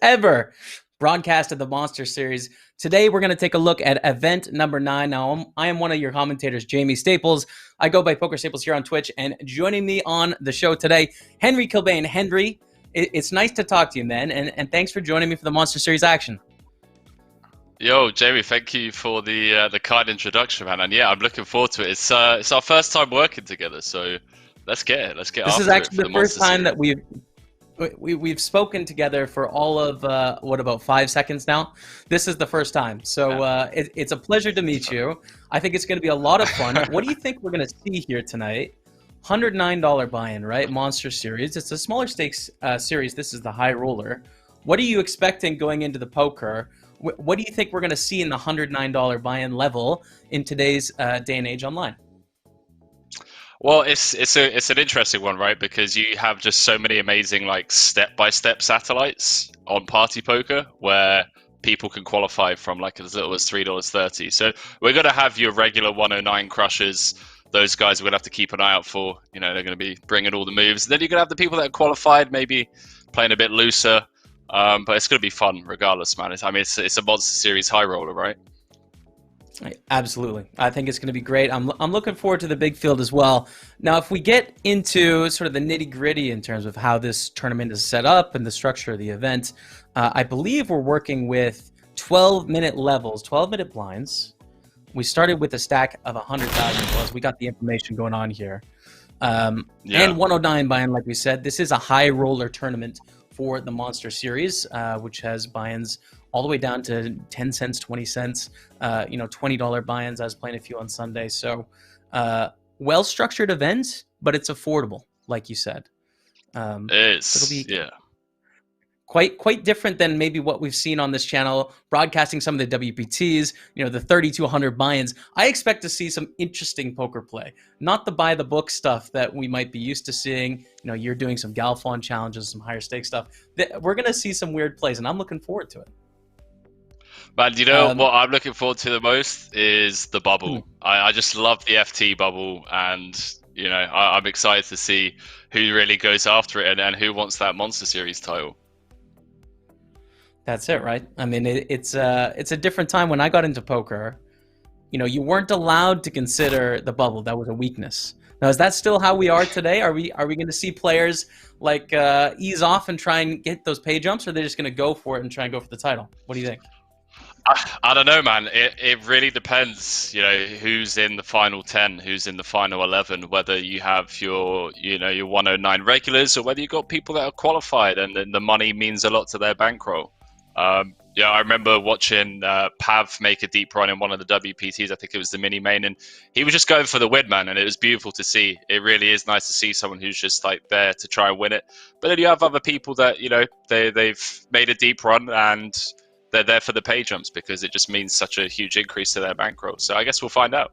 ever broadcast of the Monster Series. Today, we're going to take a look at event number 9. Now, I am one of your commentators, Jaime Staples. I go by Poker Staples here on Twitch, and joining me on the show today, Henry Killbane. Henry, it's nice to talk to you, man, and thanks for joining me for the Monster Series action. Yo, Jamie, thank you for the kind introduction, man. And yeah, I'm looking forward to it. It's our first time working together, so let's get it. Let's get This after is it actually for the the first Monster time Series. that we've spoken together for all of what, about 5 seconds now. This is the first time, so it's a pleasure to meet you. I think it's going to be a lot of fun. What do you think we're going to see here tonight? $109 buy-in, right? Monster Series. It's a smaller stakes series. This is the high roller. What are you expecting going into the poker? What do you think we're going to see in the $109 buy-in level in today's day and age online? Well, it's an interesting one, right? Because you have just so many amazing like step-by-step satellites on Party Poker where people can qualify from like as little as $3.30. So we're gonna have your regular 109 crushers. Those guys we're gonna have to keep an eye out for. You know, they're gonna be bringing all the moves. Then you're gonna have the people that are qualified, maybe playing a bit looser. But it's gonna be fun regardless, man. It's a Monster Series high roller, right? Absolutely. I think it's going to be great. I'm looking forward to the big field as well. Now, if we get into sort of the nitty gritty in terms of how this tournament is set up and the structure of the event, I believe we're working with 12-minute levels, 12-minute blinds. We started with a stack of 100,000 plus. We got the information going on here. And 109 buy-in, like we said. This is a high roller tournament for the Monster Series, which has buy-ins all the way down to 10 cents, 20 cents, $20 buy-ins. I was playing a few on Sunday. So well-structured event, but it's affordable, like you said. It'll be quite different than maybe what we've seen on this channel, broadcasting some of the WPTs, the 30 to 100 buy-ins. I expect to see some interesting poker play, not the by-the-book stuff that we might be used to seeing. You're doing some Galfon challenges, some higher stake stuff. We're going to see some weird plays, and I'm looking forward to it. Man, what I'm looking forward to the most is the bubble. I just love the FT bubble, and I'm excited to see who really goes after it and who wants that Monster Series title. That's it, right? I mean, it's a different time. When I got into poker, you weren't allowed to consider the bubble. That was a weakness. Now, is that still how we are today? Are we going to see players like ease off and try and get those pay jumps, or are they just going to go for it and try and go for the title? What do you think? I don't know, man. It really depends, who's in the final 10, who's in the final 11, whether you have your 109 regulars or whether you've got people that are qualified and then the money means a lot to their bankroll. I remember watching Pav make a deep run in one of the WPTs. I think it was the mini main, and he was just going for the win, man, and it was beautiful to see. It really is nice to see someone who's just like there to try and win it. But then you have other people that, they've made a deep run and they're there for the pay jumps because it just means such a huge increase to their bankroll. So I guess we'll find out.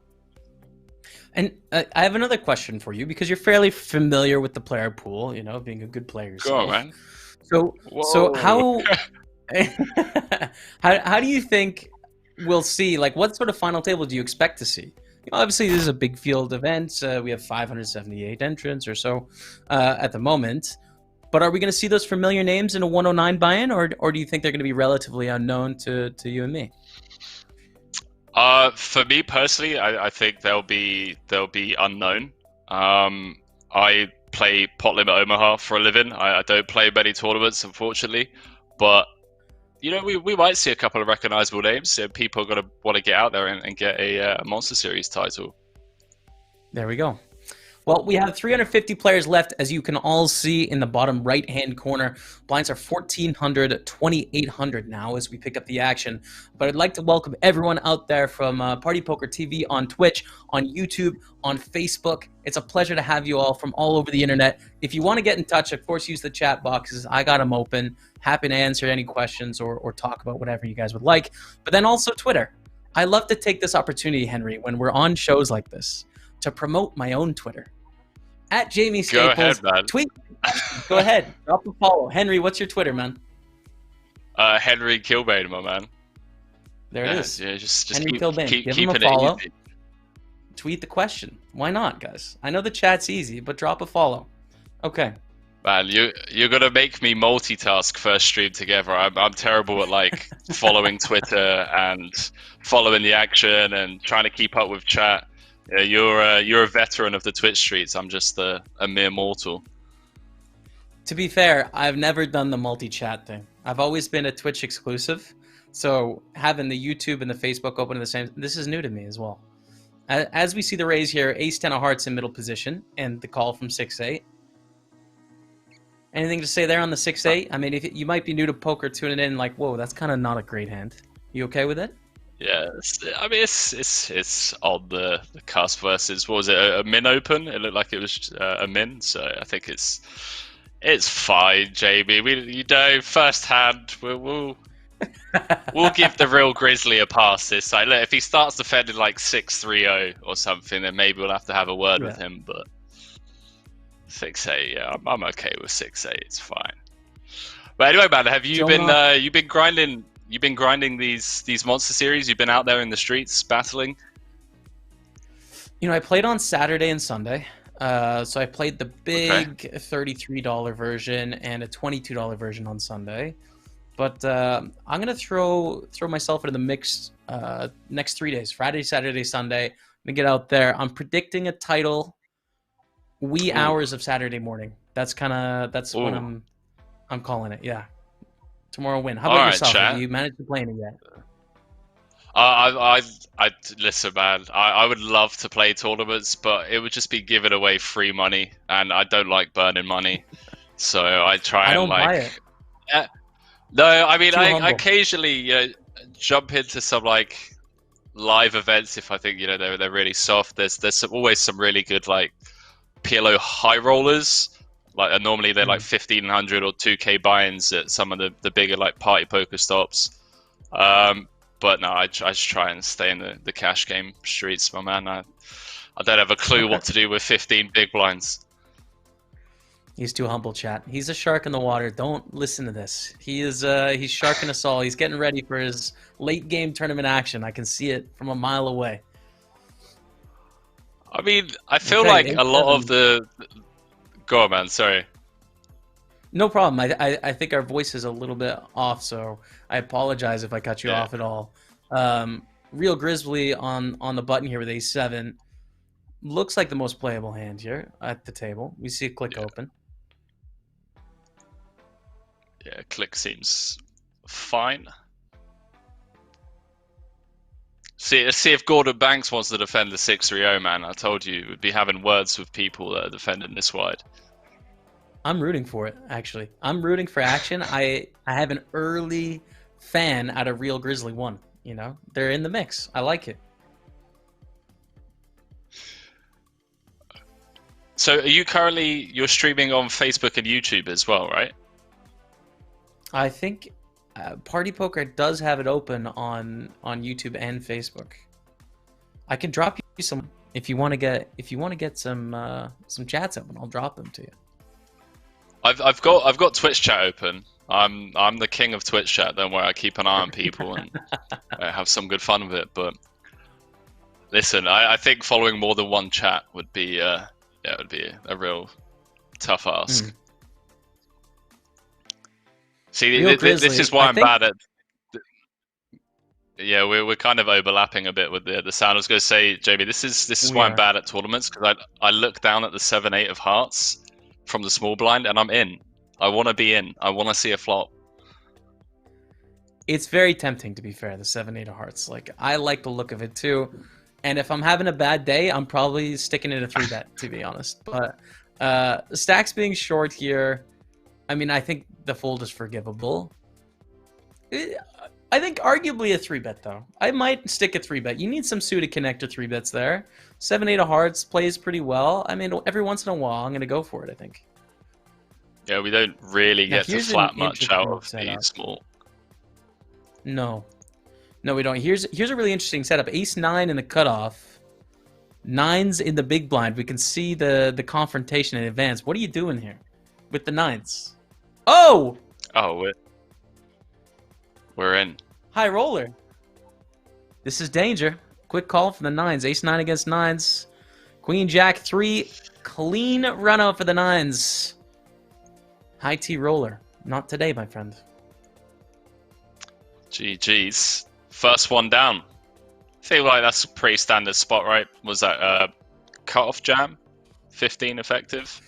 And I have another question for you because you're fairly familiar with the player pool, being a good player yourself. Go on, man. So how how do you think we'll see? Like, what sort of final table do you expect to see? Obviously, this is a big field event. We have 578 entrants or so at the moment. But are we going to see those familiar names in a 109 buy-in, or do you think they're going to be relatively unknown to you and me? For me personally, I think they'll be unknown. I play Pot Limit Omaha for a living. I don't play many tournaments, unfortunately, but we might see a couple of recognizable names. So people are going to want to get out there and get a Monster Series title. There we go. Well, we have 350 players left, as you can all see in the bottom right-hand corner. Blinds are 1,400, 2,800 now as we pick up the action. But I'd like to welcome everyone out there from Party Poker TV on Twitch, on YouTube, on Facebook. It's a pleasure to have you all from all over the internet. If you want to get in touch, of course, use the chat boxes. I got them open. Happy to answer any questions or talk about whatever you guys would like. But then also Twitter. I love to take this opportunity, Henry, when we're on shows like this, to promote my own Twitter. At Jaime Staples. Go ahead, man. Tweet. Go ahead. Drop a follow. Henry, what's your Twitter, man? Henry Killbane, my man. There it is. Yeah, just Henry Killbane. Give him a follow. Tweet the question. Why not, guys? I know the chat's easy, but drop a follow. Okay. Man, you're gonna make me multitask first stream together. I'm terrible at like following Twitter and following the action and trying to keep up with chat. Yeah, you're a veteran of the Twitch streets. I'm just a mere mortal. To be fair, I've never done the multi-chat thing. I've always been a Twitch exclusive, so having the YouTube and the Facebook open at the same, this is new to me as well. As we see the raise here, ace 10 of hearts in middle position, and the call from 6-8. Anything to say there on the 6-8? I mean, if you might be new to poker, tuning in like, whoa, that's kind of not a great hand. You okay with it? Yeah, I mean it's on the cusp versus what was it, a min open? It looked like it was a min, so I think it's fine, Jamie. First hand we'll give the real Grizzly a pass this side. Look, if he starts defending like 6-3-0 or something, then maybe we'll have to have a word with him. But 6-8, yeah, I'm okay with 6-8. It's fine. But anyway, man, have you been grinding? You've been grinding these monster series. You've been out there in the streets battling. You know, I played on Saturday and Sunday. So I played the big $33 version and a $22 version on Sunday. But I'm gonna throw myself into the mix next 3 days: Friday, Saturday, Sunday. I'm gonna get out there. I'm predicting a title wee hours of Saturday morning. That's when I'm calling it. Yeah, tomorrow win. How about yourself? Have you managed to play any yet? I listen, man. I would love to play tournaments, but it would just be giving away free money, and I don't like burning money. So I try and like. Buy it. No, I mean I occasionally jump into some like live events if I think they're really soft. There's always some really good like PLO high rollers. Like normally they're like 1,500 or 2K buy-ins at some of the bigger like party poker stops. But no, I just try and stay in the cash game streets, my man. I don't have a clue what to do with 15 big blinds. He's too humble, chat. He's a shark in the water. Don't listen to this. He's sharking us all. He's getting ready for his late game tournament action. I can see it from a mile away. I mean, I feel like a lot of the... Go on, man. Sorry. No problem. I think our voice is a little bit off, so I apologize if I cut you off at all. Real Grizzly on the button here with A7 looks like the most playable hand here at the table. We see a click open. Yeah, click seems fine. See if Gordon Banks wants to defend the 6-3-0, man. I told you we'd be having words with people that are defending this wide. I'm rooting for it, actually. I'm rooting for action. I have an early fan out of Real Grizzly 1. You know, they're in the mix. I like it. So are you you're streaming on Facebook and YouTube as well, right? I think Party Poker does have it open on YouTube and Facebook. I can drop you some if you want to get some chats open. I'll drop them to you. I've got Twitch chat open. I'm the king of Twitch chat. Don't worry, I keep an eye on people and I have some good fun with it. But listen, I think following more than one chat would be a real tough ask. See, this is why I'm bad at. Yeah, we're kind of overlapping a bit with the sound. I was going to say, Jamie, this is why I'm bad at tournaments, because I look down at the 7-8 of hearts from the small blind and I'm in. I want to be in. I want to see a flop. It's very tempting, to be fair, the 7-8 of hearts. Like, I like the look of it too. And if I'm having a bad day, I'm probably sticking in a 3-bet, to be honest. But stacks being short here, I mean, I think the fold is forgivable. I think arguably a 3-bet, though. I might stick a 3-bet. You need some suited connector 3-bets there. 7-8 of hearts plays pretty well. I mean, every once in a while, I'm going to go for it, I think. Yeah, we don't really get to flat much out of the small. No, we don't. Here's a really interesting setup. Ace-9 in the cutoff. 9s in the big blind. We can see the confrontation in advance. What are you doing here with the 9s? Oh! Oh, we're in. High roller. This is danger. Quick call for the 9s. Ace-9 against 9s. Queen-Jack 3. Clean run out for the 9s. High T roller. Not today, my friend. GG's. First one down. I feel like that's a pretty standard spot, right? Was that cut-off jam? 15 effective?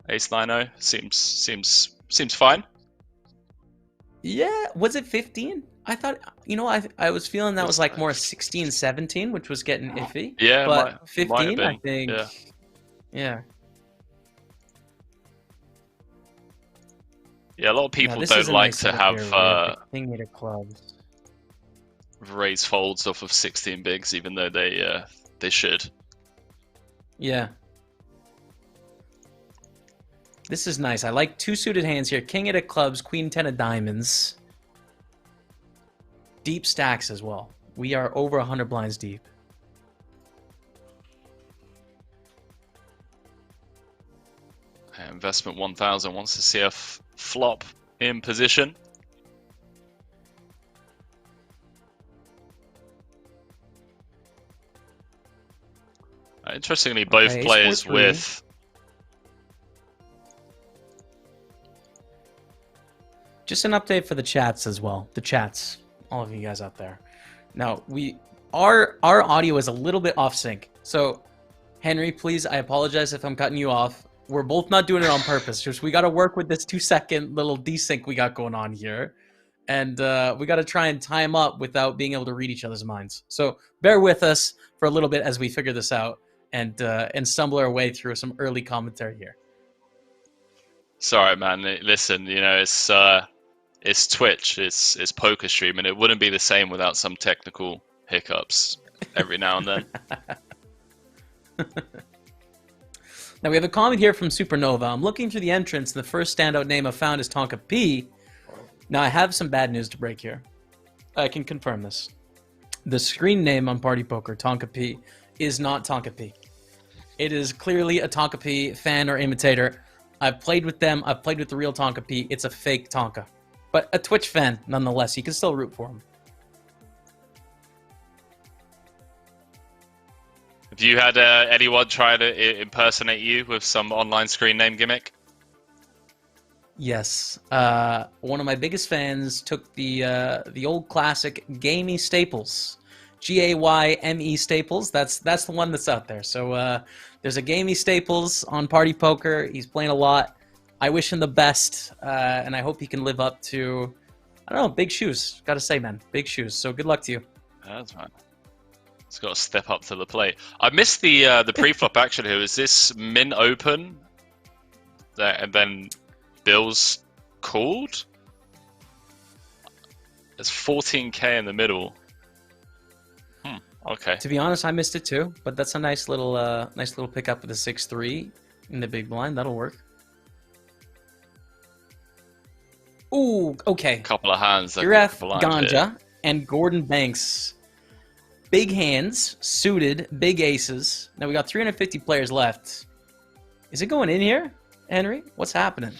Ace 9-0? Seems fine. Yeah, was it 15? I thought, I was feeling that was like more Like, 16, 17, which was getting iffy. yeah, But might have 15, I been. think, Yeah. yeah. Yeah, a lot of Now people this is don't a like nice to setup here have where we have the king eight of clubs. raise folds off of 16 bigs, even though they should. Yeah. This is nice. I like two suited hands here. King eight of clubs, queen 10 of diamonds. Deep stacks as well. We are over 100 blinds deep. Investment 1000 wants to see a flop in position. Interestingly, both Okay, players 4-3. with... Just an update for the chats as well. The chats, all of you guys out there. Now, our audio is a little bit off sync. So, Henry, please, I apologize if I'm cutting you off. We're both not doing it on purpose. Just we got to work with this 2-second little desync we got going on here. And we got to try and time up without being able to read each other's minds. So bear with us for a little bit as we figure this out and stumble our way through some early commentary here. Sorry, man. Listen, it's Twitch, it's poker stream, and it wouldn't be the same without some technical hiccups every now and then. Now we have a comment here from Supernova. I'm looking through the entrance, and the first standout name I found is Tonka P. Now I have some bad news to break here. I can confirm this. The screen name on Party Poker, Tonka P, is not Tonka P. It is clearly a Tonka P fan or imitator. I've played with them. I've played with the real Tonka P. It's a fake Tonka. But a Twitch fan, nonetheless. You can still root for him. Have you had anyone try to impersonate you with some online screen name gimmick? Yes. One of my biggest fans took the old classic Jaime Staples. G-A-Y-M-E Staples. That's the one that's out there. So there's a Jaime Staples on Party Poker. He's playing a lot. I wish him the best, and I hope he can live up to, I don't know, big shoes. Gotta say, man, big shoes. So good luck to you. That's right. It's got to step up to the plate. I missed the pre-flop action here. Is this min open? And then Bill's called? There's 14k in the middle. Okay. To be honest, I missed it too, but that's a nice little pickup with a 6-3 in the big blind. That'll work. Ooh, okay. Couple of hands. Giraffe Ganja and Gordon Banks. Big hands, suited, big aces. Now we got 350 players left. Is it going in here, Henry? What's happening?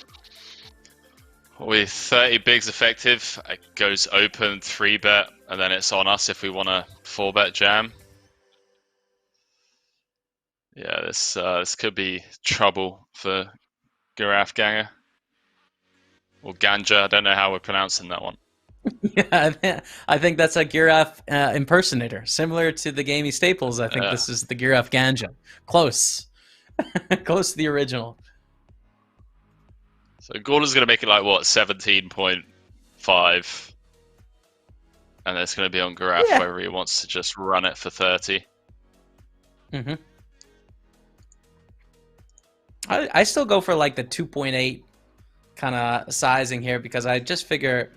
With 30 bigs effective, it goes open 3-bet, and then it's on us if we want to 4-bet jam. Yeah, this could be trouble for Giraffe Ganger. Or Ganja, I don't know how we're pronouncing that one. Yeah, I think that's a Giraffe impersonator. Similar to the Jaime Staples, I think this is the Giraffe Ganja. Close. Close to the original. So Gordon's going to make it like, what, 17.5? And it's going to be on Giraffe whether he wants to just run it for 30. Mm-hmm. I still go for like the 2.8 kind of sizing here because I just figure,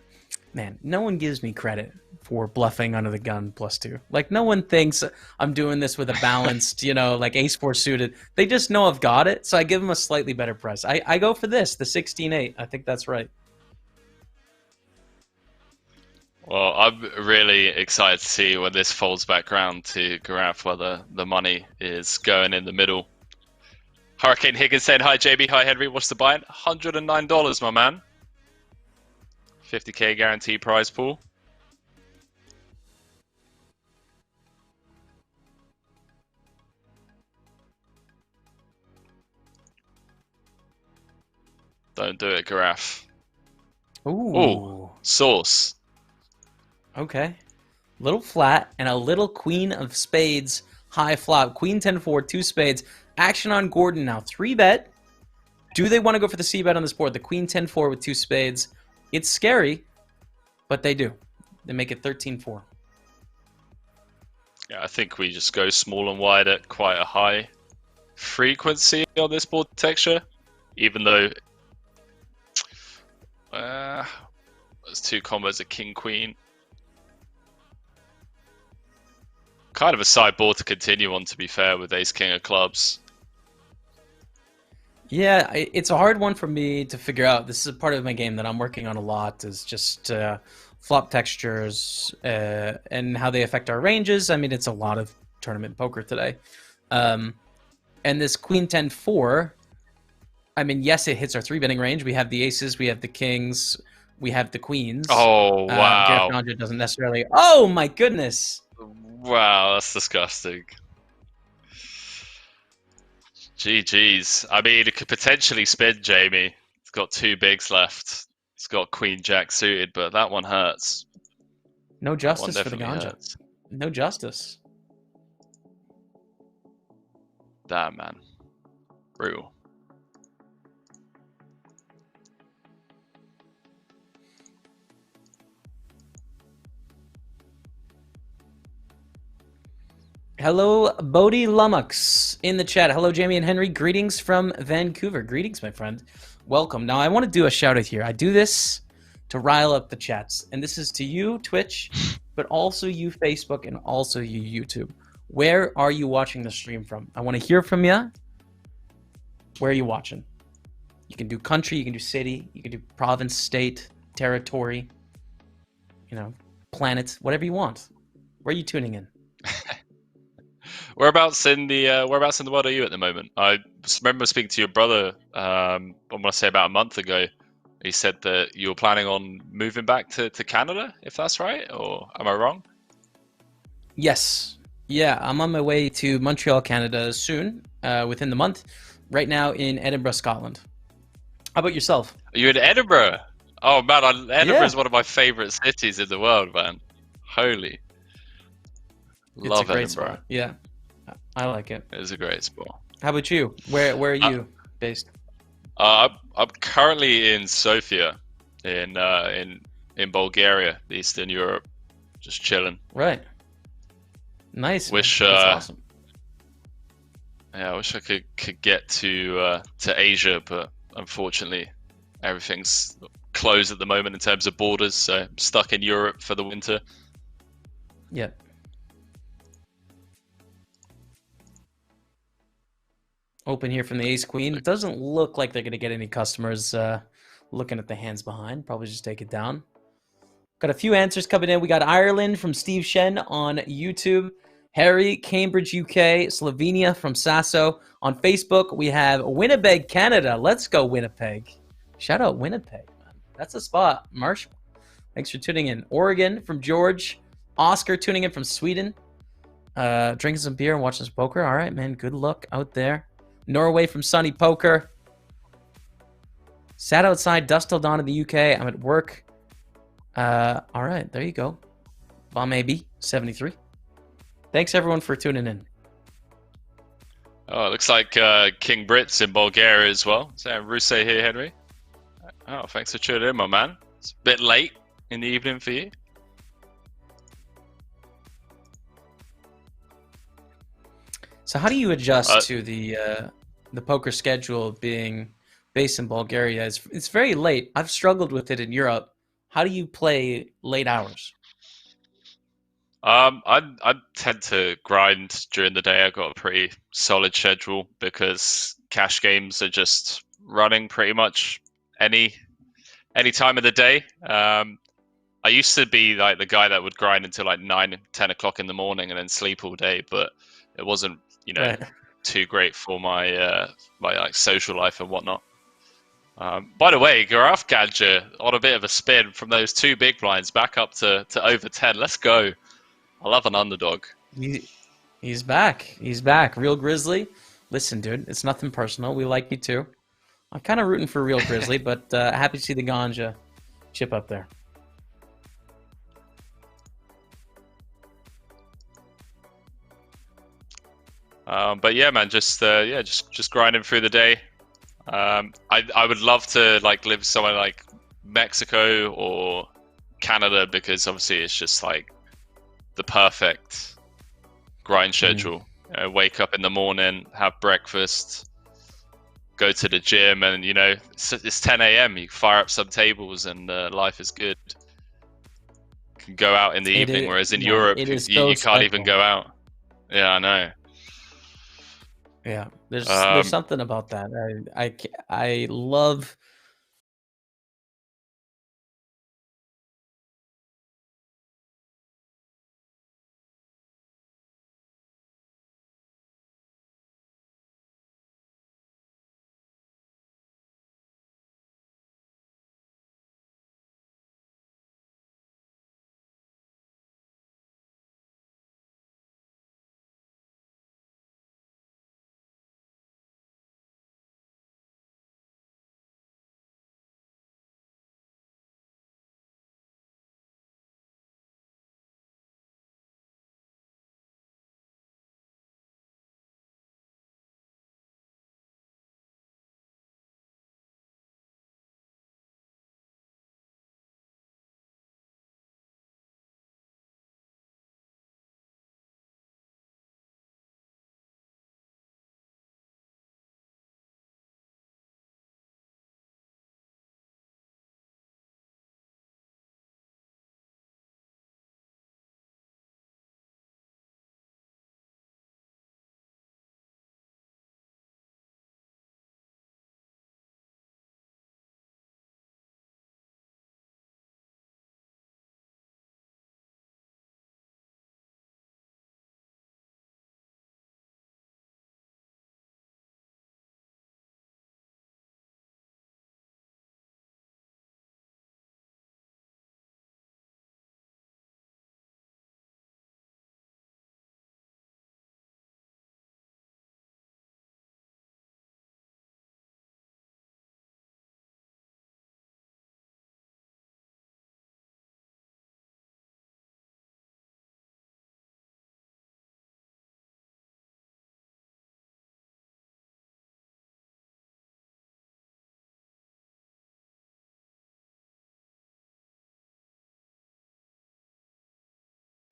man, no one gives me credit for bluffing under the gun +2. Like, no one thinks I'm doing this with a balanced, like ace-4 suited. They just know I've got it, so I give them a slightly better price. I go for this, the 16-8. I think that's right. Well, I'm really excited to see when this folds back round to Giraffe, whether the money is going in the middle. Hurricane Higgins saying, hi, JB, hi, Henry, what's the buy-in? $109, my man. 50k guarantee prize pool. Don't do it, Garaf. Oh, Ooh. sauce. Okay. Little flat and a little queen of spades high flop. Queen 10-4, two spades. Action on Gordon now. 3-bet. Do they want to go for the c-bet on this board? The queen 10-4 with two spades. It's scary, but they do. They make it 13-4. Yeah, I think we just go small and wide at quite a high frequency on this board texture, even though there's two combos of king queen. Kind of a sideboard to continue on, to be fair, with ace king of clubs. Yeah, it's a hard one for me to figure out. This is a part of my game that I'm working on a lot, is just flop textures and how they affect our ranges. I mean, it's a lot of tournament poker today. And this queen 10-4, I mean, yes, it hits our 3-betting range. We have the aces, we have the kings, we have the queens. Oh, wow. Gareth doesn't necessarily... Oh, my goodness! Wow, that's disgusting. GG's. I mean, it could potentially spin, Jamie. It's got two bigs left. It's got queen jack suited, but that one hurts. No justice for the ganja. No justice. Damn, man. Brutal. Hello, Bodhi Lummox in the chat. Hello, Jamie and Henry. Greetings from Vancouver. Greetings, my friend. Welcome. Now, I want to do a shout out here. I do this to rile up the chats. And this is to you, Twitch, but also you, Facebook, and also you, YouTube. Where are you watching the stream from? I want to hear from you. Where are you watching? You can do country, you can do city, you can do province, state, territory, you know, planet, whatever you want. Where are you tuning in? Whereabouts in the world are you at the moment? I remember speaking to your brother. I want to say about a month ago. He said that you were planning on moving back to Canada, if that's right, or am I wrong? Yes. Yeah, I'm on my way to Montreal, Canada soon, within the month. Right now in Edinburgh, Scotland. How about yourself? Are you in Edinburgh? Oh man, Edinburgh is one of my favorite cities in the world, man. Holy. Love Edinburgh. Spot. Yeah, I like it. It is a great spot. How about you? Where are you based? I'm currently in Sofia, in Bulgaria, Eastern Europe, just chilling. Right. Nice. Wish that's awesome. Yeah, I wish I could get to Asia, but unfortunately, everything's closed at the moment in terms of borders. So I'm stuck in Europe for the winter. Yep. Open here from the ace queen. It doesn't look like they're going to get any customers looking at the hands behind. Probably just take it down. Got a few answers coming in. We got Ireland from Steve Shen on YouTube. Harry, Cambridge, UK. Slovenia from Sasso. On Facebook, we have Winnipeg, Canada. Let's go, Winnipeg. Shout out Winnipeg, man. That's a spot. Marshall, thanks for tuning in. Oregon from George. Oscar tuning in from Sweden. Drinking some beer and watching some poker. All right, man. Good luck out there. Norway from Sunny Poker. Sat outside, dust till dawn in the UK. I'm at work. All right, there you go. Maybe 73. Thanks everyone for tuning in. Oh, it looks like King Brit's in Bulgaria as well. So Ruse here, Henry. Oh, thanks for tuning in, my man. It's a bit late in the evening for you. So how do you adjust to the poker schedule being based in Bulgaria? It's very late. I've struggled with it in Europe. How do you play late hours? I tend to grind during the day. I've got a pretty solid schedule because cash games are just running pretty much any time of the day. I used to be like the guy that would grind until like 9, 10 o'clock in the morning and then sleep all day, but it wasn't, right, too great for my my like social life and whatnot. By the way, Garaf Gadger on a bit of a spin from those two big blinds back up to over 10. Let's go. I love an underdog. He's back. He's back. Real Grizzly. Listen, dude, it's nothing personal. We like you too. I'm kind of rooting for Real Grizzly, but happy to see the Ganja chip up there. But yeah, man, just grinding through the day. I would love to like live somewhere like Mexico or Canada, because obviously it's just like the perfect grind schedule. Wake up in the morning, have breakfast, go to the gym, and it's 10 a.m. You fire up some tables, and life is good. You can go out in the evening, whereas in Europe you can't even go out. Yeah, I know. Yeah, there's something about that. I love.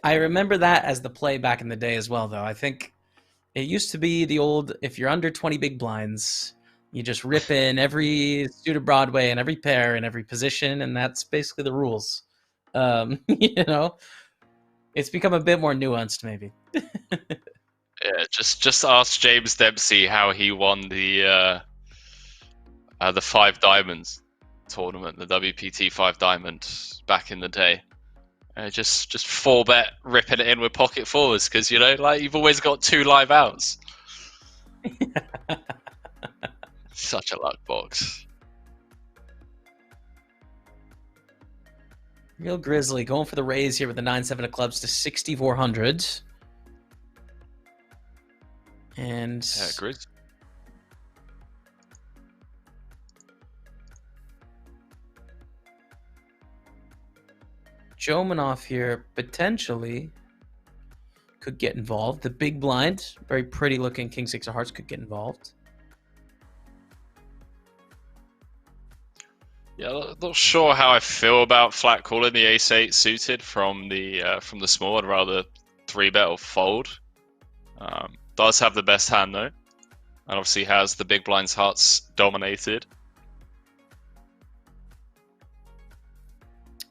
I remember that as the play back in the day as well, though. I think it used to be the old, if you're under 20 big blinds, you just rip in every suited Broadway and every pair and every position, and that's basically the rules. It's become a bit more nuanced, maybe. Yeah, just ask James Dempsey how he won the Five Diamonds tournament, the WPT Five Diamond back in the day. Just four bet ripping it in with pocket fours, because like you've always got two live outs. Such a luck box. Real Grizzly going for the raise here with the 9-7 of clubs to 6,400. And yeah, Grizz. Joe Manoff here potentially could get involved. The big blind, very pretty looking King 6 of Hearts could get involved. Yeah, not sure how I feel about flat calling the ace-8 suited from the small. I'd rather 3-bet or fold. Does have the best hand though, and obviously has the big blind's hearts dominated.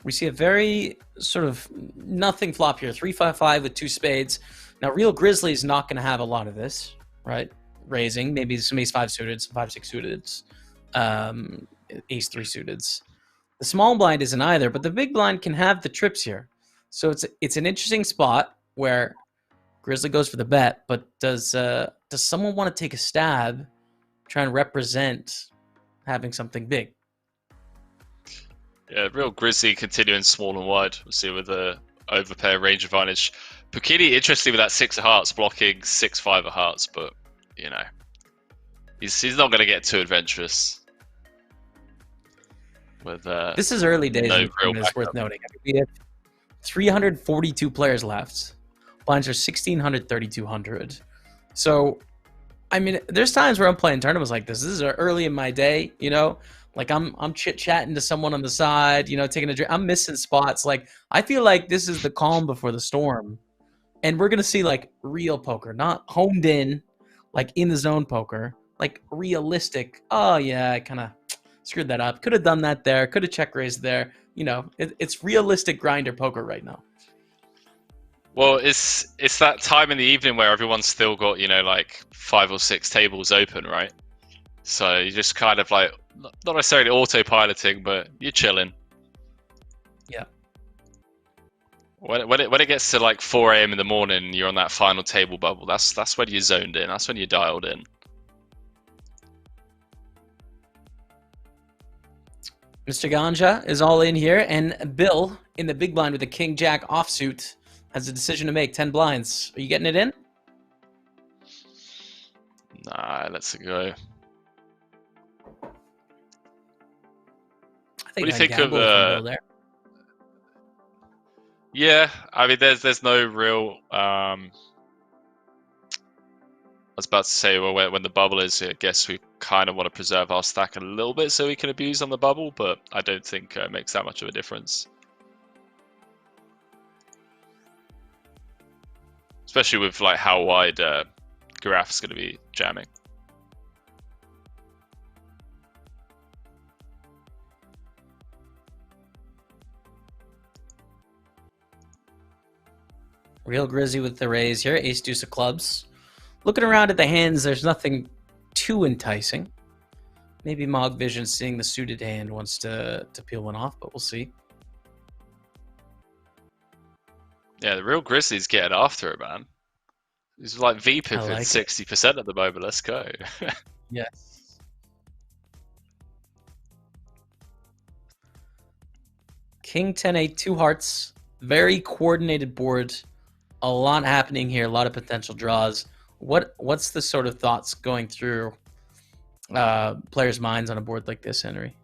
We see a very sort of nothing flop here. 3-5-5 with 2 spades. Now, Real Grizzly is not going to have a lot of this, right? Raising, maybe some ace-5 suited, some 5-6 suited, ace-3 suited. The small blind isn't either, but the big blind can have the trips here. So it's an interesting spot where Grizzly goes for the bet, but does someone want to take a stab, try and represent having something big? Yeah, Real Grizzly continuing small and wide. We'll see with the overpair range advantage. Pukini, interestingly, with that 6 of hearts blocking 6-5 of hearts, but he's not going to get too adventurous. with This is early days no in the real tournament, it's worth backup. noting. I mean, we have 342 players left. Blinds are 1,600, 3,200. So, I mean, there's times where I'm playing tournaments like this. This is early in my day, you know? Like I'm chit-chatting to someone on the side, you know, taking a drink. I'm missing spots. Like, I feel like this is the calm before the storm. And we're going to see, like, real poker, not homed in, like, in the zone poker. Like, realistic. Oh, yeah, I kind of screwed that up. Could have done that there. Could have check raised there. You know, it's realistic grinder poker right now. Well, it's that time in the evening where everyone's still got, you know, like 5 or 6 tables open, right? So you just kind of like, not necessarily autopiloting, but you're chilling. Yeah. When it gets to like 4 a.m. in the morning, and you're on that final table bubble. That's when you're zoned in. That's when you're dialed in. Mr. Ganja is all in here, and Bill in the big blind with the King Jack offsuit has a decision to make. 10 blinds. Are you getting it in? Nah, let's go. I think What do you think of Bill there. Yeah, I mean, there's no real. I was about to say, well, when the bubble is, I guess we kind of want to preserve our stack a little bit so we can abuse on the bubble, but I don't think it makes that much of a difference. Especially with like how wide Giraffe's going to be jamming. Real Grizzy with the raise here. Ace deuce of clubs. Looking around at the hands, there's nothing too enticing. Maybe Mog Vision, seeing the suited hand, wants to peel one off, but we'll see. Yeah, the real Grizzly's getting after it, man. He's like VPIP at like 60% at the moment. Let's go. Yes. King 10-8, 2 hearts. Very coordinated board. A lot happening here. A lot of potential draws. What's the sort of thoughts going through players' minds on a board like this, Henry?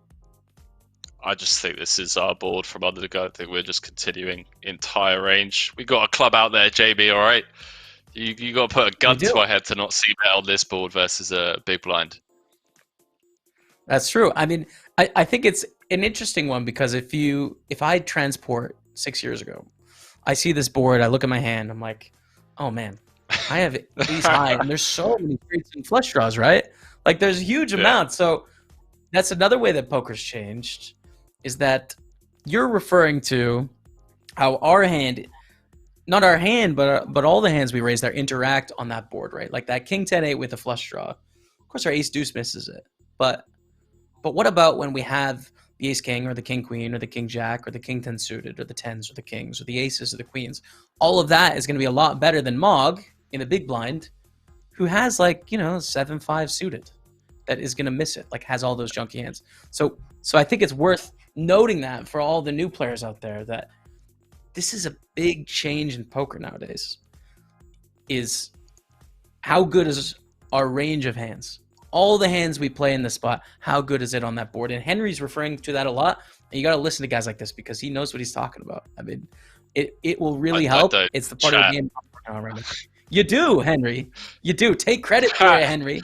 I just think this is our board from under the gun. I think we're just continuing entire range. We got a club out there, JB. All right, you got to put a gun to our head to not see bet on this board versus a big blind. That's true. I mean, I think it's an interesting one because if I transport 6 years ago, I see this board, I look at my hand, I'm like, oh man, I have ace high, and there's so many straights and flush draws, right? Like there's a huge amount. So that's another way that poker's changed, is that you're referring to how our hand, not our hand, but all the hands we raise there interact on that board, right? Like that King 10-8 with a flush draw. Of course, our ace deuce misses it, but what about when we have the ace king or the king queen or the king jack or the king 10 suited or the tens or the kings or the aces or the queens? All of that is going to be a lot better than Mog in the big blind, who has like, you know, 7-5 suited, that is going to miss it, like has all those junky hands. So I think it's worth noting that for all the new players out there, that this is a big change in poker nowadays, is how good is our range of hands? All the hands we play in the spot, how good is it on that board? And Henry's referring to that a lot. And you got to listen to guys like this because he knows what he's talking about. I mean, it will really help. It's the part of the game. You do, Henry. You do. Take credit for it, Henry.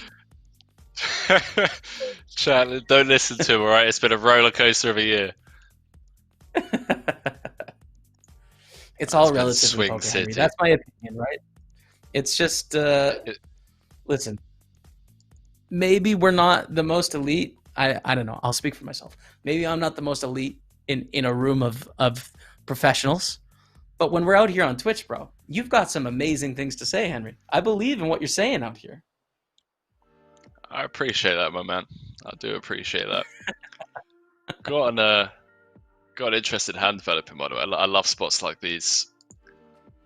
Chat, don't listen to him, all right? It's been a roller coaster of a year. It's all relative in poker, Henry. That's my opinion, right? It's just, listen, maybe we're not the most elite. I don't know. I'll speak for myself. Maybe I'm not the most elite in a room of professionals. But when we're out here on Twitch, bro, you've got some amazing things to say, Henry. I believe in what you're saying out here. I appreciate that, my man. I do appreciate that. got an interesting hand developing, by the way. I love spots like these.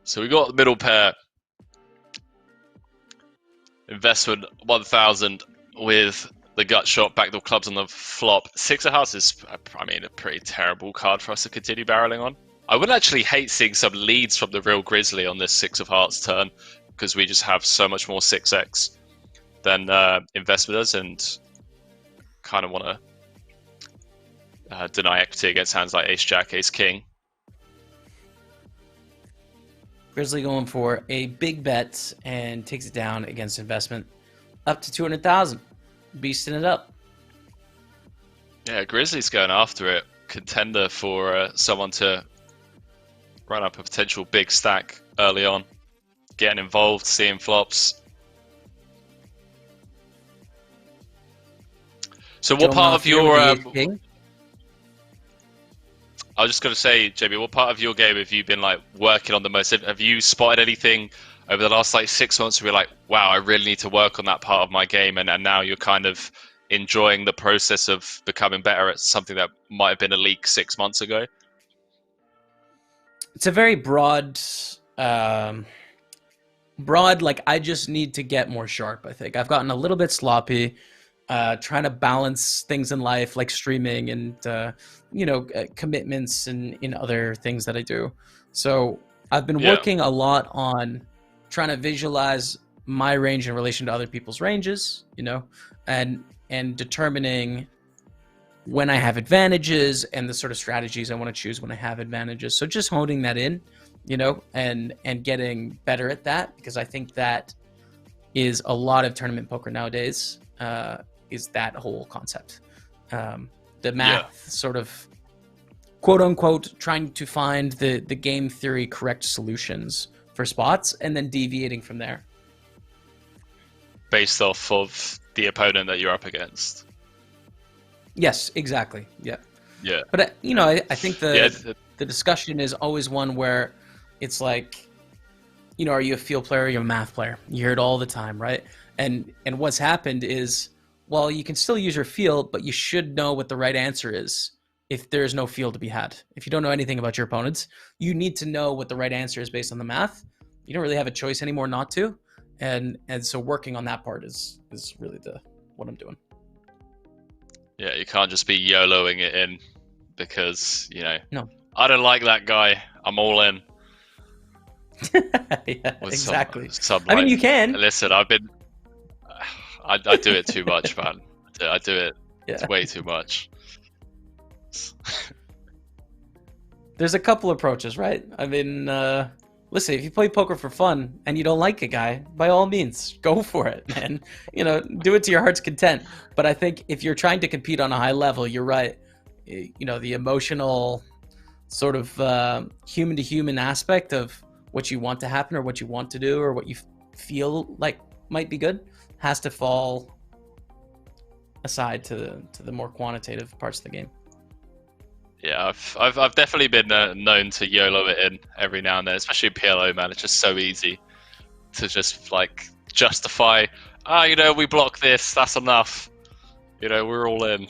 So we got the middle pair. Investment 1,000 with the gut shot, backdoor clubs on the flop. 6 of hearts is, I mean, a pretty terrible card for us to continue barreling on. I would actually hate seeing some leads from the real Grizzly on this 6 of hearts turn, because we just have so much more 6x than investment does, and kind of want to deny equity against hands like ace jack, ace king. Grizzly going for a big bet and takes it down against investment up to 200,000, beasting it up. Yeah, Grizzly's going after it. Contender for someone to run up a potential big stack early on, getting involved, seeing flops. So what part of your I was just going to say, Jamie, what part of your game have you been like working on the most? Have you spotted anything over the last like 6 months where you're like, wow, I really need to work on that part of my game, and now you're kind of enjoying the process of becoming better at something that might have been a leak 6 months ago? It's a very broad, like I just need to get more sharp. I think I've gotten a little bit sloppy, trying to balance things in life like streaming and commitments and in other things that I do. So I've been working a lot on trying to visualize my range in relation to other people's ranges, and determining when I have advantages and the sort of strategies I want to choose when I have advantages. So just honing that in, and getting better at that, because I think that is a lot of tournament poker nowadays, is that whole concept. The math sort of quote unquote trying to find the game theory correct solutions for spots and then deviating from there. Based off of the opponent that you're up against. Yes, exactly. Yeah. Yeah. But I think the discussion is always one where it's like, are you a field player or are you a math player? You hear it all the time, right? And what's happened is, well, you can still use your field, but you should know what the right answer is if there's no field to be had. If you don't know anything about your opponents, you need to know what the right answer is based on the math. You don't really have a choice anymore not to. And so working on that part is really what I'm doing. Yeah, you can't just be YOLOing it in because, no, I don't like that guy, I'm all in. Yeah, exactly. I mean, you can. Listen, I do it too much, man. I do it. Yeah. It's way too much. There's a couple approaches, right? I mean, listen, if you play poker for fun and you don't like a guy, by all means, go for it, man. Do it to your heart's content. But I think if you're trying to compete on a high level, you're right. The emotional sort of human-to-human aspect of what you want to happen or what you want to do or what you feel like might be good has to fall aside to the more quantitative parts of the game. Yeah, I've definitely been known to YOLO it in every now and then, especially in PLO, man. It's just so easy to just like justify, we block this, that's enough. We're all in.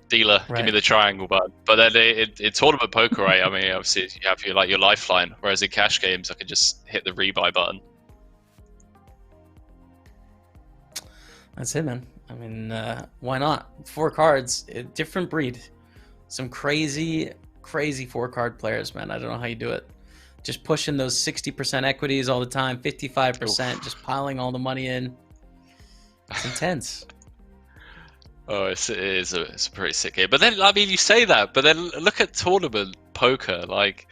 Dealer, right. Give me the triangle button. But then in tournament poker, right? I mean, obviously you have your lifeline, whereas in cash games, I can just hit the rebuy button. That's it, man. I mean, why not? 4 cards, different breed. Some crazy 4-card players, man. I don't know how you do it. Just pushing those 60% equities all the time, 55%, just piling all the money in. It's intense. Oh, it's a pretty sick game. But then, I mean, you say that, but then look at tournament poker. Like,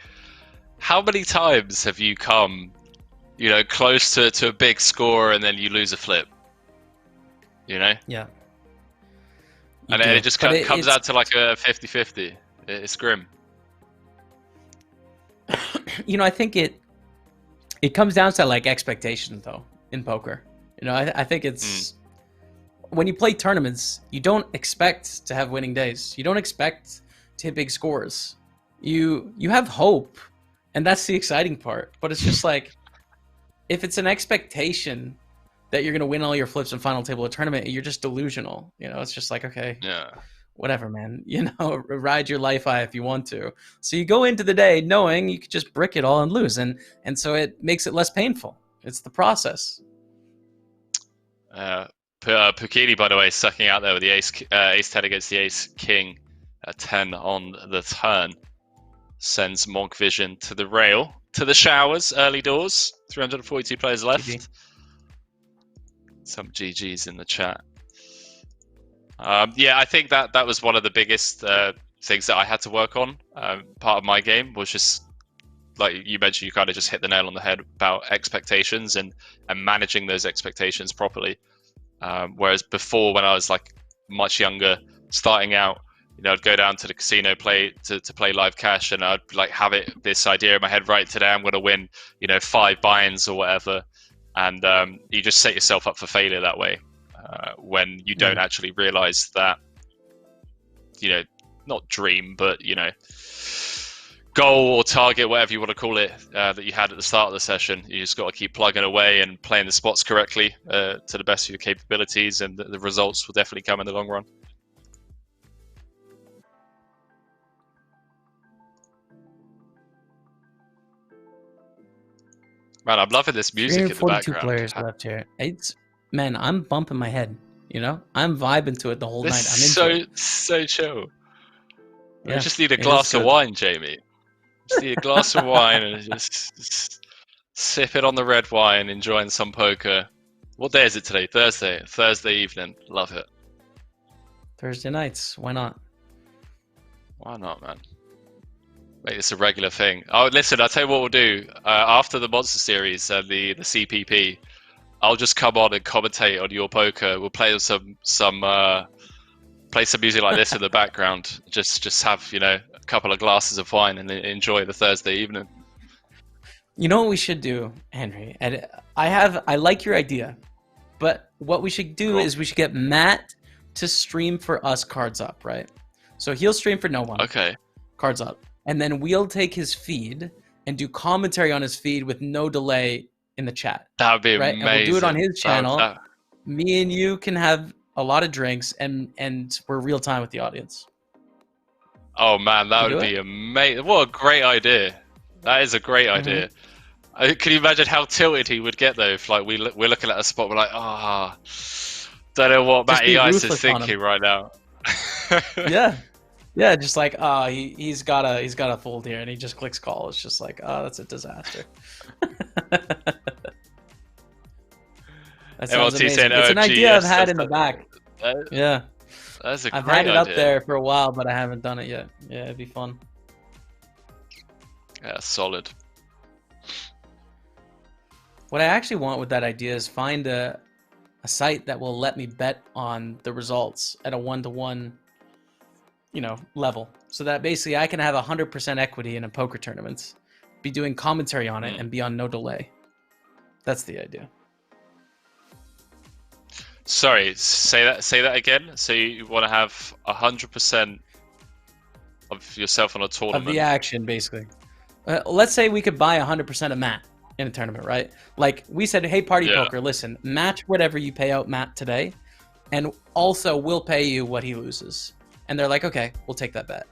how many times have you come, close to a big score and then you lose a flip? Yeah. And then it just comes out to like a 50-50. It's grim. I think it comes down to like expectations, though, in poker. I think it's when you play tournaments, you don't expect to have winning days. You don't expect to hit big scores. You have hope, and that's the exciting part. But it's just like, if it's an expectation that you're going to win all your flips in final table of tournament, you're just delusional. It's just like, okay, whatever, man, ride your life high if you want to. So you go into the day knowing you could just brick it all and lose. And so it makes it less painful. It's the process. Pukini, by the way, sucking out there with the ace 10 against the ace king at 10 on the turn. Sends Monk Vision to the rail, to the showers, early doors. 342 players left. GG. Some GGs in the chat. I think that was one of the biggest things that I had to work on. Part of my game was just, like you mentioned, you kind of just hit the nail on the head about expectations and managing those expectations properly. Whereas before, when I was like much younger, starting out, I'd go down to the casino to play live cash, and I'd like have this idea in my head, right, today I'm going to win, 5 buy-ins or whatever, and you just set yourself up for failure that way when you don't actually realize that, not dream, but goal or target, whatever you want to call it, that you had at the start of the session. You just got to keep plugging away and playing the spots correctly to the best of your capabilities, and the results will definitely come in the long run. Man, I'm loving this music in the background. 342 players left here. Man, I'm bumping my head. I'm vibing to it the whole night. I'm into it. So chill. Yeah, we just need a glass of wine, Jamie. Just need a glass of wine and just sip it on the red wine, enjoying some poker. What day is it today? Thursday evening. Love it. Thursday nights. Why not? Why not, man? Make this a regular thing. Oh, listen, I'll tell you what we'll do. After the Monster Series and the CPP, I'll just come on and commentate on your poker. We'll play some music like this in the background. Just have, a couple of glasses of wine and enjoy the Thursday evening. You know what we should do, Henry? And I like your idea, but what we should do is we should get Matt to stream for us Cards Up, right? So he'll stream for no one. Okay. Cards Up. And then we'll take his feed and do commentary on his feed with no delay in the chat. That would be right? amazing. And we'll do it on his channel. Me and you can have a lot of drinks, and we're real time with the audience. Oh man, that would be amazing! What a great idea! That is a great idea. Can you imagine how tilted he would get though? If like we're looking at a spot, we're like, don't know what Matty Ice is thinking right now. Yeah, just like he's got a fold here, and he just clicks call. It's just like, that's a disaster. That sounds amazing. It's an idea I've had in the back. Yeah, that's a great idea. I've had it up there for a while, but I haven't done it yet. Yeah, it'd be fun. Yeah, solid. What I actually want with that idea is find a site that will let me bet on the results at a 1-to-1, level, so that basically I can have 100% equity in a poker tournament, be doing commentary on it, and be on no delay. That's the idea. Sorry, say that again. So you want to have 100% of yourself on a tournament? Of the action, basically. Let's say we could buy 100% of Matt in a tournament, right? Like we said, hey, Party Poker, listen, match whatever you pay out Matt today, and also we'll pay you what he loses. And they're like, okay, we'll take that bet.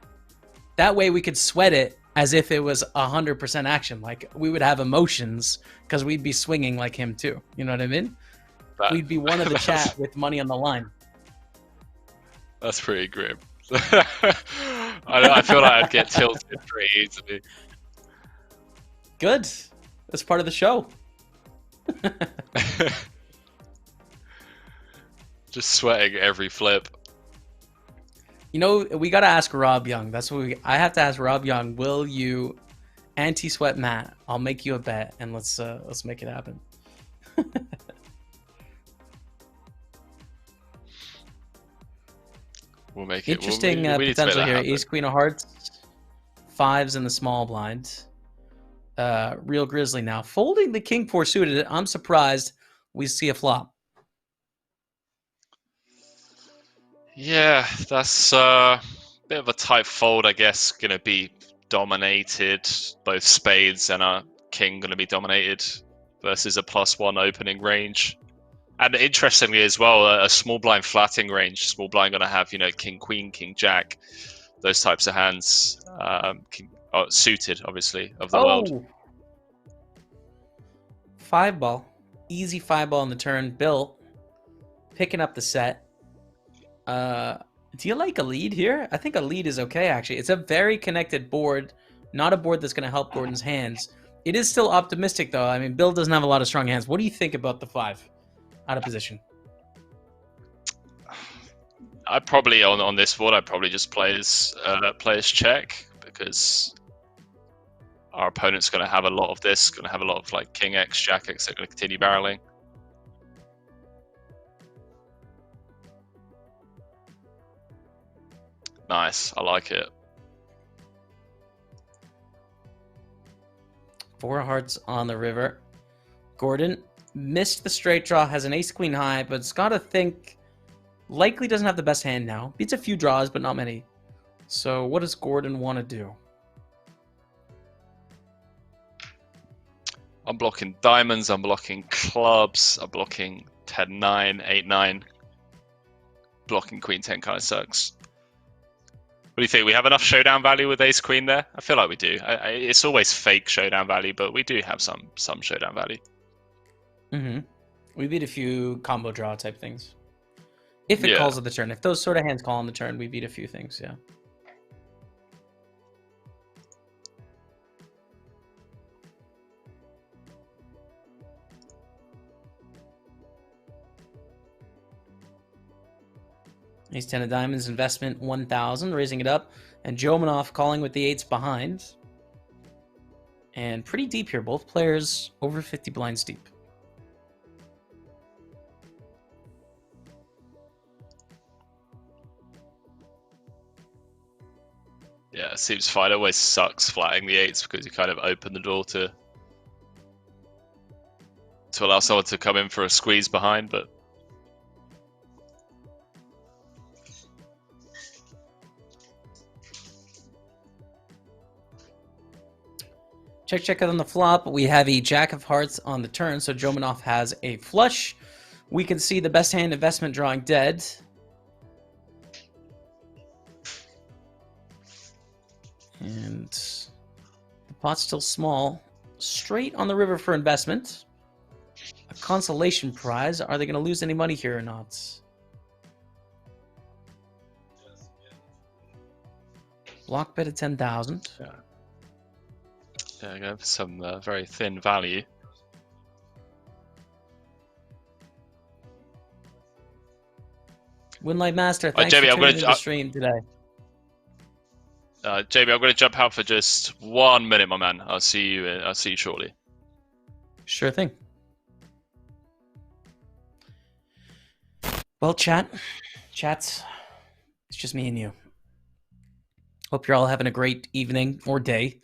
That way we could sweat it as if it was 100% action. Like we would have emotions because we'd be swinging like him too. You know what I mean? We'd be one of the chat with money on the line. That's pretty grim. I feel like I'd get tilted pretty easily. Good. That's part of the show. Just sweating every flip. We got to ask Rob Young. That's what I have to ask Rob Young. Will you anti-sweat Matt? I'll make you a bet, and let's make it happen. We'll make it. Interesting potential here. Ace, Queen of Hearts, 5s in the small blind. Real Grizzly now folding the King 4 suited. I'm surprised we see a flop. Yeah, that's a bit of a tight fold, I guess. Going to be dominated. Both spades and a king going to be dominated versus a +1 opening range. And interestingly as well, a small blind flatting range. Small blind going to have, king, queen, king, jack, those types of hands. Suited, obviously, of the world. 5-ball. Easy 5-ball on the turn. Bill picking up the set. Do you like a lead here? I think a lead is okay, actually. It's a very connected board, not a board that's going to help Gordon's hands. It is still optimistic, though. I mean, Bill doesn't have a lot of strong hands. What do you think about the 5 out of position? I probably on this board I probably just play as check, because our opponent's going to have a lot of this, going to have a lot of like King X, Jack X. They're going to continue barreling. Nice, I like it. 4 hearts on the river. Gordon missed the straight draw, has an ace queen high, but it's got to think likely doesn't have the best hand now. Beats a few draws, but not many. So what does Gordon want to do? I'm blocking diamonds, I'm blocking clubs, I'm blocking 10-9, 8-9. Blocking Queen 10 kind of sucks. What do you think? We have enough showdown value with Ace Queen there? I feel like we do. It's always fake showdown value, but we do have some showdown value. Mm-hmm. We beat a few combo draw type things. If it calls on the turn. If those sort of hands call on the turn, we beat a few things, yeah. Ace 10 of diamonds, investment 1,000, raising it up. And Jomanoff calling with the 8s behind. And pretty deep here. Both players over 50 blinds deep. Yeah, it seems fine. It always sucks flatting the 8s because you kind of open the door to allow someone to come in for a squeeze behind, but check out on the flop. We have a Jack of Hearts on the turn, so Jomanoff has a flush. We can see the best hand investment drawing dead. And the pot's still small. Straight on the river for investment. A consolation prize. Are they going to lose any money here or not? Block bet at 10,000. yeah, I have some very thin value. Winlight Master, thanks Jamie, for tuning into the stream today. Jamie, I'm going to jump out for just 1 minute, my man. I'll see you shortly. Sure thing. Well, chat's it's just me and you. Hope you're all having a great evening or day.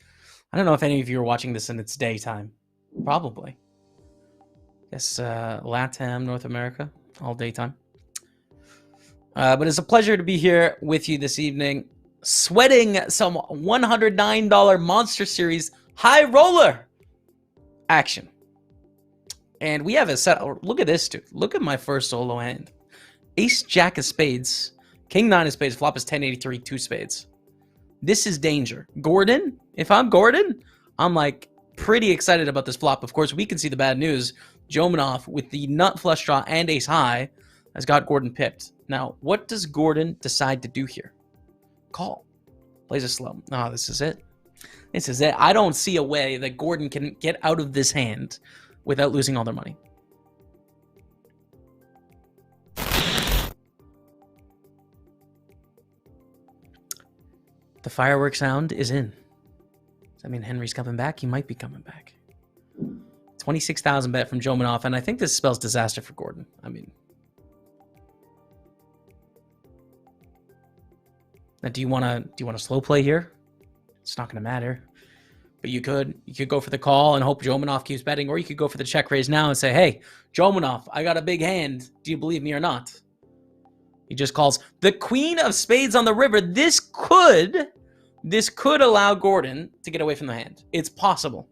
I don't know if any of you are watching this in its daytime. Probably. Yes, LATAM, North America, all daytime. But it's a pleasure to be here with you this evening, sweating some $109 Monster Series High Roller action. And we have a set. Look at this, dude. Look at my first solo hand. Ace Jack of Spades, King 9 of Spades, flop is 1083, 2 spades. This is danger. Gordon, if I'm Gordon, I'm like pretty excited about this flop. Of course, we can see the bad news. Jomanoff with the nut flush draw and ace high has got Gordon pipped. Now, what does Gordon decide to do here? Call. Plays it slow. Oh, this is it. This is it. I don't see a way that Gordon can get out of this hand without losing all their money. The firework sound is in. Does that mean Henry's coming back? He might be coming back. 26,000 bet from Jomanoff, and I think this spells disaster for Gordon. I mean, now, do you want to slow play here? It's not going to matter. But you could go for the call and hope Jomanoff keeps betting, or you could go for the check raise now and say, hey, Jomanoff, I got a big hand. Do you believe me or not? He just calls the Queen of Spades on the river. This could allow Gordon to get away from the hand. It's possible.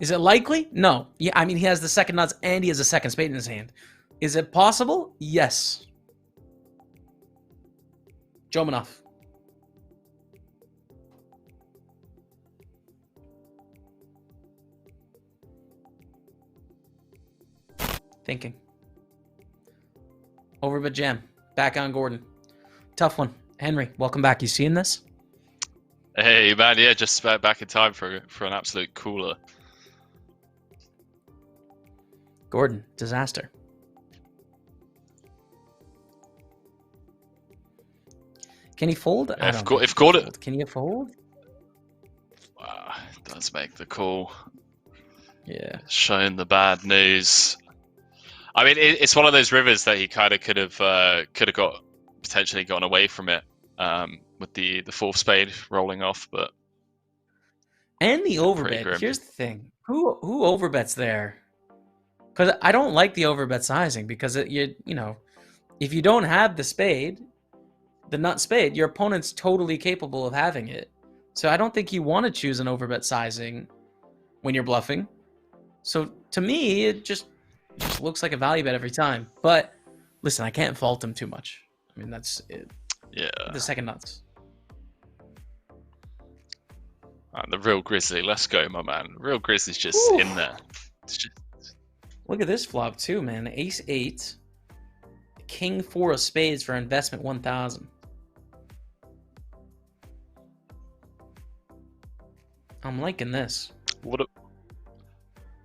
Is it likely? No. Yeah, I mean, he has the second nuts and he has a second spade in his hand. Is it possible? Yes. Jomanoff. Thinking. Over but jam. Back on Gordon. Tough one. Henry, welcome back. You seeing this? Hey, man. Yeah, just back in time for an absolute cooler. Gordon, disaster. Can he fold? I don't think If he can called it, fold. Can he fold? does make the call. Yeah. Showing the bad news. I mean, it's one of those rivers that he kind of could have got potentially gone away from it with the fourth spade rolling off, but And the pretty overbet. grim. Here's the thing: who overbets there? Because I don't like the overbet sizing because you know, if you don't have the spade, the nut spade, your opponent's totally capable of having it. So I don't think you want to choose an overbet sizing when you're bluffing. So to me, it just looks like a value bet every time. But listen, I can't fault him too much. I mean, that's it. Yeah. The second nuts. The real Grizzly. Let's go, my man. Real Grizzly's just Ooh. in there. Just... Look at this flop too, man. Ace 8. King 4 of spades for investment 1,000. I'm liking this.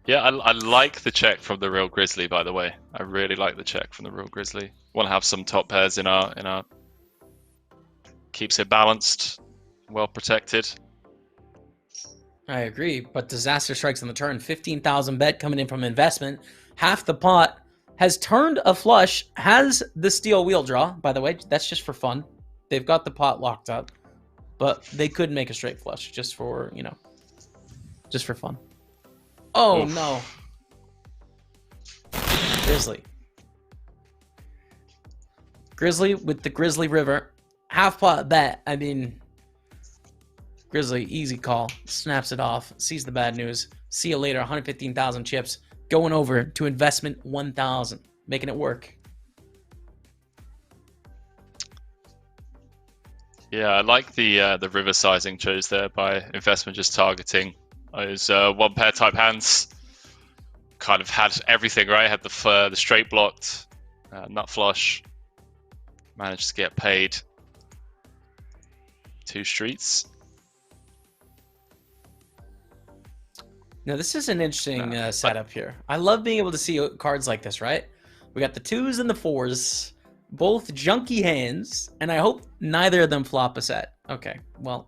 Yeah, I like the check from the real Grizzly, by the way. I really like the check from the real Grizzly. Want to have some top pairs in our keeps it balanced, well protected. I agree, but disaster strikes on the turn. 15,000 bet coming in from investment. Half the pot has turned a flush, has the steel wheel draw, by the way. That's just for fun. They've got the pot locked up, but they could make a straight flush just for, you know, just for fun. Oh, oof. No. Grizzly. Grizzly with the Grizzly River. Half pot bet. I mean, Grizzly, easy call. Snaps it off. Sees the bad news. See you later. 115,000 chips. Going over to investment 1,000. Making it work. Yeah, I like the river sizing chose there by investment just targeting those one pair type hands. Kind of had everything right. Had the straight blocked, nut flush. Managed to get paid 2 streets. Now, this is an interesting setup here. I love being able to see cards like this, right? We got the 2s and the 4s, both junky hands, and I hope neither of them flop a set. Okay, well,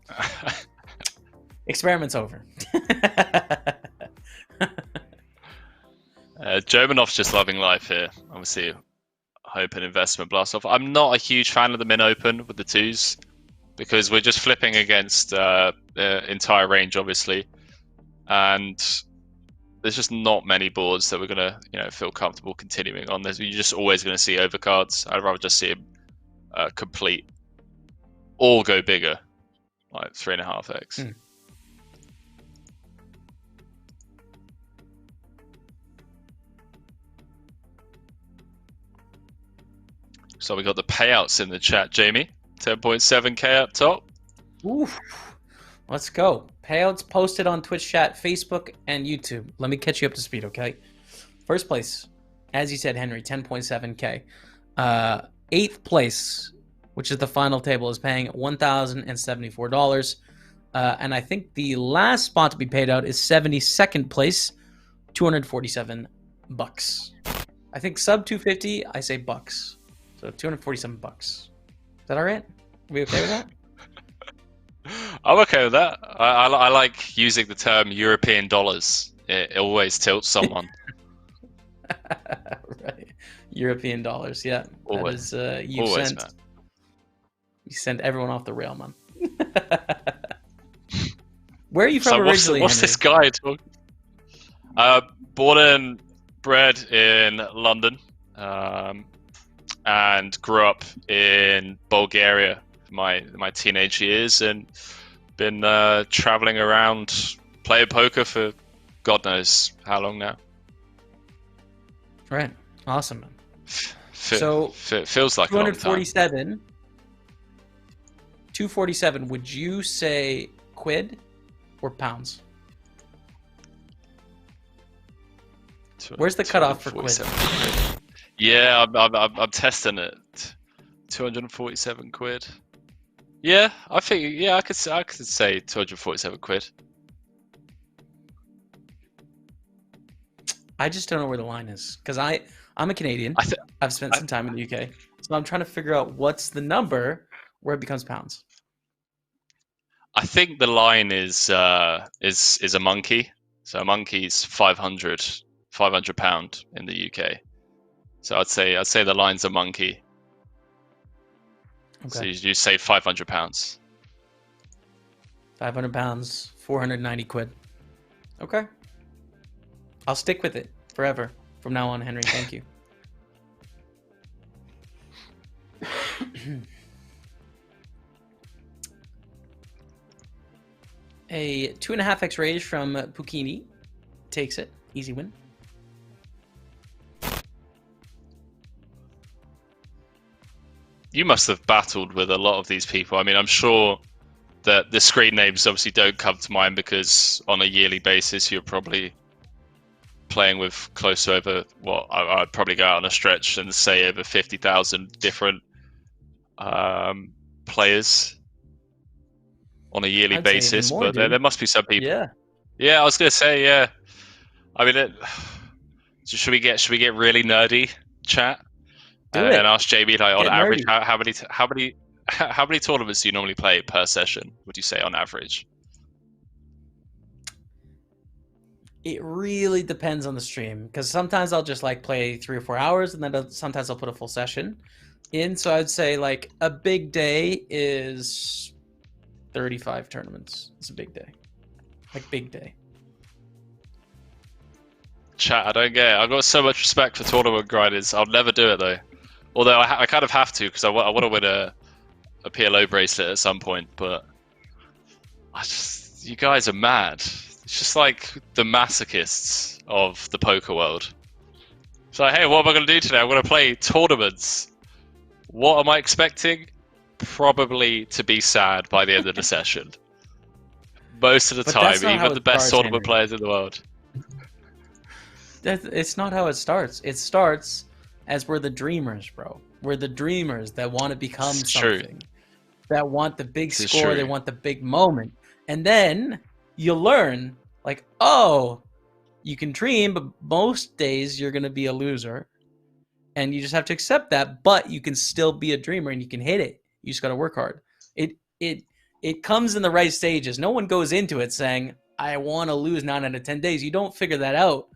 experiment's over. Jomanov's just loving life here. Obviously, hope and investment blast off. I'm not a huge fan of the min open with the 2s because we're just flipping against the entire range, obviously. And there's just not many boards that we're gonna, feel comfortable continuing on. You're just always gonna see overcards. I'd rather just see him complete or go bigger, like 3.5x. So we got the payouts in the chat, Jamie. 10.7k up top. Oof. Let's go. Payouts posted on Twitch chat, Facebook, and YouTube. Let me catch you up to speed, okay? First place, as you said, Henry, 10.7k. 8th place, which is the final table, is paying $1,074. And I think the last spot to be paid out is 72nd place, $247. I think sub 250, I say bucks. So $247. Is that all right? Are we okay with that? I'm okay with that. I like using the term European dollars. It always tilts someone. Right. European dollars, yeah. Always. That is, you sent everyone off the rail, man. Where are you from originally, What's this guy talking? Born and bred in London, and grew up in Bulgaria my teenage years, and been traveling around playing poker for God knows how long now. Right. Awesome, man. Feels like 247. 247. Would you say quid or pounds? Where's the cutoff for quid? Yeah, I'm testing it. 247 quid. Yeah, I think I could say 247 quid. I just don't know where the line is because I'm a Canadian. I've spent some time in the UK, so I'm trying to figure out what's the number where it becomes pounds? I think the line is a monkey. So a monkey's 500 pound in the UK. So I'd say the line's a monkey. Okay. So you say 500 pounds. 500 pounds, 490 quid. Okay. I'll stick with it forever from now on, Henry. Thank you. A 2.5x raise from Pukini takes it. Easy win. You must have battled with a lot of these people. I mean, I'm sure that the screen names obviously don't come to mind because on a yearly basis you're probably playing with close to over, well, I'd probably go out on a stretch and say over 50,000 different players on a yearly basis. More, but there must be some people. Yeah, I was gonna say, yeah. I mean, so should we get really nerdy, chat? And ask JB, like, on average, how many tournaments do you normally play per session? Would you say on average? It really depends on the stream, because sometimes I'll just like play 3 or 4 hours, and then sometimes I'll put a full session in. So I'd say like a big day is 35 tournaments. It's a big day, like big day. Chat, I don't get it. I've got so much respect for tournament grinders. I'll never do it though. Although I kind of have to, because I want to win a PLO bracelet at some point. But you guys are mad. It's just like the masochists of the poker world. It's like, hey, what am I going to do today? I'm going to play tournaments. What am I expecting? Probably to be sad by the end of the session. Most of the time, even the best tournament players in the world. It's not how it starts. It starts as we're the dreamers, bro. We're the dreamers that want to become something. That want the big score. They want the big moment. And then you learn, like, oh, you can dream, but most days you're going to be a loser. And you just have to accept that, but you can still be a dreamer and you can hit it. You just got to work hard. It comes in the right stages. No one goes into it saying, I want to lose 9 out of 10 days. You don't figure that out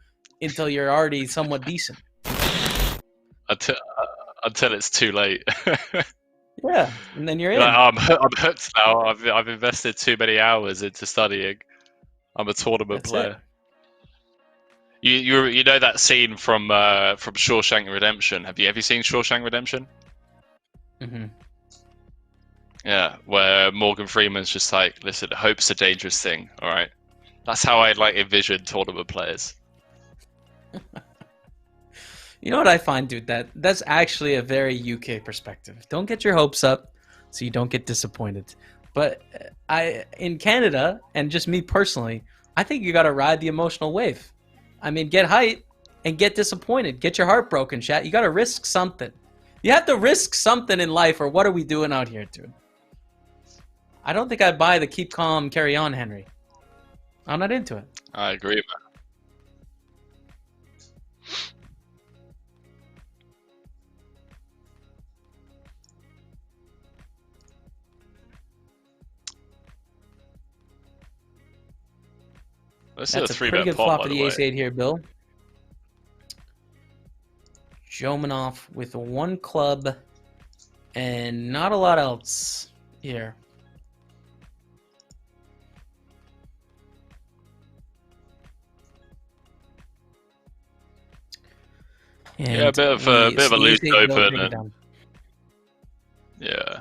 until you're already somewhat decent. Until it's too late. Yeah, and then you're in. Like, I'm hooked now. I've invested too many hours into studying. I'm a tournament player. You know that scene from Shawshank Redemption? Have you seen Shawshank Redemption? Mm-hmm. Yeah, where Morgan Freeman's just like, listen, hope's a dangerous thing. All right, that's how I like envision tournament players. You know what I find, dude? That's actually a very UK perspective. Don't get your hopes up so you don't get disappointed. But in Canada, and just me personally, I think you got to ride the emotional wave. I mean, get hyped and get disappointed. Get your heart broken, chat. You got to risk something. You have to risk something in life, or what are we doing out here, dude? I don't think I'd buy the keep calm, carry on, Henry. I'm not into it. I agree, man. That's a pretty good flop for the ace-8 here, Bill. Jomanov with 1 club and not a lot else here. And yeah, a bit of a loose open. Yeah,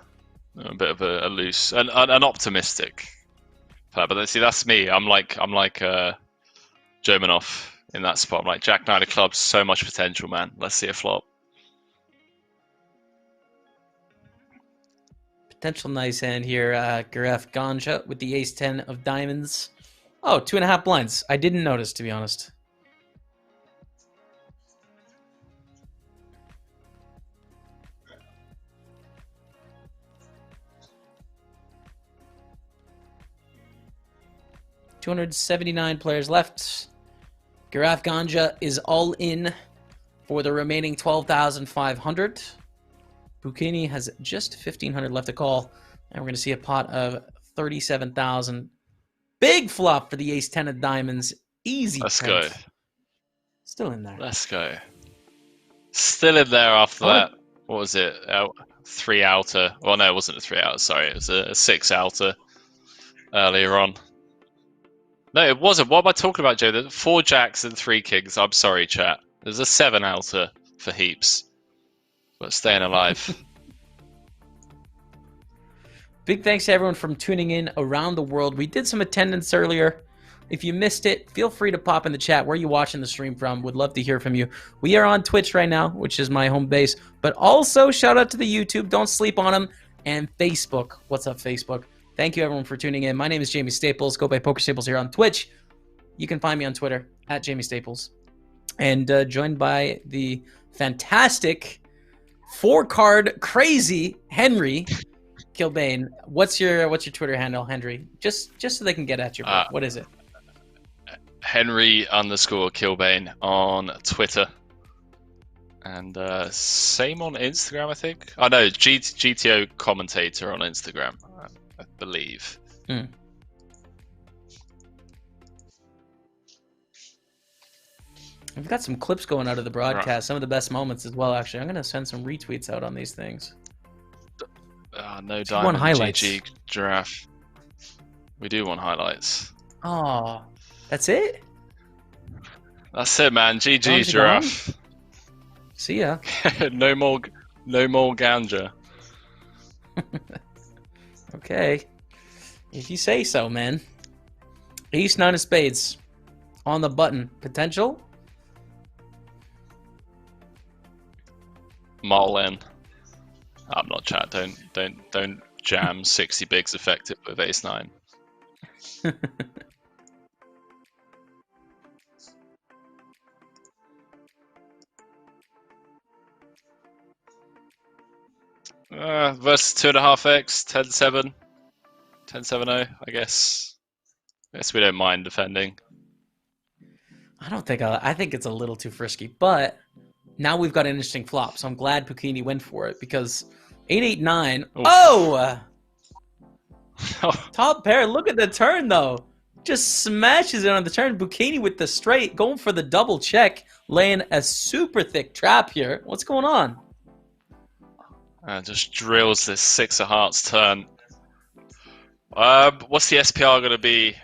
a bit of a loose and an optimistic. But see, that's me. I'm like Jomanov in that spot. I'm like, Jack 9 of clubs, so much potential, man. Let's see a flop. Potential nice hand here. Gareth Ganja with the ace-10 of diamonds. Oh, 2.5 blinds. I didn't notice, to be honest. $279 players left. Gareth Ganja is all in for the remaining 12,500. Bucchini has just 1,500 left to call, and we're going to see a pot of 37,000. Big flop for the ace-10 of diamonds. Easy Let's print. go. Still in there. Let's go. Still in there after that. What was it? 3 outer. Well, no, it wasn't a 3 outer. Sorry, it was a 6 outer earlier on. No, it wasn't. What am I talking about, Joe? The 4 jacks and 3 kings. I'm sorry, chat. There's a 7 outer for heaps. But staying alive. Big thanks to everyone from tuning in around the world. We did some attendance earlier. If you missed it, feel free to pop in the chat. Where are you watching the stream from? Would love to hear from you. We are on Twitch right now, which is my home base. But also, shout out to the YouTube. Don't sleep on them. And Facebook. What's up, Facebook? Thank you, everyone, for tuning in. My name is Jaime Staples. Go by Poker Staples here on Twitch. You can find me on Twitter, at Jaime Staples. And joined by the fantastic 4-card crazy Henry Killbane. What's your Twitter handle, Henry? Just so they can get at you, bro. What is it? Henry_Killbane on Twitter. And same on Instagram, I think. Oh no, GTO commentator on Instagram, I believe. We've got some clips going out of the broadcast. Right. Some of the best moments as well, actually. I'm going to send some retweets out on these things. No diamond, GG, giraffe. We do want highlights. Oh, that's it? That's it, man. GG, giraffe. See ya. No more ganja. Okay. If you say so, man. Ace 9 of spades. On the button. Potential? Marlin. I'm not chat. Don't jam 60 bigs effective with ace 9. Versus 2.5x, 10-7, 10-7-0, I guess. I guess we don't mind defending. I think it's a little too frisky, but now we've got an interesting flop, so I'm glad Bucchini went for it because 8-8-9. Oh! Top pair. Look at the turn, though. Just smashes it on the turn. Bucchini with the straight, going for the double check, laying a super thick trap here. What's going on? Just drills this 6 of hearts turn. What's the SPR going to be?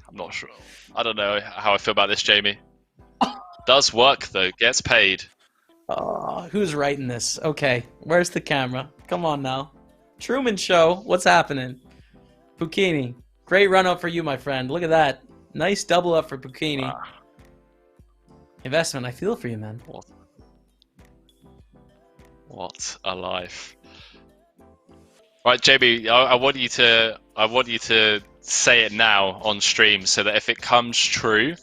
I'm not sure. I don't know how I feel about this, Jamie. Does work, though. Gets paid. Who's writing this? Okay, where's the camera? Come on now. Truman Show, what's happening? Bucchini, great run up for you, my friend. Look at that. Nice double up for Bucchini. Investment, I feel for you, man. What a life. Right, JB, I want you to say it now on stream so that if it comes true,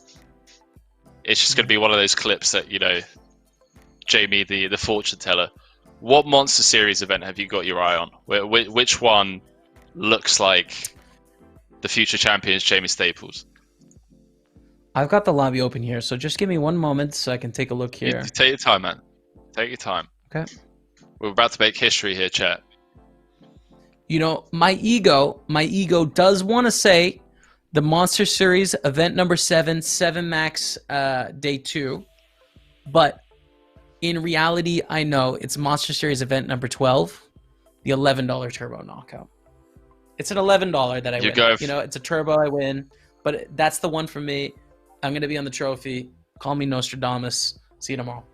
it's just going to be one of those clips that, you know, Jamie, the fortune teller. What Monster Series event have you got your eye on? Which one looks like the future champions, Jaime Staples? I've got the lobby open here, so just give me one moment so I can take a look here. Take your time, man. Take your time. Okay. We're about to make history here, chat. You know, my ego does want to say the Monster Series event number 7 max day 2, but in reality, I know it's Monster Series event number 12, the $11 turbo knockout. It's an $11 that I win. You know, it's a turbo I win, but that's the one for me. I'm going to be on the trophy. Call me Nostradamus. See you tomorrow.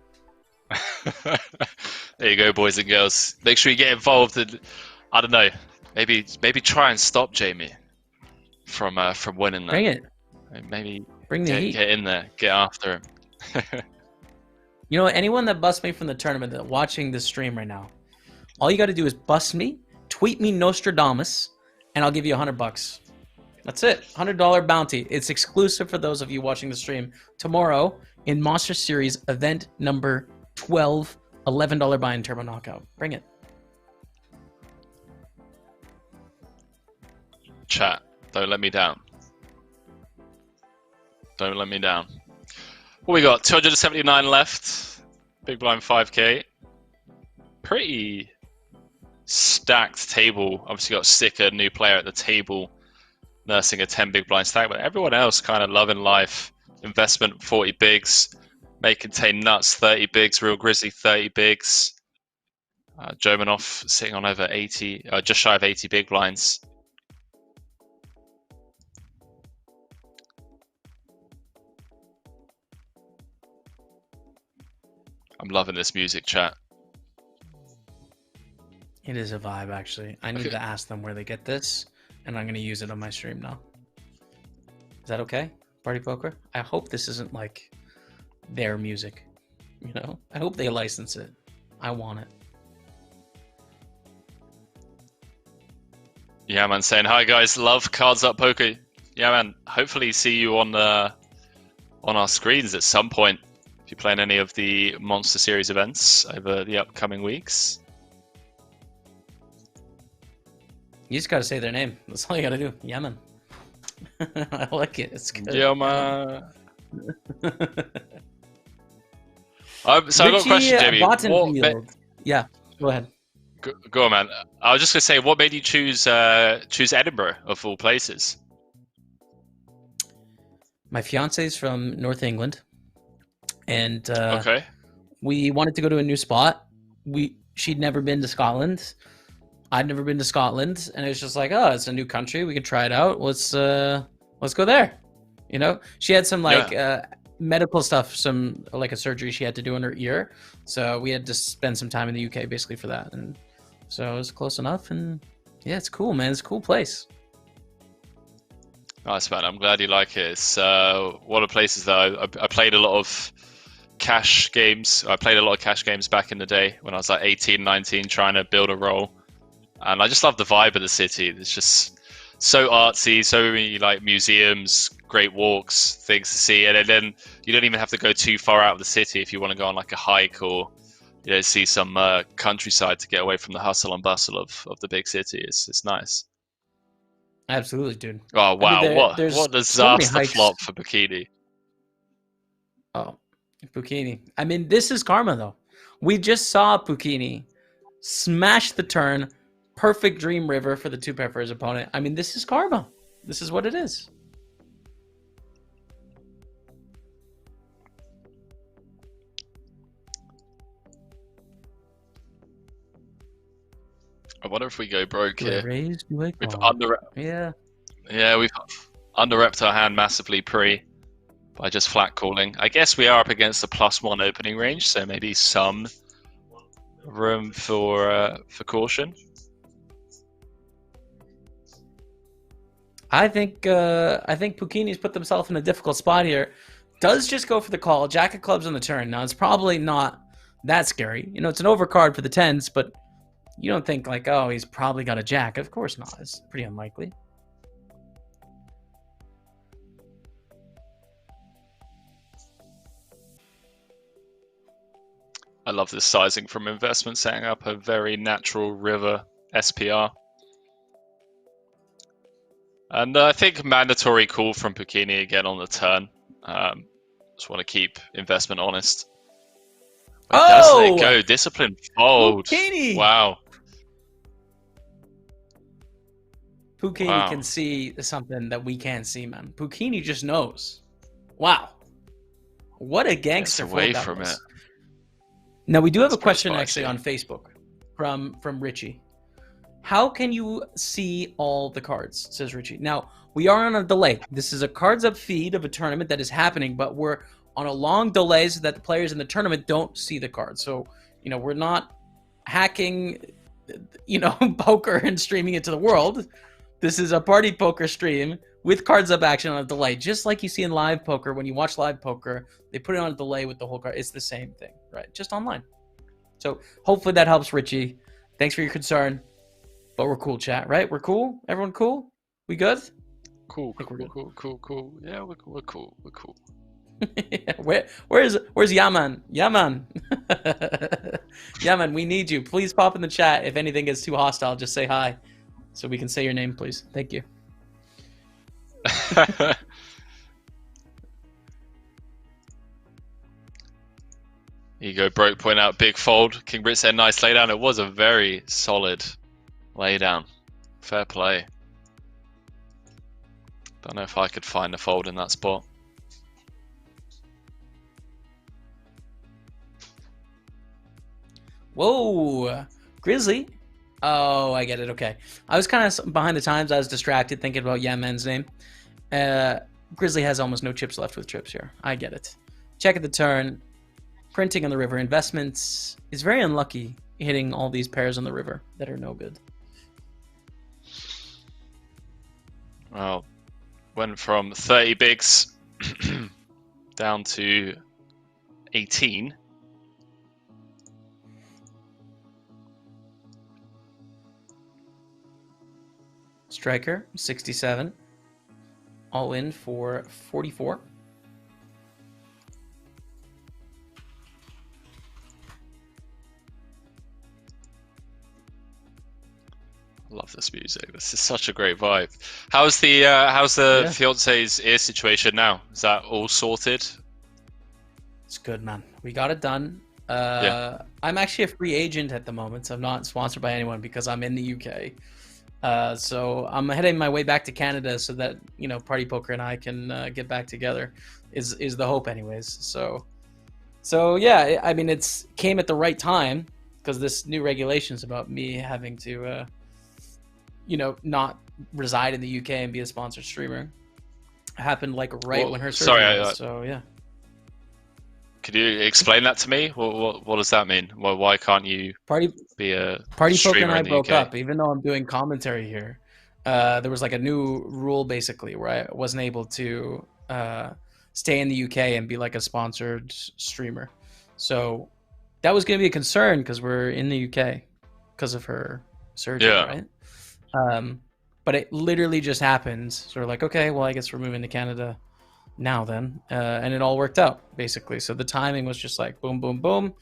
There you go, boys and girls. Make sure you get involved and, I don't know, maybe try and stop Jamie from winning that. Bring it. Maybe bring the heat. Get in there. Get after him. You know, anyone that busts me from the tournament that watching this stream right now, all you got to do is bust me, tweet me Nostradamus, and I'll give you $100. That's it. $100 bounty. It's exclusive for those of you watching the stream. Tomorrow in Monster Series event number 12, $11 buy-in turbo knockout. Bring it. Chat, don't let me down. Don't let me down. What we got? 279 left. Big blind 5k. pretty stacked table. Obviously got Sticker, new player at the table, nursing a 10 big blind stack, but everyone else kind of loving life. Investment 40 bigs, may contain nuts 30 bigs, real grizzly 30 bigs. Jomanov sitting on over 80, just shy of 80 big blinds. I'm loving this music, chat. It is a vibe, actually. I need to ask them where they get this, and I'm going to use it on my stream now. Is that okay? Party Poker? I hope this isn't like their music. You know? I hope they license it. I want it. Yeah, man, saying hi, guys. Love Cards Up Poker. Yeah, man. Hopefully see you on our screens at some point if you're playing any of the Monster Series events over the upcoming weeks. You just got to say their name. That's all you got to do. Yemen. I like it. It's good. Yemen. So I got a question, Jamie. Yeah, go ahead. Go on, man. I was just gonna say, what made you choose Edinburgh of all places? My fiance's from North England, and okay, we wanted to go to a new spot. She'd never been to Scotland. I'd never been to Scotland, and it was just like, oh, it's a new country. We could try it out. Let's go there. You know, she had some medical stuff, like a surgery she had to do in her ear, so we had to spend some time in the UK basically for that, and so it was close enough. And yeah, it's cool, man. It's a cool place. Nice, man. I'm glad you like it. It's one of the places that I played a lot of cash games. I played a lot of cash games back in the day when I was like 18, 19, trying to build a role. And I just love the vibe of the city. It's just so artsy, so many like museums, great walks, things to see. And then you don't even have to go too far out of the city if you want to go on like a hike or, you know, see some countryside to get away from the hustle and bustle of the big city. It's nice. Absolutely, dude. Oh, wow. I mean, what a disaster flop for Bikini. Oh, Bikini. I mean, this is karma, though. We just saw Bikini smash the turn. Perfect dream river for the 2-pair for his opponent. I mean, this is karma. This is what it is. I wonder if we go broke here. We've we've under-repped our hand massively by just flat calling. I guess we are up against a +1 opening range, so maybe some room for caution. I think Puccini's put themselves in a difficult spot here. Does just go for the call. Jack of clubs on the turn. Now, it's probably not that scary. You know, it's an overcard for the 10s, but you don't think like, oh, he's probably got a jack. Of course not. It's pretty unlikely. I love this sizing from investment, setting up a very natural river SPR. And I think mandatory call from Puccini again on the turn. Just want to keep investment honest. Doesn't it go? Discipline fold. Puccini! Wow. Puccini can see something that we can't see, man. Puccini just knows. Wow. What a gangster away fold that from was. it. Now, we do have a question actually on Facebook from Richie. How can you see all the cards, says Richie. Now, we are on a delay. This is a cards up feed of a tournament that is happening, but we're on a long delay so that the players in the tournament don't see the cards. So, you know, we're not hacking, you know, poker and streaming it to the world. This is a party poker stream with cards up action on a delay, just like you see in live poker. When you watch live poker, they put it on a delay with the whole card. It's the same thing, right? Just online. So hopefully that helps, Richie. Thanks for your concern. But we're cool, chat, right? We're cool? Everyone cool? We good? Cool. Yeah, we're cool. We're cool. Where's Yaman? Yaman. Yaman, we need you. Please pop in the chat. If anything gets too hostile, just say hi. So we can say your name, please. Thank you. You go, Broke point out, big fold. King Brit said nice laydown. It was a very solid laydown. Fair play. Don't know if I could find a fold in that spot. Whoa, Grizzly. Oh, I get it. Okay. I was kind of behind the times. I was distracted thinking about Yemen's name. Grizzly has almost no chips left with trips here. I get it. Check at the turn. Printing on the river. Investments is very unlucky hitting all these pairs on the river that are no good. Well, went from 30 bigs down to 18. Striker, 67. All in for 44. Love this music. This is such a great vibe. How's the fiance's ear situation now? Is that all sorted? It's good, man. We got it done. Yeah. I'm actually a free agent at the moment, so I'm not sponsored by anyone because I'm in the UK. So I'm heading my way back to Canada so that, you know, Party Poker and I can get back together is the hope anyways. So yeah, I mean, it's came at the right time because this new regulations about me having to, you know, not reside in the UK and be a sponsored streamer happened like right when her surgery was. So yeah. Could you explain that to me? What does that mean? Why can't you be a Party Poker and streamer I in the broke UK? up, even though I'm doing commentary here. There was like a new rule basically where I wasn't able to stay in the UK and be like a sponsored streamer. So that was going to be a concern because we're in the UK because of her surgery, right? But it literally just happened. So we're like, okay, well, I guess we're moving to Canada now then. And it all worked out, basically. So the timing was just like boom, boom, boom.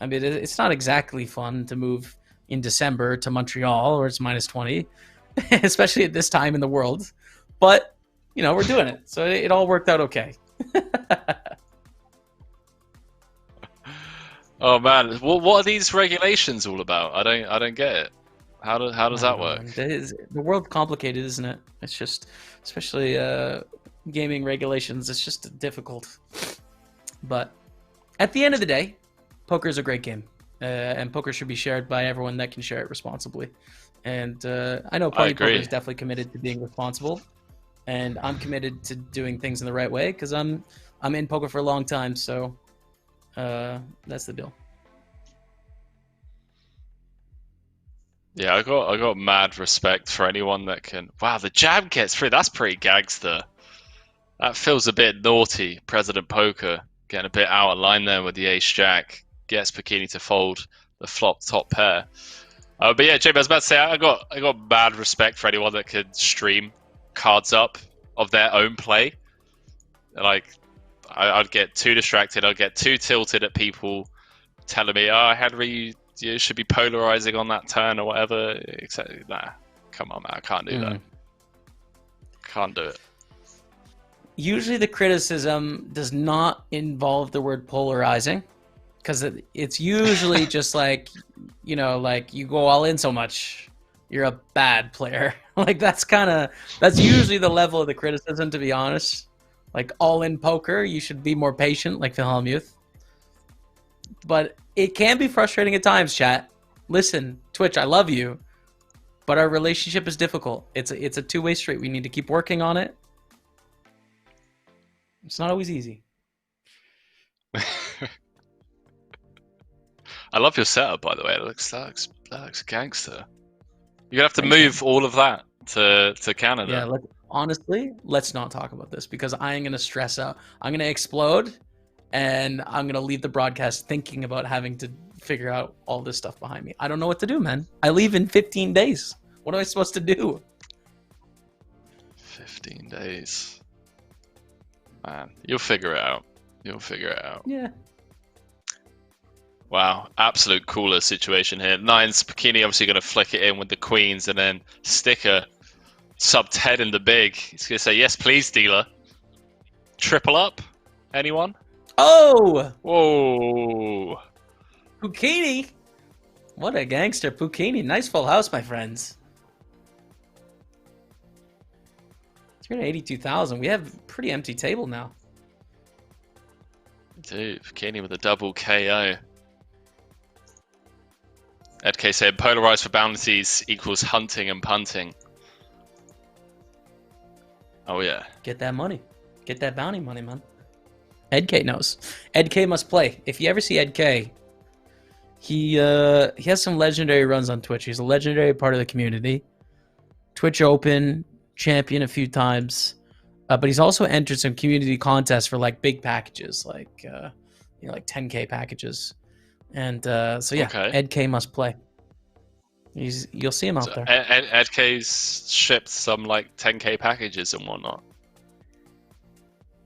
I mean, it's not exactly fun to move in December to Montreal where it's minus 20, especially at this time in the world. But, you know, we're doing it. So it all worked out okay. Oh, man. What are these regulations all about? I don't get it. How does that work? The world's complicated, isn't it? It's just, especially gaming regulations, it's just difficult. But at the end of the day, poker is a great game, and poker should be shared by everyone that can share it responsibly. And I know Party Poker is definitely committed to being responsible, and I'm committed to doing things in the right way because I'm in poker for a long time. So that's the deal. Yeah, I got mad respect for anyone that can. Wow, the jab gets through. That's pretty gangster. That feels a bit naughty. President Poker getting a bit out of line there with the ace jack. Gets Bikini to fold the flop top pair. But yeah, Jamie, I was about to say I got mad respect for anyone that could stream cards up of their own play. Like I'd get too distracted. I'd get too tilted at people telling me, "Oh, Henry, you should be polarizing on that turn or whatever." Except, nah, come on, man, I can't do that. Can't do it. Usually the criticism does not involve the word polarizing because it's usually just like, you know, like you go all in so much, you're a bad player. Like that's usually the level of the criticism, to be honest. Like all in poker, you should be more patient, like Phil Hellmuth. But it can be frustrating at times, chat. Listen, Twitch, I love you, but our relationship is difficult. It's a two-way street. We need to keep working on it. It's not always easy. I love your setup, by the way. That looks gangster. You're gonna have to move all of that to Canada. Yeah, honestly, let's not talk about this because I am gonna stress out. I'm gonna explode, and I'm gonna leave the broadcast thinking about having to figure out all this stuff behind me. I don't know what to do, man. I leave in 15 days. What am I supposed to do? 15 days. Man, you'll figure it out. You'll figure it out. Yeah. Wow, absolute cooler situation here. Nines, Bikini obviously going to flick it in with the queens, and then Sticker sub 10 in the big. He's going to say, yes, please, dealer. Triple up? Anyone? Oh! Whoa. Puccini. What a gangster, Puccini. Nice full house, my friends. 382,000. We have a pretty empty table now. Dude, Puccini with a double KO. Ed K said polarized for bounties equals hunting and punting. Oh yeah. Get that money. Get that bounty money, man. Ed K knows. Ed K must play. If you ever see Ed K, he has some legendary runs on Twitch. He's a legendary part of the community. Twitch Open champion a few times, but he's also entered some community contests for like big packages, like like 10K packages. And so yeah, Okay. Ed K must play. You'll see him out there. Ed K's shipped some like 10K packages and whatnot.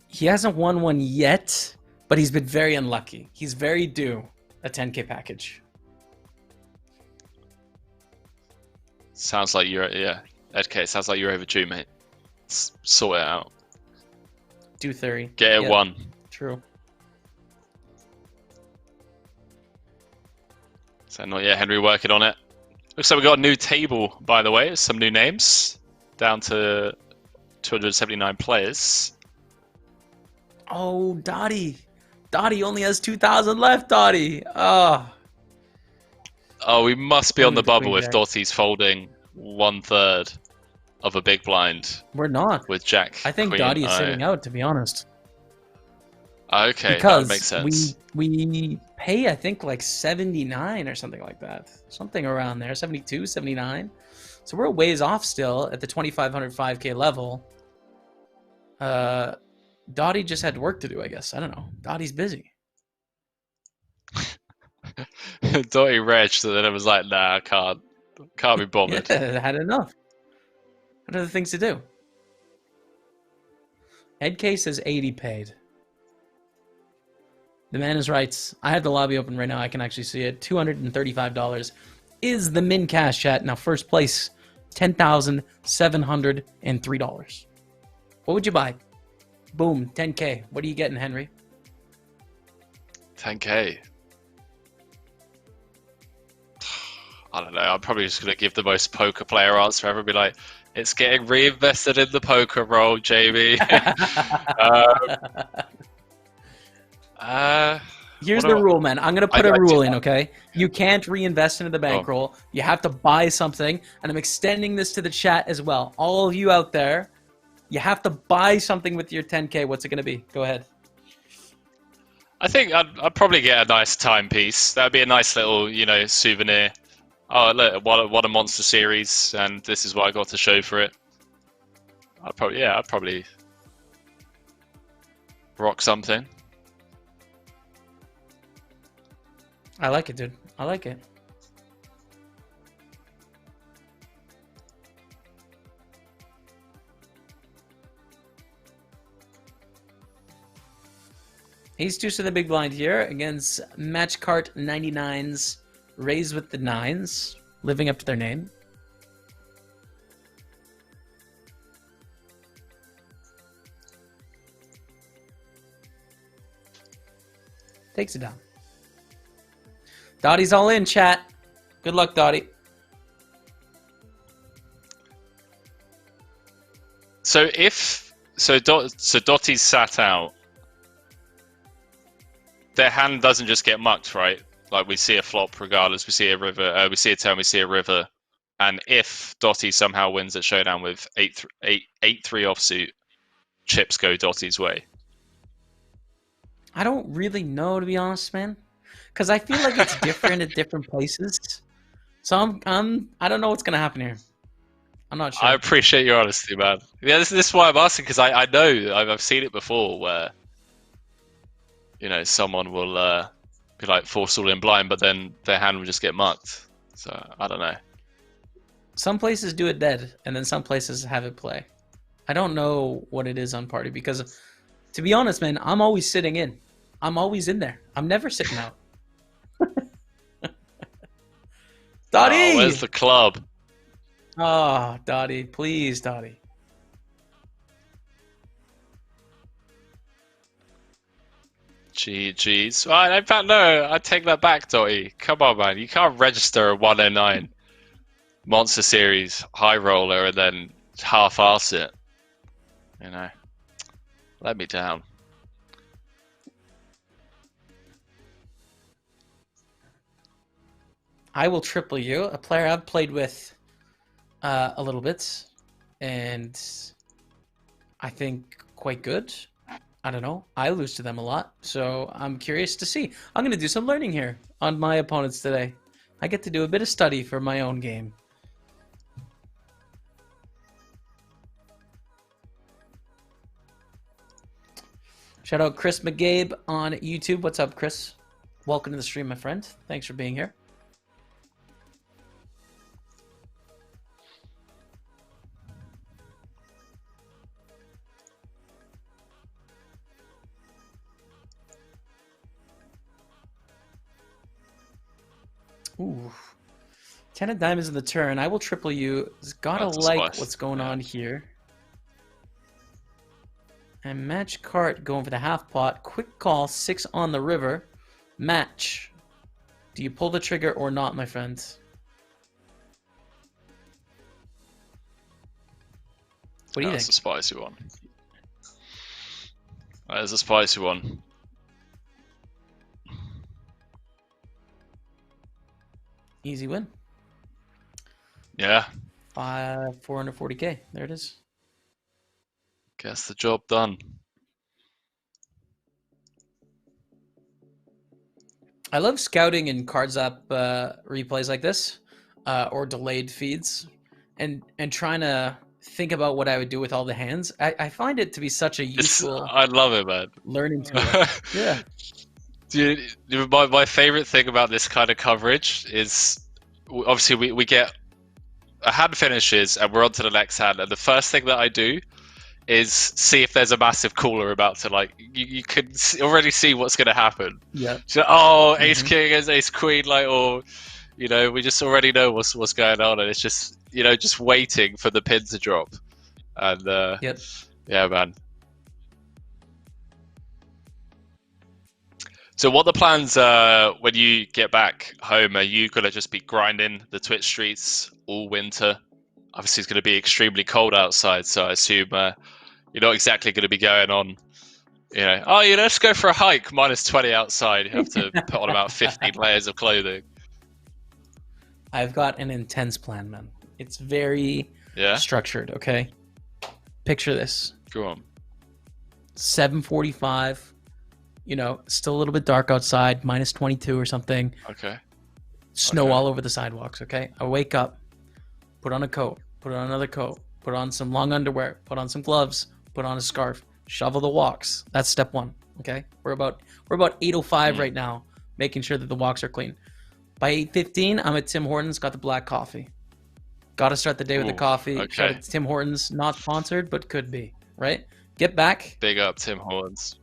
He hasn't won one yet, but he's been very unlucky. He's very due a 10K package. Sounds like you're Ed K. Sounds like you're overdue, mate. Sort it out. Do 30. Get it one. True. So not yet, Henry, working on it. Looks like we got a new table, by the way. Some new names. Down to 279 players. Oh, Dottie. Dottie only has 2,000 left, Dottie. Oh, we must be on the bubble if Jack. Dottie's folding 1/3 of a big blind. We're not. With Jack. I think Queen. Dottie is sitting out, to be honest. Okay, because that makes sense. we pay, I think, like 79 or something like that. Something around there, 72, 79. So we're a ways off still at the 2,500 5K level. Dottie just had work to do, I guess. I don't know. Dottie's busy. Dottie reg, so then it was like, nah, I can't be bothered. Yeah, had enough. What other things to do? Ed K says 80 paid. The man is right. I have the lobby open right now. I can actually see it. $235 is the min cash, chat. Now, first place, $10,703. What would you buy? Boom, 10K. What are you getting, Henry? 10K. I don't know. I'm probably just going to give the most poker player answer ever and be like, it's getting reinvested in the poker roll, Jamie. Here's the rule, man. I'm going to put a rule in, okay? You can't reinvest into the bankroll. You have to buy something. And I'm extending this to the chat as well. All of you out there, you have to buy something with your 10K. What's it going to be? Go ahead. I think I'd probably get a nice timepiece. That would be a nice little, souvenir. Oh, look, what a monster series, and this is what I got to show for it. I'd probably rock something. I like it, dude. I like it. Ace deuce to the big blind here against Matchcart 99s, raised with the nines, living up to their name. Takes it down. Dottie's all in, chat. Good luck, Dottie. So Dottie's sat out. Their hand doesn't just get mucked, right? Like we see a flop regardless. We see a river. We see a turn. We see a river. And if Dottie somehow wins at showdown with 8-3 offsuit, chips go Dottie's way. I don't really know, to be honest, man, because I feel like it's different at different places. So I don't know what's gonna happen here. I'm not sure. I appreciate your honesty, man. Yeah, this is why I'm asking, because I know I've seen it before where someone will be like force all in blind, but then their hand will just get mucked. So I don't know. Some places do it dead, and then some places have it play. I don't know what it is on party because, to be honest, man, I'm always sitting in. I'm always in there. I'm never sitting out. Dottie! Oh, where's the club? Oh, Dottie. Please, Dottie. Jeez. Well, in fact, no, I take that back, Dotty. Come on, man. You can't register a 109 Monster Series high roller and then half-ass it. You know, let me down. I will triple you, a player I've played with a little bit, and I think quite good. I don't know. I lose to them a lot, so I'm curious to see. I'm going to do some learning here on my opponents today. I get to do a bit of study for my own game. Shout out Chris McGabe on YouTube. What's up, Chris? Welcome to the stream, my friend. Thanks for being here. Ooh. 10 of diamonds in the turn. I will triple you. Gotta like what's going on here. And match cart going for the half pot. Quick call, 6 on the river. Match. Do you pull the trigger or not, my friends? What do you think? That's a spicy one. That is a spicy one. Easy win. Yeah. 440k. There it is. Gets the job done. I love scouting in cards up replays like this, or delayed feeds, and trying to think about what I would do with all the hands. I find it to be such a useful. I love it, man. Learning tool. Yeah. Dude, my favorite thing about this kind of coverage is obviously we get a hand finishes and we're on to the next hand, and the first thing that I do is see if there's a massive cooler about to, like, you can already see what's going to happen. Yeah. So, ace king against ace queen, like, or we just already know what's going on, and it's just just waiting for the pin to drop. And Yep. Yeah, man. So what the plans when you get back home? Are you gonna just be grinding the Twitch streets all winter? Obviously, it's gonna be extremely cold outside, so I assume you're not exactly gonna be going on. Let's go for a hike. -20 outside. You have to put on about 15 layers of clothing. I've got an intense plan, man. It's very structured. Okay. Picture this. Go on. 7:45. Still a little bit dark outside, -22 or something. Okay. Snow all over the sidewalks, okay? I wake up, put on a coat, put on another coat, put on some long underwear, put on some gloves, put on a scarf, shovel the walks. That's step 1, okay? We're about 8:05 right now, making sure that the walks are clean. By 8:15, I'm at Tim Hortons, got the black coffee. Got to start the day with the coffee. Okay. Shout out to Tim Hortons, not sponsored, but could be, right? Get back. Big up, Tim Hortons.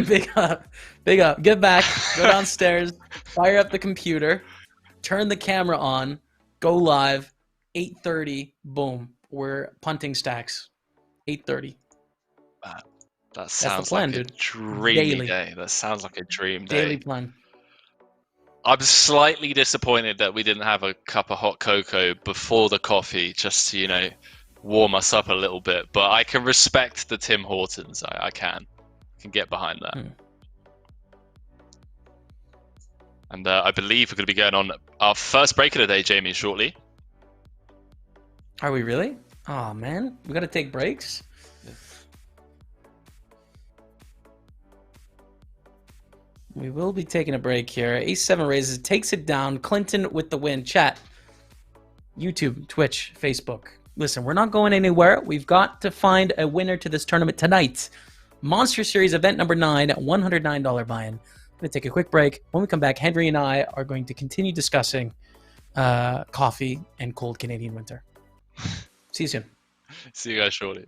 Big up. Get back, go downstairs, fire up the computer, turn the camera on, go live, 8:30, boom. We're punting stacks. 8:30. That sounds like a dreamy day. That sounds like a dream day. Daily plan. I'm slightly disappointed that we didn't have a cup of hot cocoa before the coffee, just to, warm us up a little bit. But I can respect the Tim Hortons. I can get behind that. And I believe we're going to be going on our first break of the day, Jamie, shortly. Are we really? Oh, man. We got to take breaks? Yeah. We will be taking a break here. Ace-7 raises, takes it down. Clinton with the win. Chat. YouTube, Twitch, Facebook. Listen, we're not going anywhere. We've got to find a winner to this tournament tonight. Monster Series event number 9, $109 buy-in. I'm going to take a quick break. When we come back, Henry and I are going to continue discussing coffee and cold Canadian winter. See you soon. See you guys shortly.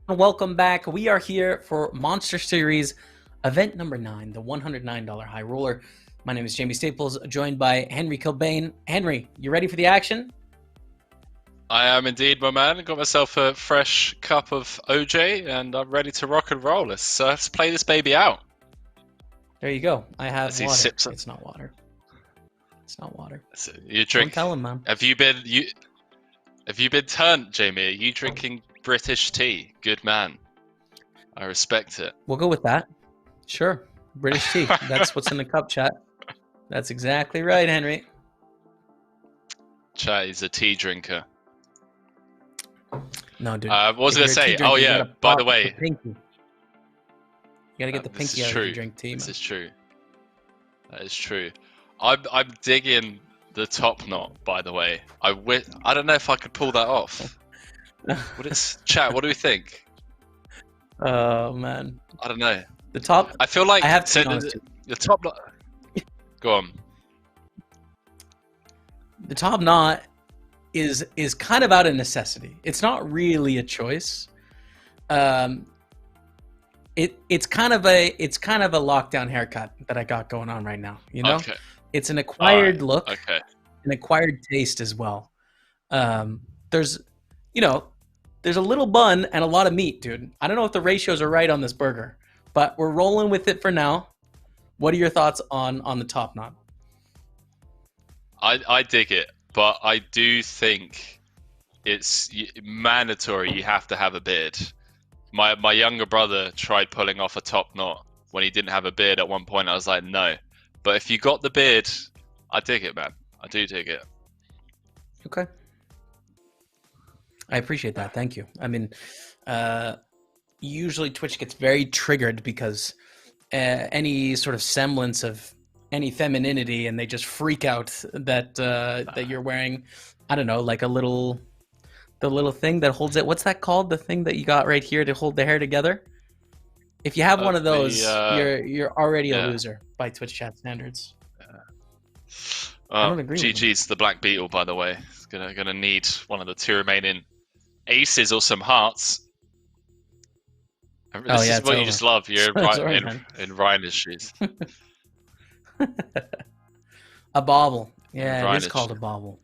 Welcome back. We are here for Monster Series event number 9, the $109 High Roller. My name is Jaime Staples, joined by Henry Killbane. Henry, you ready for the action? I am indeed, my man. Got myself a fresh cup of OJ, and I'm ready to rock and roll. Let's play this baby out. There you go. I have As he water. sips It's not water. It's not water. You drink. Don't tell him, man. Have you been turned, Jamie? Are you drinking British tea? Good man. I respect it. We'll go with that. Sure. British tea. That's what's in the cup, chat. That's exactly right, Henry. Chat is a tea drinker. No, dude. What was I going to say? Drinker, oh, yeah. By the way. Pinky. You got to get the pinky out if you drink tea, man. This is true. That is true. I'm digging the top knot, by the way. I don't know if I could pull that off. Chat, what do we think? Oh, man. I don't know. The top... I feel like... I have to be honest. The top knot... Go on. The top knot is kind of out of necessity. It's not really a choice. It's kind of a lockdown haircut that I got going on right now. You know, okay. It's an acquired look, okay, an acquired taste as well. There's a little bun and a lot of meat, dude. I don't know if the ratios are right on this burger, but we're rolling with it for now. What are your thoughts on the top knot? I dig it, but I do think it's mandatory. You have to have a beard. My younger brother tried pulling off a top knot when he didn't have a beard at one point. I was like, no. But if you got the beard, I dig it, man. I do dig it. Okay. I appreciate that. Thank you. I mean, usually Twitch gets very triggered because any sort of semblance of any femininity, and they just freak out that that you're wearing, I don't know, like the little thing that holds it. What's that called? The thing that you got right here to hold the hair together? If you have one of those, you're already a loser by Twitch chat standards. I don't agree GG's the Black Beetle, by the way. It's gonna need one of the 2 remaining aces or some hearts. This is what you just love. You're in Rhiner's shoes. A bauble. Yeah, it is called a bauble.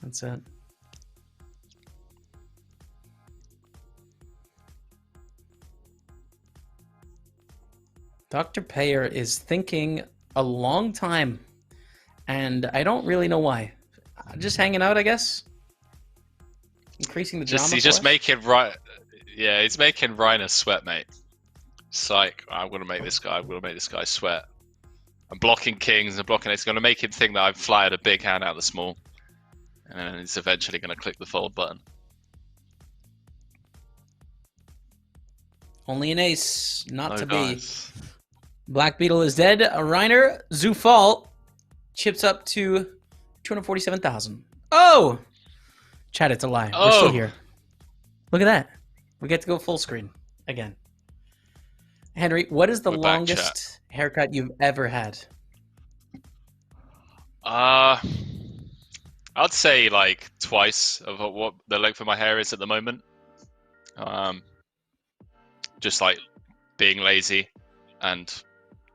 That's it. Dr. Payer is thinking a long time, and I don't really know why. Just hanging out, I guess. Increasing the drama. He's just making Yeah, he's making Reiner sweat, mate. It's like, I'm gonna make this guy sweat. I'm blocking kings and blocking. It's gonna make him think that I've fired a big hand out of the small, and then he's eventually gonna click the fold button. Only an ace, not to be. Black Beetle is dead. Reiner Zufall chips up to 247,000. Oh! Chat, it's a lie. We're still here. Look at that. We get to go full screen again. Henry, what is the longest haircut you've ever had? I'd say like twice of what the length of my hair is at the moment. Just like being lazy and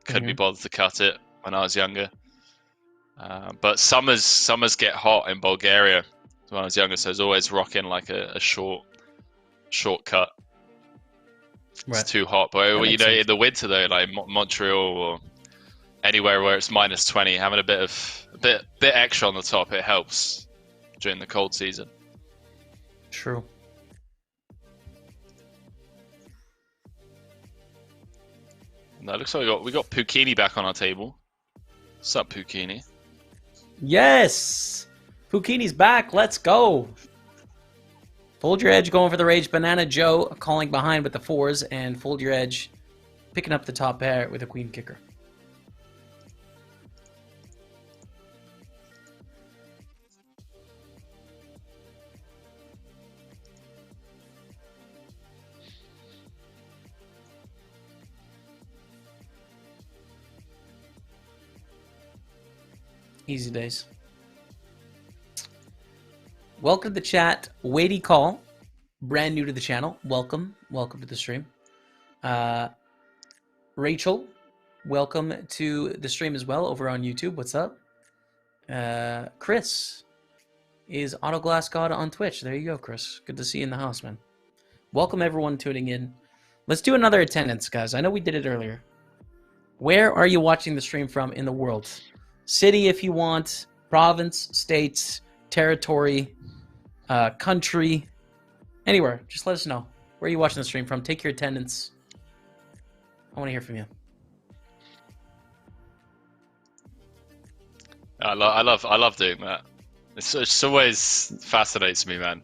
couldn't be bothered to cut it when I was younger. But summers get hot in Bulgaria when I was younger, so I was always rocking like a short cut. Right. It's too hot, but in the winter though, like Montreal or anywhere where it's -20, having a bit extra on the top, it helps during the cold season. True. No, it looks like we got Pukini back on our table. What's up, Pukini? Yes! Pukini's back. Let's go. Fold your edge going for the rage. Banana Joe calling behind with the 4s, and fold your edge picking up the top pair with a queen kicker. Easy days. Welcome to the chat. Weighty call. brand new to the channel, welcome to the stream. Rachel, welcome to the stream as well over on YouTube. What's up? Chris is Autoglass God on Twitch. There you go, Chris. Good to see you in the house, man. Welcome everyone tuning in. Let's do another attendance, guys. I know we did it earlier. Where are you watching the stream from in the world? City, if you want. Province, states, territory, country, anywhere. Just let us know. Where are you watching the stream from? Take your attendance. I want to hear from you. I love doing that. It's always fascinates me, man.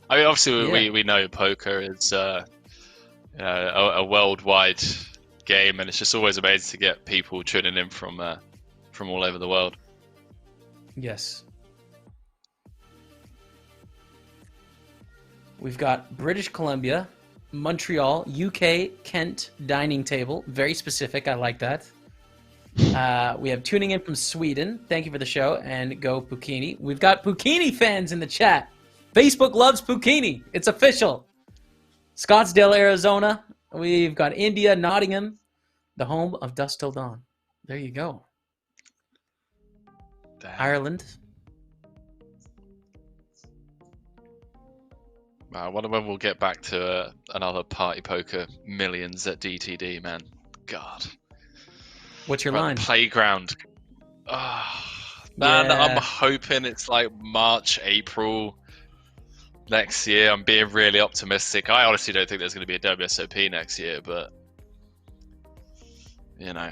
I mean, obviously we know poker is a worldwide game, and it's just always amazing to get people tuning in from all over the world. Yes. We've got British Columbia, Montreal, UK, Kent dining table. Very specific. I like that. We have tuning in from Sweden. Thank you for the show, and go Pukini. We've got Pukini fans in the chat. Facebook loves Pukini. It's official. Scottsdale, Arizona. We've got India, Nottingham, the home of Dusk Till Dawn. There you go. Damn. Ireland. I wonder when we'll get back to another party poker millions at DTD, man. God. What's your line? Playground. Oh, man, Yeah. I'm hoping it's like March, April next year. I'm being really optimistic. I honestly don't think there's going to be a WSOP next year, but you know.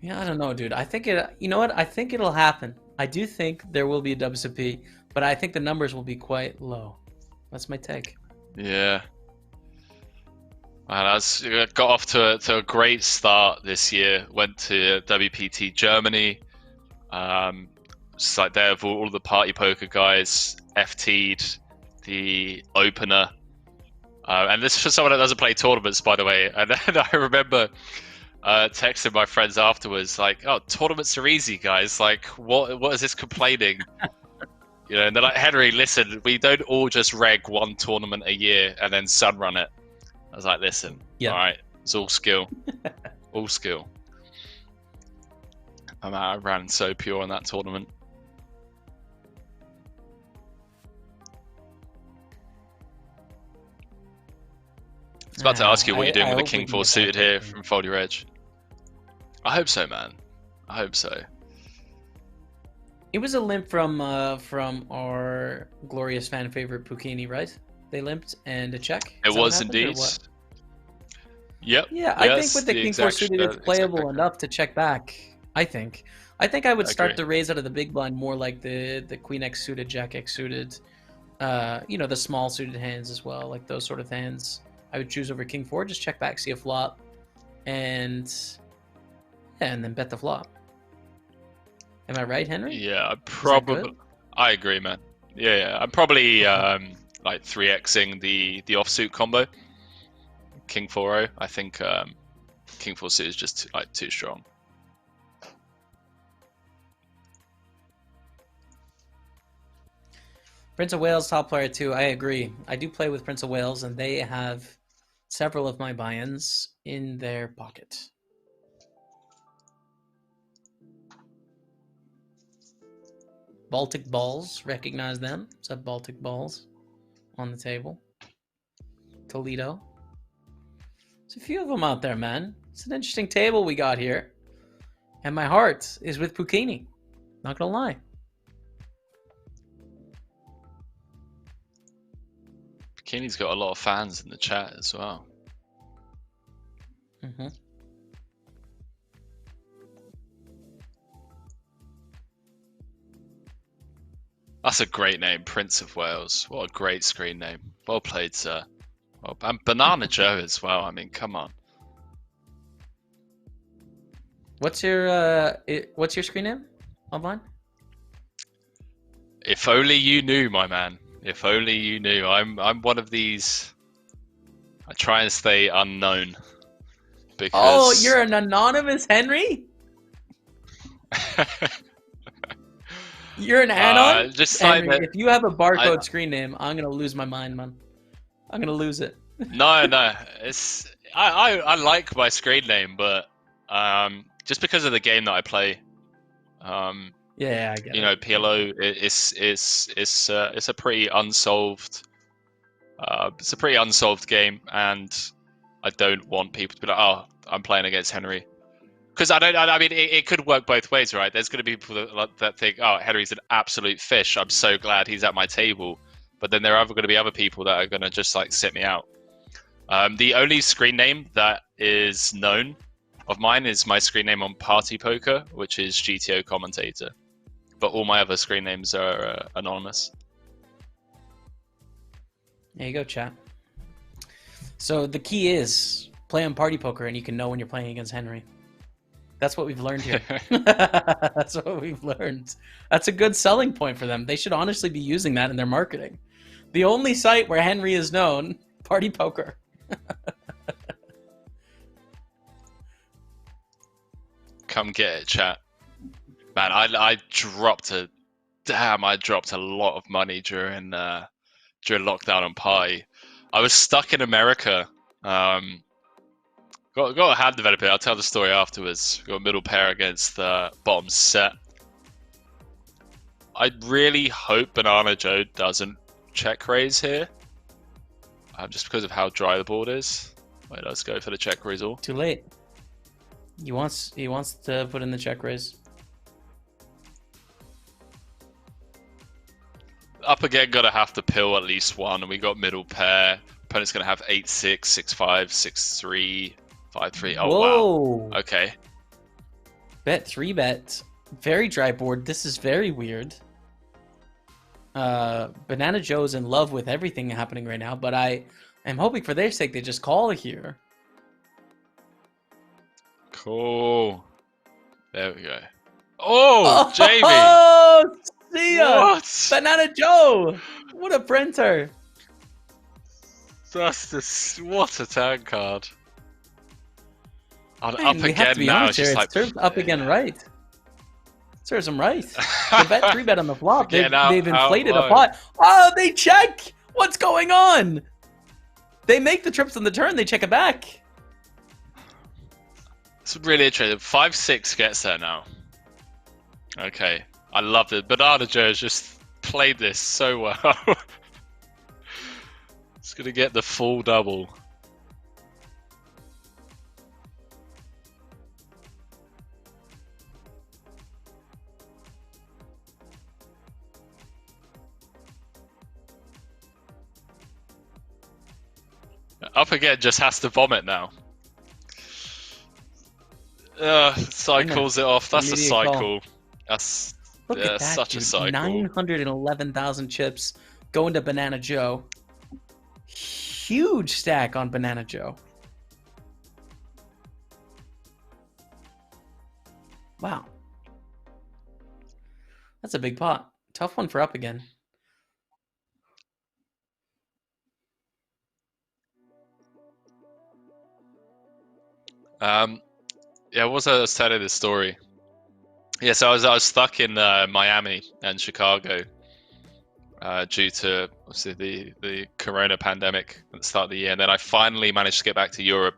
Yeah, I don't know, dude. I think it. You know what? I think it'll happen. I do think there will be a WSOP, but I think the numbers will be quite low. That's my take. Yeah. And I got off to a great start this year. Went to WPT Germany. Just like there with all the party poker guys. FT'd the opener. And this is for someone that doesn't play tournaments, by the way. And then I remember texting my friends afterwards, like, "Oh, tournaments are easy, guys. Like, what is this complaining?" You know, and they're like, "Henry, listen, we don't all just reg one tournament a year and then sun run it." I was like, "Listen, all right, it's all skill, all skill." I ran so pure in that tournament. I was about to ask you what you're doing with the King 4 suited here from Foldy Edge. I hope so, man. I hope so. It was a limp from our glorious fan favorite Pukini, right? They limped and a check. It was indeed. Yep. Yeah, I think with the King 4 suited, it's playable enough to check back. I think I would start the raise out of the big blind more like the Queen X suited, Jack X suited, you know, the small suited hands as well, like those sort of hands. I would choose over King 4, just check back, see a flop, and then bet the flop. Am I right, Henry? Yeah, probably. I agree, man. Yeah. I'm probably like 3xing the offsuit combo. King 4-0. I think King 4 suit is just too strong. Prince of Wales top player too. I agree. I do play with Prince of Wales, and they have several of my buy-ins in their pocket. Baltic Balls, recognize them. What's up, Baltic Balls? On the table. Toledo. There's a few of them out there, man. It's an interesting table we got here. And my heart is with Pukini. Not gonna lie. Pukini's got a lot of fans in the chat as well. Mm-hmm. That's a great name, Prince of Wales. What a great screen name. Well played, sir. Well, and Banana Joe as well. I mean, come on. What's your screen name online? If only you knew, my man. If only you knew. I'm one of these. I try and stay unknown. Because... Oh, you're an anonymous Henry? You're an anon? Just Henry, if you have a barcode screen name, I'm gonna lose my mind, man. I'm gonna lose it. No, no. It's I like my screen name, but just because of the game that I play, Yeah, I get you it. know, PLO it's a pretty unsolved game, and I don't want people to be like, oh, I'm playing against Henry. Because I mean, it could work both ways, right? There's going to be people that think, oh, Henry's an absolute fish. I'm so glad he's at my table. But then there are going to be other people that are going to just like sit me out. The only screen name that is known of mine is my screen name on Party Poker, which is GTO commentator. But all my other screen names are anonymous. There you go, chat. So the key is play on Party Poker, and you can know when you're playing against Henry. That's what we've learned here. That's what we've learned. That's a good selling point for them. They should honestly be using that in their marketing. The only site where Henry is known, Party Poker. Come get it, chat. Man, I dropped a lot of money during lockdown on Pi. I was stuck in America. Got a hand developer. I'll tell the story afterwards. Got a middle pair against the bottom set. I really hope Banana Joe doesn't check raise here, just because of how dry the board is. Wait, let's go for the check raise all. Too late. He wants to put in the check raise. Up again, gotta have to pill at least one, and we got middle pair. Opponent's gonna have 8-6, 6-5, 6-3, 5-3. Oh, whoa. Wow. Okay. Bet 3-bet. Very dry board. This is very weird. Banana Joe's in love with everything happening right now, but I am hoping for their sake they just call here. Cool. There we go. Oh, Jamie! Oh, see ya! What? Banana Joe! What a printer! What a turn card. Up We have to again be now. honest It's here. just It like serves up again right. Serves them right. The bet 3-bet on the flop. They've inflated a pot. Oh, they check! What's going on? They make the trips on the turn. They check it back. It's really interesting. 5-6 gets there now. Okay. I love it. Banana Joe has just played this so well. It's going to get the full double. Up again just has to vomit now. Cycles it off. That's a cycle. That's Look at that, such dude. a cycle. 911,000 chips going to Banana Joe. Huge stack on Banana Joe. Wow. That's a big pot. Tough one for up again. Yeah, what was I telling this story? Yeah, so I was stuck in Miami and Chicago due to obviously the Corona pandemic at the start of the year, and then I finally managed to get back to Europe,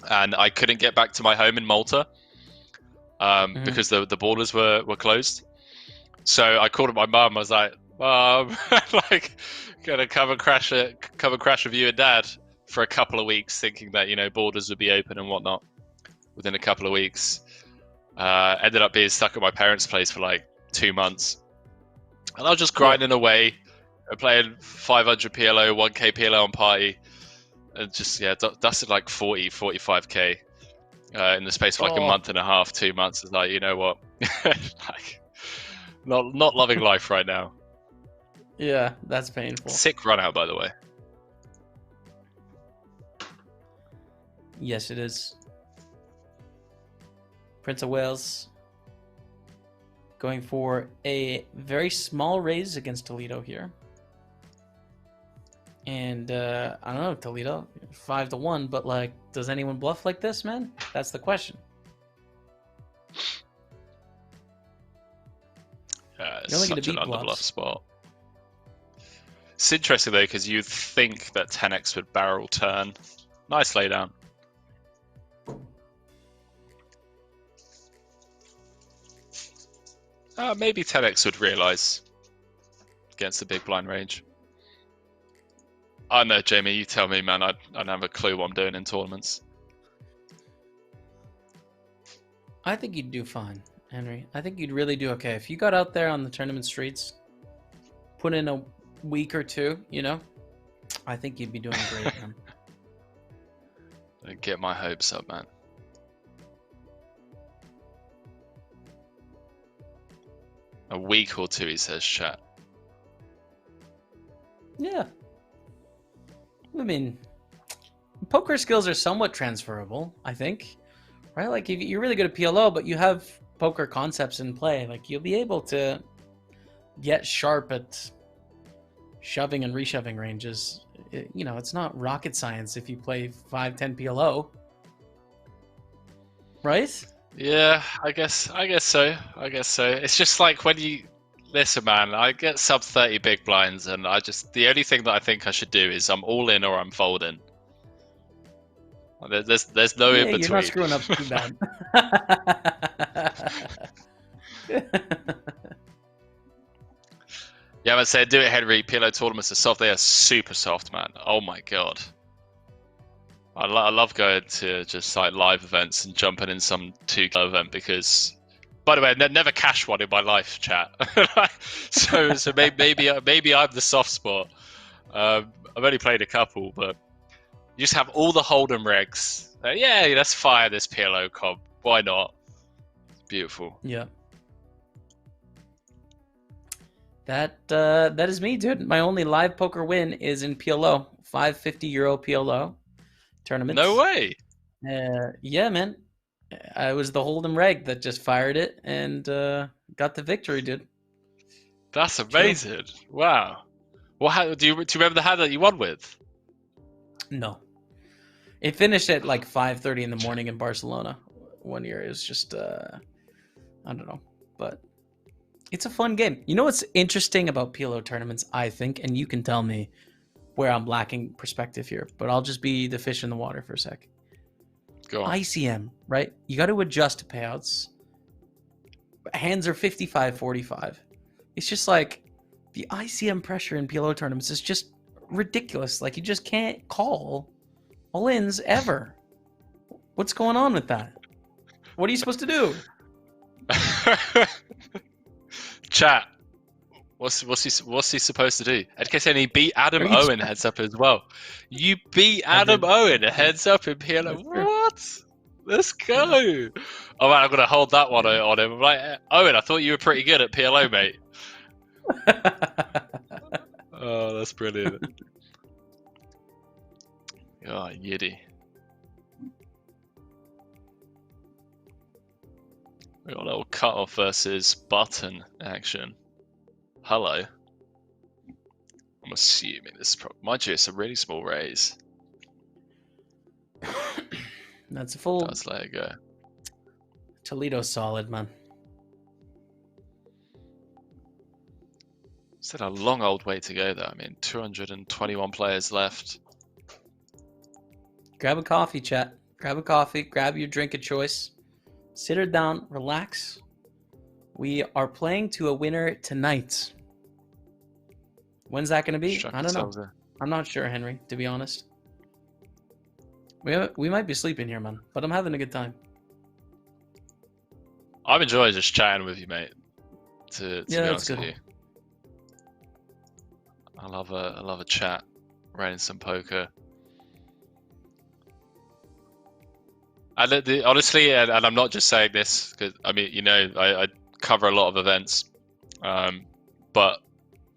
and I couldn't get back to my home in Malta because the borders were closed. So I called up my mum. I was like, "Mom, like, gonna come and crash with you and Dad for a couple of weeks, thinking that borders would be open and whatnot." Within a couple of weeks, ended up being stuck at my parents' place for like 2 months, and I was just grinding away, playing 500 PLO, 1k PLO on party, and just dusted like 45k in the space for like a month and a half, 2 months. It's like, you know what, like not loving life right now. Yeah, that's painful. Sick run out, by the way. Yes, it is. Prince of Wales going for a very small raise against Toledo here. And I don't know, Toledo, 5-1, but like, does anyone bluff like this, man? That's the question. Yeah, it's You're only such gonna an beat underbluff bluffs. spot. It's interesting though, because you'd think that 10x would barrel turn. Nice laydown. Maybe 10x would realise against the big blind range. I don't know, Jamie, you tell me, man. I don't have a clue what I'm doing in tournaments. I think you'd do fine, Henry. I think you'd really do okay. If you got out there on the tournament streets, put in a week or two, you know, I think you'd be doing great, man. Don't get my hopes up, man. A week or two, he says, chat. Yeah. I mean, poker skills are somewhat transferable, I think. Right? Like, if you're really good at PLO, but you have poker concepts in play, like, you'll be able to get sharp at shoving and reshoving ranges. You know, it's not rocket science if you play 5-10 PLO. Right? Yeah, I guess so. It's just like when you listen, man. I get sub 30 big blinds, and the only thing that I think I should do is I'm all in or I'm folding. There's no in between. You're not screwing up too bad. Yeah, man, said do it, Henry. PLO tournaments are soft. They are super soft, man. Oh my god. I love going to just like live events and jumping in some 2K event because, by the way, I never cashed one in my life, chat. so maybe I'm the soft spot. I've only played a couple, but you just have all the Holdem regs. Yeah, let's fire this PLO comp. Why not? It's beautiful. Yeah. That is me, dude. My only live poker win is in PLO, €550 PLO tournament. No way. Yeah, man. I was the Holdem reg that just fired it and got the victory, dude. That's amazing. True. Wow. Well, do you remember the hand that you won with? No. It finished at like 5:30 in the morning in Barcelona one year. It was just I don't know, but it's a fun game. You know what's interesting about PLO tournaments, I think, and you can tell me where I'm lacking perspective here, but I'll just be the fish in the water for a sec. Go on. ICM, right? You got to adjust to payouts. Hands are 55-45. It's just like the ICM pressure in PLO tournaments is just ridiculous. Like, you just can't call all-ins ever. What's going on with that? What are you supposed to do? Chat. What's he supposed to do? Edk saying he beat Adam Owen heads up as well. You beat Adam Owen heads up in PLO. What? Let's go. Oh man, I'm gonna hold that one on him. I'm like, Owen, I thought you were pretty good at PLO, mate. Oh, that's brilliant. Oh, Yiddy. We got a little cutoff versus button action. Hello. I'm assuming this is probably... Mind you, it's a really small raise. That's a full... Let's let it go. Toledo solid, man. Still a long old way to go, though. I mean, 221 players left. Grab a coffee, chat. Grab a coffee. Grab your drink of choice. Sit her down. Relax. We are playing to a winner tonight. When's that going to be? I don't know. I'm not sure, Henry, to be honest. We might be sleeping here, man, but I'm having a good time. I'm enjoying just chatting with you, mate. To be honest with you. I love a chat, running some poker. And honestly, and I'm not just saying this because I mean, you know, I cover a lot of events, but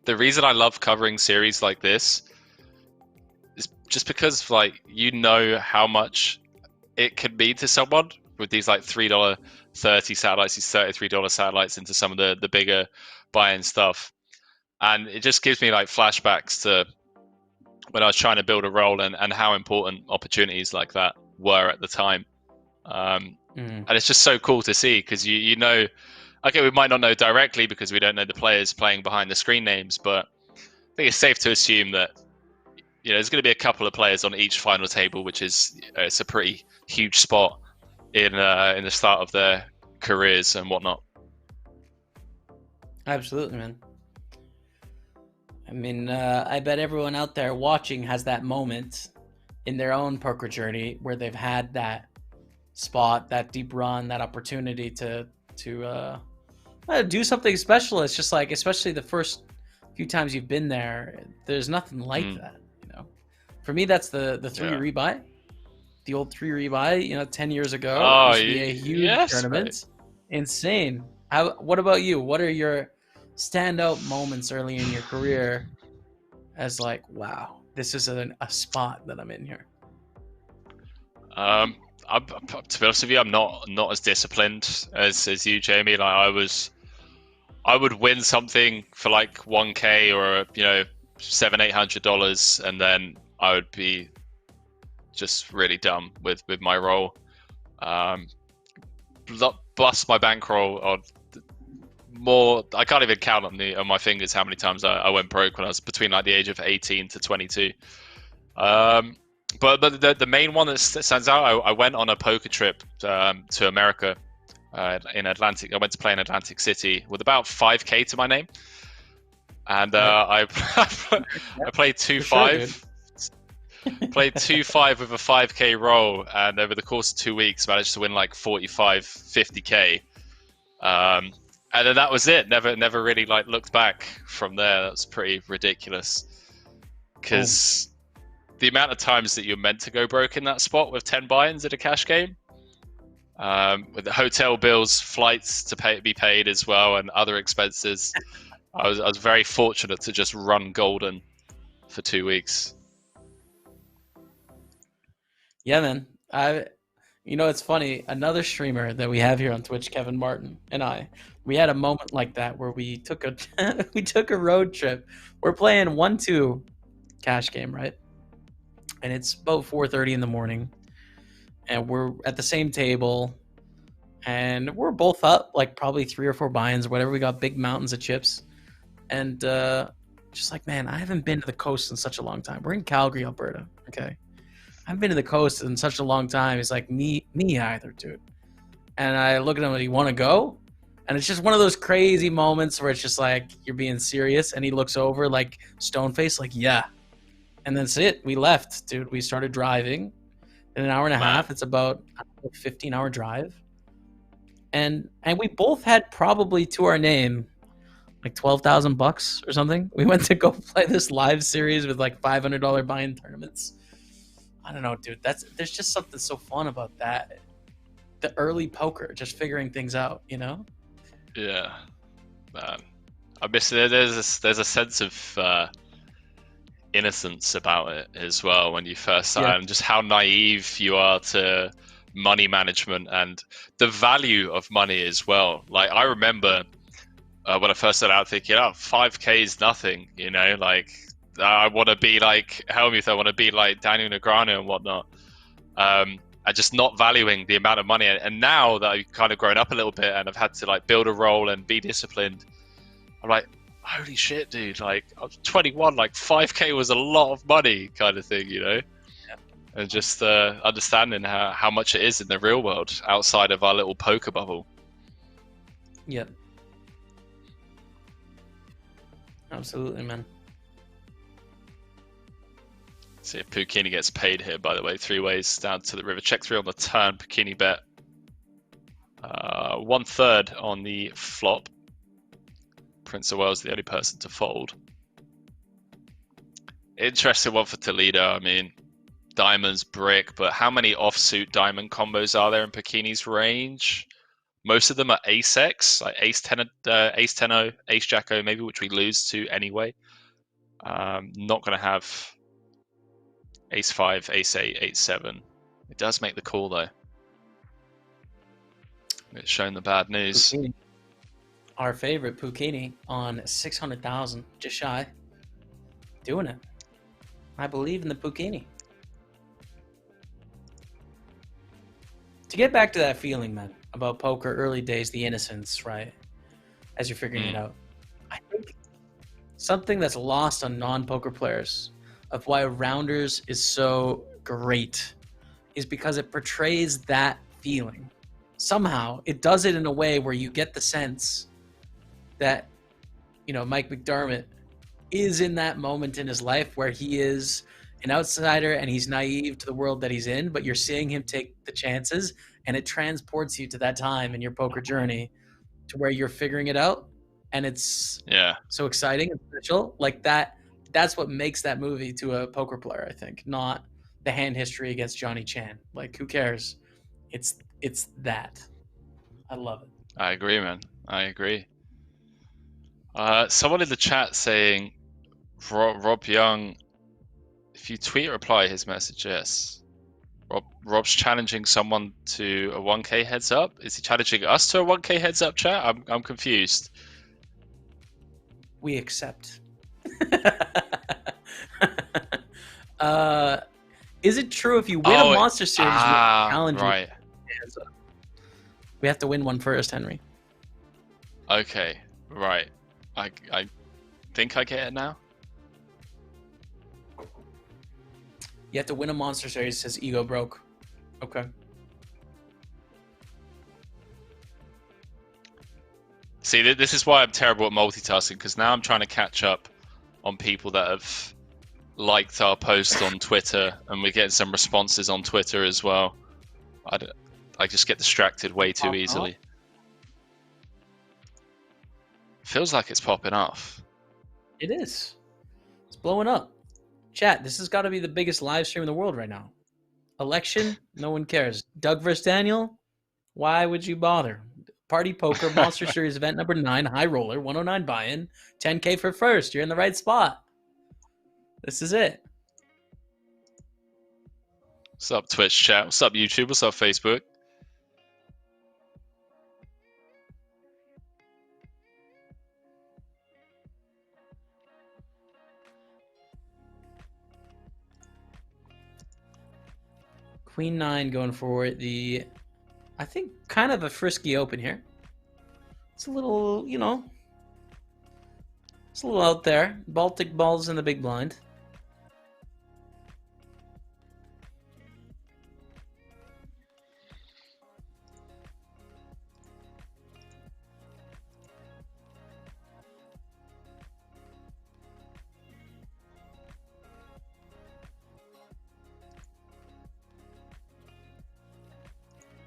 the reason I love covering series like this is just because, like, you know how much it can mean to someone with these like $3.30 satellites, these $33 satellites into some of the bigger buy-in stuff, and it just gives me like flashbacks to when I was trying to build a role and how important opportunities like that were at the time. And it's just so cool to see because you know, okay, we might not know directly because we don't know the players playing behind the screen names, but think it's safe to assume that there's going to be a couple of players on each final table, which is it's a pretty huge spot in the start of their careers and whatnot. Absolutely, man. I mean, I bet everyone out there watching has that moment in their own poker journey where they've had that spot, that deep run, that opportunity to do something special. It's just like, especially the first few times you've been there, there's nothing like that. For me, that's the 3 rebuy, the old 3 rebuy. 10 years ago, it used to be a huge tournament. Right. Insane. What about you? What are your standout moments early in your career as like, wow, this is a spot that I'm in here? To be honest with you, I'm not as disciplined as you, Jamie. Like I would win something for like 1K or $700-800, and then I would be just really dumb with my roll. Bust my bankroll on more. I can't even count on my fingers how many times I went broke when I was between like the age of 18 to 22. But the main one that stands out, I went on a poker trip to America in Atlantic. I went to play in Atlantic City with about 5K to my name, and I played 2-5. Played 2-5 with a 5K roll, and over the course of 2 weeks managed to win like 45-50K. And then that was it. Never really like looked back from there. That's pretty ridiculous. Because the amount of times that you're meant to go broke in that spot with 10 buy-ins at a cash game, with the hotel bills, flights to be paid as well, and other expenses, I was very fortunate to just run golden for 2 weeks. Yeah, man. It's funny. Another streamer that we have here on Twitch, Kevin Martin, and we had a moment like that where we took a road trip. We're playing 1-2 cash game, right? And it's about 4:30 in the morning, and we're at the same table, and we're both up like probably 3 or 4 buy-ins or whatever. We got big mountains of chips, and just like, man, I haven't been to the coast in such a long time. We're in Calgary, Alberta. Okay. I've been to the coast in such a long time. He's like, me either, dude. And I look at him and, you want to go? And it's just one of those crazy moments where it's just like, you're being serious. And he looks over like stone face, like, yeah. And that's it. We left, dude. We started driving in an hour and a half. It's about a 15-hour drive. And we both had probably to our name like $12,000 or something. We went to go play this live series with like $500 buy-in tournaments. I don't know, dude. There's just something so fun about that. The early poker, just figuring things out, Yeah, man. I miss it. There's a sense of innocence about it as well when you first start, and just how naive you are to money management and the value of money as well. Like I remember when I first started out thinking, 5K is nothing, like. I want to be like Helmuth. I want to be like Daniel Negreanu and whatnot. And just not valuing the amount of money. And now that I've kind of grown up a little bit and I've had to like build a role and be disciplined, I'm like, holy shit, dude! Like I was 21, like 5K was a lot of money, kind of thing, Yeah. And just understanding how much it is in the real world outside of our little poker bubble. Yep. Absolutely, man. See if Puccini gets paid here, by the way. 3 ways down to the river. Check 3 on the turn. Puccini bet 1/3 on the flop. Prince of Wales the only person to fold. Interesting one for Toledo. I mean, diamonds, brick, but how many offsuit diamond combos are there in Puccini's range? Most of them are ace-X, like ace-10, ace-10-0, ace-Jack-O maybe, which we lose to anyway. Not going to have ace-5, ace-8, ace-7. It does make the call, though. It's showing the bad news. Puccini. Our favorite Puccini on 600,000, just shy. Doing it. I believe in the Puccini. To get back to that feeling, man, about poker, early days, the innocence, right? As you're figuring it out. I think something that's lost on non-poker players of why Rounders is so great is because it portrays that feeling. Somehow, it does it in a way where you get the sense that, you know, Mike McDermott is in that moment in his life where he is an outsider and he's naive to the world that he's in, but you're seeing him take the chances, and it transports you to that time in your poker journey to where you're figuring it out, and it's so exciting and special. Like that's what makes that movie to a poker player, I think, not the hand history against Johnny Chan. Like, who cares? It's that. I love it. I agree, man. I agree. Someone in the chat saying, Rob Young, if you tweet or reply his message, yes. Rob's challenging someone to a 1K heads up. Is he challenging us to a 1K heads up, chat? I'm confused. We accept. Is it true if you win a Monster Series, we challenge right. you? We have to win one first, Henry. Okay, right. I think I get it now. You have to win a Monster Series, says Ego Broke. Okay. See, this is why I'm terrible at multitasking, because now I'm trying to catch up on people that have liked our post on Twitter, and we're getting some responses on Twitter as well. I just get distracted way too easily. Feels like it's popping off. It is. It's blowing up. Chat, this has got to be the biggest live stream in the world right now. Election, no one cares. Doug versus Daniel, why would you bother? Party Poker, Monster Series event number 9, high roller, 109 buy-in, 10K for first. You're in the right spot. This is it. What's up, Twitch chat? What's up, YouTube? What's up, Facebook? Queen 9 going for the, I think, kind of a frisky open here. It's a little, you know, it's a little out there. Baltic balls in the big blind.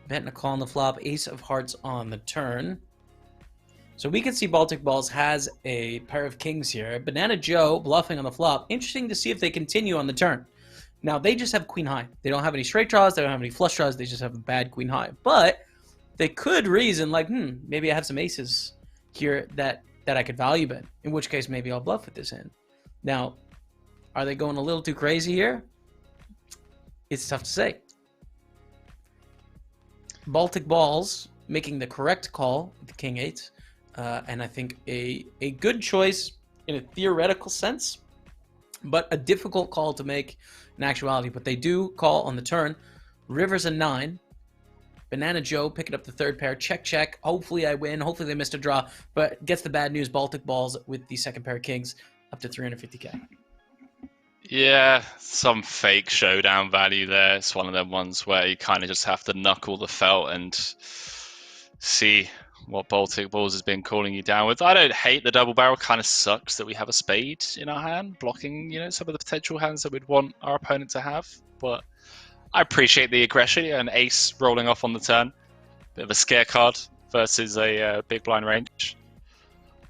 Bet and a call on the flop, ace of hearts on the turn. So we can see Baltic Balls has a pair of kings here. Banana Joe bluffing on the flop. Interesting to see if they continue on the turn. Now, they just have queen high. They don't have any straight draws. They don't have any flush draws. They just have a bad queen high. But they could reason like, maybe I have some aces here that I could value bet. In which case, maybe I'll bluff with this hand. Now, are they going a little too crazy here? It's tough to say. Baltic Balls making the correct call with the king 8, and I think a good choice in a theoretical sense, but a difficult call to make in actuality. But they do call on the turn. River's a 9. Banana Joe picking up the third pair. Check, check. Hopefully I win. Hopefully they missed a draw, but gets the bad news. Baltic Balls with the second pair of kings up to 350K. Yeah, some fake showdown value there. It's one of them ones where you kind of just have to knuckle the felt and see what Baltic Balls has been calling you down with. I don't hate the double barrel. Kind of sucks that we have a spade in our hand, blocking, you know, some of the potential hands that we'd want our opponent to have. But I appreciate the aggression. An ace rolling off on the turn. Bit of a scare card versus a big blind range.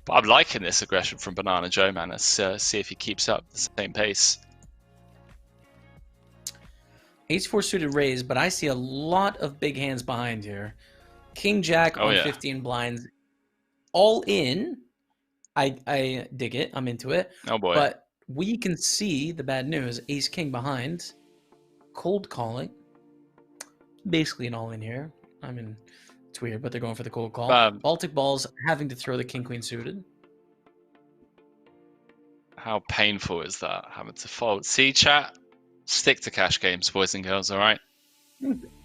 But I'm liking this aggression from Banana Joe, man. Let's see if he keeps up the same pace. Ace-4 suited raise, but I see a lot of big hands behind here. King-Jack on 15 blinds. All in. I dig it. I'm into it. Oh, boy. But we can see the bad news. Ace-King behind. Cold calling. Basically an all-in here. I mean, it's weird, but they're going for the cold call. Baltic Balls having to throw the King-Queen suited. How painful is that, having to fold? See, chat? Stick to cash games, boys and girls, all right?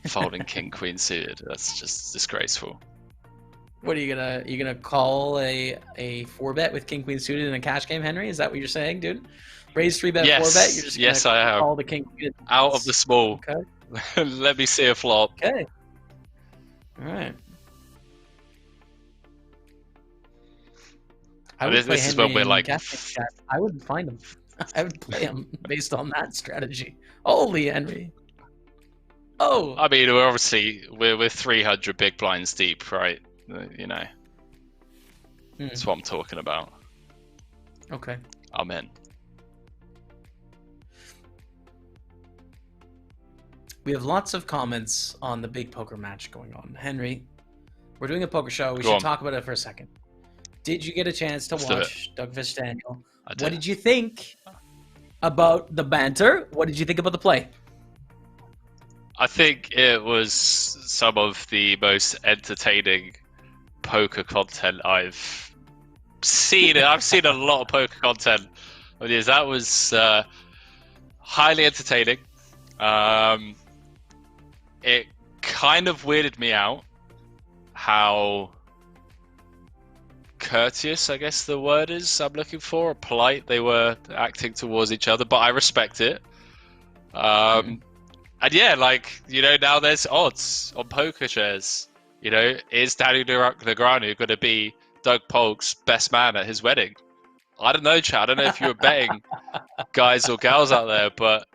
Folding King-Queen suited. That's just disgraceful. What are you gonna call a 4-bet with king queen suited in a cash game, Henry? Is that what you're saying, dude? Raise 3-bet, 4-bet. You're just Yes, gonna I am. call the king queen Out of the small. Okay. Let me see a flop. Okay. All right. I would play This is Henry when we're in like. I wouldn't find him. I would play him based on that strategy. Holy Henry. Oh. I mean, we're 300 big blinds deep, right? You know. That's what I'm talking about. Okay. I'm in. We have lots of comments on the big poker match going on. Henry, we're doing a poker show. We should talk about it for a second. Did you get a chance to watch Doug vs. Daniel? What did you think about the banter? What did you think about the play? I think it was some of the most entertaining poker content I've seen. I've seen a lot of poker content. That was highly entertaining. It kind of weirded me out how courteous, I guess the word is I'm looking for, polite they were acting towards each other, but I respect it. And yeah, like, you know, now there's odds on poker shares. You know, is Daniel Negreanu going to be Doug Polk's best man at his wedding? I don't know, Chad. I don't know if you were betting guys or gals out there, but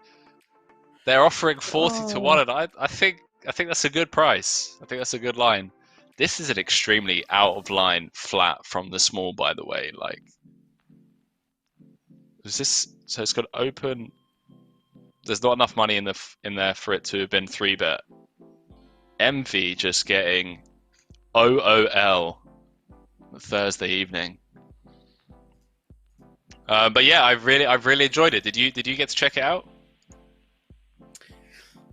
they're offering 40 to 1, and I think that's a good price. I think that's a good line. This is an extremely out of line flat from the small, by the way. Like, is this so? It's got open. There's not enough money in there for it to have been 3-bet. MV just getting OOL Thursday evening. But yeah, I've really enjoyed it. Did you get to check it out?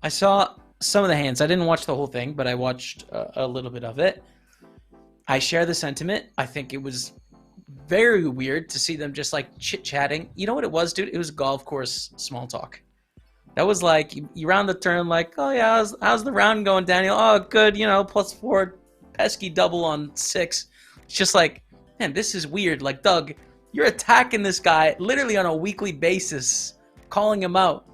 I saw some of the hands. I didn't watch the whole thing, but I watched a little bit of it. I share the sentiment. I think it was very weird to see them just like chit-chatting. You know what it was, dude? It was golf course small talk. That was like, you round the turn like, oh yeah, how's the round going, Daniel? Oh, good, you know, +4, pesky double on 6. It's just like, man, this is weird. Like, Doug, you're attacking this guy literally on a weekly basis, calling him out.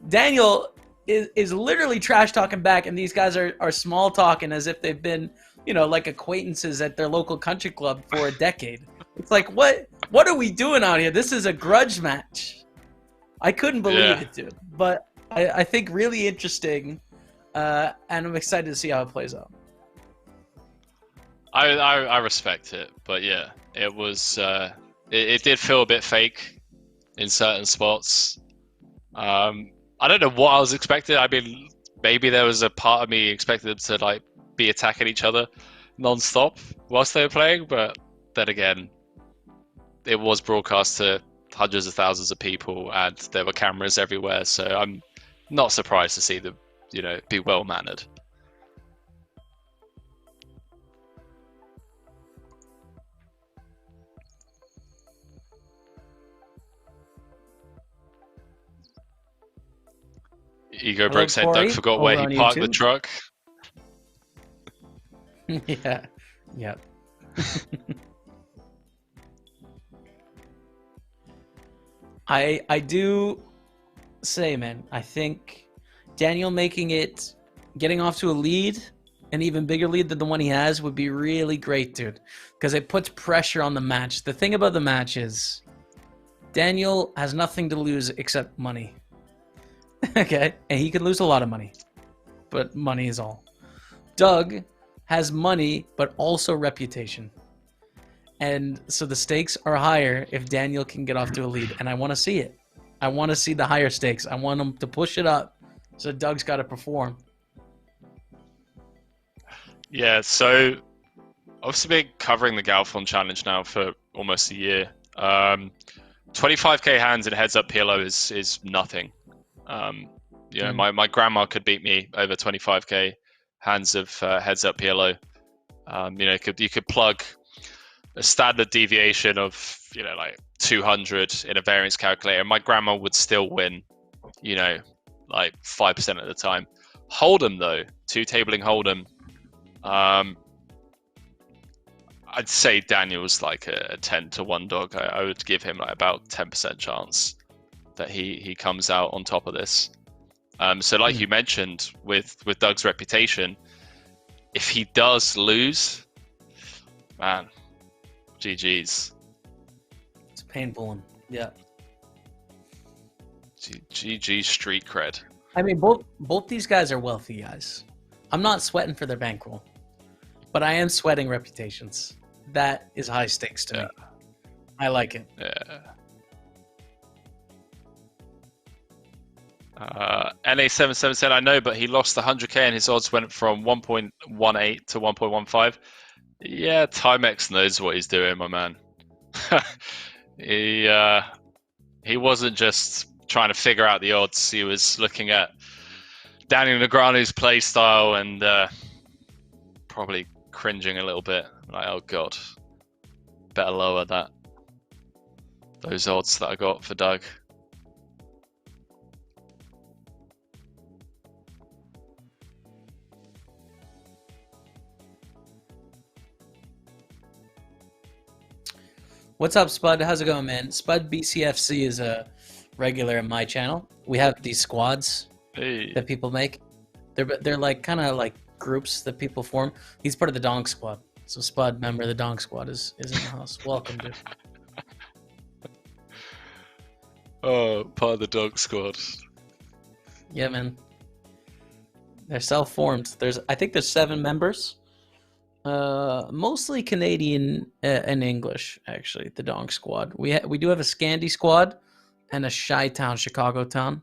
Daniel is literally trash talking back, and these guys are small talking as if they've been, you know, like acquaintances at their local country club for a decade. It's like, what are we doing out here? This is a grudge match. I couldn't believe it, dude. But I think really interesting, and I'm excited to see how it plays out. I respect it, but yeah, it was it did feel a bit fake in certain spots. I don't know what I was expecting. I mean, maybe there was a part of me expected them to like be attacking each other non-stop whilst they were playing, but then again, it was broadcast to hundreds of thousands of people, and there were cameras everywhere, so I'm not surprised to see them, you know, be well mannered. Ego Broke said Doug forgot where he parked the truck. Yeah. Yep. I do say, man, I think Daniel getting off to a lead, an even bigger lead than the one he has, would be really great, dude, because it puts pressure on the match. The thing about the match is Daniel has nothing to lose except money. Okay, and he could lose a lot of money, but money is all. Doug has money, but also reputation. And so the stakes are higher if Daniel can get off to a lead, and I want to see it. I want to see the higher stakes. I want him to push it up, so Doug's got to perform. Yeah, so obviously been covering the Galfond Challenge now for almost a year. 25k hands in heads-up PLO is nothing. You know, my grandma could beat me over 25k hands of heads-up PLO. You know, you could plug a standard deviation of, you know, like 200 in a variance calculator, my grandma would still win, you know, like 5% of the time. Holdem though, two-tabling Holdem, I'd say Daniel's like a 10-1 dog. I would give him like about 10% chance that he comes out on top of this. So like you mentioned with Doug's reputation, if he does lose, man, GG's. It's a painful one. Yeah. GG street cred. I mean, both these guys are wealthy guys. I'm not sweating for their bankroll, but I am sweating reputations. That is high stakes to me. I like it. Yeah. NA77 said, I know, but he lost 100k and his odds went from 1.18 to 1.15. Yeah, Timex knows what he's doing, my man. He wasn't just trying to figure out the odds. He was looking at Daniel Negreanu's play style and probably cringing a little bit. Like, oh god, better lower those odds that I got for Doug. What's up, Spud? How's it going, man? Spud BCFC is a regular in my channel. We have these squads that people make. They're like kind of like groups that people form. He's part of the Donk Squad. So Spud, member of the Donk Squad, is in the house. Welcome, dude. Oh, part of the Donk Squad. Yeah, man. They're self-formed. I think there's 7 members. Mostly Canadian and English, actually. The Donk Squad. We do have a Scandi Squad and a Chi-Town, Chicago Town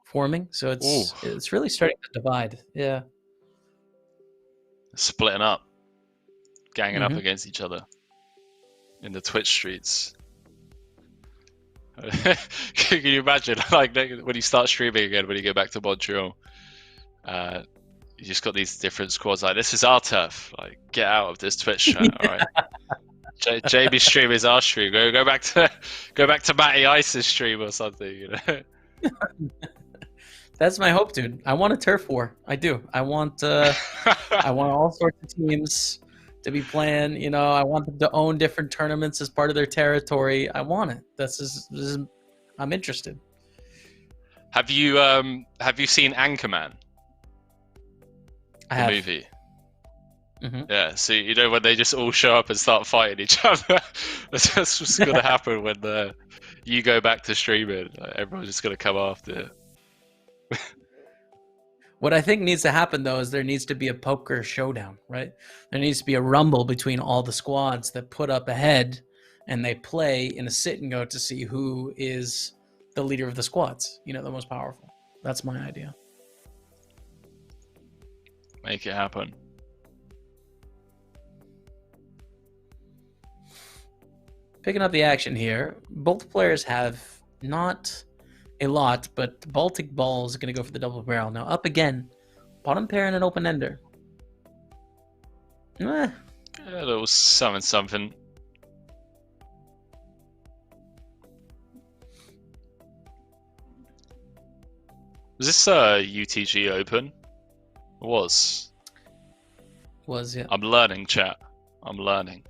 forming. So it's really starting to divide. Yeah. Splitting up, ganging up against each other in the Twitch streets. Can you imagine, like, when you start streaming again, when you go back to Montreal, you just got these different squads. Like, this is our turf. Like, get out of this Twitch chat. All right. JB's stream is our stream. Go back to Matty Ice's stream or something. You know. That's my hope, dude. I want a turf war. I do. I want all sorts of teams to be playing. You know, I want them to own different tournaments as part of their territory. I want it. I'm interested. Have you seen Anchorman? The movie. Yeah, so you know when they just all show up and start fighting each other, that's what's going to happen when you go back to streaming. Like, everyone's just going to come after. What I think needs to happen, though, is there needs to be a poker showdown, right? There needs to be a rumble between all the squads that put up a head, and they play in a sit and go to see who is the leader of the squads. You know, the most powerful. That's my idea. Make it happen. Picking up the action here, both players have not a lot, but the Baltic Ball is going to go for the double barrel. Now up again, bottom pair and an open ender. A little something. Was this UTG Open? It was. Yeah. I'm learning, chat. I'm learning.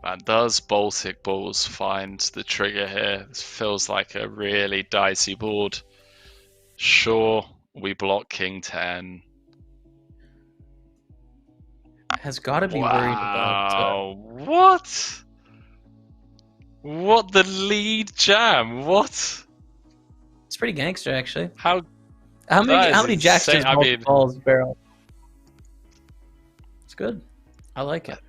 Man, does Baltic Balls find the trigger here? This feels like a really dicey board. Sure, we block King 10. Has got to be worried about... What? What the lead jam? What? It's pretty gangster, actually. How many jacks does Balls barrel? It's good. I like it.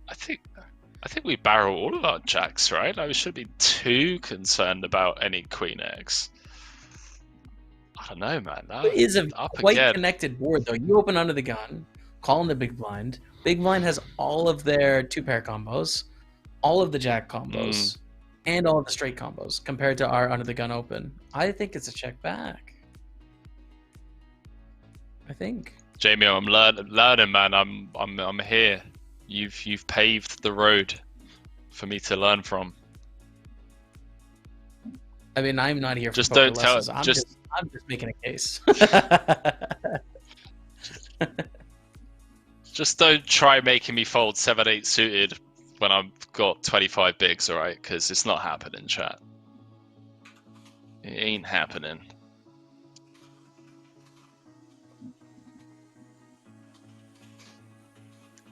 I think we barrel all of our jacks, right? Like, we shouldn't be too concerned about any queen eggs. I don't know, man. It is a quite connected board, though. You open under the gun, call in the big blind. Big blind has all of their 2-pair combos, all of the jack combos, and all of the straight combos compared to our under the gun open. I think it's a check back. I think. Jamie, I'm learning, man. I'm here. You've paved the road for me to learn from. I mean, I'm not here for just poker don't tell. lessons. I'm just making a case. Just don't try making me fold 7-8 suited when I've got 25 bigs, alright? Because it's not happening, chat. It ain't happening.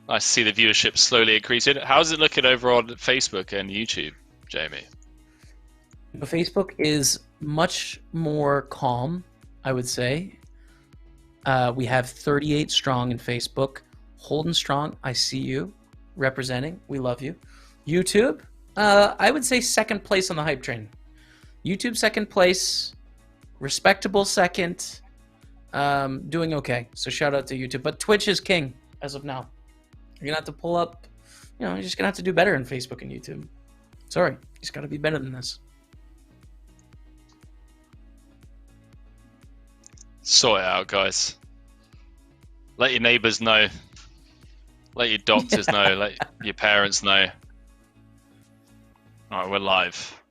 Nice to see the viewership slowly increasing. How's it looking over on Facebook and YouTube, Jamie? Facebook is much more calm, I would say. We have 38 strong in Facebook. Holdem strong, I see you representing. We love you. YouTube, I would say second place on the hype train. YouTube second place, respectable second, doing okay. So shout out to YouTube. But Twitch is king as of now. You're gonna have to pull up, you're just gonna have to do better in Facebook and YouTube. Sorry, you just gotta be better than this. Sort it out, guys. Let your neighbors know. Let your doctors know. Let your parents know. All right, we're live.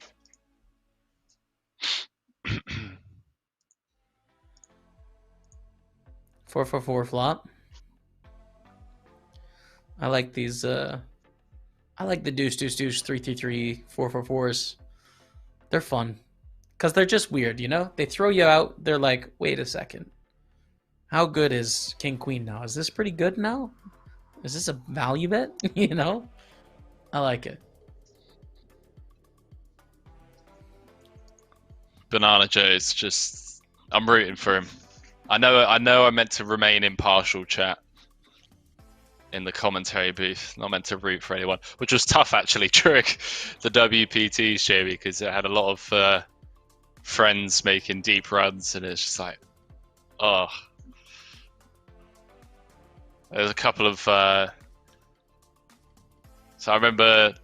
4-4-4 flop. I like these. I like the deuce, deuce, deuce, 3-3-3, 4-4-4s. They're fun because they're just weird, They throw you out. They're like, wait a second. How good is king queen now? Is this pretty good now? Is this a value bet? I like it. Banana Joe's just. I'm rooting for him. I know I meant to remain impartial, chat. In the commentary booth, not meant to root for anyone, which was tough actually during the WPTs, Jamie, because I had a lot of friends making deep runs, and it's just like, oh. There's a couple of. So I remember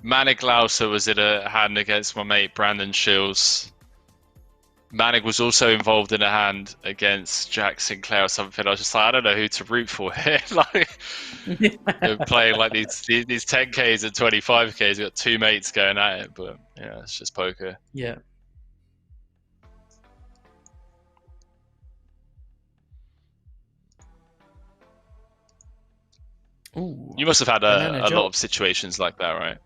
Manig Lauser was in a hand against my mate Brandon Shields. Manig was also involved in a hand against Jack Sinclair or something. I was just like, I don't know who to root for here. They're playing like these 10Ks and 25Ks. We've got two mates going at it, but yeah, it's just poker. Yeah. Ooh, you must have had a lot of situations like that, right?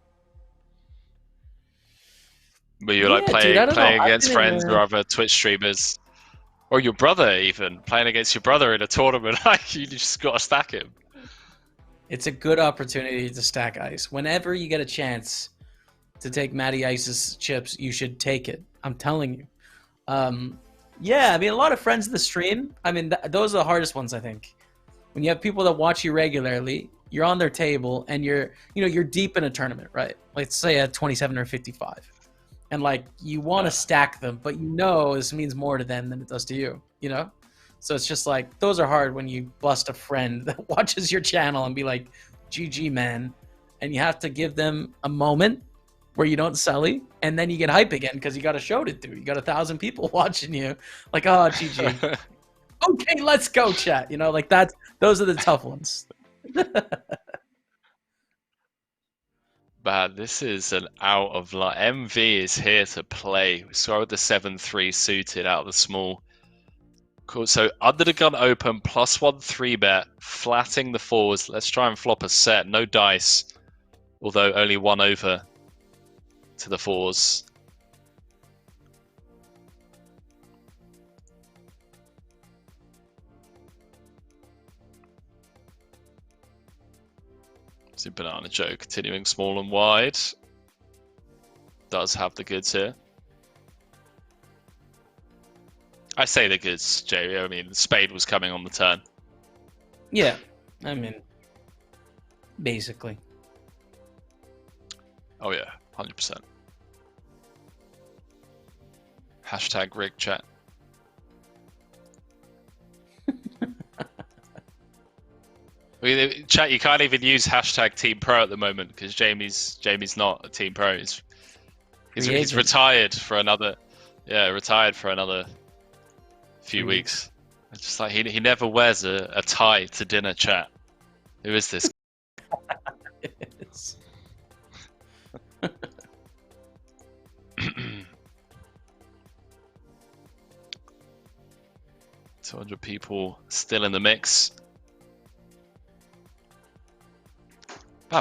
Where you're like playing against friends or other Twitch streamers, or your brother even, playing against your brother in a tournament. Like, you just got to stack him. It's a good opportunity to stack ice. Whenever you get a chance to take Matty Ice's chips, you should take it. I'm telling you. Yeah, I mean, a lot of friends of the stream. I mean, those are the hardest ones, I think. When you have people that watch you regularly, you're on their table, and you're deep in a tournament, right? Let's say at 27 or 55. And like, you want to stack them, but this means more to them than it does to you, So it's just like, those are hard when you bust a friend that watches your channel and be like, GG, man. And you have to give them a moment where you don't sully, and then you get hype again because you got a show to do. You got 1,000 people watching you. Like, oh, GG. Okay, let's go, chat. Like those are the tough ones. Man, this is an out of line. MV is here to play. We saw with the 7-3 suited out of the small. Cool. So under the gun open, +1 3-bet, flatting the fours. Let's try and flop a set. No dice, although only 1 over to the fours. So Banana Joe continuing small and wide. Does have the goods here. I say the goods, Jay. I mean, spade was coming on the turn. Yeah, I mean, basically. Oh yeah, 100%. Hashtag rig chat. Chat, you can't even use hashtag Team Pro at the moment because Jamie's not a Team Pro. He's retired for another, few weeks. It's just like he never wears a tie to dinner, chat. Who is this? 200 people still in the mix.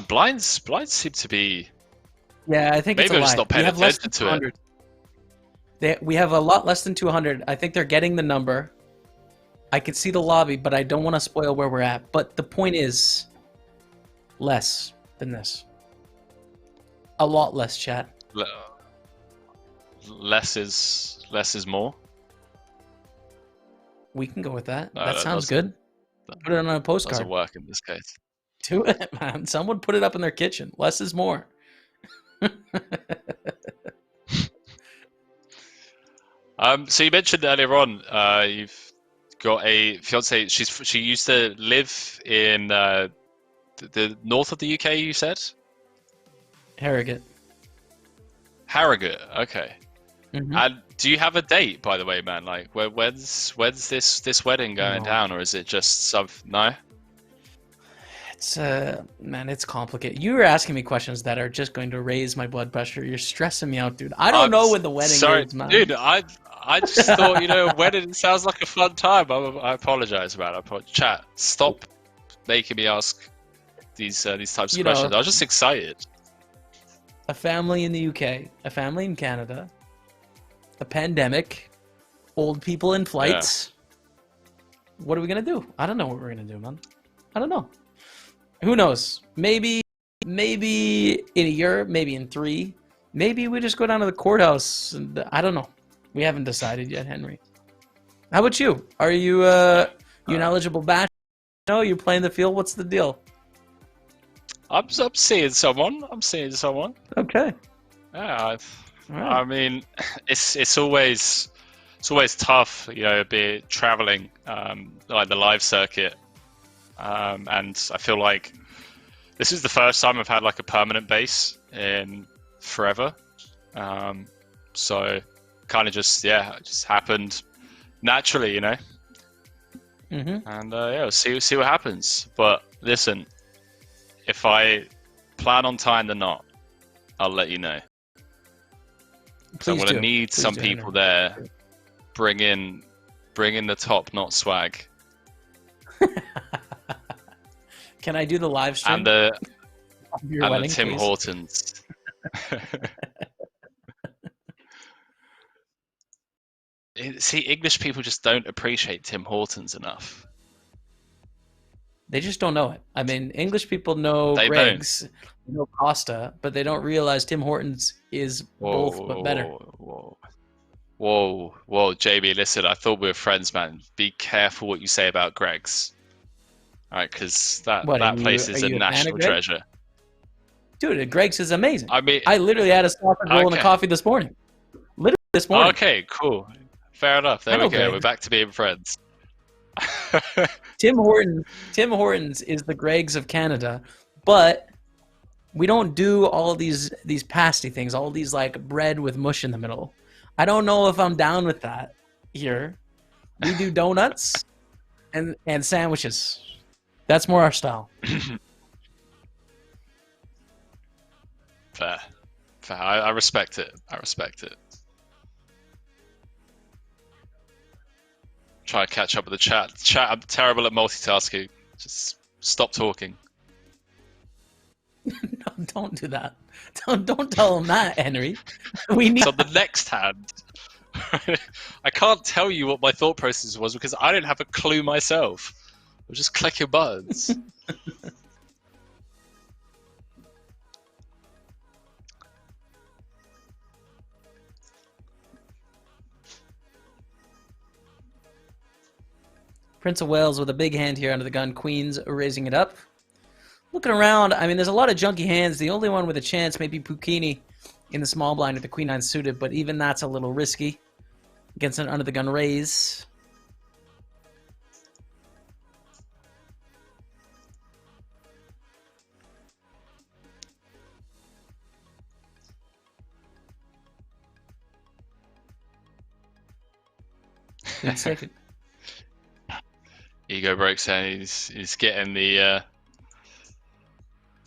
Blinds seem to be. Yeah, I think it's Maybe a I'm just lie. not paying We have less attention than to it. 200. We have a lot less than 200. I think they're getting the number. I can see the lobby, but I don't want to spoil where we're at. But the point is, less than this. A lot less, chat. Less is more. We can go with that. No, that sounds good. Put it on a postcard. Doesn't work in this case. Do it, man. Someone put it up in their kitchen. Less is more. So you mentioned earlier on, you've got a fiance. She used to live in the north of the UK. You said Harrogate. Harrogate. Okay. Mm-hmm. And do you have a date, by the way, man? Like, when's this wedding going down, or is it just no? It's man, it's complicated. You were asking me questions that are just going to raise my blood pressure. You're stressing me out, dude. I don't know when the wedding is, man. Dude, I just thought, wedding sounds like a fun time. I apologize, man. Chat, stop making me ask these types of questions. I was just excited. A family in the UK, a family in Canada, a pandemic, old people in flights. Yeah. What are we gonna do? I don't know what we're gonna do, man. I don't know. Who knows? Maybe in a year, maybe in 3. Maybe we just go down to the courthouse. And, I don't know. We haven't decided yet, Henry. How about you? Are you an eligible bachelor? No, you're playing the field. What's the deal? I'm seeing someone. Okay. Yeah. I mean, it's always tough, be traveling, like the live circuit. And I feel like this is the first time I've had like a permanent base in forever. So kind of it just happened naturally, Mm-hmm. And we'll see what happens. But listen, if I plan on tying the knot, I'll let you know. So I'm gonna need some people there. Bring in the top knot swag. Can I do the live stream? And the wedding, Tim please? Hortons. See, English people just don't appreciate Tim Hortons enough. They just don't know it. I mean, English people know Greg's, know Costa, but they don't realize Tim Hortons is both, but better. Whoa, Jamie, listen, I thought we were friends, man. Be careful what you say about Greg's. All right, because that place is a national treasure. Dude, Greg's is amazing. I mean, I literally had a soccer roll and a coffee this morning. Literally this morning. Okay, cool. Fair enough. There we go. Greg. We're back to being friends. Tim Hortons is the Greg's of Canada, but we don't do all these pasty things, all these like bread with mush in the middle. I don't know if I'm down with that here. We do donuts and sandwiches. That's more our style. Fair. I respect it. Try to catch up with the chat. I'm terrible at multitasking. Just stop talking. No, don't do that. Don't tell them that, Henry. We need. So the next hand, I can't tell you what my thought process was because I didn't have a clue myself. I was just clicking buttons. Prince of Wales with a big hand here under the gun. Queens raising it up. Looking around, I mean, there's a lot of junky hands. The only one with a chance may be Puccini in the small blind with the Queen 9 suited, but even that's a little risky against an under the gun raise. Second. Ego broke saying he's getting the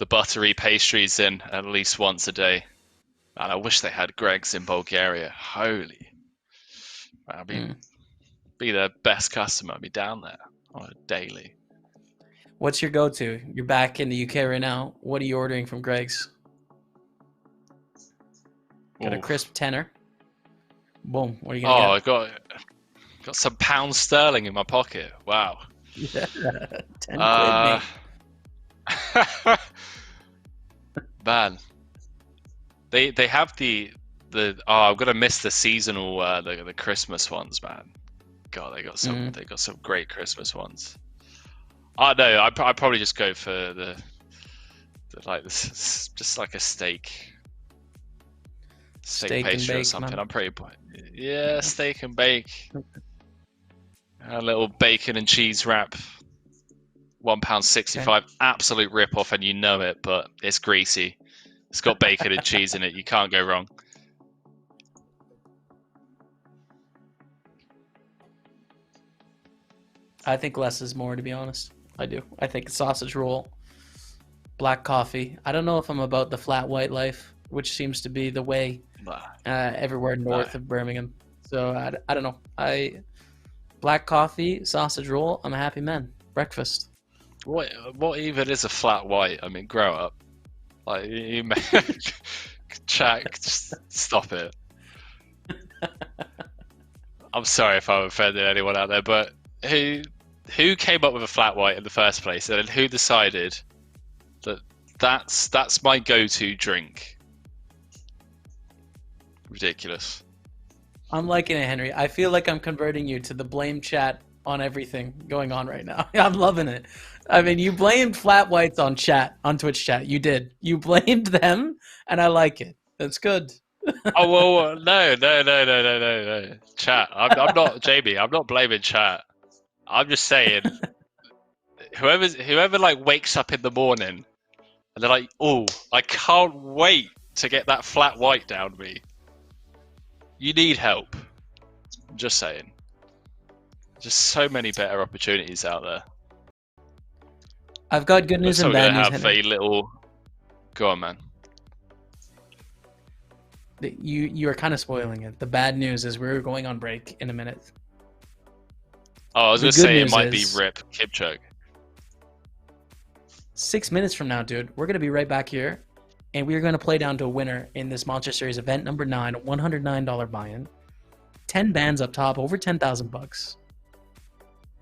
buttery pastries in at least once a day. And I wish they had Greg's in Bulgaria. Holy, that'd be their best customer. I'd be down there on a daily. What's your go-to? You're back in the UK right now. What are you ordering from Greg's? Got a crisp tenner. Boom. What are you gonna get? I got some pound sterling in my pocket. Wow. Yeah, 10 quid, mate. Man, they have the I'm gonna miss the seasonal the Christmas ones, man. God, they got some great Christmas ones. I know. I probably just go for the like this, just like a steak pastry or something. Man. I'm pretty steak and bake. A little bacon and cheese wrap. £1.65. Okay. Absolute rip off, and you know it, but it's greasy. It's got bacon and cheese in it. You can't go wrong. I think less is more, to be honest. I do. I think sausage roll, black coffee. I don't know if I'm about the flat white life, which seems to be the way everywhere north of Birmingham. So I don't know. Black coffee, sausage roll. I'm a happy man. Breakfast. What even is a flat white? I mean, grow up. Like you chat. Just stop it. I'm sorry if I've offended anyone out there, but who came up with a flat white in the first place, and who decided that's my go-to drink? Ridiculous. I'm liking it, Henry. I feel like I'm converting you to the blame chat on everything going on right now. I'm loving it. I mean, you blamed flat whites on Twitch chat. You did. You blamed them, and I like it. That's good. Oh well, no. Chat. I'm not Jamie. I'm not blaming chat. I'm just saying, whoever like wakes up in the morning and they're like, oh, I can't wait to get that flat white down me. You need help. I'm just saying. Just so many better opportunities out there. I've got good news and bad news. Have a little. Go on, man. You are kind of spoiling it. The bad news is we're going on break in a minute. Oh, I was going to say it might be Rip Kipchuk. 6 minutes from now, dude, we're going to be right back here, and we're going to play down to a winner in this Monster Series event number 9, $109 buy-in, 10 bands up top, over $10,000.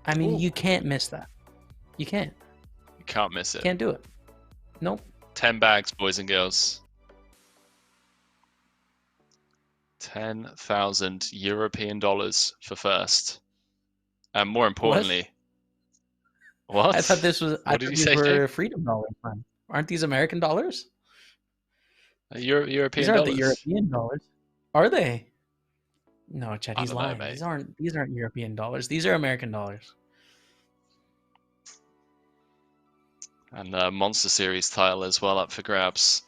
I mean, you can't miss that. You can't. You can't miss it. Can't do it. Nope. 10 bags, boys and girls. 10,000 European dollars for first. And more importantly, what? I thought this was. I thought these were freedom dollars, man. Aren't these American dollars? European these dollars. These are the European dollars. Are they? No, Chad, he's lying. These aren't European dollars. These are American dollars. And Monster Series title as well up for grabs.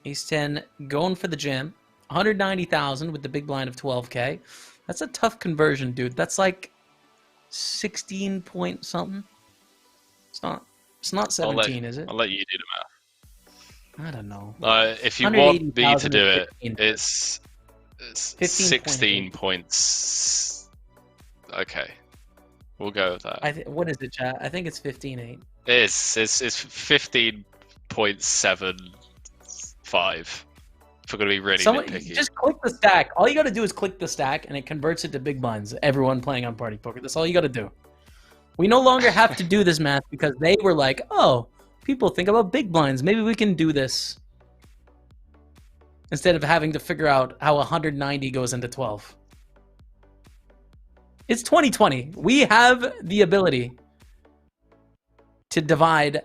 Ace 10 going for the jam. 190,000 with the big blind of 12K. That's a tough conversion, dude. That's like 16 point something. It's not 17, is it? I'll let you do the math. I don't know. If you want me to do it, it's 16 points. Okay. We'll go with that. What is it, chat? I think it's 15.8. It's 15.75. If we're going to be really nitpicky. Just click the stack. All you got to do is click the stack, and it converts it to big blinds. Everyone playing on Party Poker. That's all you got to do. We no longer have to do this math because they were like, oh, people think about big blinds. Maybe we can do this. Instead of having to figure out how 190 goes into 12. It's 2020. We have the ability to divide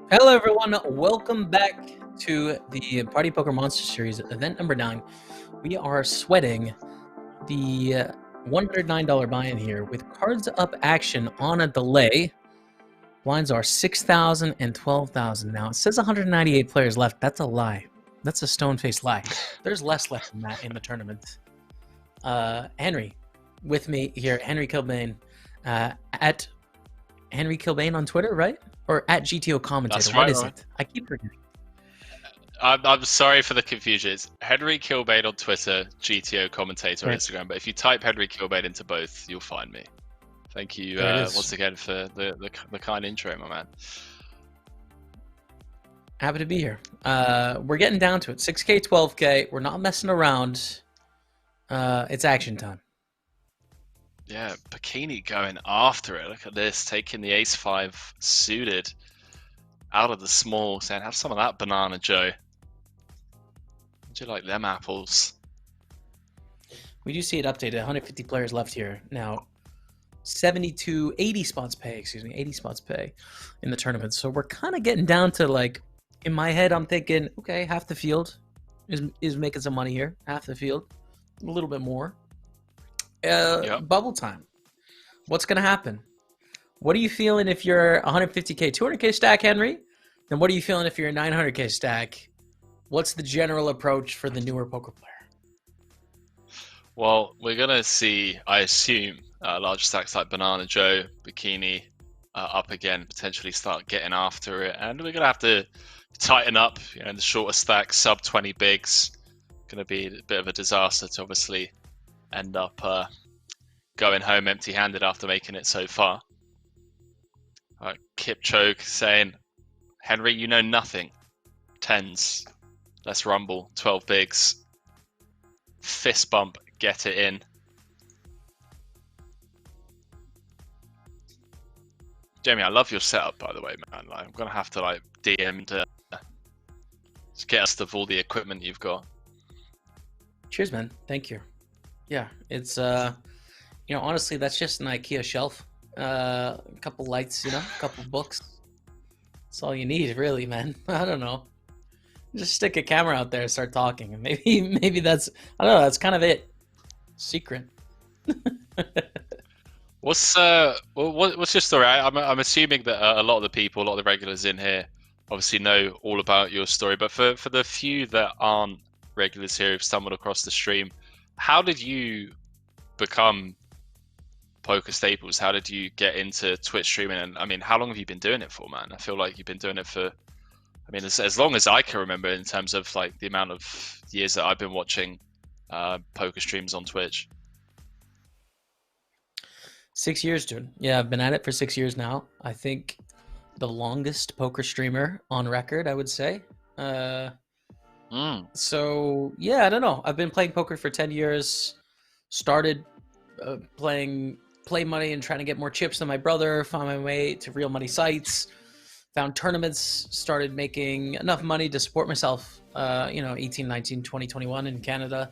Hello, everyone. Welcome back to the Party Poker Monster Series, event number 9. We are sweating the $109 buy-in here with cards up action on a delay. Blinds are 6,000 and 12,000 now. It says 198 players left. That's a lie. That's a stone-faced lie. There's less left than that in the tournament. Henry, with me here, Henry Killbane, at Henry Killbane on Twitter, right? Or at GTO Commentator. That's What right, is right. it? I keep forgetting. I'm sorry for the confusion. It's Henry Killbane on Twitter, GTO Commentator on Right. Instagram. But if you type Henry Killbane into both, you'll find me. Thank you There it is. once again for the kind intro, my man. Happy to be here. We're getting down to it. 6K, 12K. We're not messing around. It's action time. Yeah, Bikini going after it. Look at this, taking the ace-5 suited out of the small, saying, have some of that, Banana Joe. Would you like them apples? We do see it updated. 150 players left here. Now, 80 spots pay, 80 spots pay in the tournament. So we're kind of getting down to, like, in my head, I'm thinking, okay, half the field is making some money here. Half the field, a little bit more. Yep. Bubble time. What's going to happen? What are you feeling if you're 150K, 200K stack, Henry? Then what are you feeling if you're a 900K stack? What's the general approach for the newer poker player? Well, we're going to see, I assume, large stacks like Banana Joe, Bikini up again, potentially start getting after it. And we're going to have to tighten up, in the shorter stacks, sub 20 bigs. Going to be a bit of a disaster to obviously end up going home empty-handed after making it so far. Kipchoge saying, Henry, you know nothing. Tens. Let's rumble. 12 bigs. Fist bump. Get it in. Jamie, I love your setup, by the way, man. Like, I'm going to have to DM to get us all the equipment you've got. Cheers, man. Thank you. Yeah, it's honestly, that's just an IKEA shelf. A couple lights, a couple books. That's all you need, really, man. I don't know. Just stick a camera out there and start talking, and maybe that's, I don't know, that's kind of it. Secret. What's your story? I'm assuming that a lot of the regulars in here, obviously know all about your story. But for the few that aren't regulars here who've stumbled across the stream, how did you become Poker Staples? How did you get into Twitch streaming? And I mean, how long have you been doing it for, man? I feel like you've been doing it for, I mean, as long as I can remember, in terms of like the amount of years that I've been watching poker streams on Twitch. 6 years, dude. Yeah, I've been at it for 6 years now. I think the longest poker streamer on record, I would say. So yeah, I don't know. I've been playing poker for 10 years. Started playing play money and trying to get more chips than my brother. Found my way to real money sites. Found tournaments. Started making enough money to support myself. 18, 19, 20, 21 in Canada,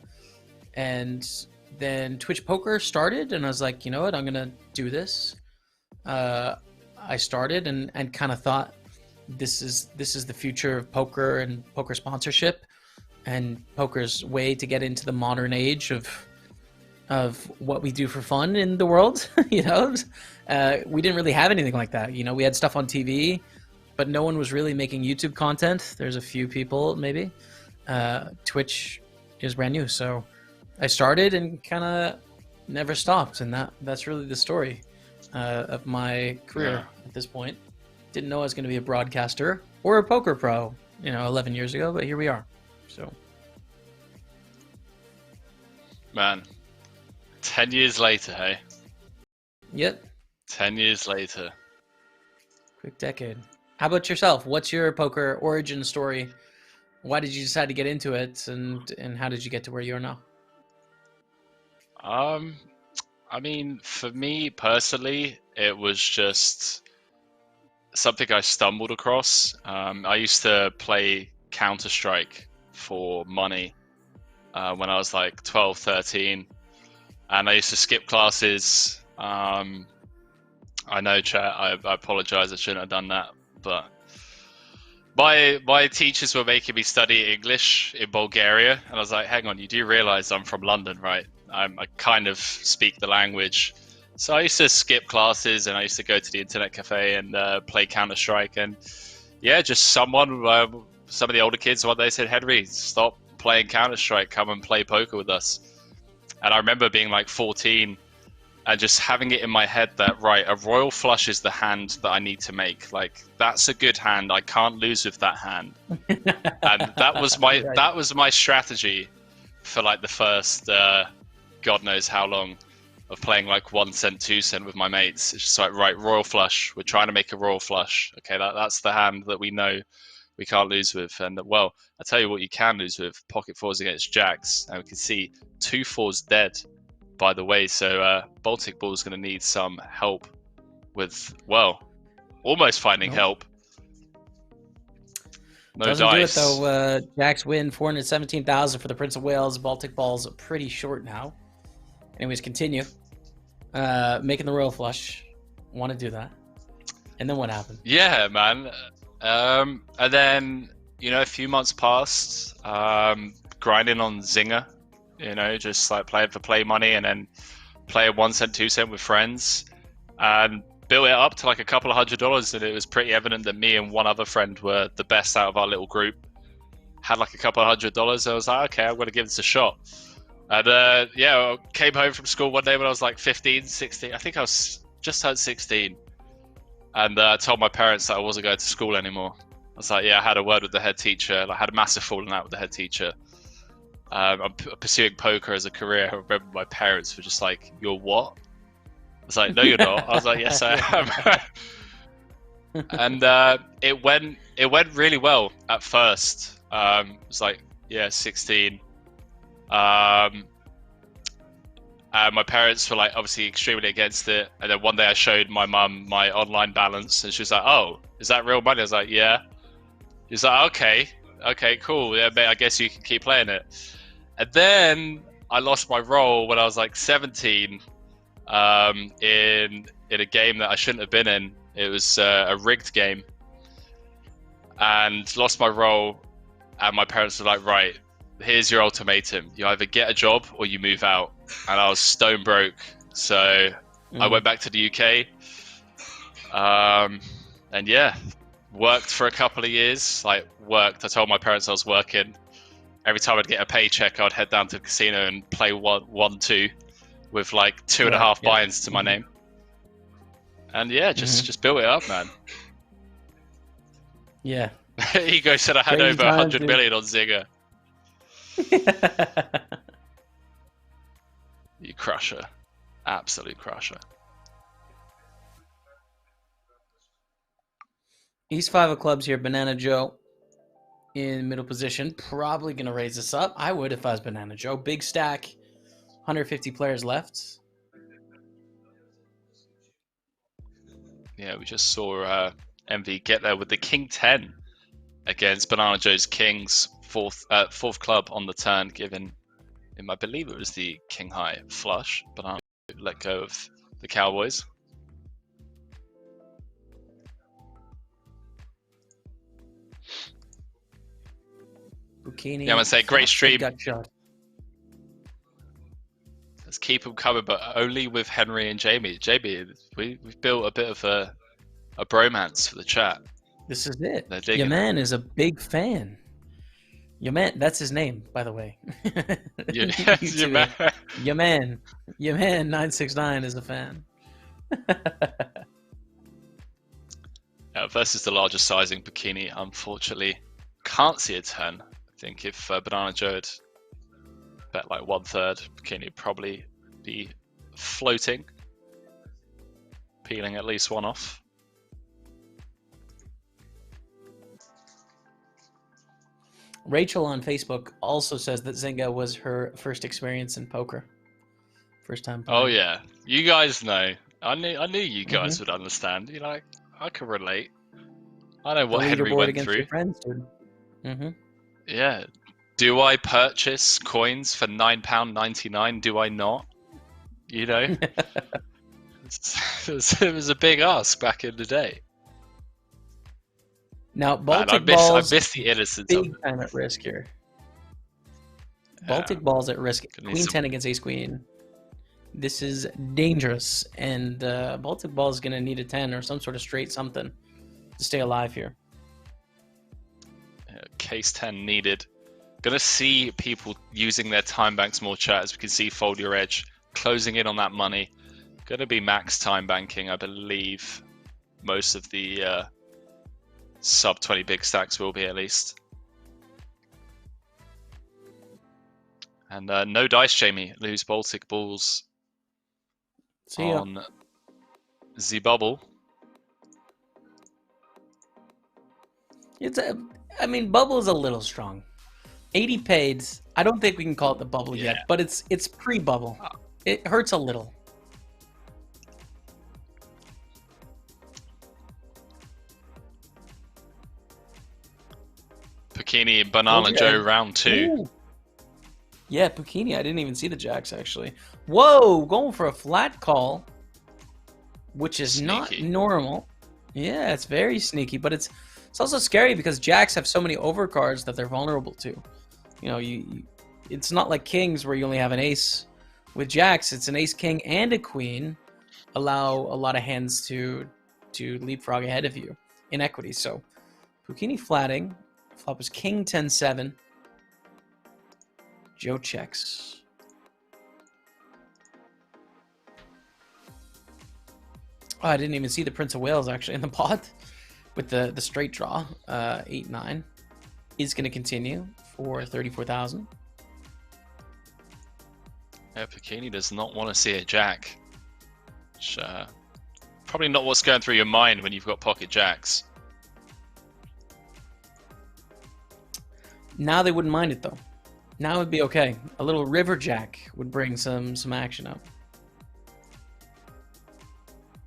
and then Twitch Poker started, and I was like, you know what, I'm gonna do this. I started and kind of thought this is the future of poker and poker sponsorship and poker's way to get into the modern age of what we do for fun in the world. We didn't really have anything like that. We had stuff on TV, but no one was really making YouTube content. There's a few people maybe. Twitch is brand new, so I started and kind of never stopped, and that's really the story of my career at this point. Didn't know I was going to be a broadcaster or a poker pro, 11 years ago, but here we are. So, man, 10 years later, hey? Yep. 10 years later. Quick decade. How about yourself? What's your poker origin story? Why did you decide to get into it, and how did you get to where you are now? I mean, for me personally, it was just something I stumbled across. I used to play Counter-Strike for money when I was like 12, 13, and I used to skip classes. I know, chat, I apologize, I shouldn't have done that, but My teachers were making me study English in Bulgaria, and I was like, "Hang on, you do realize I'm from London, right? I kind of speak the language." So I used to skip classes, and I used to go to the internet cafe and play Counter Strike. And yeah, just some of the older kids one day said, "Henry, stop playing Counter Strike. Come and play poker with us." And I remember being like 14 and just having it in my head that, right, a royal flush is the hand that I need to make. Like, that's a good hand. I can't lose with that hand. And that was my strategy for like the first God knows how long of playing like 1 cent, 2 cent with my mates. It's just like, right, royal flush. We're trying to make a royal flush. Okay, that's the hand that we know we can't lose with. And well, I tell you what, you can lose with pocket fours against jacks, and we can see 2 fours dead, by the way. So Baltic Ball's going to need some help with, well, almost finding help. No Doesn't dice. do it though. Jacks win 417,000 for the Prince of Wales. Baltic Ball's pretty short now. Anyways, continue. Making the royal flush. Want to do that. And then what happened? Yeah, man. And then, you know, a few months passed, grinding on Zinger, you know, just like playing for play money, and then playing 1 cent, 2 cent with friends, and built it up to like a couple of $100. And it was pretty evident that me and one other friend were the best out of our little group. Had like a couple of $100. I was like, okay, I'm going to give this a shot. And yeah, I came home from school one day when I was like 15, 16. I think I was just turned 16. And I told my parents that I wasn't going to school anymore. I was like, yeah, I had a word with the head teacher. I had a massive falling out with the head teacher. I'm pursuing poker as a career. I remember my parents were just like, "You're what?" I was like, "No, you're not." I was like, "Yes, I am." And it went really well at first. It was like, yeah, 16. And my parents were like obviously extremely against it. And then one day I showed my mum my online balance, and she was like, "Oh, is that real money?" I was like, "Yeah." She's like, okay, cool. Yeah, mate, I guess you can keep playing it. And then I lost my role when I was like 17, in a game that I shouldn't have been in. It was a rigged game, and lost my role. And my parents were like, "Right, here's your ultimatum. You either get a job or you move out." And I was stone broke, so I went back to the UK. And yeah, worked for a couple of years. I told my parents I was working. Every time I'd get a paycheck, I'd head down to the casino and play 1-2 with like 2.5 buy-ins to my name. And yeah, just built it up, man. Yeah. Ego said I had over 100 million on Zinger. You crusher. Absolute crusher. East 5 of clubs here. Banana Joe in middle position. Probably going to raise this up. I would if I was Banana Joe. Big stack. 150 players left. Yeah, we just saw MV get there with the King 10 against Banana Joe's King's fourth club on the turn, given him, I believe it was the King High flush. Banana let go of the Cowboys. Bukini. Yeah, I'm gonna say great stream. Got shot. Let's keep them coming, but only with Henry and Jamie. Jamie, we've built a bit of a bromance for the chat. This is it. Your man is a big fan. Your man, that's his name, by the way. Your man. Your man 969 is a fan. Versus the larger sizing bikini, unfortunately, can't see a turn. I think if Banana Joe had bet like 1/3, bikini would probably be floating, peeling at least one off. Rachel on Facebook also says that Zynga was her first experience in poker. First time playing. Oh yeah, you guys know. I knew you guys would understand. You know, I can relate. I know what Henry went through. Your friends, dude. Yeah. Do I purchase coins for £9.99? Do I not? You know, it was a big ask back in the day. Now, Man, Baltic I balls, miss the innocence of big it. time at risk here. Yeah, Baltic balls at risk. gonna need Queen some 10 against ace queen. This is dangerous, and Baltic ball is going to need a 10 or some sort of straight something to stay alive here. case 10 needed. Gonna see people using their time banks more, chat, as we can see fold your edge, closing in on that money. Gonna be max time banking, I believe. Most of the sub 20 big stacks will be, at least. And no dice, Jamie. Lose Baltic balls See ya. on the bubble. It's I mean, bubble is a little strong. 80 paid. I don't think we can call it the bubble yet, but it's pre-bubble. It hurts a little. Puccini and Banana Joe round 2. Ooh. Yeah, Puccini. I didn't even see the jacks, actually. Whoa, going for a flat call, which is not normal. Yeah, it's very sneaky, but it's also scary because jacks have so many overcards that they're vulnerable to. You know, it's not like kings where you only have an ace. With jacks, it's an ace, king, and a queen. Allow a lot of hands to leapfrog ahead of you in equity. So, Puccini flatting. Flop is king 10-7. Joe checks. Oh, I didn't even see the Prince of Wales actually in the pot with the straight draw. 8-9 is going to continue for 34,000. Yeah, Puccini does not want to see a jack. Which, probably not what's going through your mind when you've got pocket jacks. Now they wouldn't mind it though. Now it'd be okay. A little river jack would bring some action up.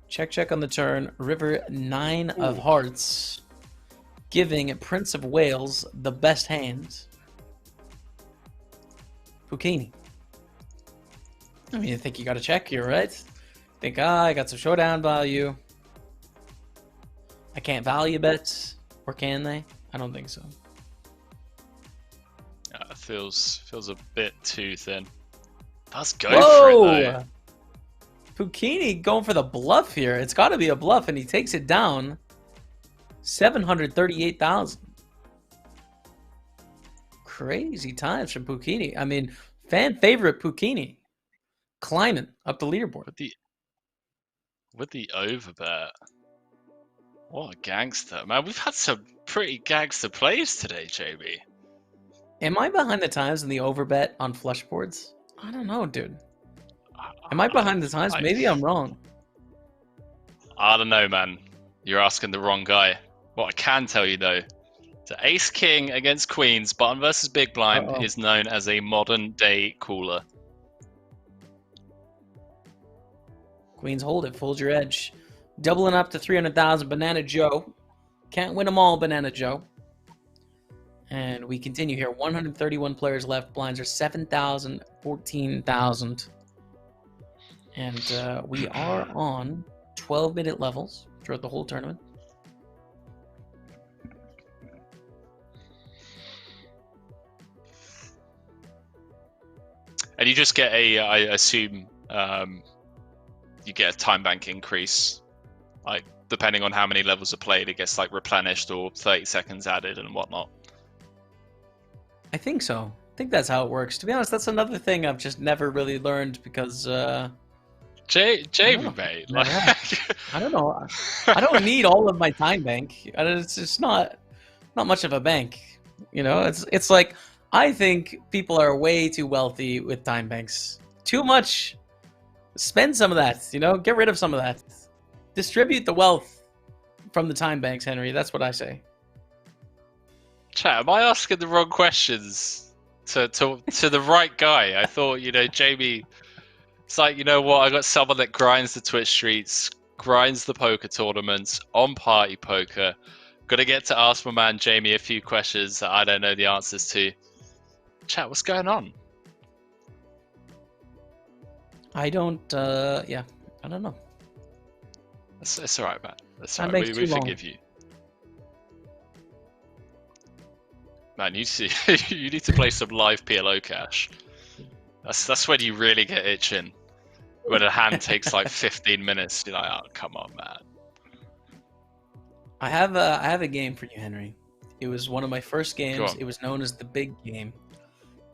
Check on the turn. River 9 of hearts, giving Prince of Wales the best hand. Puccini. I mean, I think you got to check here, right? Think, I got some showdown value. I can't value bet, or can they? I don't think so. Feels a bit too thin. Let's go for it though. Puccini going for the bluff here. It's got to be a bluff, and he takes it down. 738,000. Crazy times from Puccini. I mean, fan favorite Puccini. Climbing up the leaderboard. With the overbet. What a gangster. Man, we've had some pretty gangster plays today, JB. Am I behind the times in the overbet on flush boards? I don't know, dude. Am I behind the times? Maybe I'm wrong. I don't know, man. You're asking the wrong guy. What I can tell you, though, the ace king against queens, button versus big blind, is known as a modern day cooler. Queens hold it. Fold your edge. Doubling up to 300,000. Banana Joe. Can't win them all, Banana Joe. And we continue here. 131 players left. Blinds are 7,000, 14,000. And we are on 12-minute levels throughout the whole tournament. And you just get I assume, you get a time bank increase. Like, depending on how many levels are played, it gets like replenished or 30 seconds added and whatnot. I think so. I think that's how it works. To be honest, that's another thing I've just never really learned because Jamie, mate. Like... I don't know. I don't need all of my time bank. It's just not much of a bank. You know, it's like I think people are way too wealthy with time banks. Too much. Spend some of that. You know, get rid of some of that. Distribute the wealth from the time banks, Henry. That's what I say. Chat, am I asking the wrong questions to the right guy? I thought, you know, Jamie, it's like, you know what, I got someone that grinds the Twitch streets, grinds the poker tournaments on Party Poker. Gonna get to ask my man Jamie a few questions that I don't know the answers to. Chat, what's going on? I don't, yeah, I don't know. It's alright, man. It's alright. We forgive you. Man, you need to play some live PLO cash. That's when you really get itching. When a hand takes like 15 minutes, you're like, oh, come on, man. I have a game for you, Henry. It was one of my first games. It was known as the big game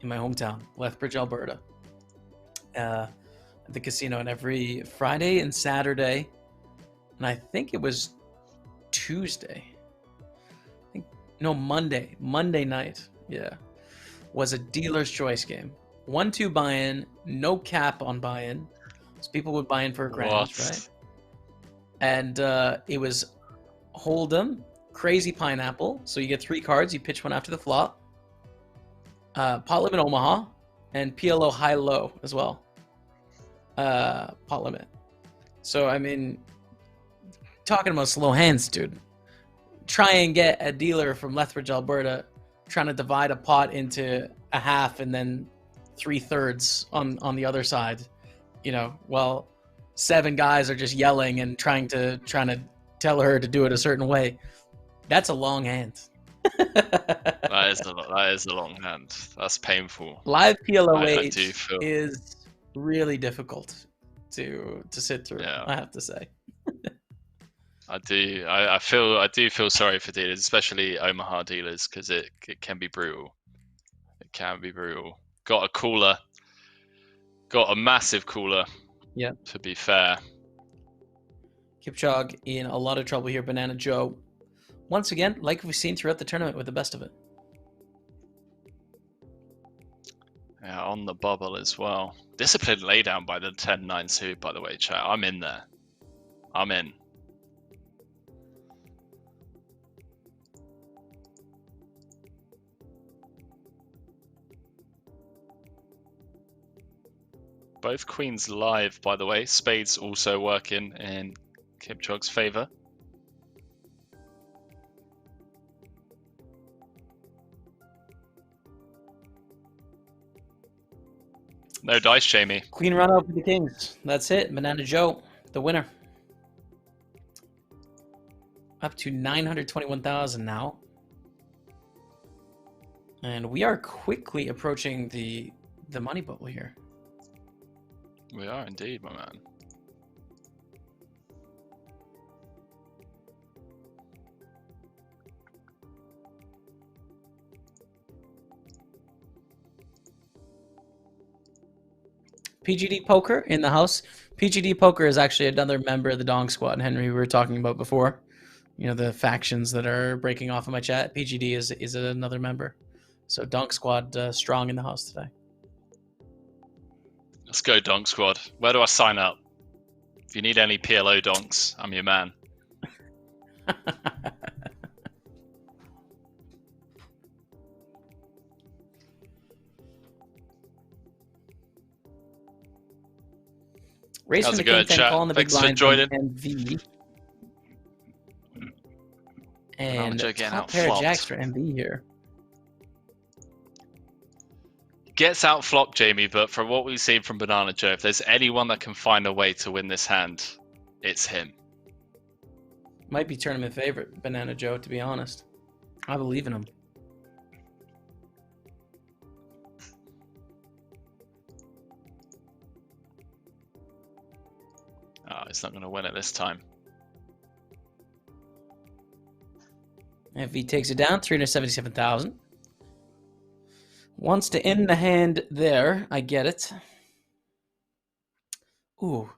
in my hometown, Lethbridge, Alberta. At the casino, and every Friday and Saturday, and I think it was Tuesday. Monday night. Yeah, was a dealer's choice game. 1-2 buy-in, no cap on buy-in. So people would buy in for $1,000, right? And it was Holdem, Crazy Pineapple. So you get 3 cards. You pitch one after the flop. Pot limit Omaha, and PLO high-low as well. Pot limit. So I mean, talking about slow hands, dude. Try and get a dealer from Lethbridge, Alberta, trying to divide a pot into a half and then 3/3 on the other side. You know, while 7 guys are just yelling and trying to tell her to do it a certain way. That's a long hand. That is a long hand. That's painful. Live PLO8 is really difficult to sit through. Yeah. I have to say. I do feel sorry for dealers, especially Omaha dealers, because it can be brutal. It can be brutal. Got a cooler. Got a massive cooler. Yeah. To be fair. Kipchog in a lot of trouble here. Banana Joe. Once again, like we've seen throughout the tournament, with the best of it. Yeah, on the bubble as well. Disciplined laydown by the 10-9 suit, by the way, chat. I'm in there. I'm in. Both queens live, by the way. Spades also working in Kipchog's favor. No dice, Jamie. Queen run out for the kings. That's it. Banana Joe, the winner. Up to 921,000 now. And we are quickly approaching the money bubble here. We are indeed, my man. PGD Poker in the house. PGD Poker is actually another member of the Dong Squad, Henry, we were talking about before. You know, the factions that are breaking off of my chat. PGD is another member. So Dong Squad strong in the house today. Let's go, Donk Squad. Where do I sign up? If you need any PLO donks, I'm your man. Race from the King 10 calling the big blind MV. And top pair of jacks for MV here. Gets out flop, Jamie, but from what we've seen from Banana Joe, if there's anyone that can find a way to win this hand, it's him. Might be tournament favorite, Banana Joe, to be honest. I believe in him. Oh, he's not going to win it this time. MV takes it down, 377,000. Wants to end the hand there. I get it. Ooh,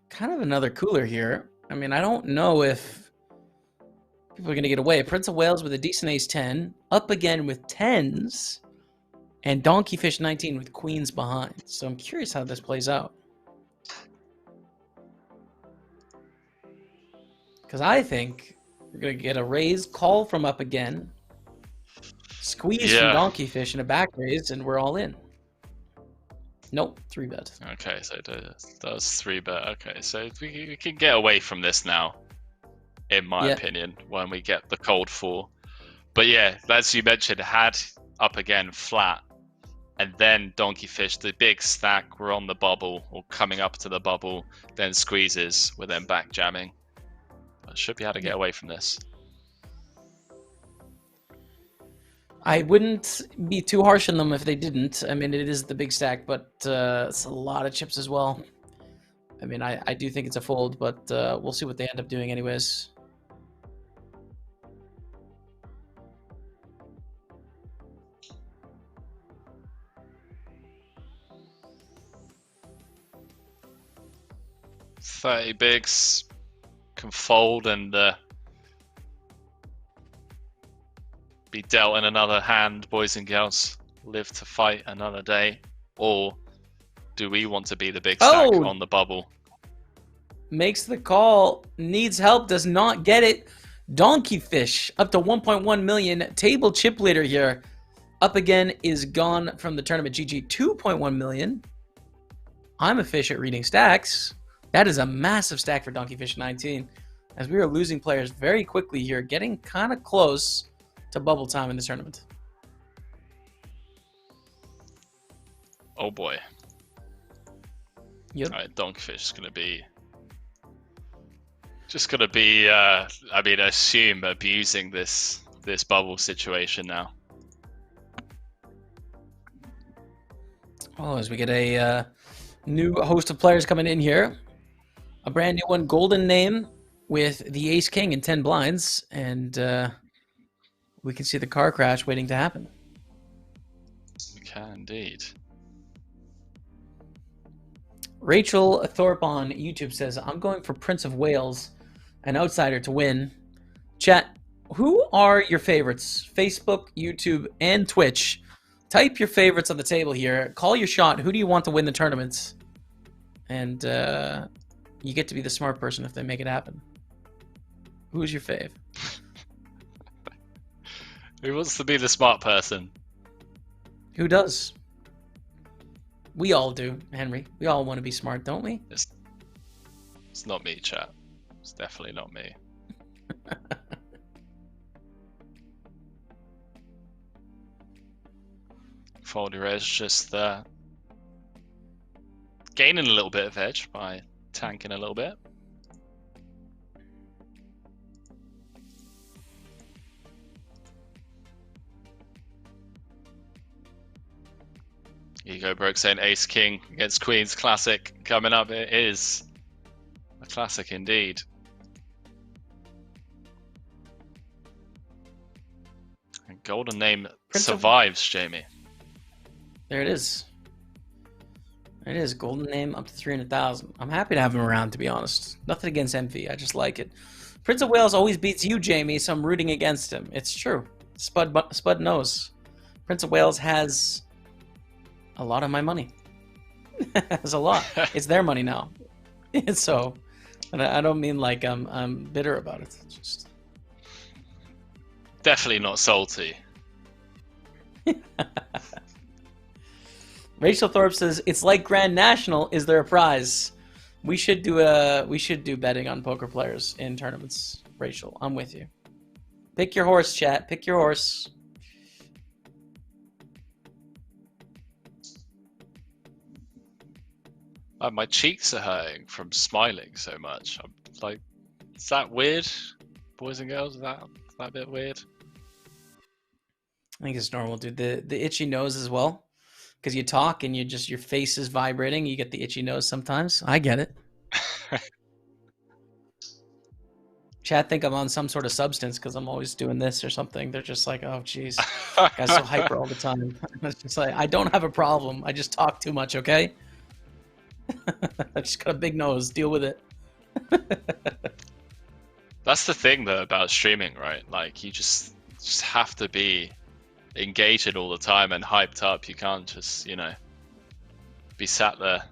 kind of another cooler here. I mean, I don't know if people are going to get away. Prince of Wales with a decent ace-10. Up again with 10s. And Donkey Fish 19 with queens behind. So I'm curious how this plays out. Because I think we're going to get a raised call from up again. Squeeze from Donkey Fish and a back raise, and we're all in. Nope, 3-bet. Okay, so that was 3-bet. Okay, so we can get away from this now, in my opinion, when we get the cold 4. But yeah, as you mentioned, had up again flat, and then Donkey Fish, the big stack, we're on the bubble, or coming up to the bubble, then squeezes, we're then back jamming. I should be able to get away from this. I wouldn't be too harsh on them if they didn't. I mean, it is the big stack, but it's a lot of chips as well. I mean, I do think it's a fold, but we'll see what they end up doing anyways. $30 bigs can fold and be dealt in another hand, boys and girls. Live to fight another day. Or do we want to be the big stack on the bubble? Makes the call, needs help, does not get it. Donkey Fish up to 1.1 million. Table chip leader here. Up again is gone from the tournament. GG 2.1 million. I'm a fish at reading stacks. That is a massive stack for Donkey Fish 19. As we are losing players very quickly here, getting kind of close to bubble time in this tournament. Oh boy. Yep. All right, Donkeyfish is going to be... Just going to be, I mean, assume abusing this bubble situation now. Oh, as we get a new host of players coming in here. A brand new one, Golden name, with the Ace King and 10 blinds. And we can see the car crash waiting to happen. We can indeed. Rachel Thorpe on YouTube says, I'm going for Prince of Wales, an outsider to win. Chat, who are your favorites? Facebook, YouTube, and Twitch. Type your favorites on the table here. Call your shot. Who do you want to win the tournament? And you get to be the smart person if they make it happen. Who's your fave? Who wants to be the smart person? Who does? We all do, Henry. We all want to be smart, don't we? It's not me, chat. It's definitely not me. Folder Edge just gaining a little bit of edge by tanking a little bit. Here you go, Brooke saying Ace King against Queens. Classic coming up. It is a classic indeed. And Golden name survives, Jamie. There it is. There it is. Golden name up to 300,000. I'm happy to have him around, to be honest. Nothing against MV. I just like it. Prince of Wales always beats you, Jamie, so I'm rooting against him. It's true. Spud knows. Prince of Wales has a lot of my money. Has a lot. It's their money now. So, and I don't mean like I'm bitter about it. It's just definitely not salty. Rachel Thorpe says it's like Grand National. Is there a prize? We should do betting on poker players in tournaments. Rachel, I'm with you. Pick your horse, chat. Pick your horse. My cheeks are hurting from smiling so much. I'm like, is that weird, boys and girls? Is that a bit weird? I think it's normal, dude. The itchy nose as well, because you talk and your face is vibrating. You get the itchy nose sometimes. I get it. Chat think I'm on some sort of substance because I'm always doing this or something. They're just like, oh, jeez, guy's so hyper all the time. It's just like, I don't have a problem. I just talk too much, okay? I just got a big nose. Deal with it. That's the thing, though, about streaming, right? Like, you just have to be engaged all the time and hyped up. You can't just, be sat there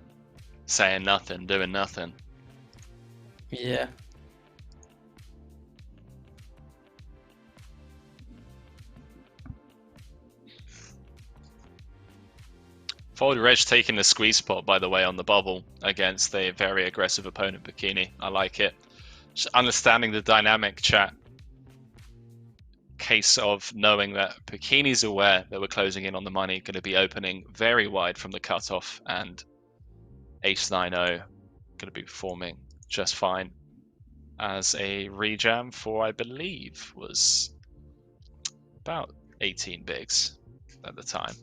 saying nothing, doing nothing. Yeah. Folder Edge taking the squeeze spot, by the way, on the bubble against a very aggressive opponent, Bikini. I like it. Just understanding the dynamic, chat. Case of knowing that Bikini's aware that we're closing in on the money, going to be opening very wide from the cutoff, and Ace 9-0 going to be performing just fine as a rejam for, I believe, was about 18 bigs at the time.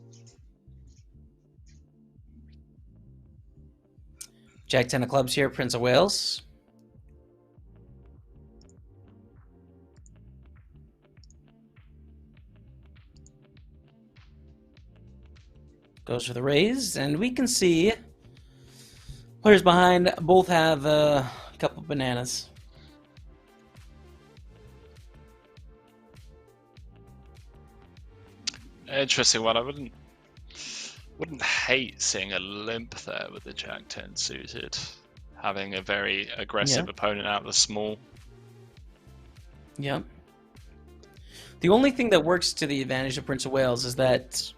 Jack 10 of clubs here, Prince of Wales. Goes for the raise, and we can see players behind both have a couple bananas. Interesting one. I wouldn't hate seeing a limp there with the Jack 10 suited, having a very aggressive opponent out of the small. Yep. The only thing that works to the advantage of Prince of Wales is that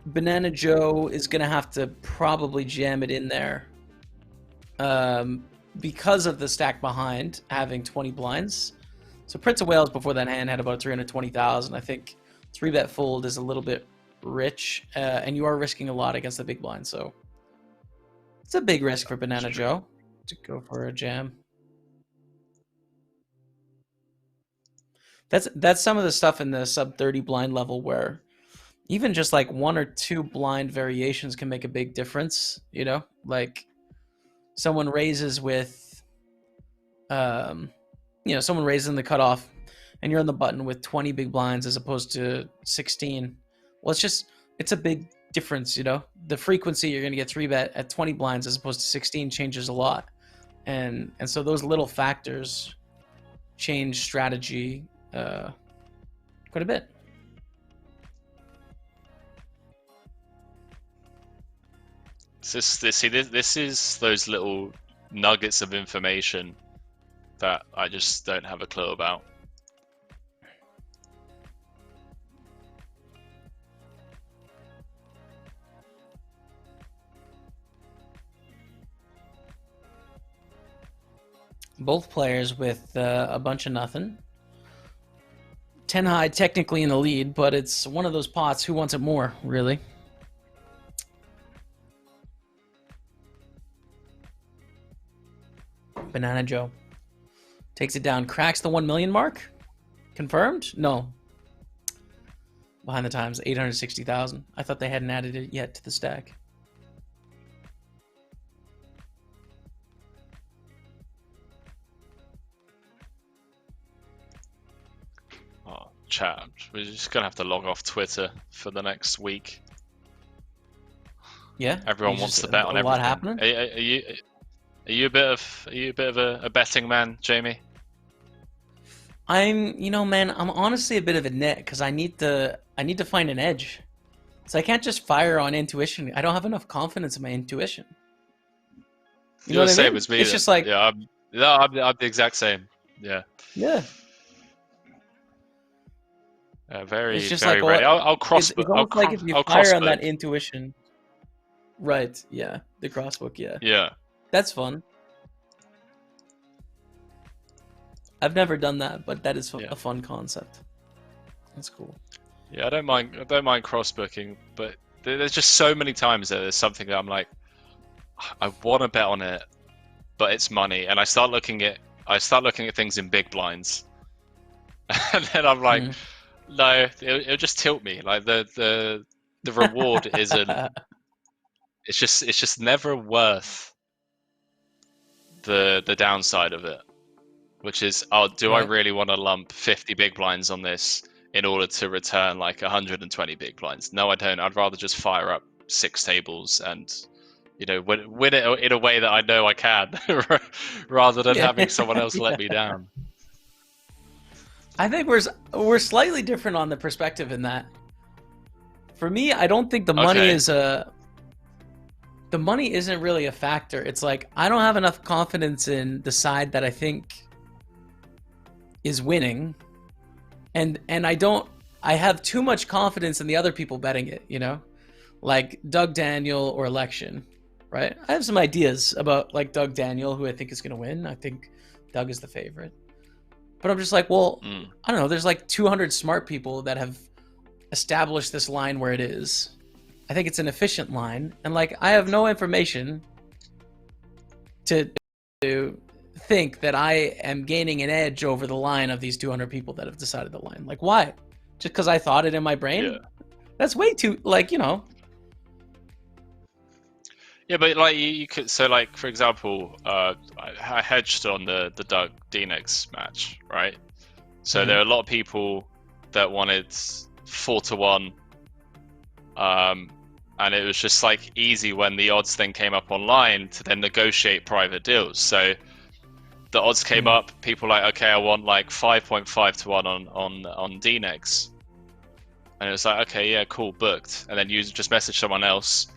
Banana Joe is going to have to probably jam it in there because of the stack behind having 20 blinds. So Prince of Wales before that hand had about 320,000. I think 3-bet fold is a little bit rich, and you are risking a lot against the big blind. So it's a big risk for Banana Joe to go for a jam. That's some of the stuff in the sub 30 blind level where even just like 1 or 2 blind variations can make a big difference, you know? Like someone raises with you know, someone raises in the cutoff and you're on the button with 20 big blinds as opposed to 16. Well, it's a big difference, you know? The frequency you're going to get 3-bet at 20 blinds as opposed to 16 changes a lot. And so those little factors change strategy quite a bit. This is those little nuggets of information that I just don't have a clue about. Both players with a bunch of nothing. 10 high technically in the lead, but it's one of those pots. Who wants it more, really? Banana Joe takes it down, cracks the 1 million mark. Confirmed? No. Behind the times, 860,000. I thought they hadn't added it yet to the stack. Oh, chat. We're just gonna have to log off Twitter for the next week. Yeah. Everyone wants to bet on everything. A lot happening. Are you a bit of a betting man, Jamie? You know, man, I'm honestly a bit of a nit because I need to find an edge. So I can't just fire on intuition. I don't have enough confidence in my intuition. You know what I mean? Same as me. It's just like, yeah, I'm the exact same. Yeah. Yeah. Very, It's just very like, ready. I'll cross. It's almost like if you fire on that intuition. Right. Yeah. The crossbook. Yeah. Yeah. That's fun. I've never done that, but that is a fun concept. That's cool. Yeah, I don't mind crossbooking, but there's just so many times that there's something that I'm like, I want to bet on it, but it's money, and I start looking at things in big blinds, and then I'm like, no, it'll just tilt me. Like the reward isn't. It's just never worth the downside of it, which is, I really want to lump 50 big blinds on this in order to return like 120 big blinds? No, I don't. I'd rather just fire up 6 tables and, you know, win it in a way that I know I can, rather than having someone else let me down. I think we're slightly different on the perspective in that. For me, I don't think the money is the money isn't really a factor. It's like I don't have enough confidence in the side that I think is winning, and I have too much confidence in the other people betting it, you know, like Doug Daniel or Election, right? I have some ideas about like Doug Daniel, who I think is going to win. I think Doug is the favorite, but I'm just like, well, I don't know. There's like 200 smart people that have established this line where it is. I think it's an efficient line, and like I have no information to think that I am gaining an edge over the line of these 200 people that have decided the line. Like, why? Just because I thought it in my brain? Yeah. That's way too, like, you know. Yeah, but like you could, so like for example, I hedged on the Doug Dnex match, right? So there are a lot of people that wanted 4-1, and it was just like easy when the odds then came up online to then negotiate private deals. So the odds came up, people like, okay, I want like 5.5-1 on Dnex, and it was like, okay, yeah, cool, booked. And then you just message someone else,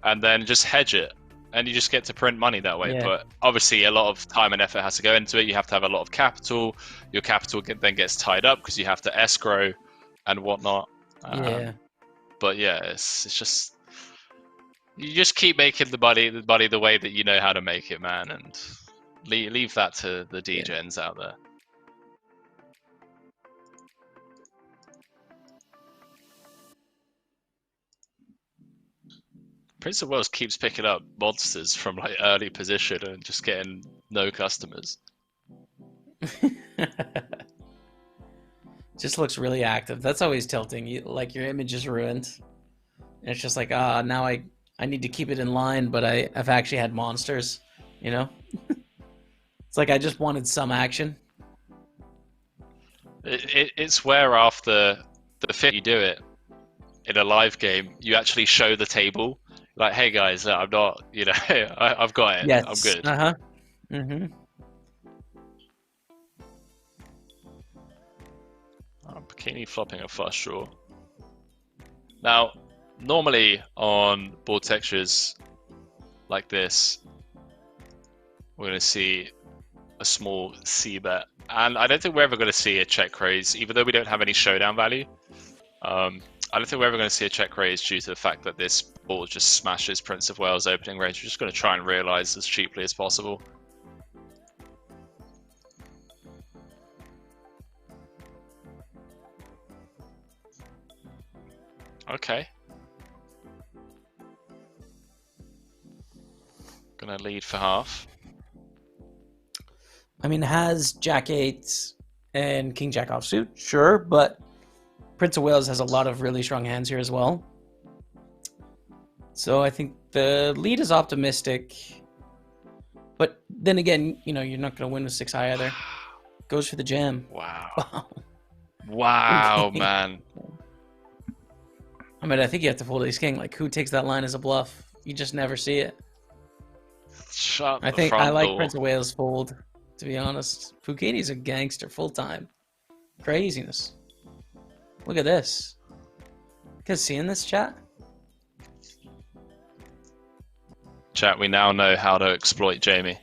and then just hedge it, and you just get to print money that way. Yeah. But obviously a lot of time and effort has to go into it. You have to have a lot of capital. Your capital then gets tied up because you have to escrow and whatnot. Yeah. But yeah, it's just, you just keep making the money the way that you know how to make it, man, and leave that to the DJs out there. Prince of Wales keeps picking up monsters from like early position and just getting no customers. Just looks really active. That's always tilting. Like your image is ruined. And it's just like, now I need to keep it in line, but I've actually had monsters, you know? It's like I just wanted some action. It's where after the fifth you do it in a live game, you actually show the table. Like, hey guys, I'm not, you know, I've got it. Yes. I'm good. Uh-huh. Mm-hmm. Bikini flopping a flush draw. Now, normally on board textures like this, we're going to see a small C bet. And I don't think we're ever going to see a check raise, even though we don't have any showdown value. I don't think we're ever going to see a check raise due to the fact that this board just smashes Prince of Wales opening range. We're just going to try and realize as cheaply as possible. Okay. Gonna lead for half. I mean, has Jack 8 and King Jack offsuit? Sure, but Prince of Wales has a lot of really strong hands here as well. So I think the lead is optimistic. But then again, you know, you're not going to win with 6 high either. Goes for the jam. Wow. Wow, man. I mean, I think you have to fold ace king. Like, who takes that line as a bluff? You just never see it. Shut I think the front I like door. Prince of Wales fold, to be honest. Fukini's a gangster full time. Craziness. Look at this. You guys seeing this, chat? Chat, we now know how to exploit Jamie.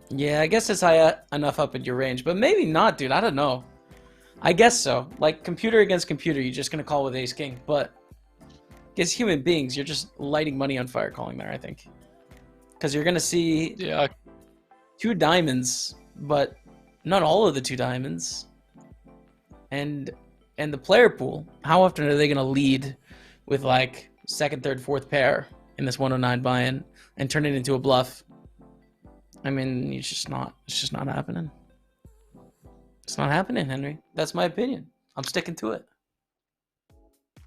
Yeah, I guess it's high enough up in your range, but maybe not, dude. I don't know. I guess so. Like, computer against computer, you're just going to call with ace king, but against human beings, you're just lighting money on fire calling there, I think. Because you're going to see 2 diamonds, but not all of the 2 diamonds. And the player pool, how often are they going to lead with like second, third, fourth pair in this 109 buy-in and turn it into a bluff? I mean, it's just not happening. It's not happening, Henry. That's my opinion. I'm sticking to it.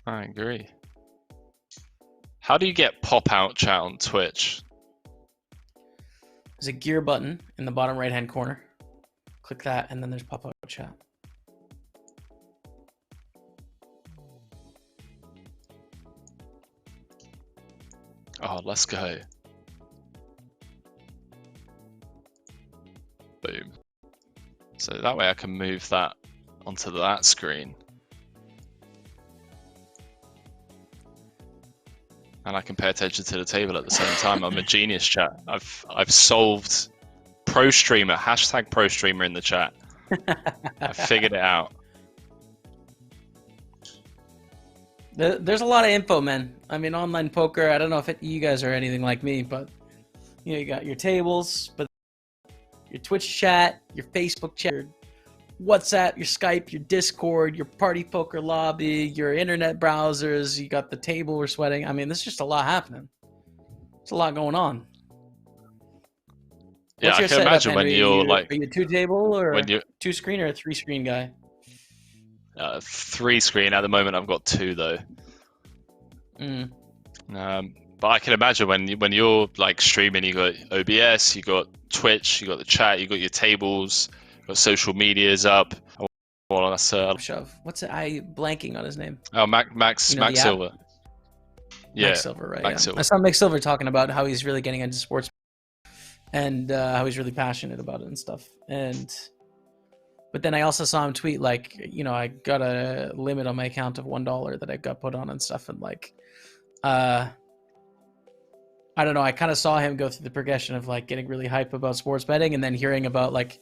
I agree. How do you get pop-out chat on Twitch? There's a gear button in the bottom right-hand corner. Click that, and then there's pop-out chat. Oh, let's go. Boom. So that way I can move that onto that screen. And I can pay attention to the table at the same time. I'm a genius, chat. I've solved pro streamer, hashtag pro streamer in the chat. I figured it out. There's a lot of info, man. I mean, online poker, I don't know if you guys are anything like me, but you know, you got your tables, but your Twitch chat, your Facebook chat, your WhatsApp, your Skype, your Discord, your party poker lobby, your internet browsers, you got the table we're sweating. I mean, there's just a lot happening. There's a lot going on. Yeah, What's I your can setup, imagine when Henry? you're Are you a 2-table when or you're 2-screen or a 3-screen guy? 3 screen at the moment. I've got 2 though. Mm. But I can imagine when you're like streaming, you got OBS, you got Twitch, you got the chat, you got your tables, you got social medias up. Well, that's Shove. What's it? I blanking on his name. Max You know the app? Silver. Yeah, Max Silver, right? Max Yeah. Silver. I saw Max Silver talking about how he's really getting into sports and how he's really passionate about it and stuff. But then I also saw him tweet like, I got a limit on my account of $1 that I got put on and stuff, and like, I don't know. I kind of saw him go through the progression of like getting really hype about sports betting, and then hearing about like,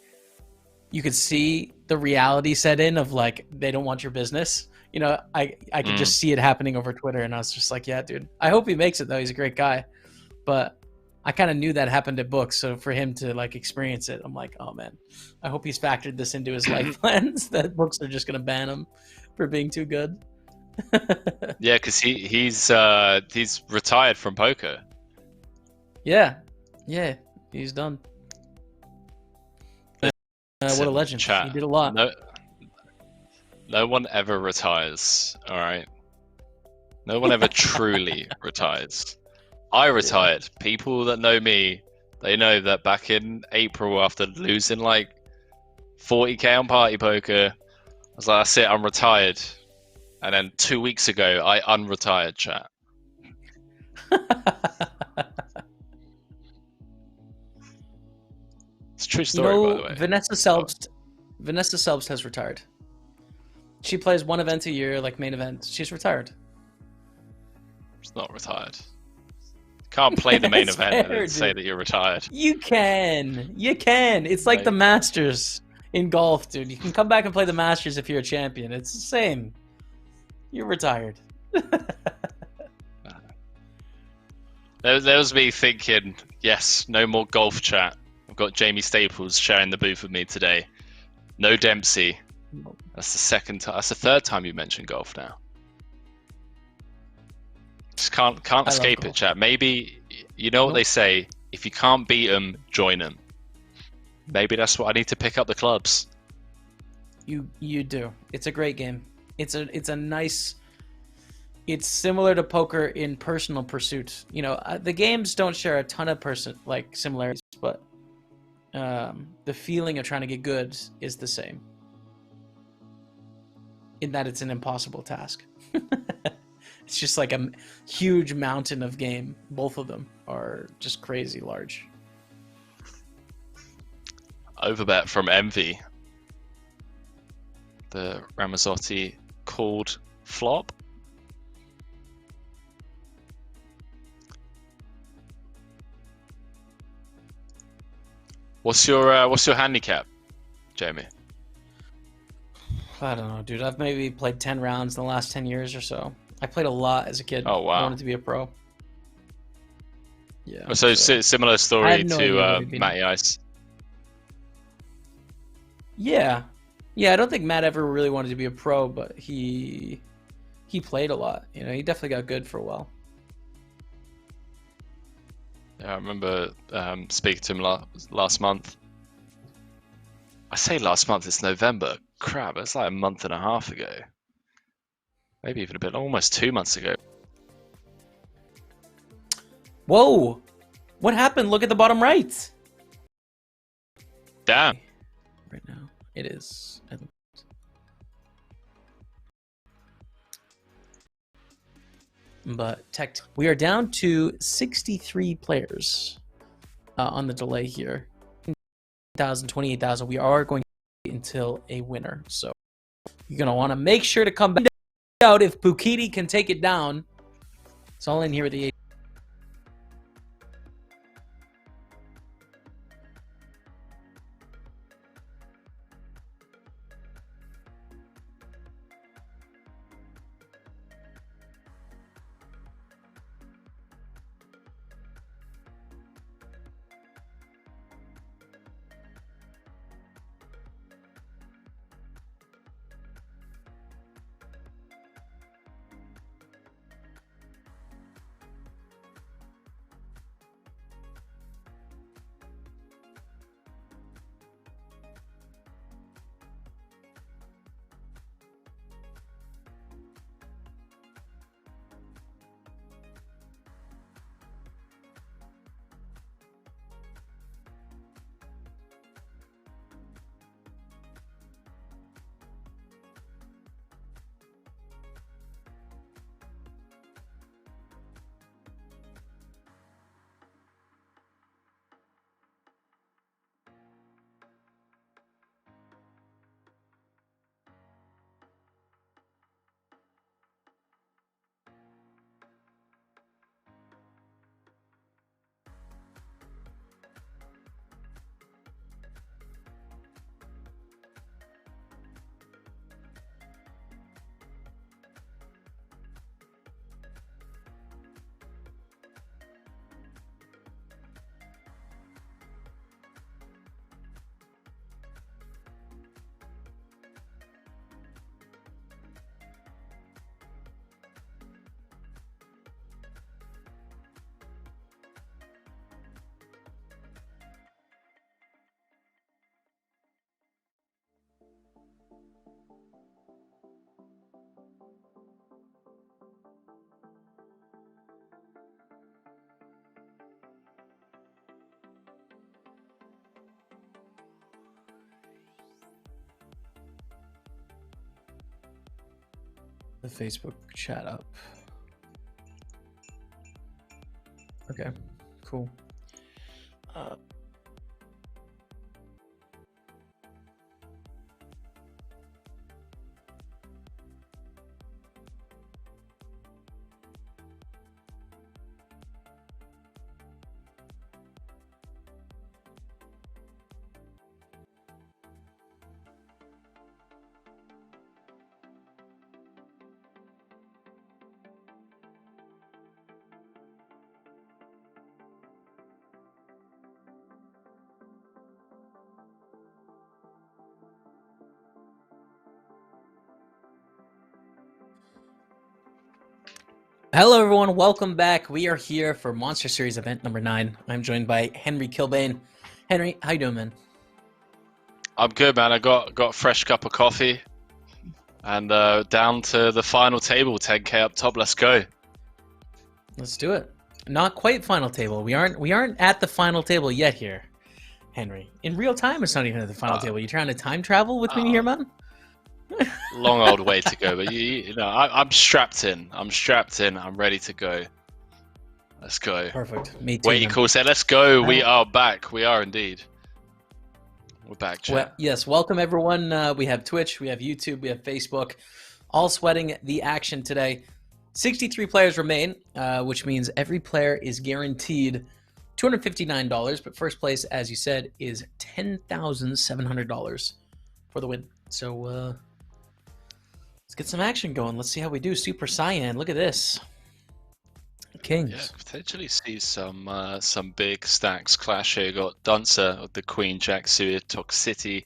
you could see the reality set in of like they don't want your business. I could just see it happening over Twitter, and I was just like, yeah, dude. I hope he makes it though. He's a great guy, but I kind of knew that happened at books. So for him to like experience it, I'm like, oh man, I hope he's factored this into his life plans that books are just gonna ban him for being too good. Yeah, because he's retired from poker. Yeah, he's done. What a legend! Chat. He did a lot. No one ever retires. All right. No one ever truly retires. I retired. Yeah. People that know me, they know that back in April, after losing like 40k on party poker, I was like, that's it, I'm retired. And then 2 weeks ago, I unretired, chat. It's a true story, by the way. Vanessa Selbst has retired. She plays one event a year, like main event. She's retired. She's not retired. You can't play the main event and then say that you're retired. You can. It's like the Masters in golf, dude. You can come back and play the Masters if you're a champion. It's the same. You're retired. There was me thinking, yes, no more golf chat. I've got Jaime Staples sharing the booth with me today. No Dempsey. That's the second time. That's the third time you mentioned golf now. Just can't escape it, chat. Maybe you know what they say: if you can't beat them, join them. Maybe that's what I need to pick up the clubs. You do. It's a great game. It's a nice. It's similar to poker in personal pursuit. The games don't share a ton of similarities, but the feeling of trying to get good is the same. In that it's an impossible task. It's just like a huge mountain of game. Both of them are just crazy large. Overbet from Envy. The Ramazzotti called flop. What's your handicap, Jamie? I don't know, dude. I've maybe played 10 rounds in the last 10 years or so. I played a lot as a kid. Oh, wow. I wanted to be a pro. Yeah. So similar story to Matty Ice. Yeah. I don't think Matt ever really wanted to be a pro, but he played a lot. He definitely got good for a while. Yeah, I remember speaking to him last month. I say last month, it's November. Crap, it's like a month and a half ago. Maybe even a bit, almost 2 months ago. Whoa! What happened? Look at the bottom right. Damn. Right now, it is. But we are down to 63 players on the delay here. 28,000. We are going to until a winner. So you're going to want to make sure to come back out if Bukiti can take it down. It's all in here with the the Facebook chat up. Okay, cool. Hello, everyone. Welcome back. We are here for Monster Series event number 9. I'm joined by Henry Killbane. Henry, how you doing, man? I'm good, man. I got a fresh cup of coffee, and down to the final table, 10K up top. Let's go. Let's do it. Not quite final table. We aren't at the final table yet here, Henry. In real time, it's not even at the final table. You trying to time travel with me here, man? Long old way to go, but you know, I'm strapped in. I'm strapped in. I'm ready to go. Let's go. Perfect. Me too. Wait, you call said, let's go. We are back. We are indeed. We're back, chat. Well, yes, welcome everyone. We have Twitch, we have YouTube, we have Facebook, all sweating the action today. 63 players remain, which means every player is guaranteed $259. But first place, as you said, is $10,700 for the win. So let's get some action going. Let's see how we do. Super Cyan, look at this. Kings. Yeah, potentially see some big stacks clash here. Got Duncer with the Queen Jack suited, Toxicity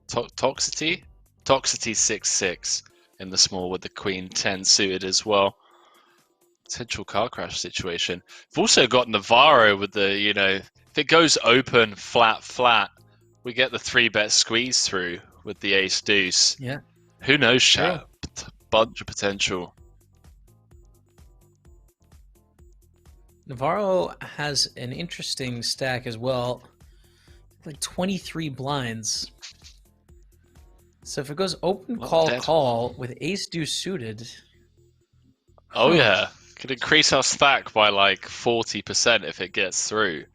6-6 in the small with the Queen 10 suited as well. Potential car crash situation. We've also got Navarro with the, you know, if it goes open flat, we get the 3-bet squeeze through with the ace deuce. Yeah. Who knows, chat? Bunch of potential. Navarro has an interesting stack as well, like 23 blinds. So if it goes open call with ace deuce suited. Oh yeah, could increase our stack by like 40% if it gets through.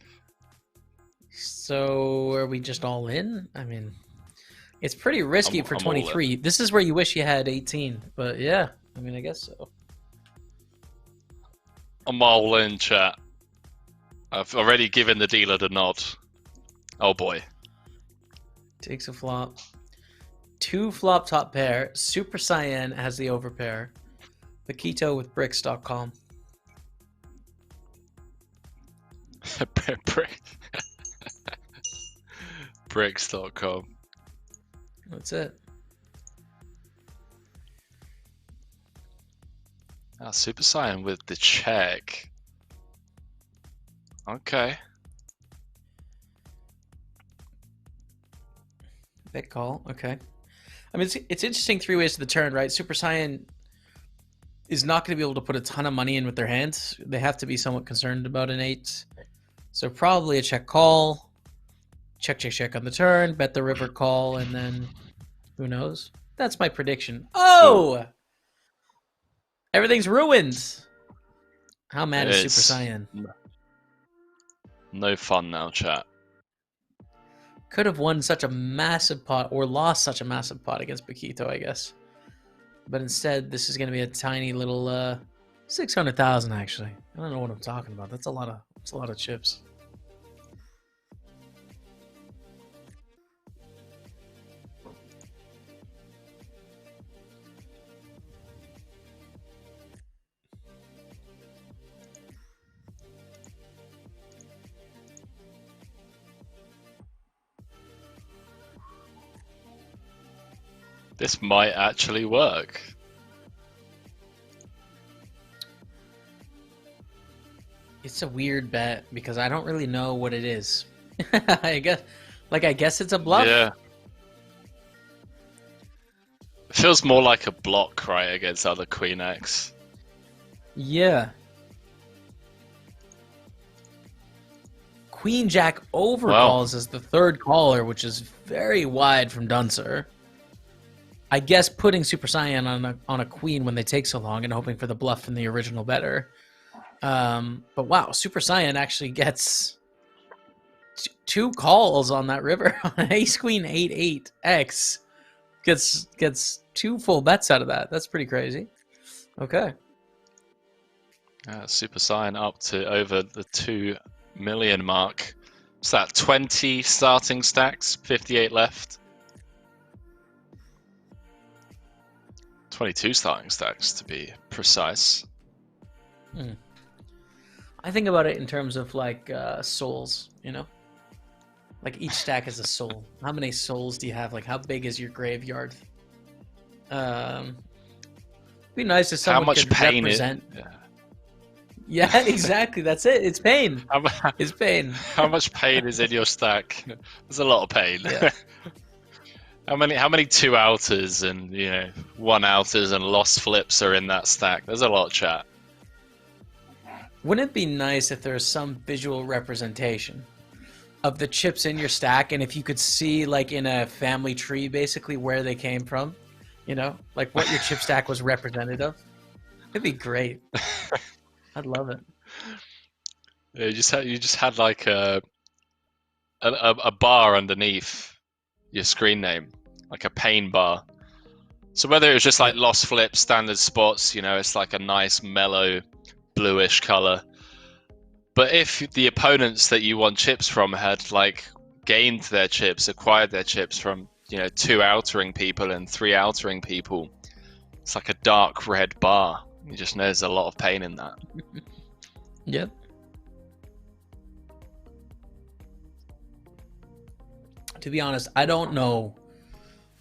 So are we just all in? I mean, it's pretty risky for 23. This is where you wish you had 18, but yeah, I mean, I guess so. I'm all in, chat. I've already given the dealer the nod. Oh boy. Takes a flop. 2 flop top pair. Super Cyan has the overpair. Paquito with bricks.com. Bricks.com. That's it. Super Cyan with the check. Okay. Bet call. Okay. I mean, it's interesting 3 ways to the turn, right? Super Cyan is not going to be able to put a ton of money in with their hands. They have to be somewhat concerned about an 8. So probably a check call. Check on the turn. Bet the river call, and then who knows? That's my prediction. Oh! Everything's ruined. How mad is Super Cyan? No fun now, chat. Could have won such a massive pot or lost such a massive pot against Paquito, I guess. But instead, this is going to be a tiny little 600,000 actually. I don't know what I'm talking about. That's a lot of chips. This might actually work. It's a weird bet because I don't really know what it is. I guess it's a bluff. Yeah. It feels more like a block, right, against other Queen X. Yeah. Queen Jack overcalls as the third caller, which is very wide from Duncer. I guess putting Super Saiyan on a queen when they take so long and hoping for the bluff in the original better. But wow, Super Saiyan actually gets two calls on that river on Ace Queen 8-8 X. Gets two full bets out of that. That's pretty crazy. Okay. Super Saiyan up to over the 2 million mark. What's that? 20 starting stacks, 58 left. 22 starting stacks to be precise. I think about it in terms of like souls, you know? Like each stack is a soul. How many souls do you have? Like how big is your graveyard? It'd be nice if someone could represent. Yeah, exactly. That's it. It's pain. It's pain. How much pain is in your stack? There's a lot of pain. Yeah. How many 2 outers and 1 outers and lost flips are in that stack? There's a lot, chat. Wouldn't it be nice if there was some visual representation of the chips in your stack, and if you could see like in a family tree basically where they came from, like what your chip stack was representative of? It'd be great. I'd love it. Yeah, you just had like a bar underneath your screen name, like a pain bar. So whether it was just like lost flips, standard spots, it's like a nice mellow bluish color. But if the opponents that you want chips from had like gained their chips, acquired their chips from 2 outering people and 3 outering people, it's like a dark red bar. You just know there's a lot of pain in that. Yep. To be honest, I don't know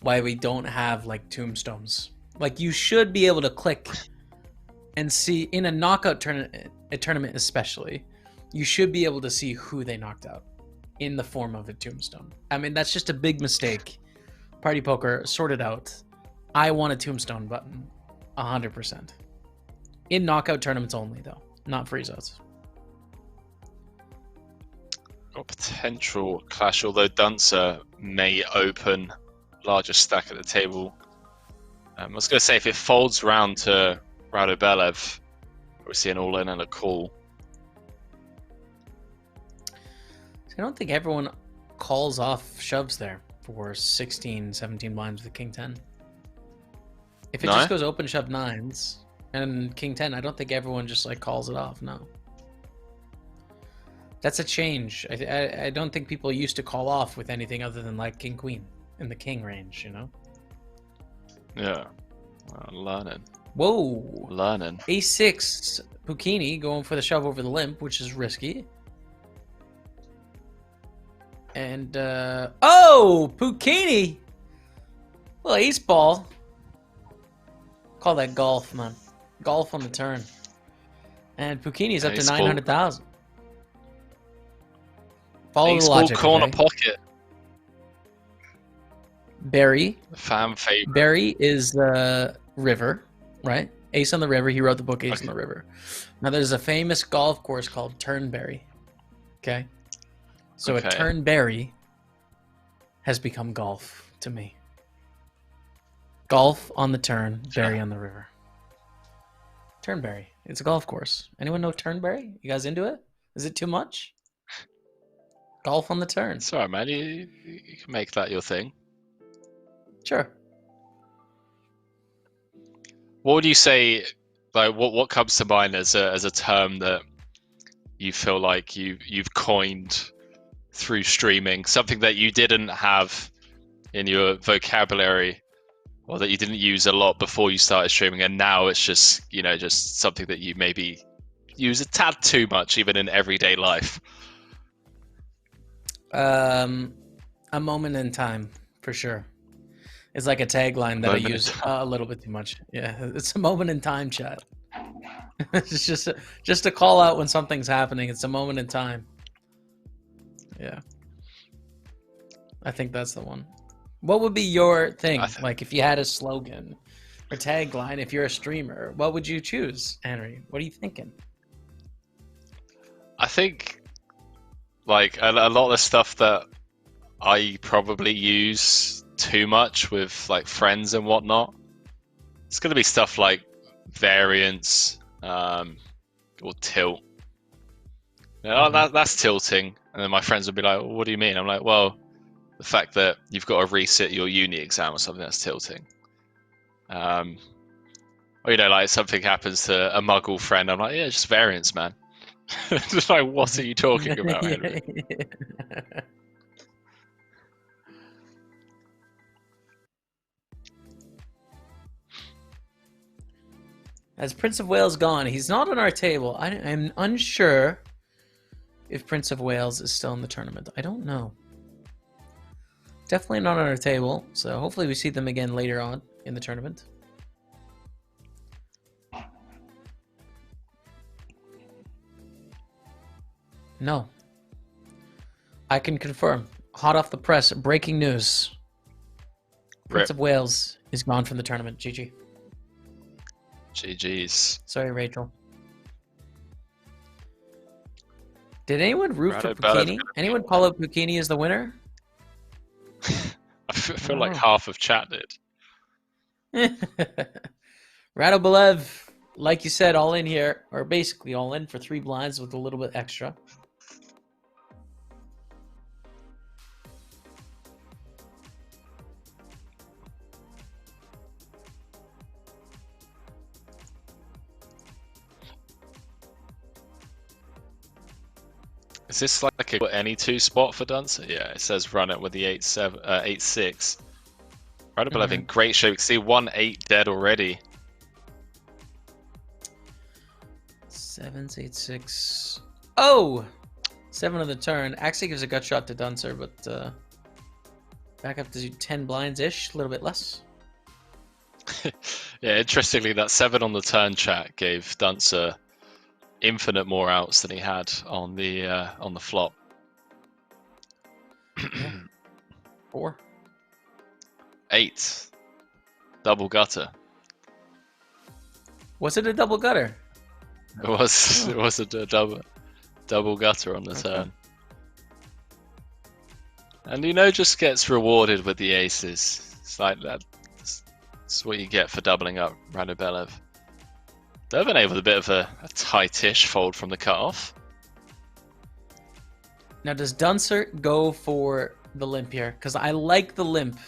why we don't have like tombstones. Like you should be able to click and see in a knockout tournament especially, you should be able to see who they knocked out in the form of a tombstone. I mean, that's just a big mistake. Party Poker, sort it out. I want a tombstone button, 100%. In knockout tournaments only, though, not freeze outs. Got potential clash, although Duncer may open larger stack at the table. I was going to say, if it folds round to Rado Belev, we see an all-in and a call. I don't think everyone calls off shoves there for 16, 17 blinds with King 10. If it just goes open shove 9s and King 10, I don't think everyone just like calls it off. No. That's a change. I don't think people used to call off with anything other than like King Queen in the King range, Yeah. Learning. Whoa. Learning. A6 Puccini going for the shove over the limp, which is risky. And, oh! Puccini! Little ace ball. Call that golf, man. Golf on the turn. And Puccini's up to 900,000. Follow the logic. Corner pocket. Barry. Fan favorite. Barry is the river, right? Ace on the river. He wrote the book Ace on the River. Now, there's a famous golf course called Turnberry. Okay? So a Turnberry has become golf to me. Golf on the turn, Berry on the river. Turnberry. It's a golf course. Anyone know Turnberry? You guys into it? Is it too much? Golf on the turn. Sorry, man. You can make that your thing. Sure. What would you say? Like, what comes to mind as a term that you feel like you've coined through streaming, something that you didn't have in your vocabulary, or that you didn't use a lot before you started streaming, and now it's just just something that you maybe use a tad too much, even in everyday life? A moment in time, for sure. It's like a tagline that I use a little bit too much. Yeah, it's a moment in time, chat. It's just a call out when something's happening. It's a moment in time. Yeah. I think that's the one. What would be your thing? Like if you had a slogan or tagline, if you're a streamer, what would you choose, Henry? What are you thinking? I think like a lot of the stuff that I probably use too much with like friends and whatnot. It's going to be stuff like variance or tilt. That's tilting. And then my friends would be like, well, what do you mean? I'm like, well, the fact that you've got to resit your uni exam or something, that's tilting. Or, you know, like something happens to a muggle friend. I'm like, yeah, just variance, man. Just like, what are you talking about, Henry? Has Prince of Wales gone? He's not on our table. I'm unsure if Prince of Wales is still in the tournament. I don't know. Definitely not on our table, so hopefully we see them again later on in the tournament. No. I can confirm. Hot off the press, breaking news. Prince of Wales is gone from the tournament. GG. GG's. Sorry, Rachel. Did anyone root for Puccini? Anyone call out Puccini as the winner? I feel like half of chat did. Rado Belev, like you said, all in here, or basically all in for 3 blinds with a little bit extra. Is this like a any 2 spot for Dunster? Yeah, it says run it with the 8-6. Rado Belev in great shape. You can see 1-8 dead already. 7s, 8-6. Oh! 7 on the turn. Actually gives a gut shot to Dunster, but back up to 10 blinds-ish, a little bit less. Yeah, interestingly, that 7 on the turn chat gave Dunster infinite more outs than he had on the flop. Yeah. 4. 8. Double gutter. Was it a double gutter? It was. Oh. It was a double gutter on the turn. And you know, just gets rewarded with the aces. It's like that. That's what you get for doubling up Rado Belev. They've been able with a bit of a tightish fold from the cutoff. Now, does Dunster go for the limp here? Because I like the limp.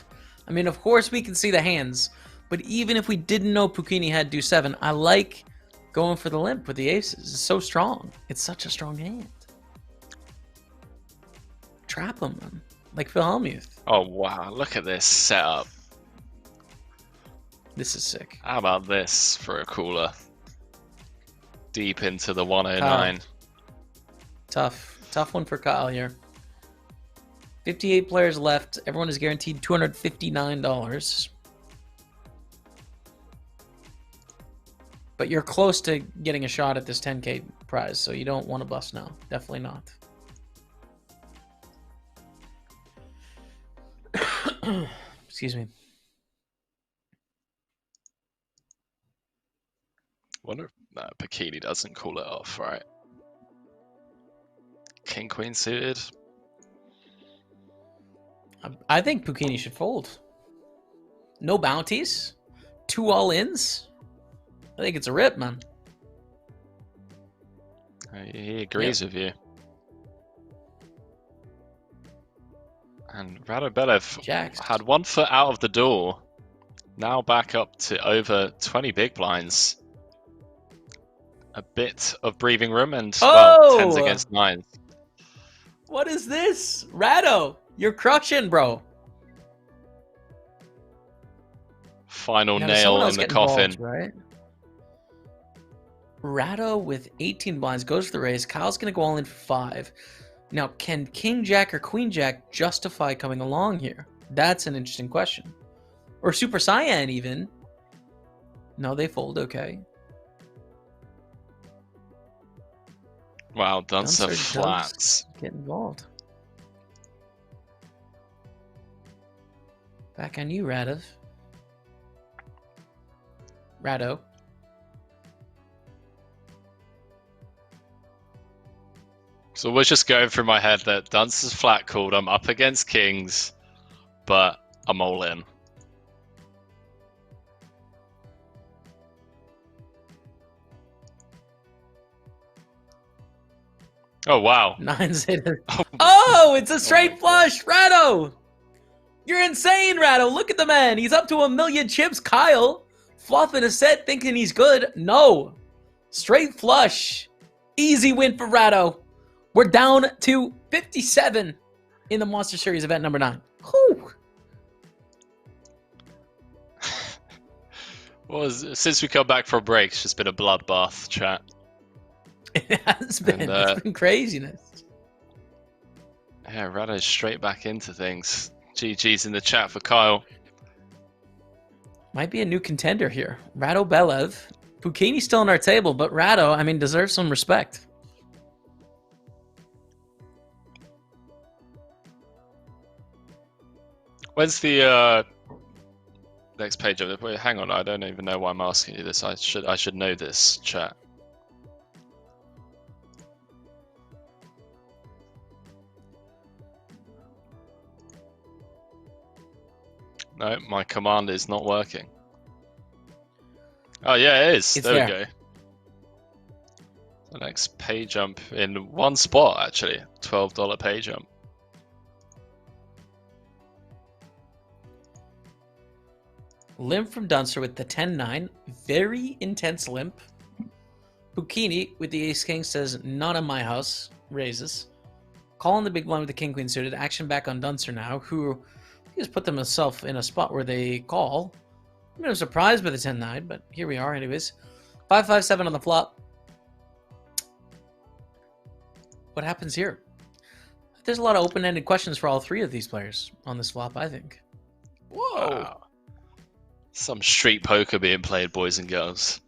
I mean, of course we can see the hands, but even if we didn't know Puccini had deuce 7, I like going for the limp with the aces. It's so strong. It's such a strong hand. Trap him, man. Like Phil Hellmuth. Oh, wow. Look at this setup. This is sick. How about this for a cooler? Deep into the 109. Tough one for Kyle here. 58 players left. Everyone is guaranteed $259. But you're close to getting a shot at this 10K prize, so you don't want to bust now. Definitely not. Excuse me. Wonder if Puccini doesn't call it off, right? King Queen suited. I think Puccini should fold. No bounties, 2 all-ins. I think it's a rip, man. He agrees with you. And Rado Belev had 1 foot out of the door. Now back up to over 20 big blinds. A bit of breathing room and, well, 10s against 9s. What is this? Rado, you're crushing, bro. Final nail in the coffin. Involved, right? Rado with 18 blinds goes for the raise. Kyle's going to go all in for 5. Now, can King Jack or Queen Jack justify coming along here? That's an interesting question. Or Super Cyan even. No, they fold. Okay. Wow, Dunster flats. Get involved. Back on you, Rado. So we're just going through my head that Dunster's flat called. I'm up against kings, but I'm all in. Oh, wow. Nine's hit it. Oh, it's a straight flush. Ratto. You're insane, Ratto. Look at the man. He's up to 1,000,000 chips. Kyle, fluffing a set, thinking he's good. No. Straight flush. Easy win for Ratto. We're down to 57 in the Monster Series event number 9. Whew. Well, since we come back from break, it's just been a bloodbath, chat. It has been. It's been craziness. Yeah, Ratto's straight back into things. GG's in the chat for Kyle. Might be a new contender here. Ratto Belev. Bukini's still on our table, but Ratto, I mean, deserves some respect. When's the next page of it? Wait, hang on, I don't even know why I'm asking you this. I should know this, chat. No, my command is not working. Oh yeah, it is. There we go. The next pay jump in one spot, actually. $12 pay jump. Limp from Dunster with the 10-9. Very intense limp. Bukini with the ace-king says, not in my house. Raises. Calling the big blind with the king-queen suited. Action back on Dunster now, who has put themselves in a spot where they call. I'm a bit surprised by the 10-9, but here we are anyways. 5-5-7 on the flop. What happens here? There's a lot of open-ended questions for all three of these players on this flop, I think. Whoa. Wow. Some street poker being played, boys and girls.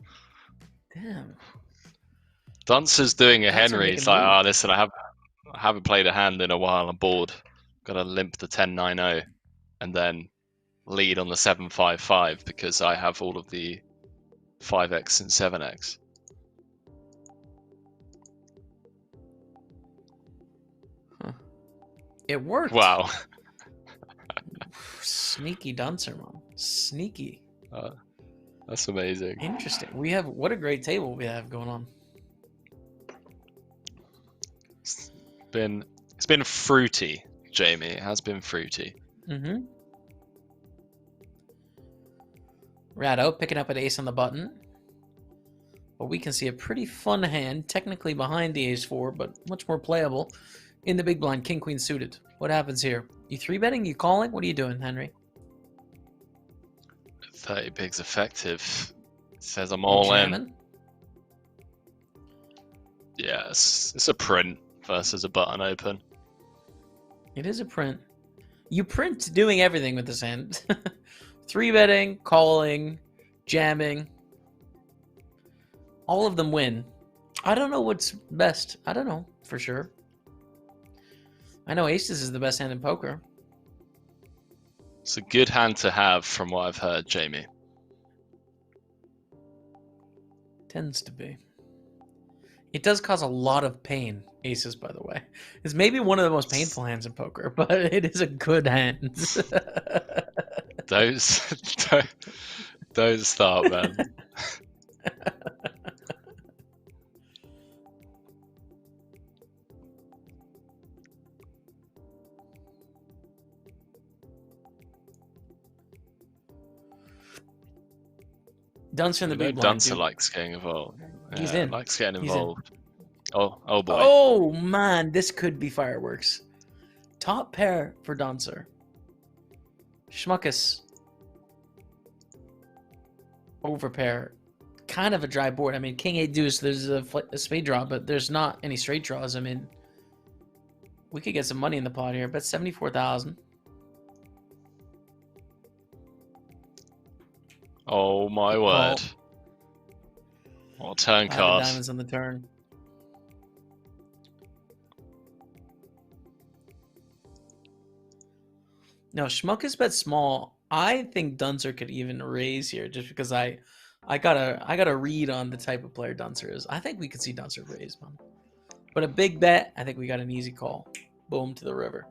Damn. Dunster's doing a Henry. It's like, oh, listen, I haven't played a hand in a while. I'm bored. Got to limp the 10-9-0 and then lead on the 7-5-5 because I have all of the 5x and 7x. Huh. It worked. Wow. Sneaky Dunster, man. Sneaky. That's amazing. Interesting. What a great table we have going on. It's been fruity, Jamie. It has been fruity. Mm-hmm. Ratto picking up an ace on the button. But we can see a pretty fun hand, technically behind the ace-4, but much more playable in the big blind, king-queen suited. What happens here? You 3-betting? You calling? What are you doing, Henry? 30 bigs effective. It says I'm all in. Yes, it's a print versus a button open. It is a print. You print doing everything with this hand. 3-betting, calling, jamming. All of them win. I don't know what's best. I don't know for sure. I know aces is the best hand in poker. It's a good hand to have from what I've heard, Jamie. Tends to be. It does cause a lot of pain, aces, by the way. It's maybe one of the most painful hands in poker, but it is a good hand. Don't start, man. Dunster in the big blind. Dunster likes getting involved. He's in. Likes getting involved. Oh boy. Oh man, this could be fireworks. Top pair for Dunster. Schmuckus. Over pair. Kind of a dry board. I mean, king 8 deuce, there's a spade draw, but there's not any straight draws. I mean, we could get some money in the pot here. Bet 74,000. Oh my word. What turn card. Diamonds on the turn. No, Schmuckus bet small. I think Dunster could even raise here just because I got a read on the type of player Dunster is. I think we could see Dunster raise, man. But a big bet, I think we got an easy call. Boom to the river.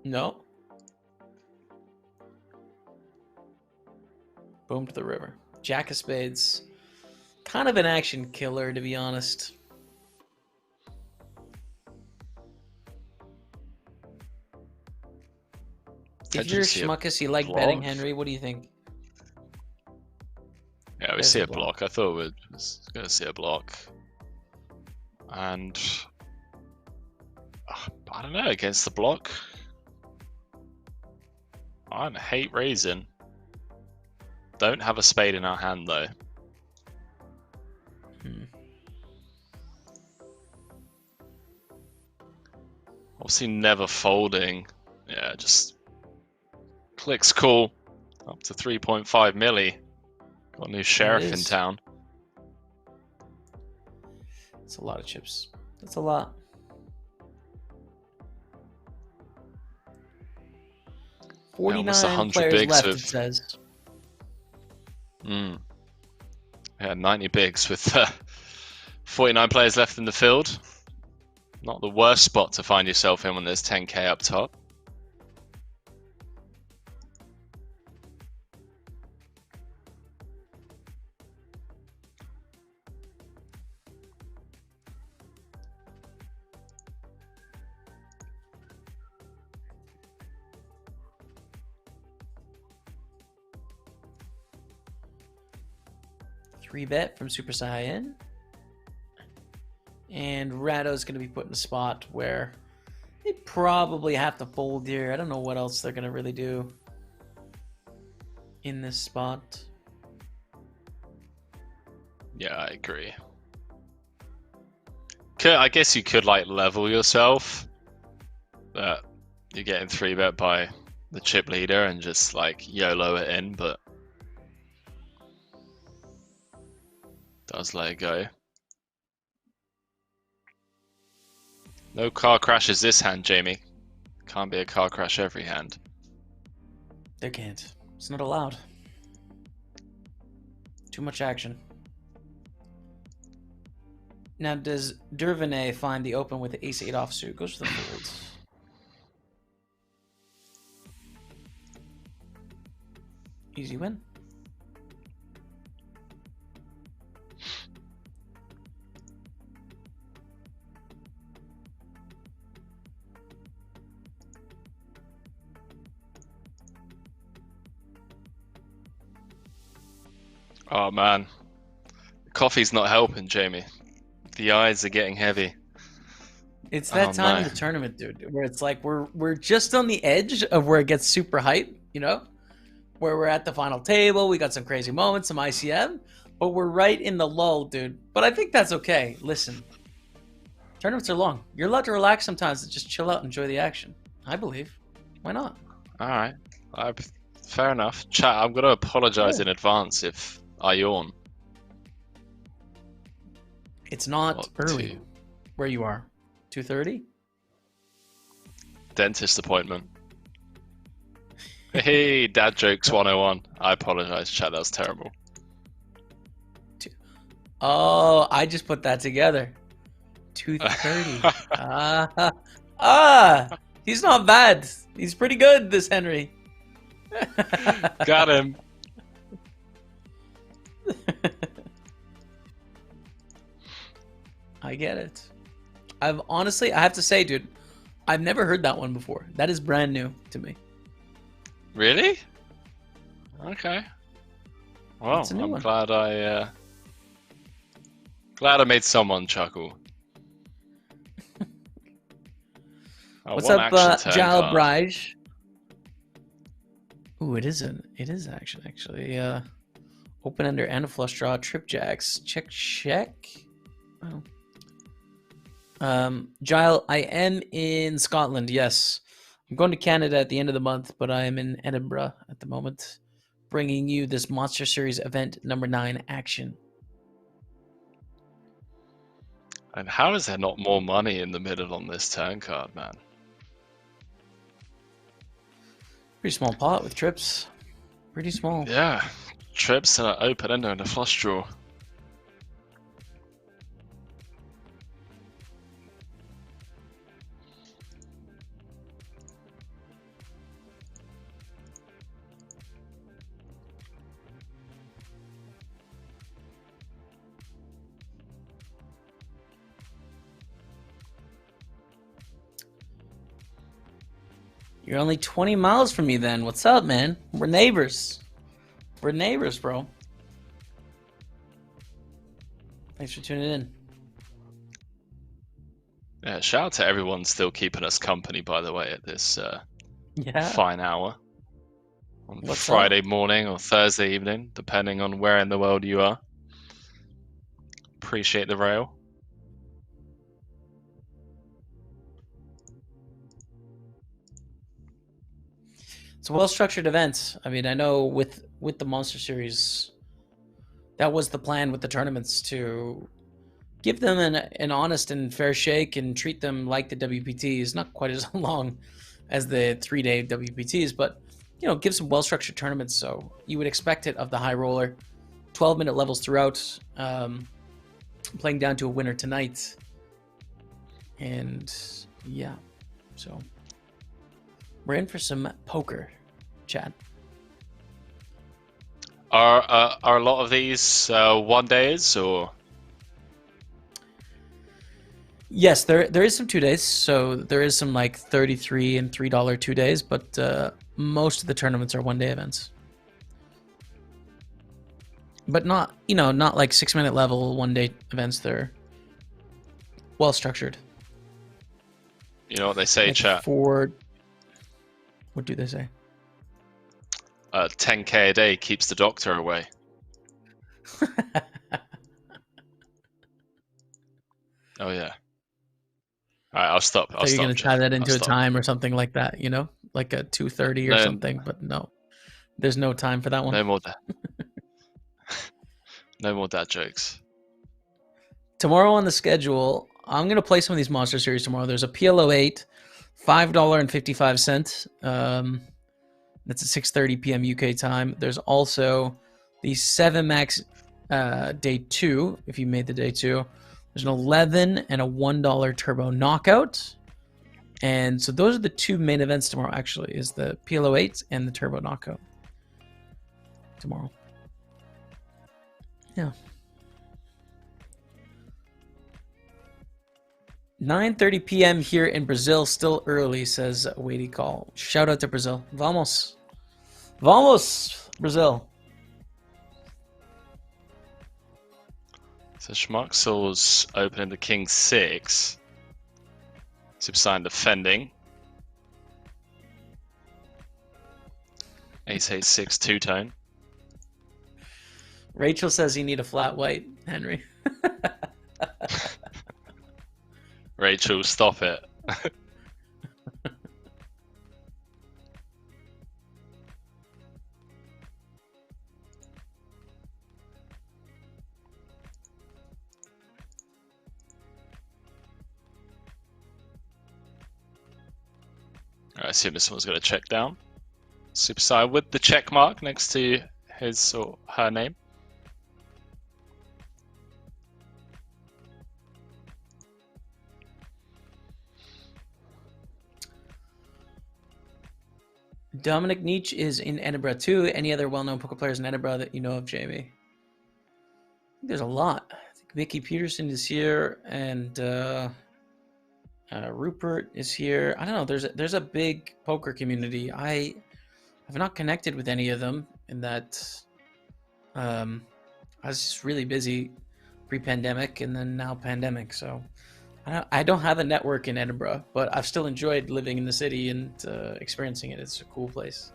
No. Boom to the river. Jack of spades. Kind of an action killer, to be honest. If you're schmuckus, you like betting, Henry, what do you think? Yeah, we see a block. I thought we was going to see a block. And I don't know, against the block. I hate raising. Don't have a spade in our hand though. Obviously never folding. Yeah, just clicks call. Up to 3.5 milli. Got a new sheriff in town. That's a lot of chips. That's a lot. Yeah, almost 100 players bigs left, with... it says. Yeah, 90 bigs with 49 players left in the field. Not the worst spot to find yourself in when there's 10k up top. Three bet from Super Saiyan. And Rado's going to be put in a spot where they probably have to fold here. I don't know what else they're going to really do in this spot. Yeah, I agree. I guess you could like level yourself, but you're getting 3-bet by the chip leader and just like YOLO it in, but does let it go. No car crashes this hand, Jamie. Can't be a car crash every hand. There can't. It's not allowed. Too much action. Now, does Dervinay find the open with the ace-8 offsuit? Goes for the folds. Easy win. Oh man, coffee's not helping, Jamie. The eyes are getting heavy. It's that time of the tournament, dude, where it's like we're just on the edge of where it gets super hype, you know? Where we're at the final table, we got some crazy moments, some ICM, but we're right in the lull, dude. But I think that's okay. Listen, tournaments are long. You're allowed to relax sometimes and just chill out, enjoy the action. I believe. Why not? All right, fair enough. Chat, I'm gonna apologize in advance if I yawn. It's not early where you are. 2:30? Dentist appointment. Hey, dad jokes 101. I apologize, chat. That was terrible. Oh, I just put that together. 2:30. He's not bad. He's pretty good, this Henry. Got him. I get it. I have to say, dude, I've never heard that one before. That is brand new to me. Really? Okay. Well, I'm glad I made someone chuckle. What's up, Jal Brige? Ooh, it is actually open ender and a flush draw, trip jacks, check. Oh. Gile, I am in Scotland, yes. I'm going to Canada at the end of the month, but I am in Edinburgh at the moment, bringing you this Monster Series event number 9 action. And how is there not more money in the middle on this turn card, man? Pretty small pot with trips. Pretty small. Yeah, trips and an open ender and a flush draw. You're only 20 miles from me then. What's up, man? We're neighbors. We're neighbors, bro. Thanks for tuning in. Yeah, shout out to everyone still keeping us company, by the way, at this Yeah. fine hour. On What's Friday up? morning or Thursday evening, depending on where in the world you are. Appreciate the rail. It's a well-structured event. I mean, I know with the Monster Series, that was the plan with the tournaments, to give them an honest and fair shake and treat them like the WPTs. Not quite as long as the 3-day WPTs, but give some well-structured tournaments. So you would expect it of the high roller. 12-minute levels throughout, playing down to a winner tonight, and yeah, so we're in for some poker, Chad. Are a lot of these one days or? Yes, there is some 2 days. So there is some like $33 and $3 2 days, but most of the tournaments are 1 day events. But not like 6-minute level 1 day events. They're well structured. You know what they say, like chat? What do they say? 10K a day keeps the doctor away. Oh yeah. All right, I'll stop. So you're going to tie that into a time or something like that, like a 2:30 or something. But no, there's no time for that one. No more that. No more dad jokes. Tomorrow on the schedule, I'm going to play some of these Monster Series tomorrow. There's a PLO 8, $5.55. That's at 6:30 p.m. UK time. There's also the 7 Max day 2, if you made the day 2. There's an 11 and a $1 turbo knockout. And so those are the two main events tomorrow, actually, is the PLO 8 and the turbo knockout tomorrow. Yeah. 9:30 p.m. here in Brazil. Still early, says Weighty Call. Shout out to Brazil. Vamos. Vamos, Brazil. So Schmucksel's opening the King 6. Super Saiyan defending. Ace 6 two-tone. Rachel says you need a flat white, Henry. Rachel, stop it. I assume this one's going to check down. Super Saiyan with the check mark next to his or her name. Dominic Nietzsche is in Edinburgh too. Any other well-known poker players in Edinburgh that you know of, Jamie? There's a lot. I think Vicky Peterson is here, and Rupert is here. I don't know. There's a big poker community. I have not connected with any of them in that. I was just really busy pre-pandemic, and then now pandemic. So I don't have a network in Edinburgh, but I've still enjoyed living in the city and experiencing it. It's a cool place.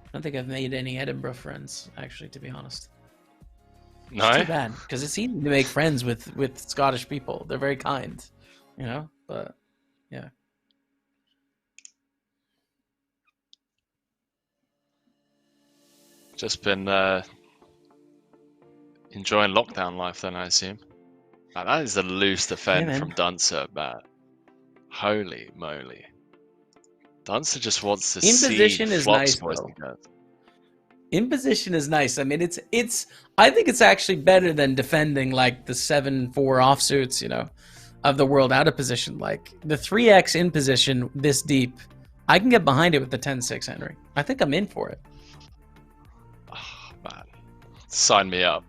I don't think I've made any Edinburgh friends, actually, to be honest. No? It's too bad, because it's easy to make friends with Scottish people. They're very kind, but yeah. Just been enjoying lockdown life then, I assume. Man, that is a loose defend from Dunster, man. Holy moly. Dunster just wants to see position is nice, though. In position is nice. I mean, it's. I think it's actually better than defending like the 7-4 offsuits, of the world out of position. Like the 3x in position this deep, I can get behind it with the 10-6, Henry. I think I'm in for it. Oh, man. Sign me up.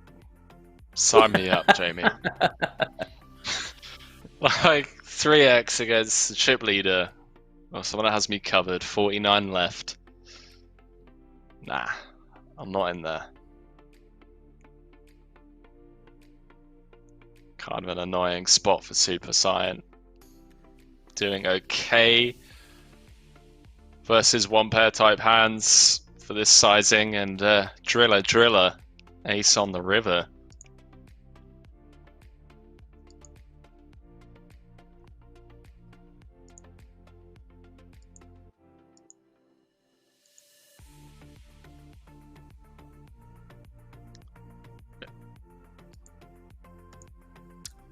Sign me up, Jamie. Like 3x against the chip leader. Oh, someone that has me covered. 49 left. Nah, I'm not in there. Kind of an annoying spot for Super Saiyan. Doing okay versus one pair type hands for this sizing, and Driller, ace on the river.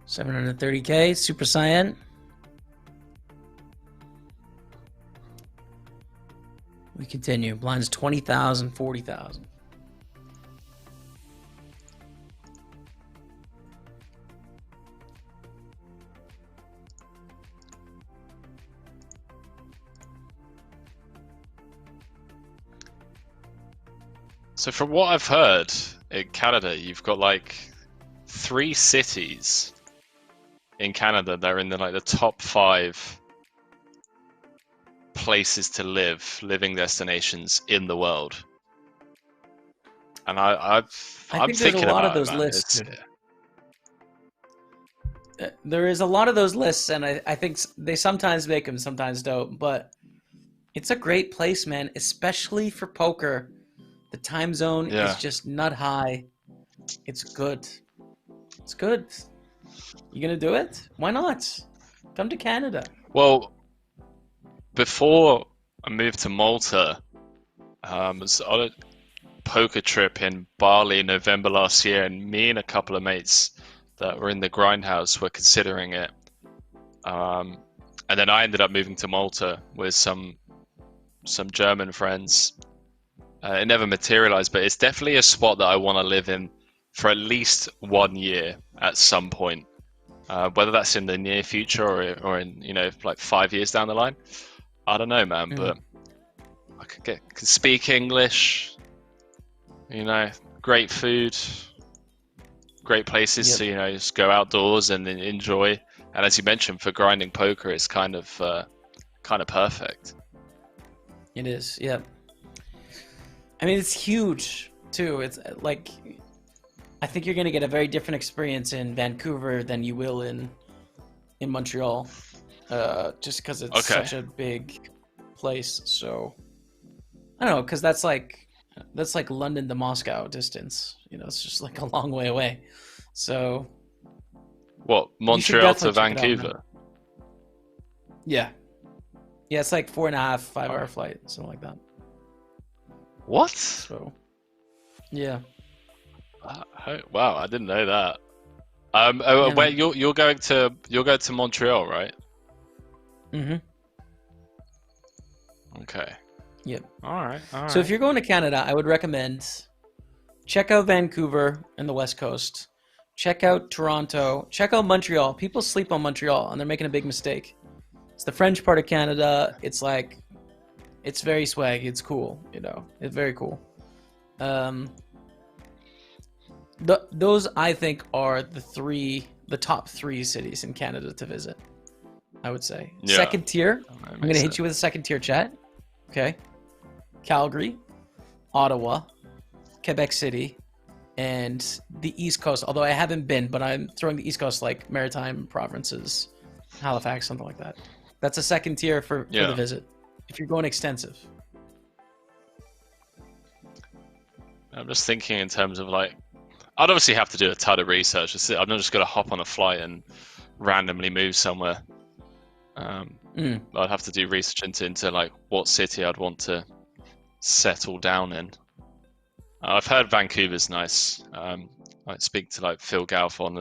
$730K, Super Saiyan. We continue. Blinds 20,000, 40,000. So from what I've heard, in Canada, you've got like 3 cities in Canada that are in the top 5 places to live, living destinations in the world. And I'm think thinking there's a lot about of those it, man. lists. There is a lot of those lists, and I think they sometimes make them, sometimes don't. But it's a great place, man, especially for poker. The time zone is just nut high. It's good. It's good. You gonna do it? Why not? Come to Canada. Well, before I moved to Malta, I was on a poker trip in Bali in November last year, and me and a couple of mates that were in the grindhouse were considering it. And then I ended up moving to Malta with some German friends. It never materialized, but it's definitely a spot that I want to live in for at least 1 year at some point. Whether that's in the near future or in like 5 years down the line, I don't know, man. But I could speak English. Great food, great places to just go outdoors and enjoy. And as you mentioned, for grinding poker, it's kind of perfect. It is, yeah. I mean, it's huge too. It's like, I think you're going to get a very different experience in Vancouver than you will in Montreal, just because it's such a big place. So I don't know, because that's like London to Moscow distance. It's just like a long way away. So what, Montreal to Vancouver? Yeah, it's like 4.5, 5 hour flight, something like that. What? So yeah. Wow, I didn't know that. Where you're going to Montreal, right? Mm-hmm. Okay. Yep. All right. So if you're going to Canada, I would recommend check out Vancouver and the West Coast. Check out Toronto. Check out Montreal. People sleep on Montreal, and they're making a big mistake. It's the French part of Canada. It's like, it's very swag. It's cool. It's very cool. Those I think are the top 3 cities in Canada to visit, I would say. Yeah. Second tier, I'm going to hit you with a second tier chat. Okay. Calgary, Ottawa, Quebec City, and the East Coast. Although I haven't been, but I'm throwing the East Coast, like Maritime provinces, Halifax, something like that. That's a second tier for the visit, if you're going extensive. I'm just thinking in terms of like, I'd obviously have to do a ton of research. I'm not just going to hop on a flight and randomly move somewhere. I'd have to do research into like what city I'd want to settle down in. I've heard Vancouver's nice. I speak to like Phil Galfon,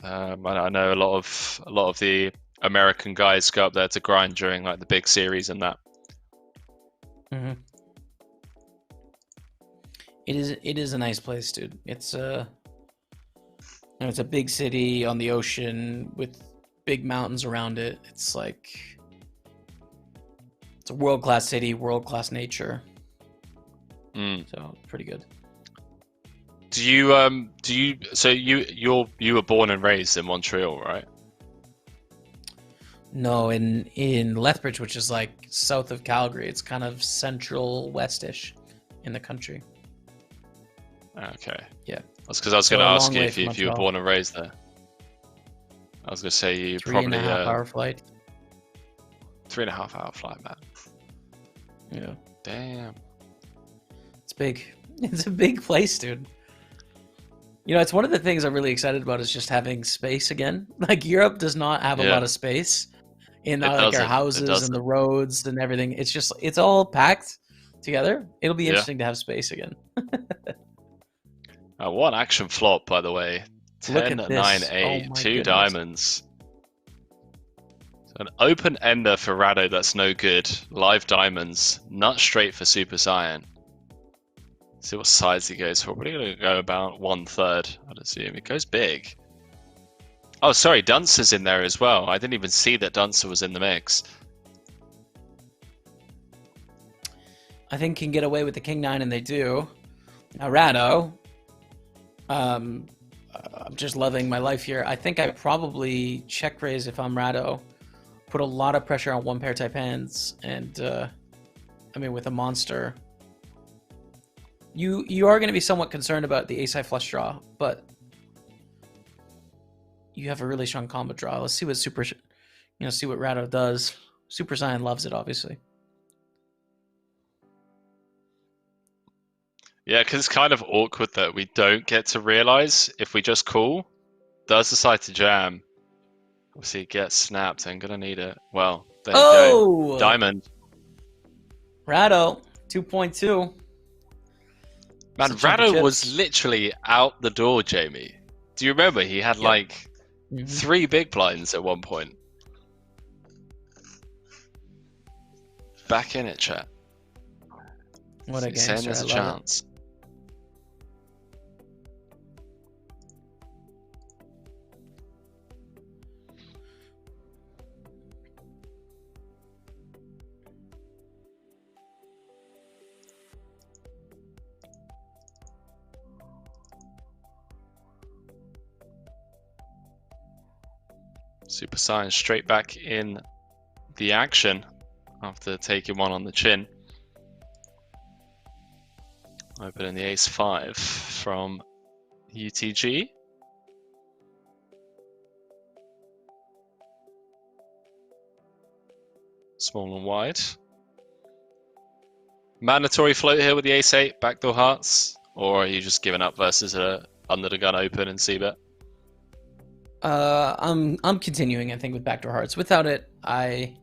and I know a lot of the American guys go up there to grind during like the big series and that. Mm-hmm. It is a nice place, dude. It's a big city on the ocean with big mountains around it. It's like, it's a world-class city, world-class nature. So pretty good. So you were born and raised in Montreal, right? No, in Lethbridge, which is like south of Calgary. It's kind of central westish in the country. Okay. Yeah. That's because I was So going to a ask long you way if from you were Montreal. born and raised there. I was going to say you 3.5 hour flight. 3.5 hour flight, man. Yeah. Damn. It's big. It's a big place, dude. You know, it's one of the things I'm really excited about is just having space again. Like Europe does not have a lot Yeah. of space in It like our doesn't. It houses and doesn't. the roads and everything. It's all packed together. It'll be Yeah. interesting to have space again. One action flop, by the way. Look 10, at 9, this. Oh 8, my 2 goodness. diamonds. So an open ender for Rado, that's no good. Live diamonds. Nut straight for Super Saiyan. See what size he goes for. Probably going to go about 1/3, I'd assume. It goes big. Oh, sorry, Dunster's in there as well. I didn't even see that Dunster was in the mix. I think can get away with the King 9, and they do. Now, Rado, I'm just loving my life here. I think I probably check raise if I'm Rado. Put a lot of pressure on one pair type hands, and I mean with a monster. You are going to be somewhat concerned about the ace high flush draw, but you have a really strong combo draw. Let's see what see what Rado does. Super Saiyan loves it, obviously. Yeah, because it's kind of awkward that we don't get to realize if we just call, does decide to jam. Obviously, it gets snapped. I'm going to need it. Well, there you go. Diamond. Rado, 2.2. Man, Rado was literally out the door, Jamie. Do you remember? He had like 3 big blinds at one point. Back in it, chat. What a game! Saying there's a chance. Super Saiyan straight back in the action after taking one on the chin. Opening the ace-5 from UTG. Small and wide. Mandatory float here with the ace-8, backdoor hearts, or are you just giving up versus a under the gun open and c-bet? I'm continuing, I think, with backdoor hearts. Without it, I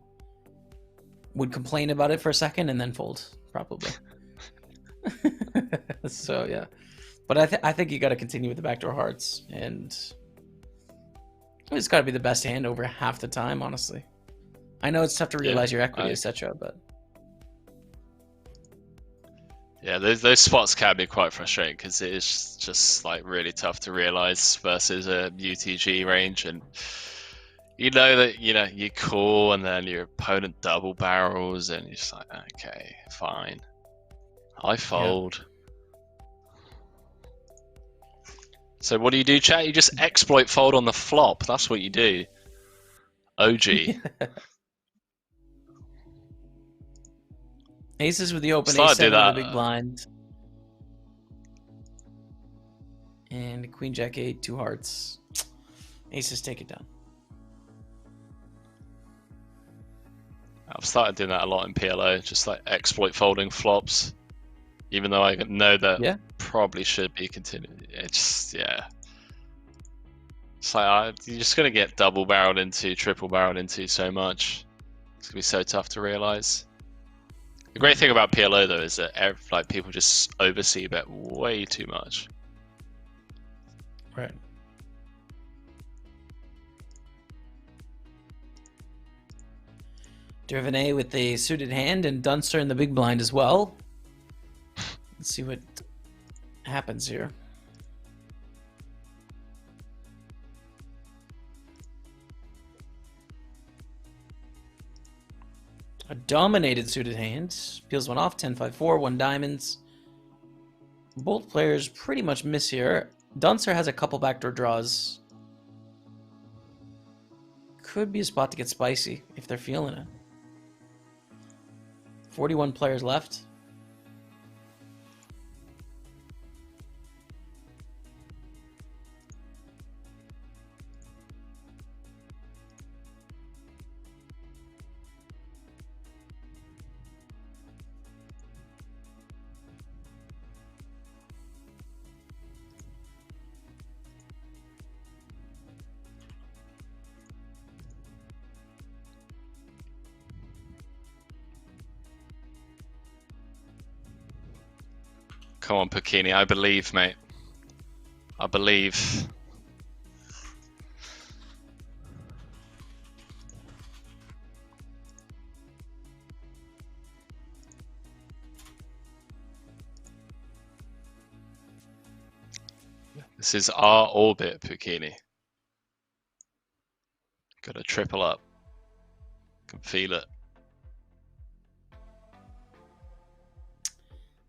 would complain about it for a second and then fold, probably. So yeah, but I think you got to continue with the backdoor hearts, and it's got to be the best hand over half the time, honestly. I know it's tough to realize your equity, etc., but yeah, those spots can be quite frustrating because it is just like really tough to realize versus a UTG range, and you know that you call and then your opponent double barrels, and you're just like, okay, fine, I fold. Yeah. So what do, chat? You just exploit fold on the flop. That's what you do. OG. Aces with the open, ace-7 with the big blind. And queen jack 8, 2 hearts. Aces take it down. I've started doing that a lot in PLO, just like exploit folding flops. Even though I know that probably should be continued. It's it's like you're just gonna get double barreled into, triple barreled into so much. It's gonna be so tough to realize. The great thing about PLO though is that like people just over c-bet way too much. Right. Dervinay with the suited hand and Dunster in the big blind as well. Let's see what happens here. A dominated suited hand. Peels one off, 10-5-4, 1 diamonds. Both players pretty much miss here. Dunster has a couple backdoor draws. could be a spot to get spicy if they're feeling it. 41 players left. Come on, Pekini. I believe, mate. I believe. This is our orbit, Pekini. Gotta triple up. Can feel it.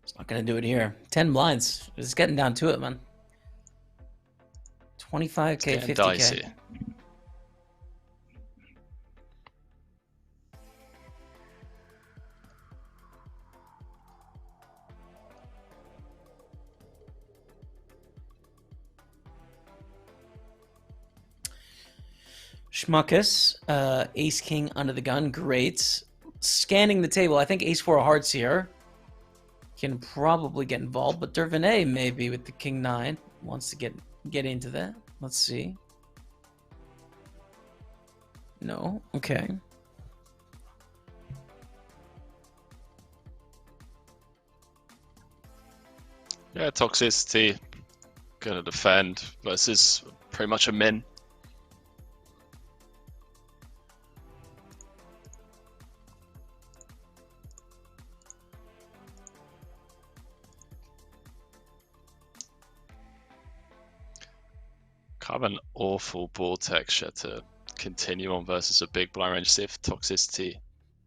It's not gonna do it here. 10 blinds. It's getting down to it, man. 25k, 50k. Dicey. Schmuckus, ace king under the gun, great. Scanning the table, I think ace 4 of hearts here can probably get involved, but Dervinay maybe with the king 9 wants to get into that. Let's see. No, okay. Yeah, toxicity. Gonna defend versus pretty much a min. Kind of an awful board texture to continue on versus a big blind range. See if toxicity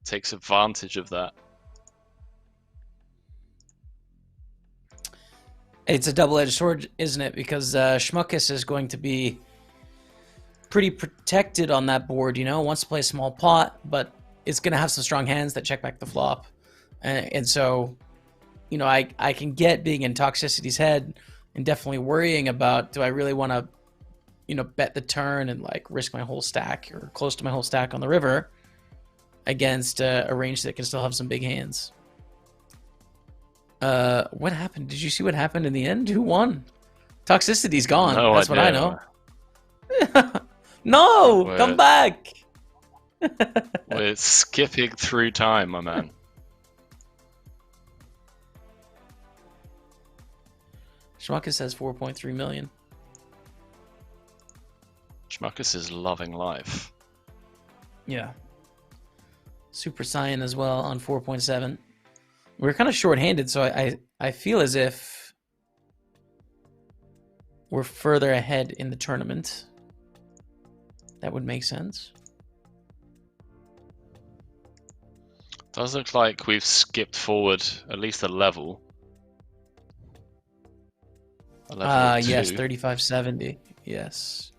takes advantage of that. It's a double-edged sword, isn't it? Because Schmuckus is going to be pretty protected on that board, you know? Wants to play a small pot, but it's going to have some strong hands that check back the flop. And so, you know, I can get being in toxicity's head and definitely worrying about, do I really want to, you know, bet the turn and like risk my whole stack or close to my whole stack on the river against a range that can still have some big hands. What happened? Did you see what happened in the end? Who won? Toxicity's gone. No That's idea. what I know. No, come back. We're skipping through time, my man. Schmuckus has 4.3 million. Schmuckus is loving life. Yeah. Super Saiyan as well on 4.7. We're kind of short-handed, so I feel as if we're further ahead in the tournament. That would make sense. Does look like we've skipped forward at least a level. Yes, 3570. Yes.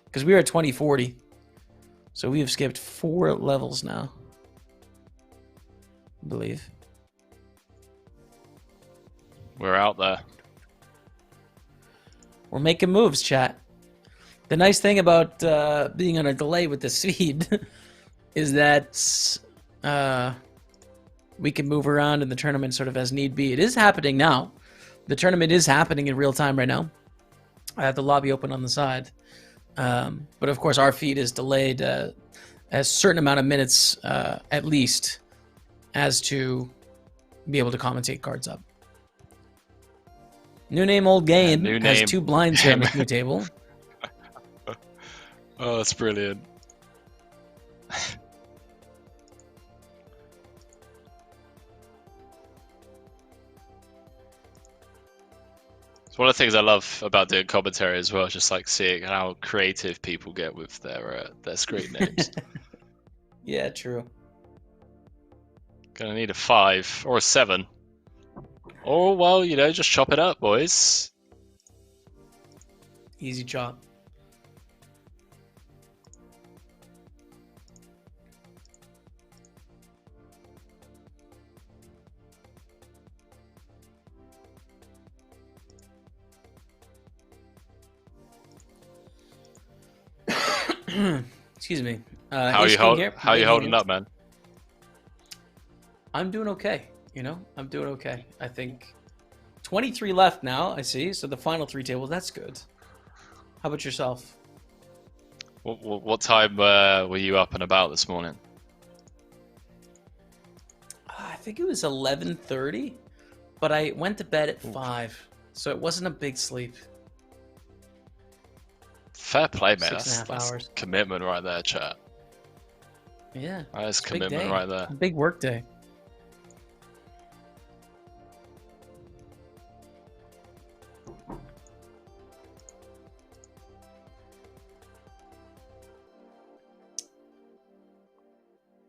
Because we are at 2040. So we have skipped 4 levels now, I believe. We're out there. We're making moves, chat. The nice thing about being on a delay with this feed is that we can move around in the tournament sort of as need be. It is happening now. The tournament is happening in real time right now. I have the lobby open on the side. But of course, our feed is delayed a certain amount of minutes, at least, as to be able to commentate cards up. New name, old game. New has name. 2 blinds here on the new table. Oh, that's brilliant. It's one of the things I love about doing commentary as well, just like seeing how creative people get with their screen names. Yeah, true. Gonna need a 5 or a 7. Or, well, you know, just chop it up, boys. Easy chop. Excuse me. How you holding up, man? I'm doing okay. You know, I'm doing okay. I think 23 left now. I see. So the final 3 tables. That's good. How about yourself? What time were you up and about this morning? I think it was 11:30, but I went to bed at 5, so it wasn't a big sleep. Fair play, mate. 6.5 hours. Commitment right there, chat. Yeah. That's commitment right there. Big work day.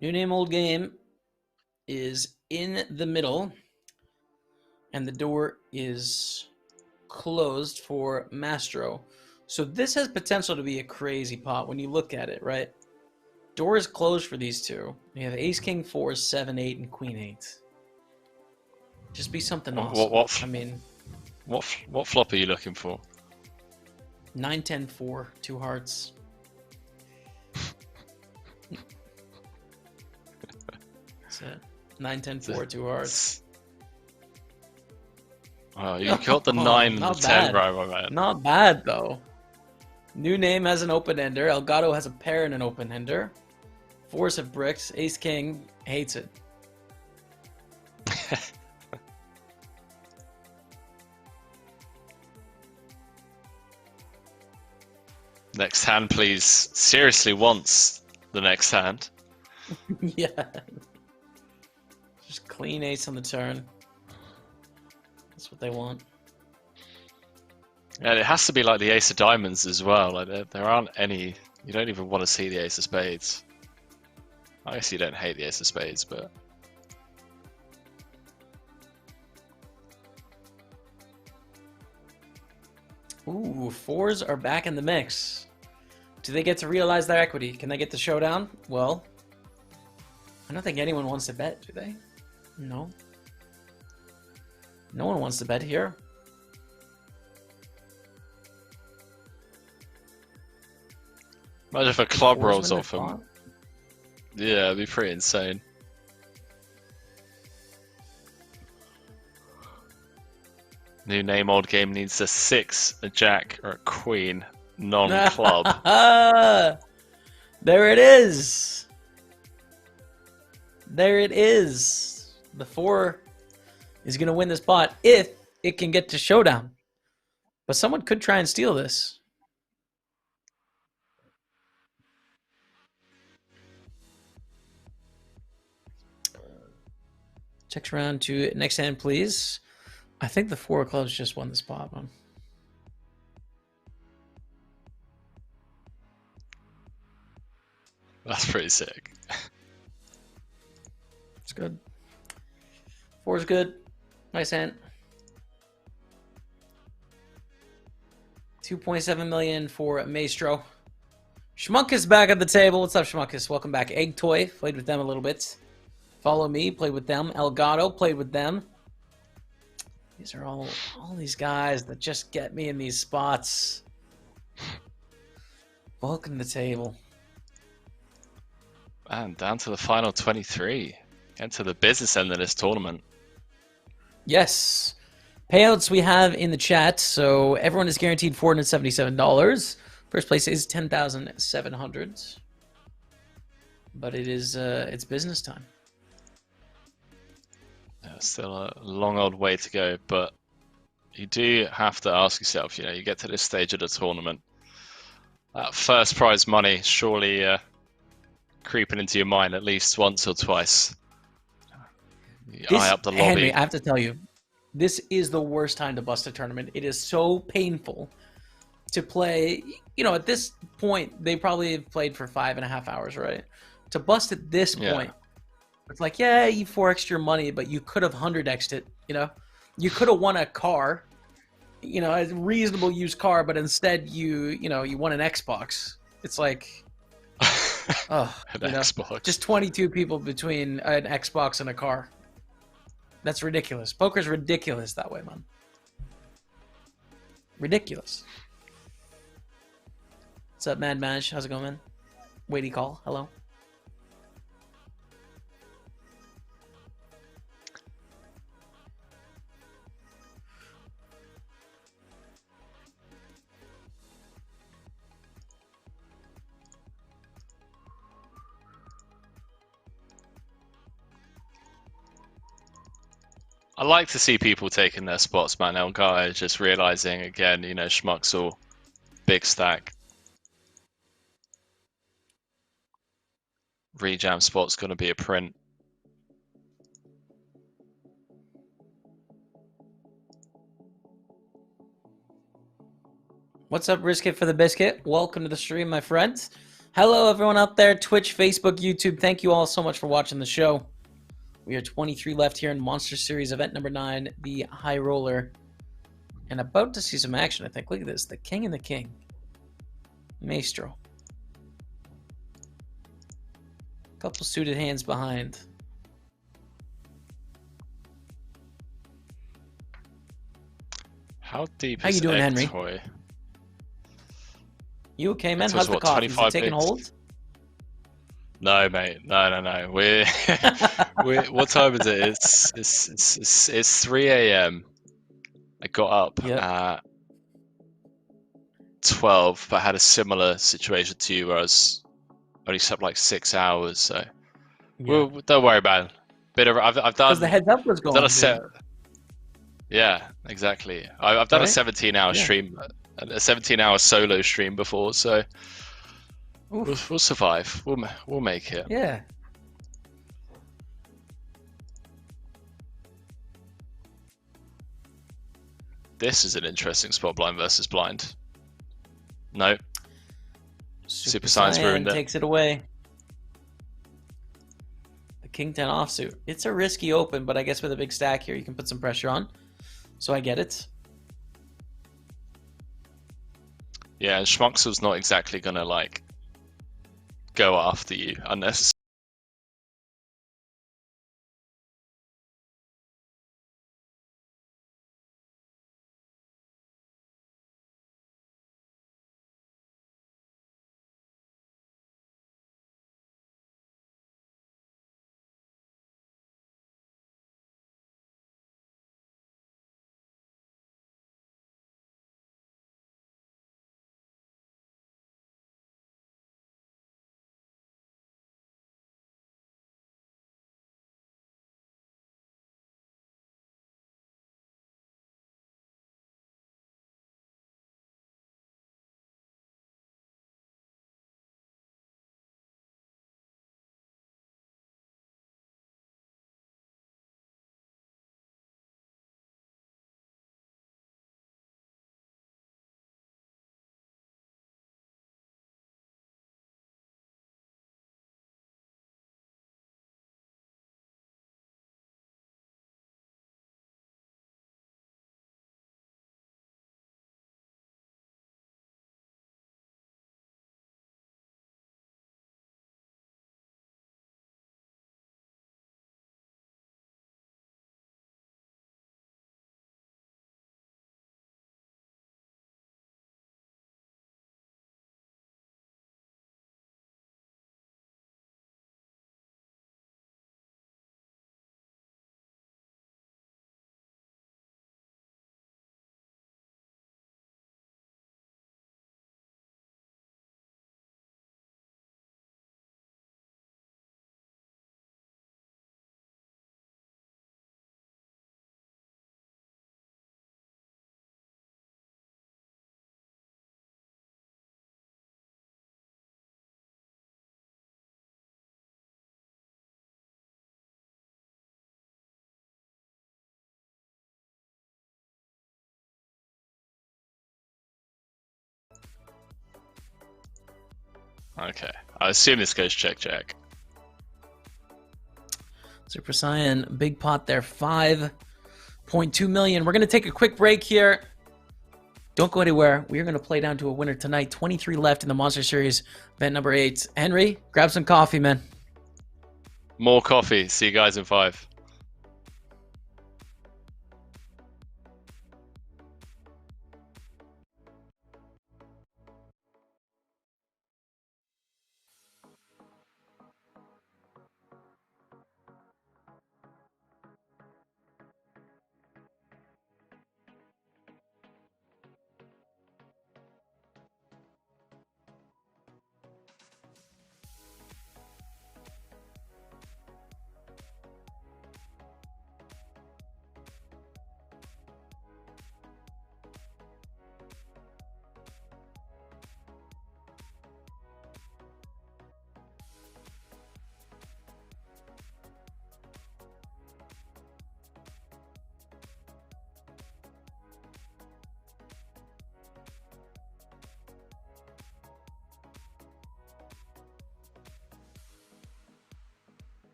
New name, old game is in the middle, and the door is closed for Mastro. So this has potential to be a crazy pot when you look at it, right? Door is closed for these two. You have Ace, King, 4, 7, 8, and Queen 8. Just be something awesome. I mean, what flop are you looking for? 9, 10, 4, 2 hearts. That's it. 9, 10, 4, 2 hearts. Oh, you got the 9 and the 10 right, man. Not bad, though. New name has an open-ender. Elgato has a pair and an open-ender. 4s have bricks. Ace King hates it. Next hand, please. Seriously wants the next hand. Yeah. Just clean ace on the turn. That's what they want. Yeah, it has to be like the ace of diamonds as well. Like there aren't any. You don't even want to see the ace of spades. I guess you don't hate the ace of spades, but. Ooh, 4s are back in the mix. Do they get to realize their equity? Can they get the showdown? Well, I don't think anyone wants to bet, do they? No. No one wants to bet here. Imagine if a club rolls off him. Yeah, it'd be pretty insane. New name, old game needs a 6, a jack, or a queen, non-club. There it is. There it is. The 4 is going to win this pot if it can get to showdown. But someone could try and steal this. Checks around to next hand, please. I think the 4 of clubs just won the spot, man. That's pretty sick. It's good. 4 is good. Nice hand. 2.7 million for Maestro. Schmuckus back at the table. What's up, Schmuckus? Welcome back. Egg Toy. Played with them a little bit. Follow Me. Played with them. Elgato. Played with them. These are all these guys that just get me in these spots. Welcome to the table. Man, down to the final 23. Into the business end of this tournament. Yes. Payouts we have in the chat. So everyone is guaranteed $477. First place is $10,700. But it is it's business time. Yeah, still a long old way to go, but you do have to ask yourself, you know, you get to this stage of the tournament, that first prize money surely creeping into your mind at least once or twice. Eye up the lobby. Henry, I have to tell you, this is the worst time to bust a tournament. It is so painful to play. You know, at this point, they probably have played for 5.5 hours, right? To bust at this point, it's like, yeah, you 4x'd your money, but you could have 100x'd it, you know? You could have won a car, a reasonable used car, but instead you won an Xbox. It's like, oh, An Xbox. just 22 people between an Xbox and a car. That's ridiculous. Poker's ridiculous that way, man. Ridiculous. What's up, Mad Mash? How's it going, man? Waity call. Hello. I like to see people taking their spots, man. El Guy just realizing again, Schmuxel, big stack. Rejam spot's going to be a print. What's up, Risk It for the Biscuit? Welcome to the stream, my friends. Hello, everyone out there. Twitch, Facebook, YouTube. Thank you all so much for watching the show. We are 23 left here in Monster Series event number 9, the High Roller. And about to see some action, I think. Look at this. The King and the King. Maestro. Couple suited hands behind. How deep is How you doing, Henry? Toy? You okay, man? How's the coffee? Is it taking hold? No, mate. No. We're what time is it? It's 3 a.m. I got up at 12, but had a similar situation to you where I was only slept like 6 hours. So don't worry about it. I've done because the heads up was going. I've done yeah, exactly. I've done a 17-hour stream, a 17-hour solo stream before, so. We'll survive. We'll make it. Yeah. This is an interesting spot, blind versus blind. No. Super Science ruined it. Takes it away. The King 10 offsuit. It's a risky open, but I guess with a big stack here, you can put some pressure on. So I get it. Yeah, and Schmuxel's not exactly gonna go after you unnecessarily. Okay, I assume this goes check. Super Saiyan, big pot there, 5.2 million. We're going to take a quick break here. Don't go anywhere. We are going to play down to a winner tonight. 23 left in the Monster Series, event number 8. Henry, grab some coffee, man. More coffee. See you guys in 5.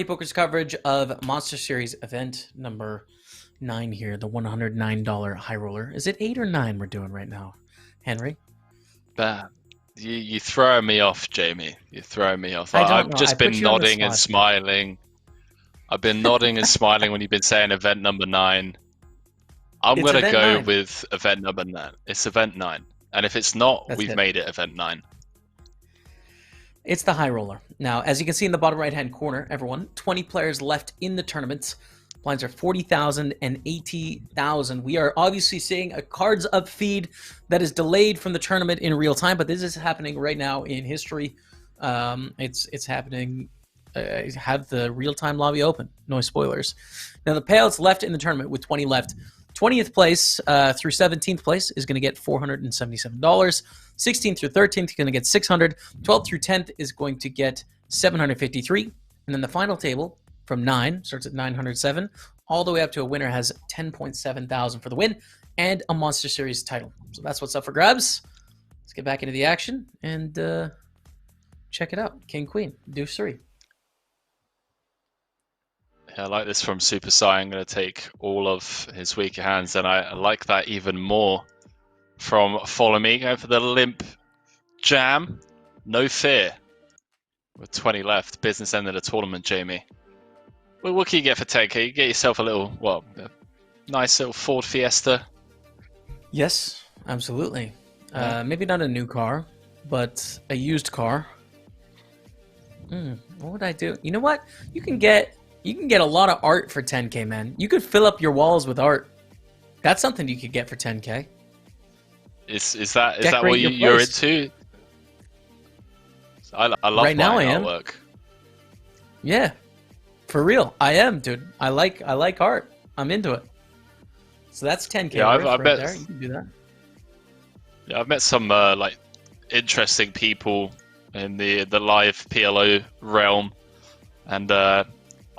Poker's coverage of Monster Series event number 9 here, the $109 high roller. Is it 8 or 9 we're doing right now, Henry? You throw me off, Jamie. You throw me off. I don't I've know. I just put been you on the nodding and spot. smiling. I've been nodding and smiling when you've been saying event number 9. I'm It's gonna event go 9. with event number 9. It's event 9, and if it's not, That's we've it. made it event 9. It's the high roller. Now, as you can see in the bottom right-hand corner, everyone, 20 players left in the tournament. Blinds are 40,000 and 80,000. We are obviously seeing a cards up feed that is delayed from the tournament in real time, but this is happening right now in history. It's happening. Have the real-time lobby open. No spoilers. Now, the payouts left in the tournament with 20 left. 20th place through 17th place is going to get $477. 16th through 13th is going to get $600. 12th through 10th is going to get $753. And then the final table from 9 starts at 907 all the way up to a winner has 10.7 thousand for the win and a Monster Series title. So that's what's up for grabs. Let's get back into the action and check it out. King, Queen, Deuce 3. Yeah, I like this from Super Sai. I'm going to take all of his weaker hands, and I like that even more from Follow Me. Going for the limp jam. No fear. With 20 left. Business end of the tournament, Jamie. Well, what can you get for 10k? You get yourself a little, well, a nice little Ford Fiesta. Yes, absolutely. Maybe not a new car, but a used car. What would I do? You know what? You can get a lot of art for 10k, man. You could fill up your walls with art. That's something you could get for 10k. Is that what you're into? I love right now. I am. Artwork. Yeah, for real, I am, dude. I like art. I'm into it. So that's 10k. Yeah, I've met, there. You can do that. Yeah, I've met some like interesting people in the live PLO realm, and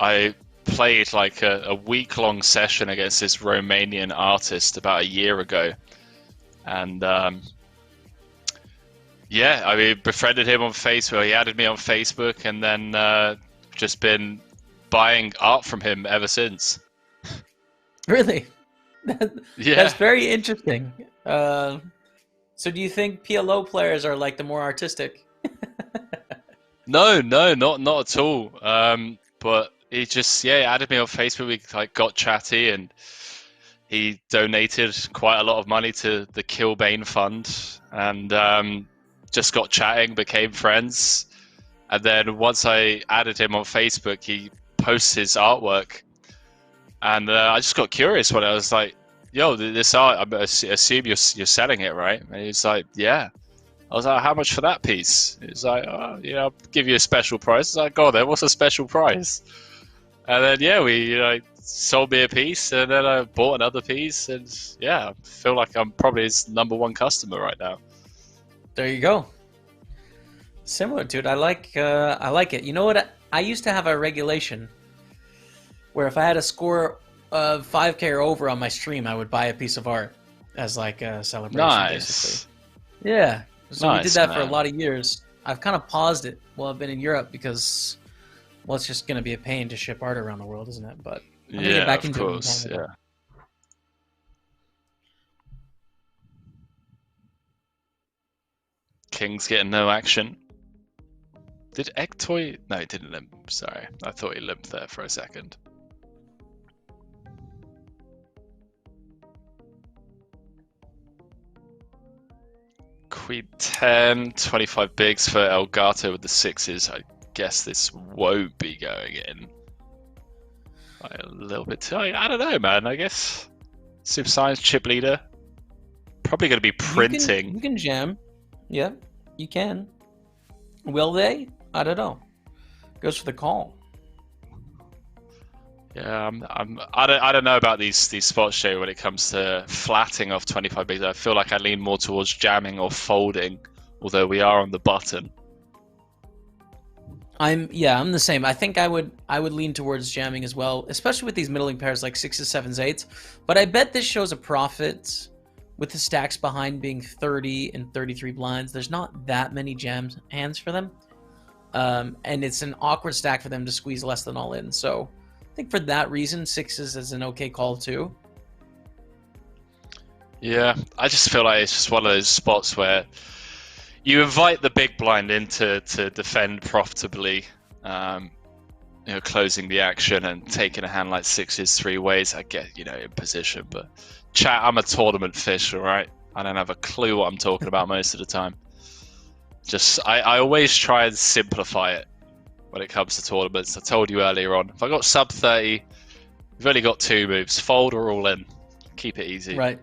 I played like a week-long session against this Romanian artist about a year ago, and yeah, I mean, befriended him on Facebook. He added me on Facebook, and then just been buying art from him ever since. Really? Yeah. That's very interesting. So do you think PLO players are like the more artistic? No, not at all. But he just added me on Facebook. We like got chatty, and he donated quite a lot of money to the Killbane fund, and just got chatting, became friends. And then once I added him on Facebook, he posts his artwork, and I just got curious when I was like, "Yo, this art, I assume you're selling it, right?" And he's like, "Yeah." I was like, "How much for that piece?" He's like, "Oh, I'll give you a special price." I was like, "Go on then, what's a special price?" And then we sold me a piece, and then I bought another piece, and I feel like I'm probably his #1 customer right now. There you go. Similar, dude. I like it. You know what? I used to have a regulation where if I had a score of 5k or over on my stream, I would buy a piece of art as like a celebration. Nice. Basically. Yeah. So nice, we did that man. for a lot of years. I've kind of paused it while I've been in Europe because, well, it's just going to be a pain to ship art around the world, isn't it? But I'm gonna get back into course, it. Yeah. King's getting no action. Did Egtoy? No, he didn't limp. Sorry, I thought he limped there for a second. Queen 10, 25 bigs for Elgato with the 6s. I guess this won't be going in. Like a little bit too. I don't know, man. I guess Super Science chip leader. Probably going to be printing. You can jam. Yeah, you can. Will they? I don't know. Goes for the call. Yeah, I don't know about these spots, Shay, when it comes to flatting off 25 bigs. I feel like I lean more towards jamming or folding, although we are on the button. I'm the same. I think I would lean towards jamming as well, especially with these middling pairs like 6s, 7s, 8s. But I bet this shows a profit with the stacks behind being 30 and 33 blinds. There's not that many jam hands for them. and it's an awkward stack for them to squeeze less than all in. So I think for that reason, sixes is an okay call too. Yeah, I just feel like it's just one of those spots where you invite the big blind in to defend profitably, closing the action and taking a hand like sixes three ways. I get, in position, but chat, I'm a tournament fish, all right? I don't have a clue what I'm talking about most of the time. Just, I always try and simplify it when it comes to tournaments. I told you earlier on, if I got sub 30, we've only got 2 moves, fold or all in. Keep it easy. Right.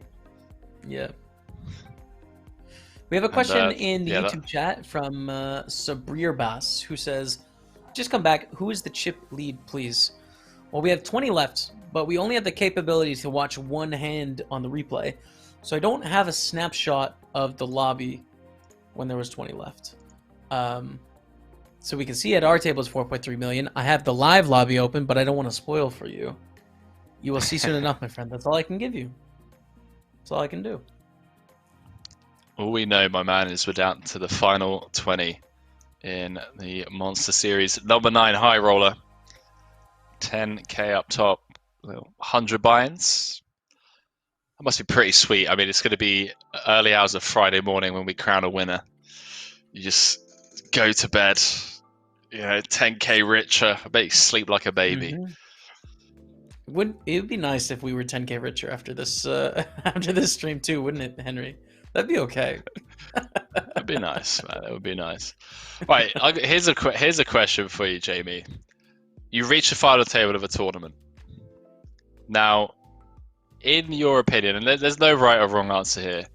Yeah. We have a question in the YouTube chat from Sabrir Bass, who says, just come back, who is the chip lead, please? Well, we have 20 left, but we only have the capability to watch one hand on the replay. So I don't have a snapshot of the lobby when there was 20 left. So we can see at our table is 4.3 million. I have the live lobby open, but I don't want to spoil for you. You will see soon enough, my friend. That's all I can give you. That's all I can do. All we know, my man, is we're down to the final 20 in the Monster Series. Number 9 high roller. 10k up top. 100 buy-ins. That must be pretty sweet. I mean, it's going to be early hours of Friday morning when we crown a winner. You just go to bed, 10k richer. I bet you sleep like a baby. Mm-hmm. It would be nice if we were 10k richer after this stream too, wouldn't it, Henry? That'd be okay. That'd be nice, man. That would be nice. Right, here's a question for you, Jamie. You reach the final table of a tournament. Now, in your opinion, and there's no right or wrong answer here,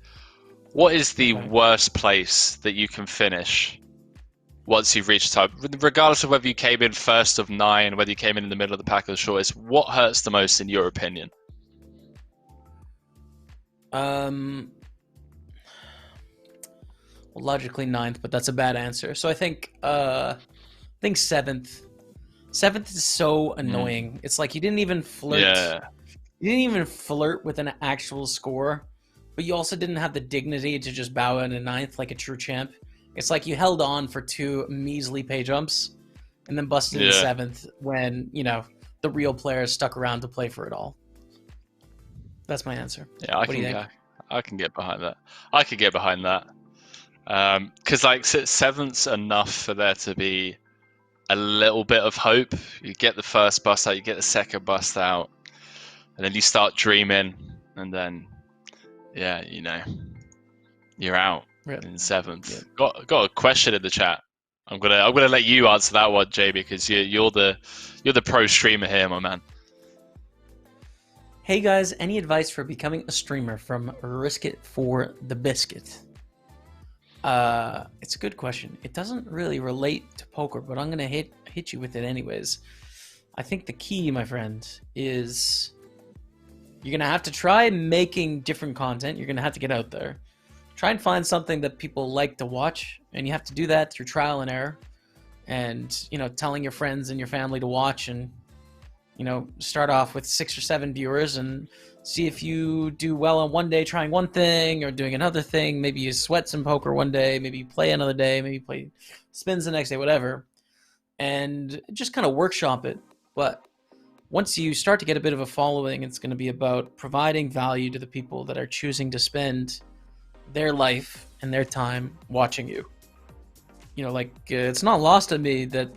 what is the worst place that you can finish once you've reached time? Regardless of whether you came in first of 9, whether you came in the middle of the pack or the shortest, what hurts the most in your opinion? Well, logically 9th, but that's a bad answer. So I think 7th. 7th is so annoying. It's like you didn't even flirt. Yeah. You didn't even flirt with an actual score, but you also didn't have the dignity to just bow out in 9th like a true champ. It's like you held on for 2 measly pay jumps and then busted in 7th when, the real players stuck around to play for it all. That's my answer. Yeah, I can get behind that. I could get behind that. Because 7th's enough for there to be a little bit of hope. You get the first bust out, you get the second bust out, and then you start dreaming, and then you're out in 7th. Yeah. Got a question in the chat. I'm gonna let you answer that one, Jay, because you're the pro streamer here, my man. Hey guys, any advice for becoming a streamer from Risk It for the Biscuit? It's a good question. It doesn't really relate to poker, but I'm gonna hit you with it anyways. I think the key, my friend, is you're gonna have to try making different content. You're gonna have to get out there. Try and find something that people like to watch, and you have to do that through trial and error, and telling your friends and your family to watch, and start off with 6 or 7 viewers and see if you do well on one day trying one thing or doing another thing. Maybe you sweat some poker one day, maybe you play another day, maybe you play spins the next day, whatever, and just kind of workshop it. But once you start to get a bit of a following, it's going to be about providing value to the people that are choosing to spend their life and their time watching you. It's not lost on me that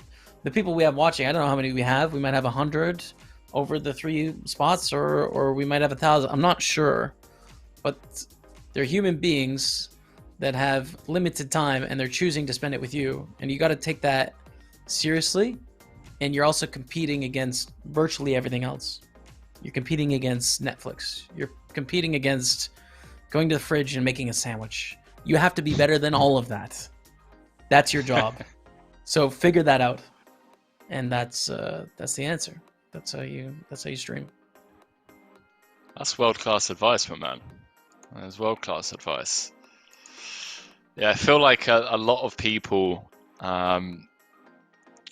the people we have watching, I don't know how many we have. We might have 100 over the 3 spots, or we might have 1,000. I'm not sure, but they're human beings that have limited time, and they're choosing to spend it with you. And you got to take that seriously. And you're also competing against virtually everything else. You're competing against Netflix. You're competing against going to the fridge and making a sandwich. You have to be better than all of that. That's your job. So figure that out. And that's the answer. That's how you stream. That's world-class advice, my man. That's world-class advice. Yeah, I feel like a lot of people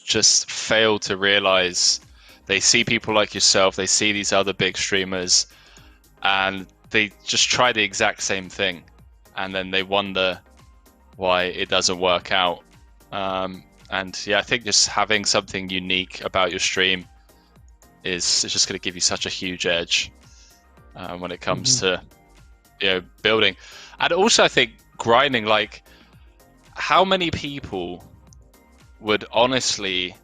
just fail to realize. They see people like yourself, they see these other big streamers, and they just try the exact same thing, and then they wonder why it doesn't work out. And yeah, I think just having something unique about your stream is just going to give you such a huge edge when it comes to building. And also I think grinding, like how many people would honestly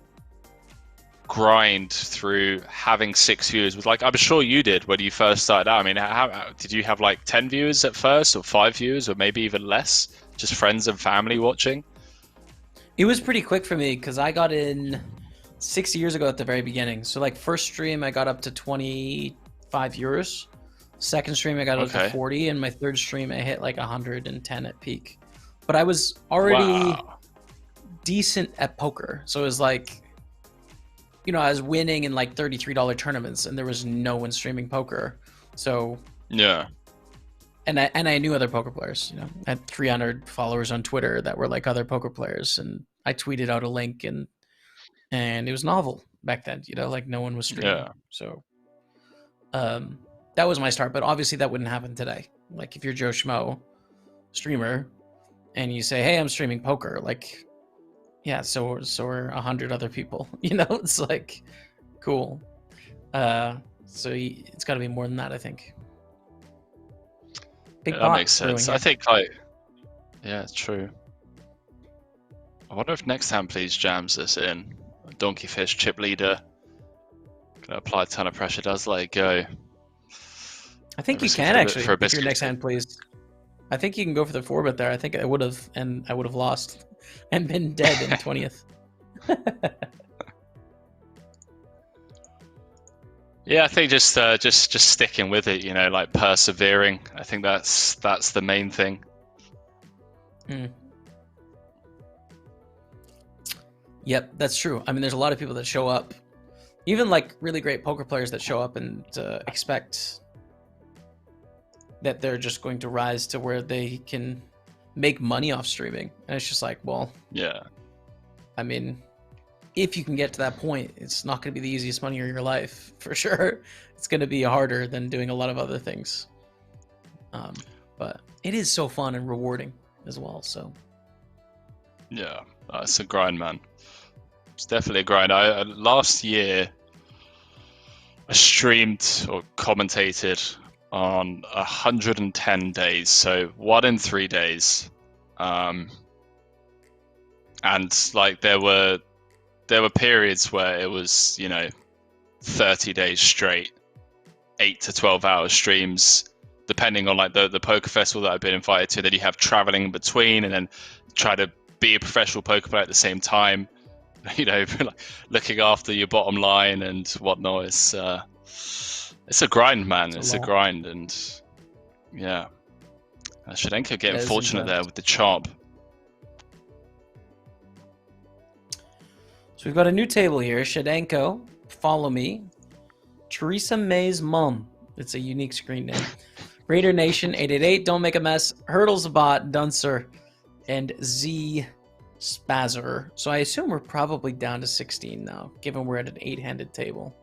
grind through having 6 viewers? With like, I'm sure you did when you first started out. I mean, how did you have like 10 viewers at first, or 5 viewers, or maybe even less, just friends and family watching? It was pretty quick for me because I got in 6 years ago at the very beginning. So like first stream I got up to 25 viewers. Second stream I got up to 40, and my third stream I hit like 110 at peak. But I was already decent at poker, so it was like, you know, I was winning in like $33 tournaments, and there was no one streaming poker. So yeah, and I knew other poker players. You know, I had 300 followers on Twitter that were like other poker players, and I tweeted out a link, and it was novel back then. You know, like no one was streaming. yeah. So that was my start, but obviously that wouldn't happen today. Like if you're Joe Schmo streamer and you say, hey, I'm streaming poker, like, yeah, so are 100 other people. You know, it's like, cool. So it's got to be more than that, I think. Yeah, that makes sense. I think like, yeah, it's true. I wonder if next time Please jams this in. Donkeyfish chip leader. Gonna apply a ton of pressure, does let it go. I think you can actually, if you're next hand, please. I think you can go for the 4-bet there. I think I would have, and I would have lost and been dead in 20th. Yeah, I think just sticking with it, you know, like persevering. I think that's the main thing. Yep, that's true. I mean, there's a lot of people that show up, even like really great poker players that show up and expect that they're just going to rise to where they can make money off streaming. And it's just like, well, yeah. I mean, if you can get to that point, it's not going to be the easiest money of your life, for sure. It's going to be harder than doing a lot of other things. But it is so fun and rewarding as well, so. Yeah, it's a grind, man. It's definitely a grind. Last year, I streamed or commentated on 110 days, so 1 in 3 days, and like there were periods where it was, you know, 30 days straight, 8 to 12 hour streams, depending on like the poker festival that I've been invited to. Then you have traveling in between, and then try to be a professional poker player at the same time, you know, like looking after your bottom line and whatnot. It's a grind, man. It's a grind, and yeah. Shadenko getting fortunate there with the chop. So we've got a new table here. Shadenko, follow me. Theresa May's mom. It's a unique screen name. Raider Nation 888. Don't make a mess. Hurdles Bot, Duncer, and Z Spazzer. So I assume we're probably down to 16 now, given we're at an 8-handed table.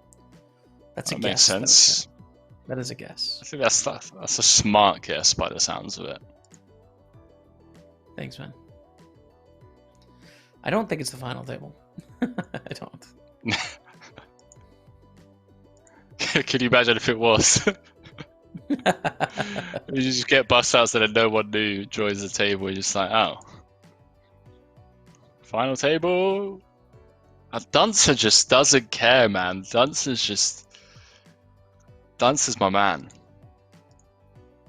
That's a guess. Makes sense. That is a guess. I think that's a smart guess by the sounds of it. Thanks, man. I don't think it's the final table. I don't. Can you imagine if it was? You just get bust outs and no one new joins the table. You're just like, oh. Final table. And Duncer just doesn't care, man. Duncer's my man.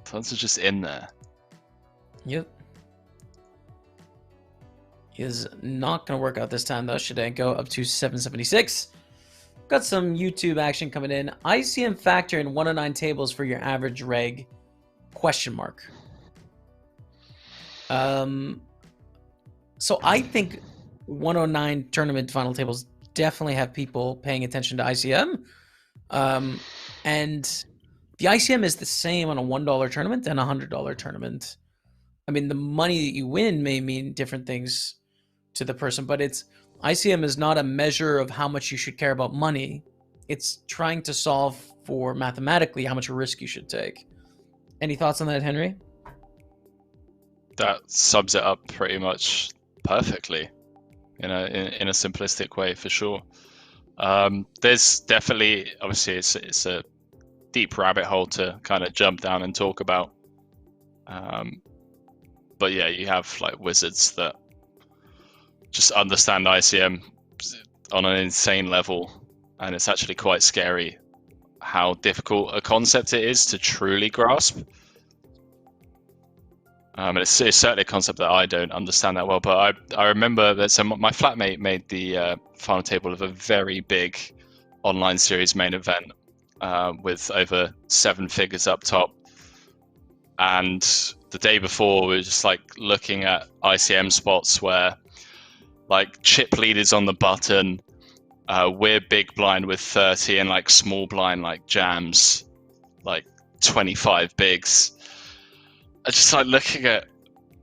Duncer's just in there. Yep. Is not going to work out this time, though. Shadenko up to 776. Got some YouTube action coming in. ICM factor in 109 tables for your average reg? Question mark. So I think 109 tournament final tables definitely have people paying attention to ICM. And the ICM is the same on a $1 tournament and a $100 tournament. I mean, the money that you win may mean different things to the person, but ICM is not a measure of how much you should care about money. It's trying to solve for mathematically how much risk you should take. Any thoughts on that, Henry? That sums it up pretty much perfectly. in a simplistic way for sure. There's definitely, obviously, it's a deep rabbit hole to kind of jump down and talk about. But yeah, you have like wizards that just understand ICM on an insane level, and it's actually quite scary how difficult a concept it is to truly grasp. And it's certainly a concept that I don't understand that well. But I remember that my flatmate made the final table of a very big online series main event with over 7 figures up top. And the day before, we were just like looking at ICM spots where like chip lead is on the button. We're big blind with 30 and like small blind like jams, like 25 bigs. I just like looking at,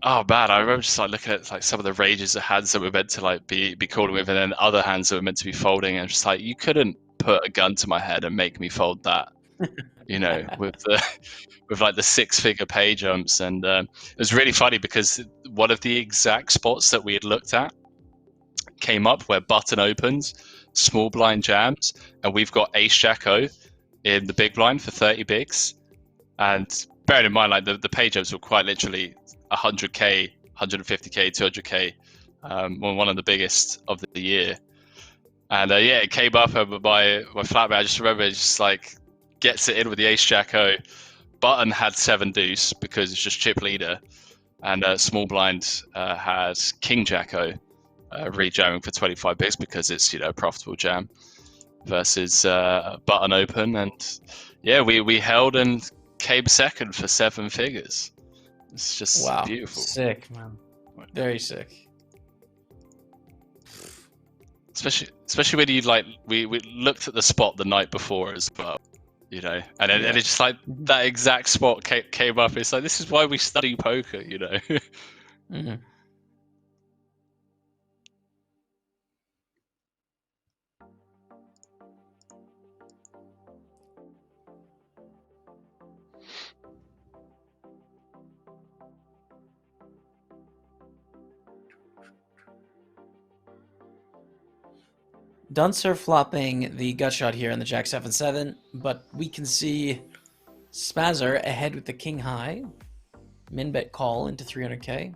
oh man, I remember just like looking at like some of the rages of hands that were meant to like be calling with, and then other hands that were meant to be folding, and just like you couldn't put a gun to my head and make me fold that, you know, with the with like the 6-figure pay jumps. And it was really funny because one of the exact spots that we had looked at came up where button opens, small blind jams, and we've got ace jack O in the big blind for 30 bigs. And bearing in mind, like the pay jumps were quite literally 100k, 150k, 200k, one of the biggest of the year. And yeah, it came up my flatmate. I just remember it just like gets it in with the ace jack O. Button had 7 deuce because it's just chip leader, and small blind had king jack O re-jamming for 25 bigs because it's, you know, a profitable jam versus button open. And yeah, we held and came second for 7 figures. It's just Wow, beautiful. sick, man. Very sick. Especially when you like we looked at the spot the night before as well, you know, and it's just like that exact spot came up. It's like, this is why we study poker, you know. Mm-hmm. Duncer flopping the gut shot here in the Jack 7-7, but we can see Spazzer ahead with the king high. Min bet call into 300k.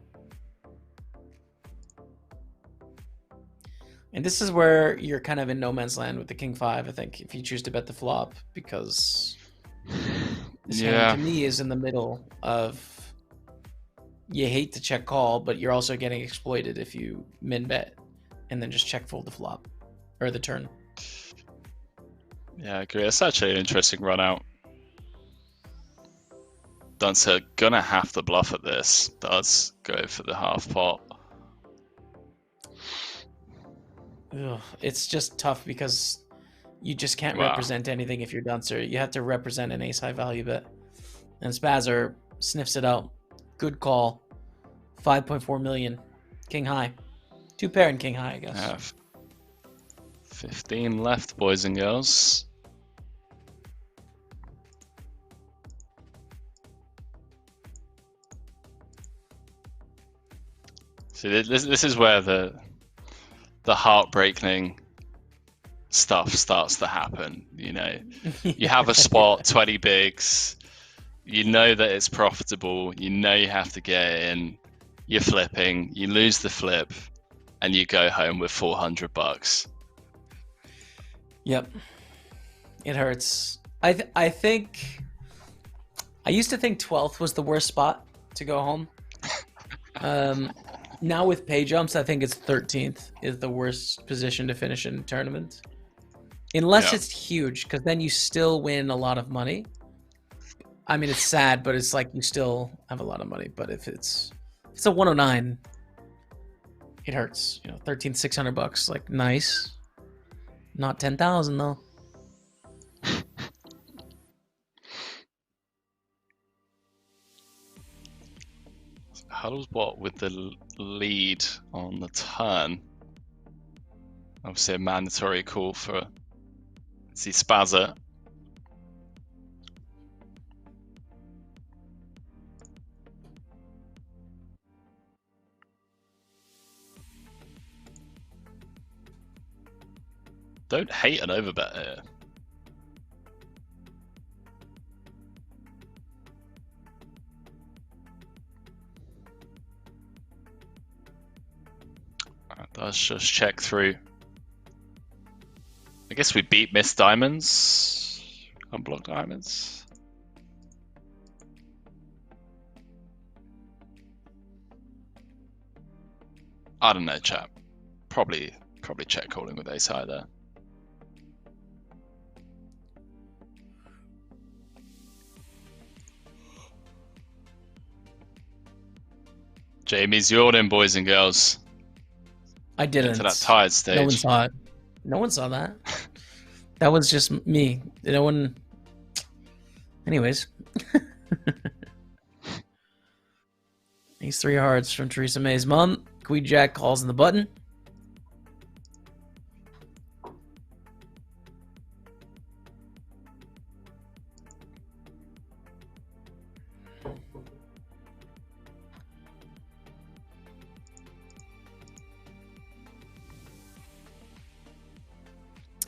And this is where you're kind of in no man's land with the king 5, I think, if you choose to bet the flop, because this hand to me is in the middle of, you hate to check call, but you're also getting exploited if you min bet and then just check fold the flop or the turn. Yeah, I agree. It's actually an interesting run out. Duncer gonna have to bluff at this. Does go for the half pot. Ugh, it's just tough because you just can't represent anything if you're Duncer. You have to represent an ace high value bet. And Spazzer sniffs it out. Good call. 5.4 million. King high. 2 pair and king high, I guess. 15 left, boys and girls. See, this is where the heartbreaking stuff starts to happen. You know, you have a spot, 20 bigs. You know that it's profitable. You know you have to get in. You're flipping. You lose the flip, and you go home with $400. Yep, it hurts. I think I used to think 12th was the worst spot to go home. Now with pay jumps, I think it's 13th is the worst position to finish in a tournament. Unless it's huge, because then you still win a lot of money. I mean, it's sad, but it's like you still have a lot of money. But if it's a 109, it hurts. You know, 13th, $600, like nice. Not 10,000 though. Huddle's bot with the lead on the turn. Obviously a mandatory call for the Spazzer. Don't hate an overbet here. Right, let's just check through. I guess we beat Miss Diamonds. Unblocked diamonds. I don't know, chap. Probably check calling with ace high there. Jamie's yawning, boys and girls. I didn't. Get to that tired stage. No one saw it. No one saw that. That was just me. No one. Anyways. These 3 hearts from Theresa May's mom. Queen Jack calls in the button.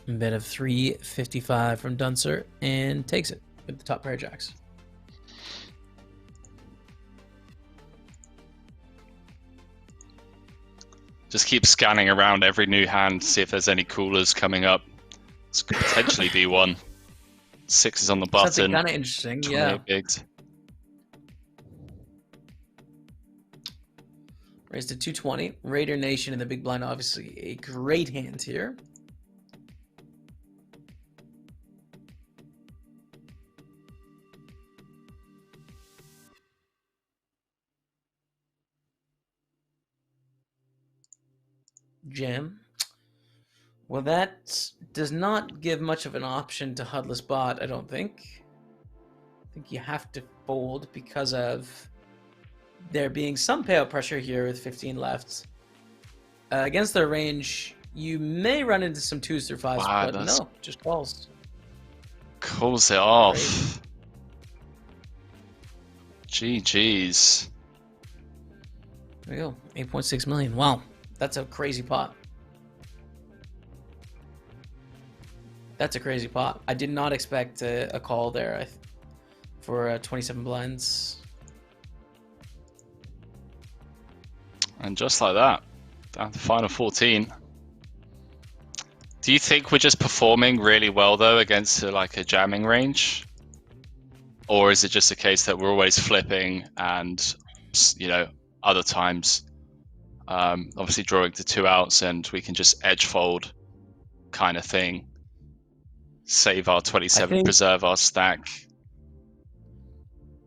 A bet of 355 from Dunser and takes it with the top pair of jacks. Just keep scanning around every new hand to see if there's any coolers coming up. This could potentially be one. 6 is on the button. Something kind of interesting, yeah. Bigs. Raised to 220. Raider Nation in the big blind, obviously a great hand here. Jam. Well, that does not give much of an option to Hudless Bot, I don't think. I think you have to fold because of there being some payout pressure here with 15 left. Against their range, you may run into some 2s through 5s, wow, but no, just calls. Calls it off. GG's. There we go. 8.6 million. Wow. That's a crazy pot. That's a crazy pot. I did not expect a call there for 27 blinds. And just like that, down to final 14. Do you think we're just performing really well though against like a jamming range? Or is it just a case that we're always flipping and, you know, other times obviously drawing to 2 outs and we can just edge fold kind of thing, save our 27, preserve our stack?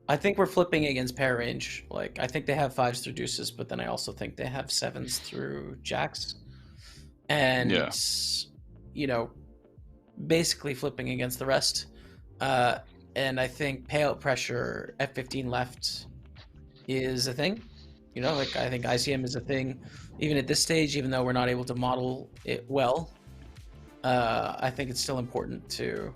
I think we're flipping against pair range. Like, I think they have 5s through deuces, but then I also think they have 7s through jacks. And, yeah, you know, basically flipping against the rest. And I think payout pressure at 15 left is a thing. You know, like, I think ICM is a thing, even at this stage, even though we're not able to model it well. I think it's still important to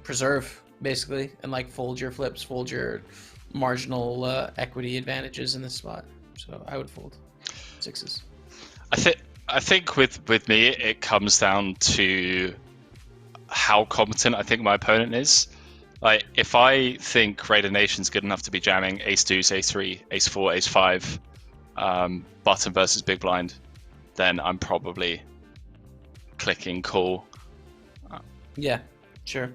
preserve, basically, and like fold your flips, fold your marginal equity advantages in this spot. So I would fold 6s. I think with me, it comes down to how competent I think my opponent is. Like, if I think Raider Nation's good enough to be jamming ace deuce, ace 3, ace 4, ace 5, button versus big blind, then I'm probably clicking call. Yeah, sure.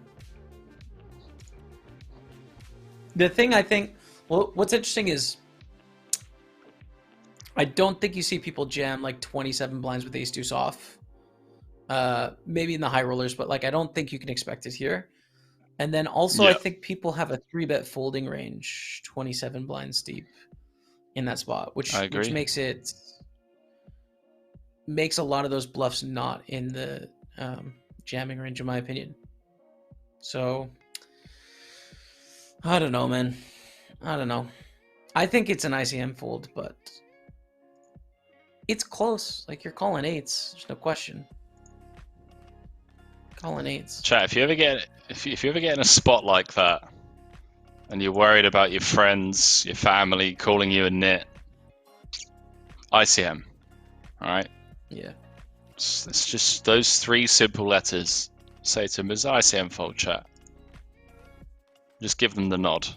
The thing I think, well, what's interesting is I don't think you see people jam like 27 blinds with ace deuce off. Maybe in the high rollers, but like I don't think you can expect it here. And then also, yeah, I think people have a 3-bet folding range, 27 blinds deep in that spot, which makes a lot of those bluffs not in the jamming range, in my opinion. So I don't know, man. I don't know. I think it's an ICM fold, but it's close. Like, you're calling 8s. There's no question. Calling 8s. Chat, if you ever get in a spot like that and you're worried about your friends, your family calling you a nit, ICM. All right? Yeah. It's just those 3 simple letters. Say to them as ICM Fold chat. Just give them the nod.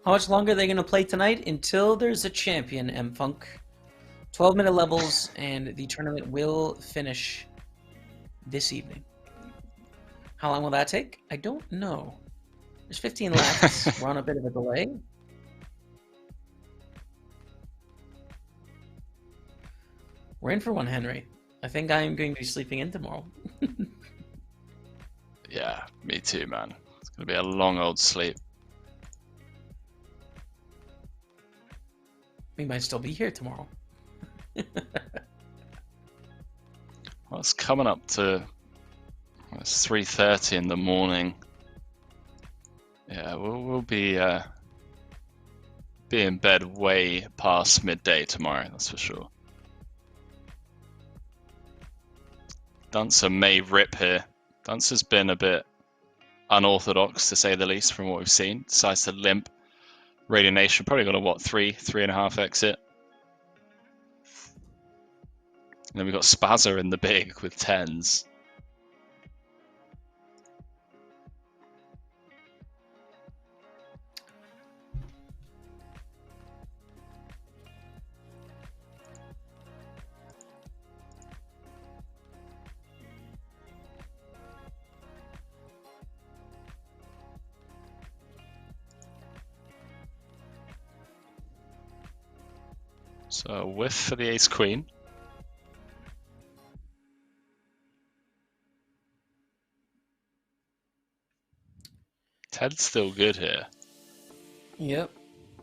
How much longer are they going to play tonight? Until there's a champion, M-Funk. 12-minute levels, and the tournament will finish this evening. How long will that take? I don't know. There's 15 left. We're on a bit of a delay. We're in for one, Henry. I think I am going to be sleeping in tomorrow. Yeah, me too, man. It's going to be a long old sleep. We might still be here tomorrow. Well, it's coming up to... It's 3:30 in the morning. Yeah, we'll be in bed way past midday tomorrow, that's for sure. Duncer may rip here. Duncer's been a bit unorthodox, to say the least, from what we've seen. Decides to limp. Radio Nation probably got a, what, 3.5 exit. And then we've got Spazzer in the big with 10s. So whiff for the ace queen. Ted's still good here. Yep.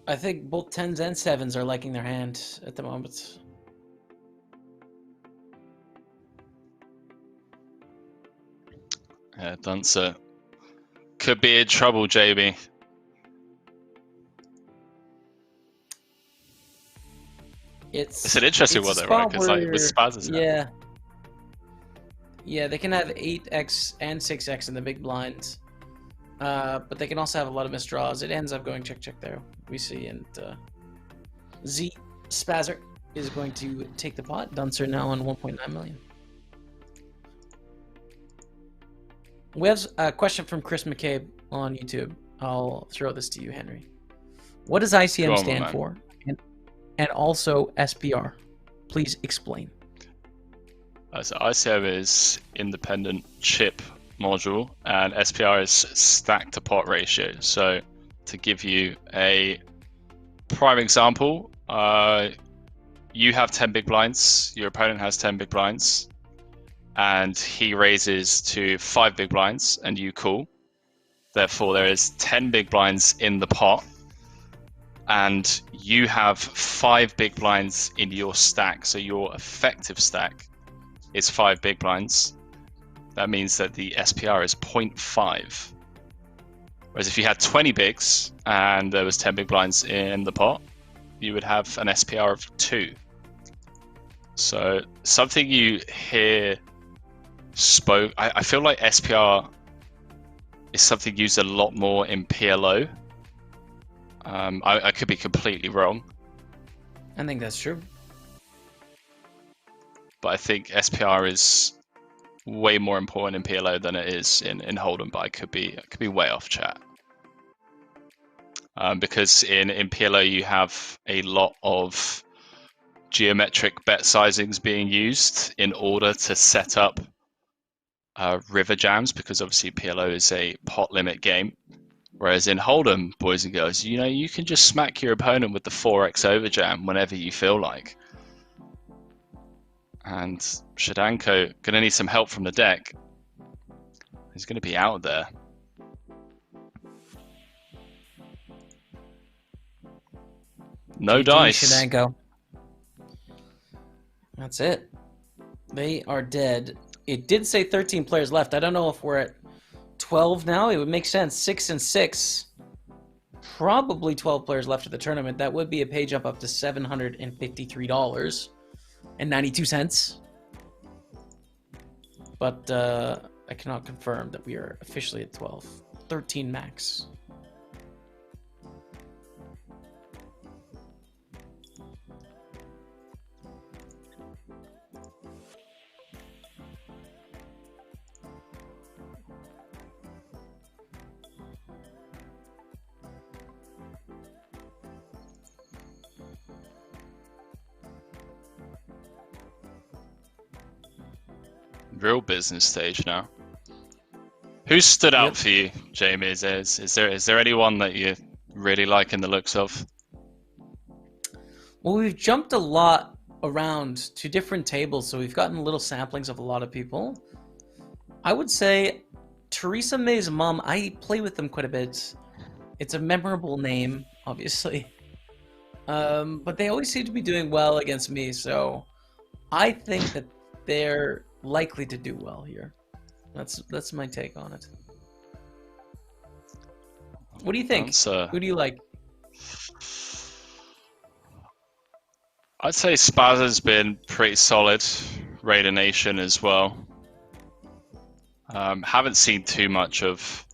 I think both 10s and 7s are liking their hand at the moment. Yeah, Duncer could be in trouble, JB. It's an interesting one though, right? Because like with Spaz, yeah. Yeah, they can have 8x and 6x in the big blind. But they can also have a lot of misdraws. It ends up going check there, we see, and Z Spazzer is going to take the pot. Duncer now on 1.9 million. We have a question from Chris McCabe on YouTube. I'll throw this to you, Henry. What does ICM stand for? And also SPR. Please explain. So ICM is independent chip module, and SPR is stack to pot ratio. So to give you a prime example, you have 10 big blinds, your opponent has 10 big blinds, and he raises to 5 big blinds and you call. Therefore there is 10 big blinds in the pot, and you have 5 big blinds in your stack, so your effective stack is 5 big blinds. That means that the SPR is 0.5. Whereas if you had 20 bigs and there was 10 big blinds in the pot, you would have an SPR of 2. So something you hear spoke, I feel like SPR is something used a lot more in PLO. I could be completely wrong. I think that's true. But I think SPR is way more important in PLO than it is in Holdem, but I could be way off, chat. Because in PLO you have a lot of geometric bet sizings being used in order to set up river jams, because obviously PLO is a pot limit game. Whereas in Holdem, boys and girls, you know, you can just smack your opponent with the 4x overjam whenever you feel like. And Shadanko gonna need some help from the deck. He's gonna be out there. No GG, dice. Shadanko. That's it. They are dead. It did say 13 players left. I don't know if we're at 12 now. It would make sense. 6 and 6. Probably 12 players left of the tournament. That would be a page up to $753.92. But I cannot confirm that we are officially at 12. 13 max. Real business stage now. Who stood out Yep. for you, Jamie? Is there anyone that you really like in the looks of? Well, we've jumped a lot around to different tables, so we've gotten little samplings of a lot of people. I would say Theresa May's mom, I play with them quite a bit. It's a memorable name, obviously. But they always seem to be doing well against me, so I think that they're likely to do well here. That's my take on it. What do you think? Who do you like? I'd say Spaz has been pretty solid. Raider Nation as well. Haven't seen too much of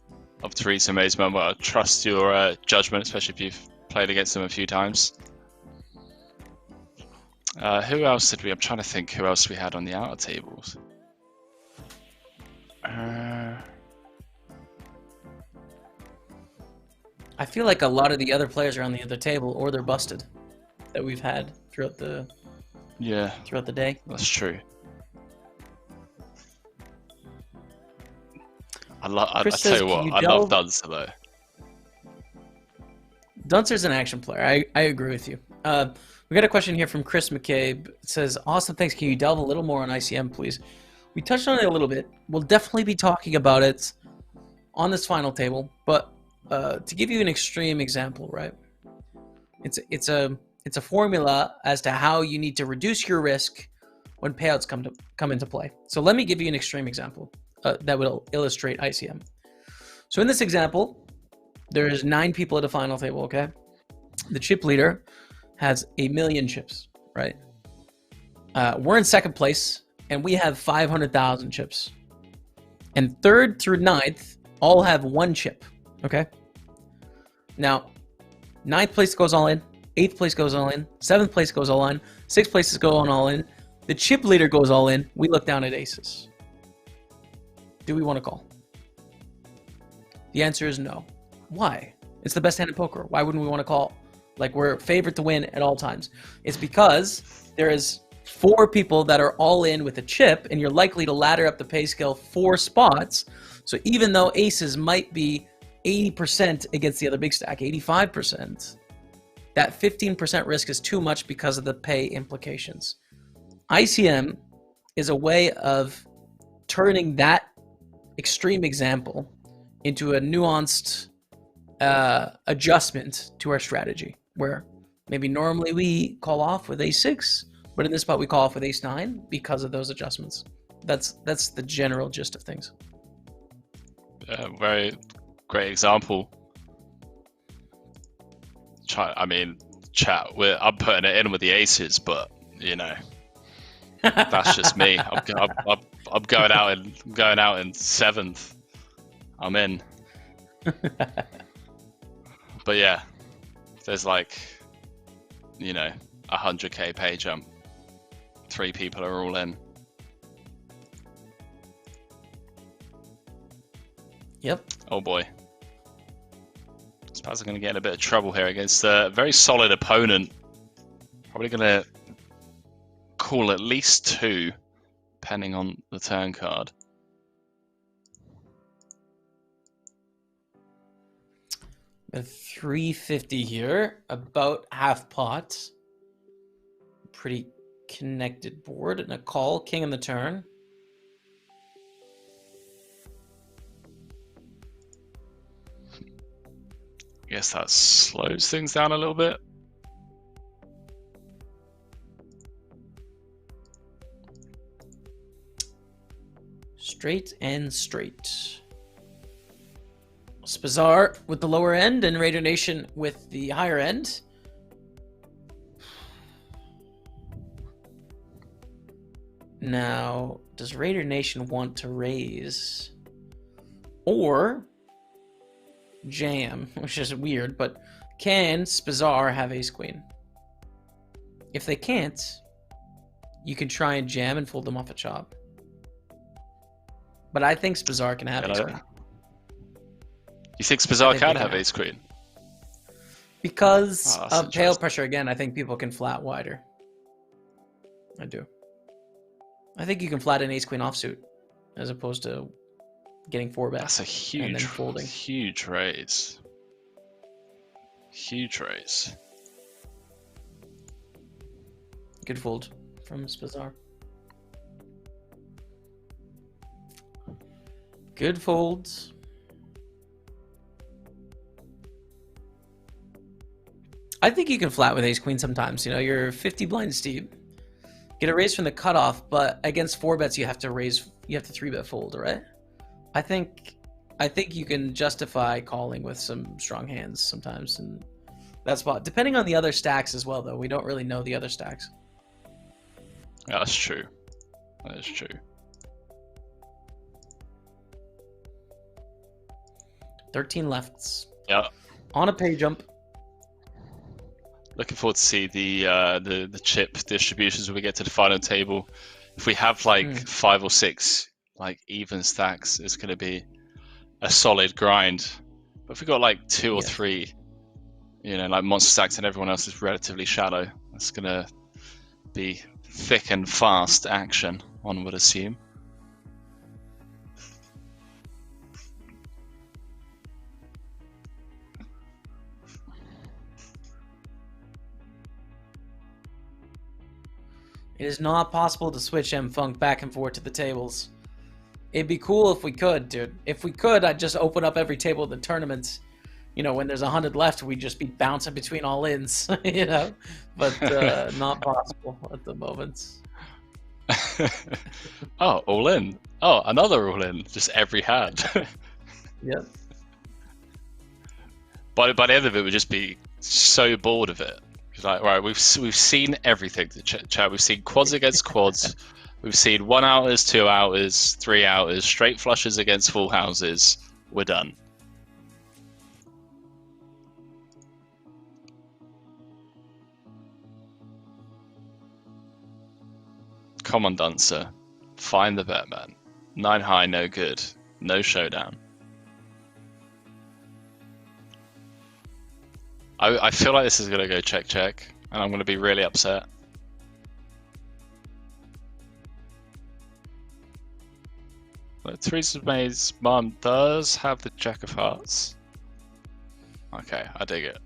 Theresa May's mum, but I trust your judgment, especially if you've played against them a few times. Who else did we? I'm trying to think who else we had on the outer tables. I feel like a lot of the other players are on the other table, or they're busted, that we've had throughout the day. That's true. I tell you what, I love Dunster though. Dunster's an action player. I agree with you. We got a question here from Chris McCabe. It says, awesome, thanks. Can you delve a little more on ICM, please? We touched on it a little bit. We'll definitely be talking about it on this final table, but to give you an extreme example, right? It's a formula as to how you need to reduce your risk when payouts come into play. So let me give you an extreme example that will illustrate ICM. So in this example, there's 9 people at a final table, okay? The chip leader has 1 million chips, right? We're in second place, and we have 500,000 chips. And 3rd through 9th all have 1 chip, okay? Now, 9th place goes all in, 8th place goes all in, 7th place goes all in, 6th places go on all in, the chip leader goes all in, we look down at aces. Do we want to call? The answer is no. Why? It's the best hand in poker. Why wouldn't we want to call? Like, we're favored to win at all times. It's because there is 4 people that are all in with a chip, and you're likely to ladder up the pay scale 4 spots. So even though aces might be 80% against the other big stack, 85%, that 15% risk is too much because of the pay implications. ICM is a way of turning that extreme example into a nuanced adjustment to our strategy, where maybe normally we call off with ace-6, but in this spot we call off with ace-9 because of those adjustments. That's the general gist of things. Very great example. Chat. I'm putting it in with the aces, but you know, that's just me. I'm going out in 7th. I'm in. But yeah, there's like, you know, 100k pay jump. 3 people are all in. Yep. Oh boy. Spurs are going to get in a bit of trouble here against a very solid opponent. Probably going to call at least 2, depending on the turn card. A 350 here, about half pot. Pretty connected board, and a call, king on the turn. Guess that slows things down a little bit. Straight and straight. Spazar with the lower end and Raider Nation with the higher end. Now, does Raider Nation want to raise? Or jam, which is weird, but can Spazar have ace queen? If they can't, you can try and jam and fold them off a chop. But I think Spazar can have ace queen. You think Spazar can have ace queen? Because of tail pressure, again, I think people can flat wider. I do. I think you can flat an ace queen offsuit as opposed to getting 4-bet. That's a huge, and then folding. Huge raise. Huge raise. Good fold from Spazar. Good folds. I think you can flat with ace queen sometimes. You know, you're 50 blinds deep. Get a raise from the cutoff, but against 4-bets you have to raise. You have to 3-bet fold, right? I think you can justify calling with some strong hands sometimes in that spot, depending on the other stacks as well. Though we don't really know the other stacks. Yeah, that's true. That is true. 13 lefts. Yeah. On a pay jump. Looking forward to see the chip distributions when we get to the final table. If we have like 5 or 6 like even stacks, it's going to be a solid grind. But if we got like 2 or 3, you know, like monster stacks and everyone else is relatively shallow, that's going to be thick and fast action, one would assume. It is not possible to switch M-Funk back and forth to the tables. It'd be cool if we could, dude. If we could, I'd just open up every table of the tournament. You know, when there's 100 left, we'd just be bouncing between all-ins, you know? But not possible at the moment. Oh, all-in. Oh, another all-in. Just every hand. Yep. By the end of it, we'd just be so bored of it. Like, right, we've seen everything. Chat. We've seen quads against quads. We've seen 1 outers, 2 outers, 3 outers, straight flushes against full houses. We're done. Come on, Dancer. Find the bet, man. 9 high, no good. No showdown. I feel like this is going to go check, and I'm going to be really upset. But Theresa May's mum does have the Jack of Hearts. Okay, I dig it.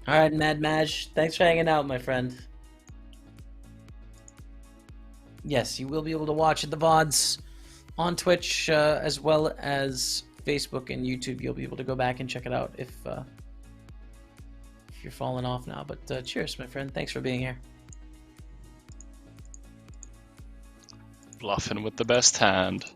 All right, Mad Maj, thanks for hanging out, my friend. Yes, you will be able to watch the VODs on Twitch as well as Facebook and YouTube. You'll be able to go back and check it out if you're falling off now. But cheers, my friend. Thanks for being here. Bluffing with the best hand.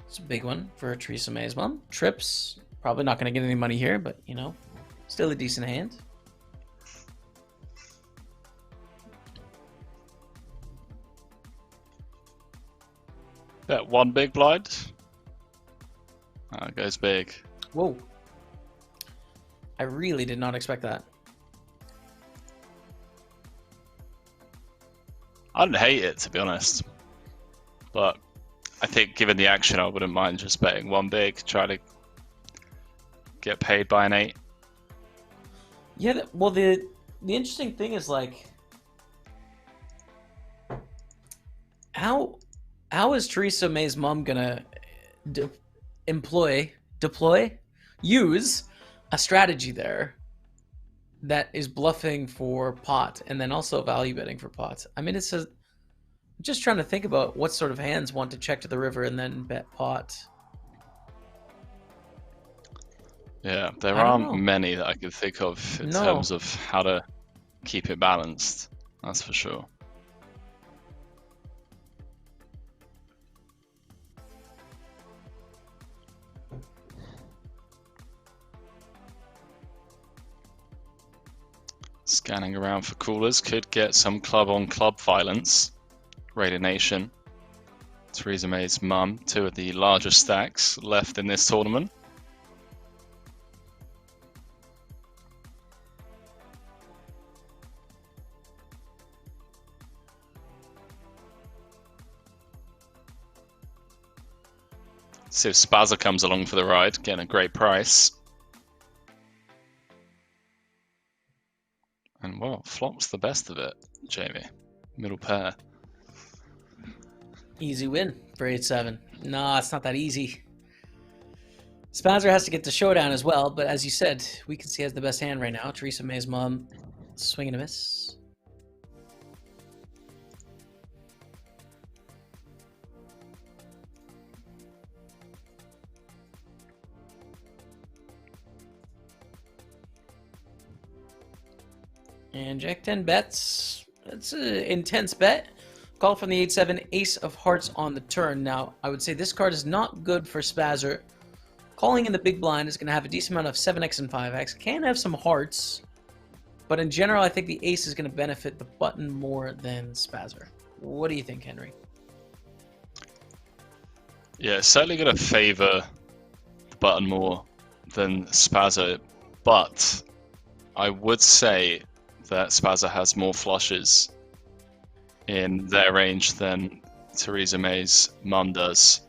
It's a big one for Theresa May's mom. Trips, probably not going to get any money here, but, you know, still a decent hand. Bet 1 big blind. Oh, it goes big. Whoa. I really did not expect that. I didn't hate it, to be honest. But I think given the action, I wouldn't mind just betting 1 big, try to get paid by an 8. Yeah, well, the interesting thing is, like, how is Theresa May's mom gonna use a strategy there that is bluffing for pot and then also value betting for pot. I mean, I'm just trying to think about what sort of hands want to check to the river and then bet pot. Yeah, there I don't aren't know. many that I can think of in No. terms of how to keep it balanced. That's for sure. Scanning around for callers, could get some club-on-club violence. Raider Nation, Theresa May's mum, two of the largest stacks left in this tournament. See if Spaza comes along for the ride, getting a great price. And well, flop's the best of it, Jamie. Middle pair. Easy win for 8-7. No, it's not that easy. Spazzer has to get the showdown as well, but as you said, we can see he has the best hand right now. Theresa May's mom, swing and a miss. And Jack 10 bets. That's an intense bet. Call from the 8-7, ace of hearts on the turn. Now, I would say this card is not good for Spazzer. Calling in the big blind is going to have a decent amount of 7x and 5x. Can have some hearts, but in general, I think the ace is going to benefit the button more than Spazzer. What do you think, Henry? Yeah, it's certainly going to favor the button more than Spazzer, but I would say that Spazzer has more flushes in their range than Theresa May's mum does.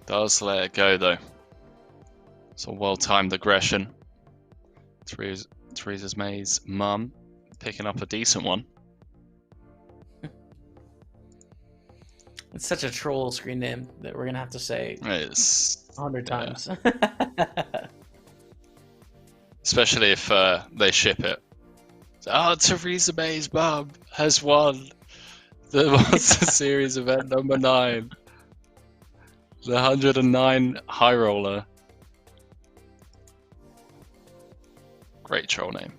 Does let it go though. It's a well-timed aggression. Theresa May's mum picking up a decent one. It's such a troll screen name that we're going to have to say It's 100 times. Especially if they ship it. Oh, Theresa May's mum has won the Monster Series event number 9. The 109 High Roller. Great troll name.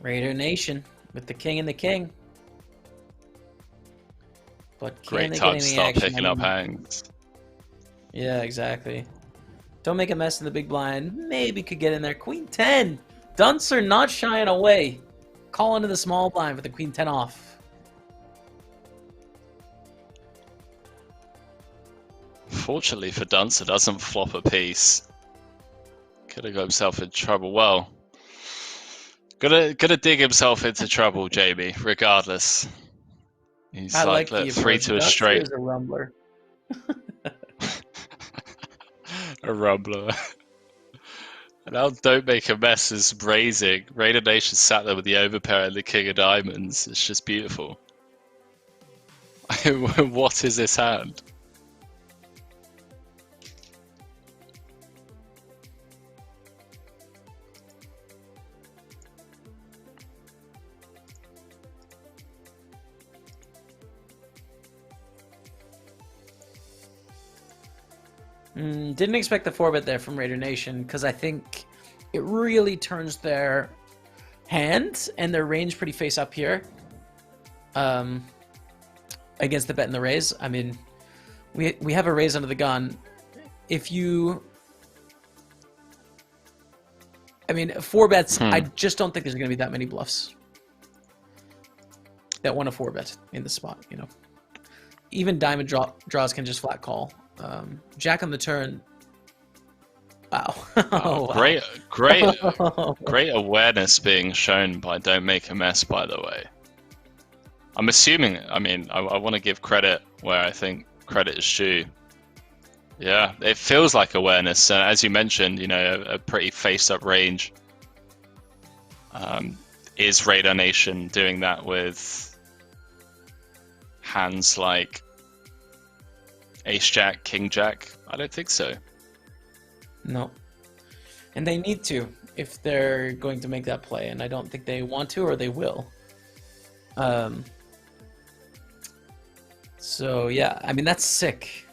Raider Nation with the king and the king. But can Great they time get to any start action picking on up them? hands. Yeah, exactly. Don't make a mess in the big blind. Maybe could get in there. Queen 10. Duncer not shying away. Call into the small blind with the queen 10 off. Fortunately for Duncer, doesn't flop a piece. Could have got himself in trouble. Well, gonna dig himself into trouble, Jamie. Regardless, he's I like, like the look, 3 approach. to a Duncer straight. is a rumbler. A rumbler. And now don't make a mess is raising. Raider Nation sat there with the overpair and the king of diamonds. It's just beautiful. What is this hand? Didn't expect the 4-bet there from Raider Nation because I think it really turns their hand and their range pretty face up here against the bet and the raise. I mean, we have a raise under the gun. If you... I mean, 4-bets, I just don't think there's going to be that many bluffs that want a 4-bet in the spot, you know. Even diamond draws can just flat call. Jack on the turn, Wow. Oh, wow. Great awareness being shown by Don't Make a Mess, by the way. I'm assuming, I mean, I want to give credit where I think credit is due. Yeah, it feels like awareness, and as you mentioned, you know, a pretty face-up range. Is Raider Nation doing that with hands like Ace Jack, King Jack? I don't think so. No. And they need to if they're going to make that play, and I don't think they want to or they will. So yeah, I mean that's sick.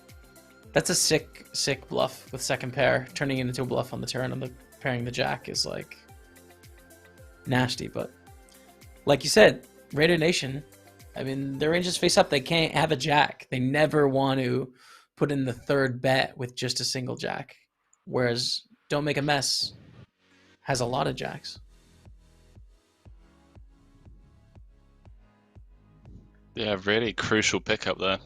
That's a sick bluff with second pair. Turning it into a bluff on the turn and pairing the jack is like nasty. But like you said, Raider Nation, I mean their ranges face up. They can't have a jack. They never want to put in the third bet with just a single jack. Whereas Don't Make a Mess has a lot of jacks. Yeah, really crucial pickup there.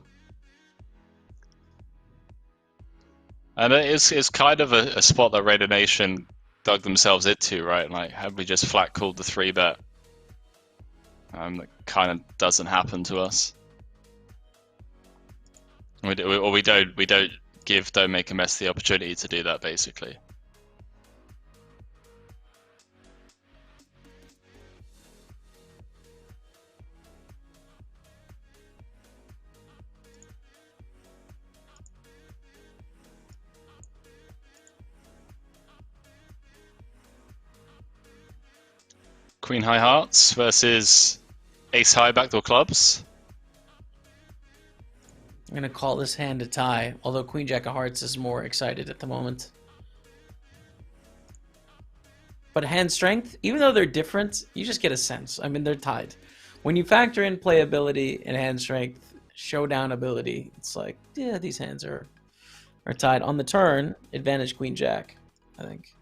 And it's kind of a spot that Raider Nation dug themselves into, right? Like, have we just flat called the 3-bet? That kind of doesn't happen to us. We don't give Don't Make a Mess the opportunity to do that, basically. Queen High Hearts versus Ace High Backdoor Clubs. I'm going to call this hand a tie, although Queen Jack of Hearts is more excited at the moment. But hand strength, even though they're different, you just get a sense. I mean, they're tied. When you factor in playability and hand strength, showdown ability, it's like, yeah, these hands are tied. On the turn, advantage Queen Jack, I think.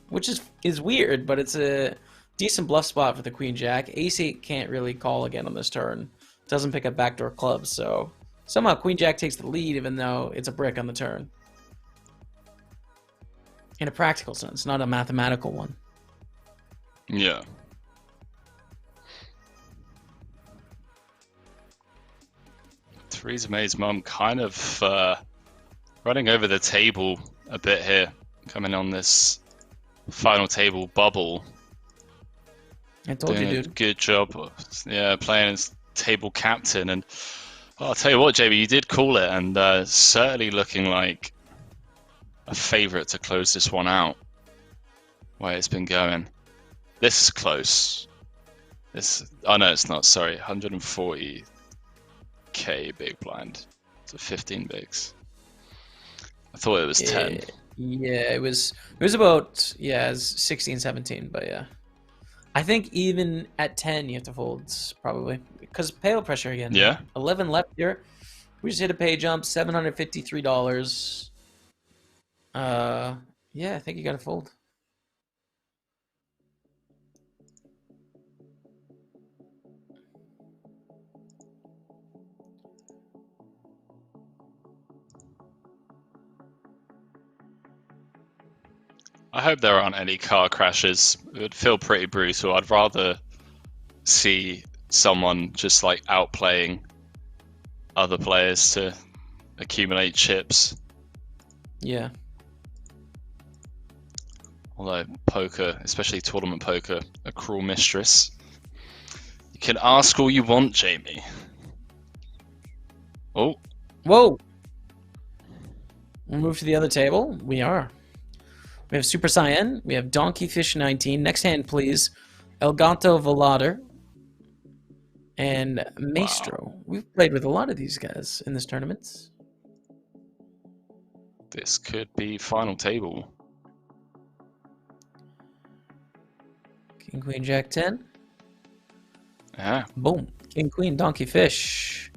Which is weird, but it's a decent bluff spot for the Queen Jack. Ace-8 can't really call again on this turn. Doesn't pick up backdoor clubs, so somehow Queen Jack takes the lead even though it's a brick on the turn. In a practical sense, not a mathematical one. Yeah. Theresa May's mum kind of running over the table a bit here, coming on this final table bubble. I told you, dude. Good job. Yeah, playing as table captain. And I'll tell you what, JB, you did call it, and certainly looking like a favourite to close this one out. Way it's been going. This is close. Oh no, it's not. Sorry, 140k big blind. So 15 bigs. I thought it was 10. Yeah, it was about, yeah, it was 16, 17, but yeah. I think even at 10 you have to fold, probably. Because pale pressure again. Yeah. 11 left here. We just hit a pay jump, $753. Yeah, I think you gotta fold. I hope there aren't any car crashes. It would feel pretty brutal. I'd rather see someone just like outplaying other players to accumulate chips. Yeah. Although poker, especially tournament poker, a cruel mistress. You can ask all you want, Jamie. Oh. Whoa. We'll move to the other table. We are. We have Super Cyan. We have Donkey Fish 19. Next hand, please. El Gato Volador. And Maestro. Wow. We've played with a lot of these guys in this tournament. This could be final table. King, Queen, Jack 10. Yeah. Boom. King, Queen, Donkey Fish.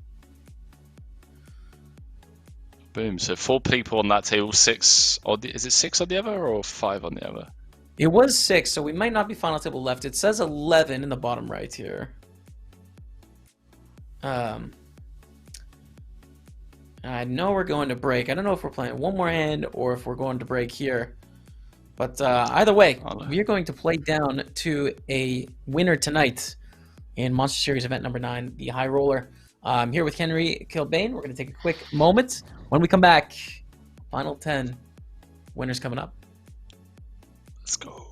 Boom. So 4 people on that table, 6 on the, is it 6 on the other or 5 on the other? It was 6, so we might not be final table left. It says 11 in the bottom right here. I know we're going to break. I don't know if we're playing one more hand or if we're going to break here. But either way, we are going to play down to a winner tonight in Monster Series event number 9, the High Roller. I'm here with Henry Killbane. We're going to take a quick moment. When we come back, final 10 winners coming up. Let's go.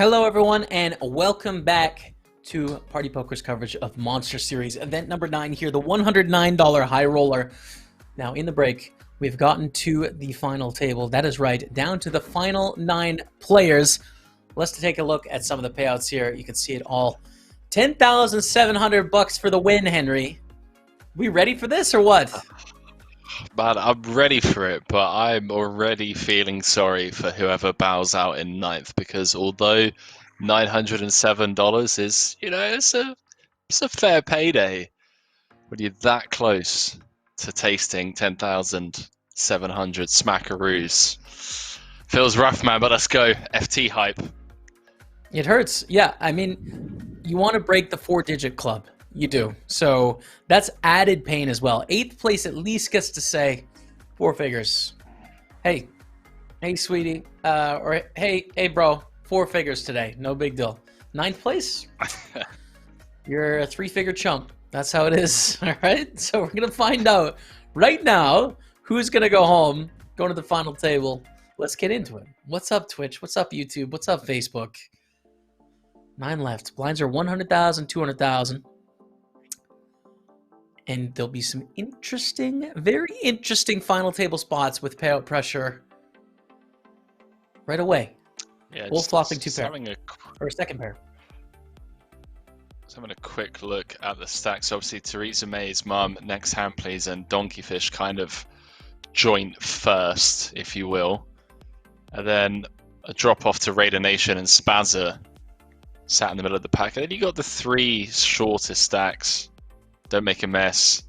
Hello, everyone, and welcome back to Party Poker's coverage of Monster Series event number 9 here, the $109 high roller. Now, in the break, we've gotten to the final table. That is right, down to the final 9 players. Let's take a look at some of the payouts here. You can see it all. $10,700 for the win, Henry. We ready for this or what? Man, I'm ready for it, but I'm already feeling sorry for whoever bows out in 9th, because although $907 is, it's a fair payday when you're that close to tasting 10,700 smackaroos. Feels rough, man, but let's go. FT hype. It hurts. Yeah, I mean, you want to break the 4-digit club. You do. So that's added pain as well. 8th place at least gets to say 4 figures. Hey, sweetie. Or hey, bro, 4 figures today. No big deal. 9th place, you're a 3-figure chump. That's how it is. All right. So we're going to find out right now who's going to go home, going to the final table. Let's get into it. What's up, Twitch? What's up, YouTube? What's up, Facebook? 9 left. Blinds are 100,000, 200,000. And there'll be some interesting, very interesting final table spots with payout pressure right away. Yeah, both flopping 2 pair. Or a second pair. Just having a quick look at the stacks. Obviously, Theresa May's mum, Next Hand Please, and Donkeyfish kind of joint first, if you will. And then a drop off to Raider Nation and Spazza sat in the middle of the pack. And then you got the 3 shortest stacks. Don't Make a Mess,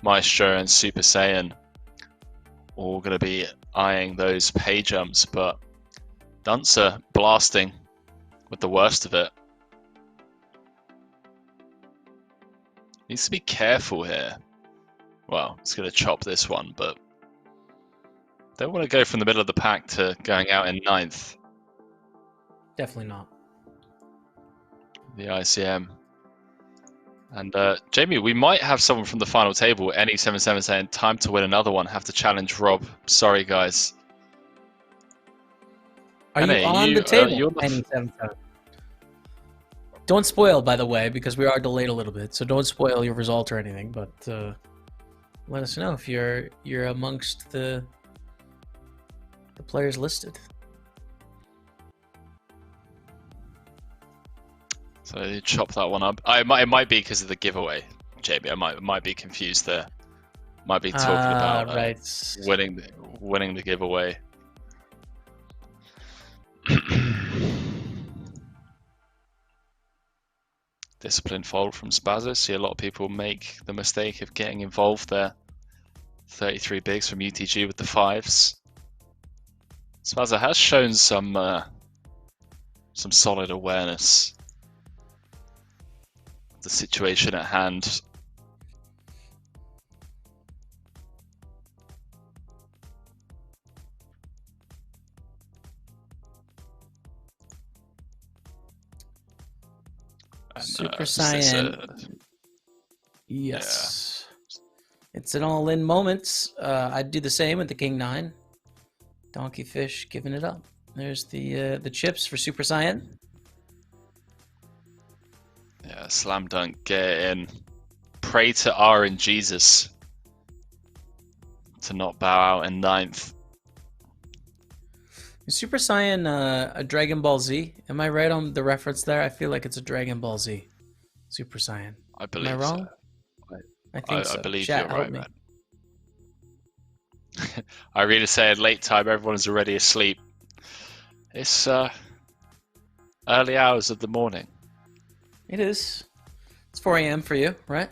Maestro, and Super Saiyan. All going to be eyeing those pay jumps, but Duncer blasting with the worst of it. Needs to be careful here. Well, it's going to chop this one, but don't want to go from the middle of the pack to going out in 9th. Definitely not. The ICM. And Jamie, we might have someone from the final table, NE77, saying, time to win another one, have to challenge Rob. Sorry, guys. Are you on the table, NE77? Don't spoil, by the way, because we are delayed a little bit, so don't spoil your result or anything, but let us know if you're amongst the players listed. So you chop that one up. It might be because of the giveaway, Jamie. I might be confused there. Might be talking about right. winning the giveaway. Discipline fold from Spazza. See a lot of people make the mistake of getting involved there. 33 bigs from UTG with the 5s. Spazza has shown some solid awareness. The situation at hand. And, Super Saiyan. Yes. Yeah. It's an all-in moment. I'd do the same with the King 9. Donkeyfish giving it up. There's the chips for Super Saiyan. Yeah, slam dunk, get in. Pray to R and Jesus to not bow out in 9th. Is Super Saiyan a Dragon Ball Z? Am I right on the reference there? I feel like it's a Dragon Ball Z. Super Saiyan. I believe. Am I wrong? So. I think so. I believe Chat, you're right, man. I really say at late time, everyone's already asleep. It's early hours of the morning. It is. It's 4 a.m. for you, right?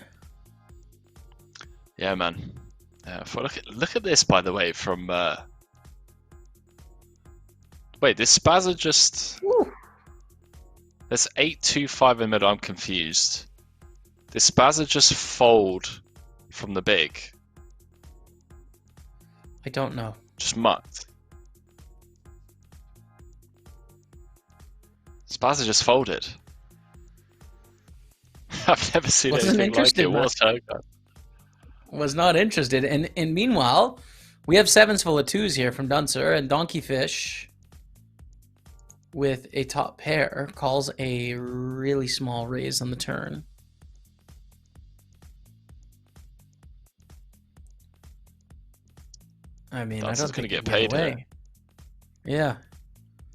Yeah, man. Look at this, by the way, from... Wait, this Spazza just... Woo. There's 8-2-5 in the middle, I'm confused. Did Spazza just fold from the big? I don't know. Just mucked. Spazza just folded. I've never seen anything like it. Was not interested. And meanwhile, we have 7s full of 2s here from Duncer and Donkeyfish. with a top pair calls a really small raise on the turn. I mean, I don't think you can get away. Yeah.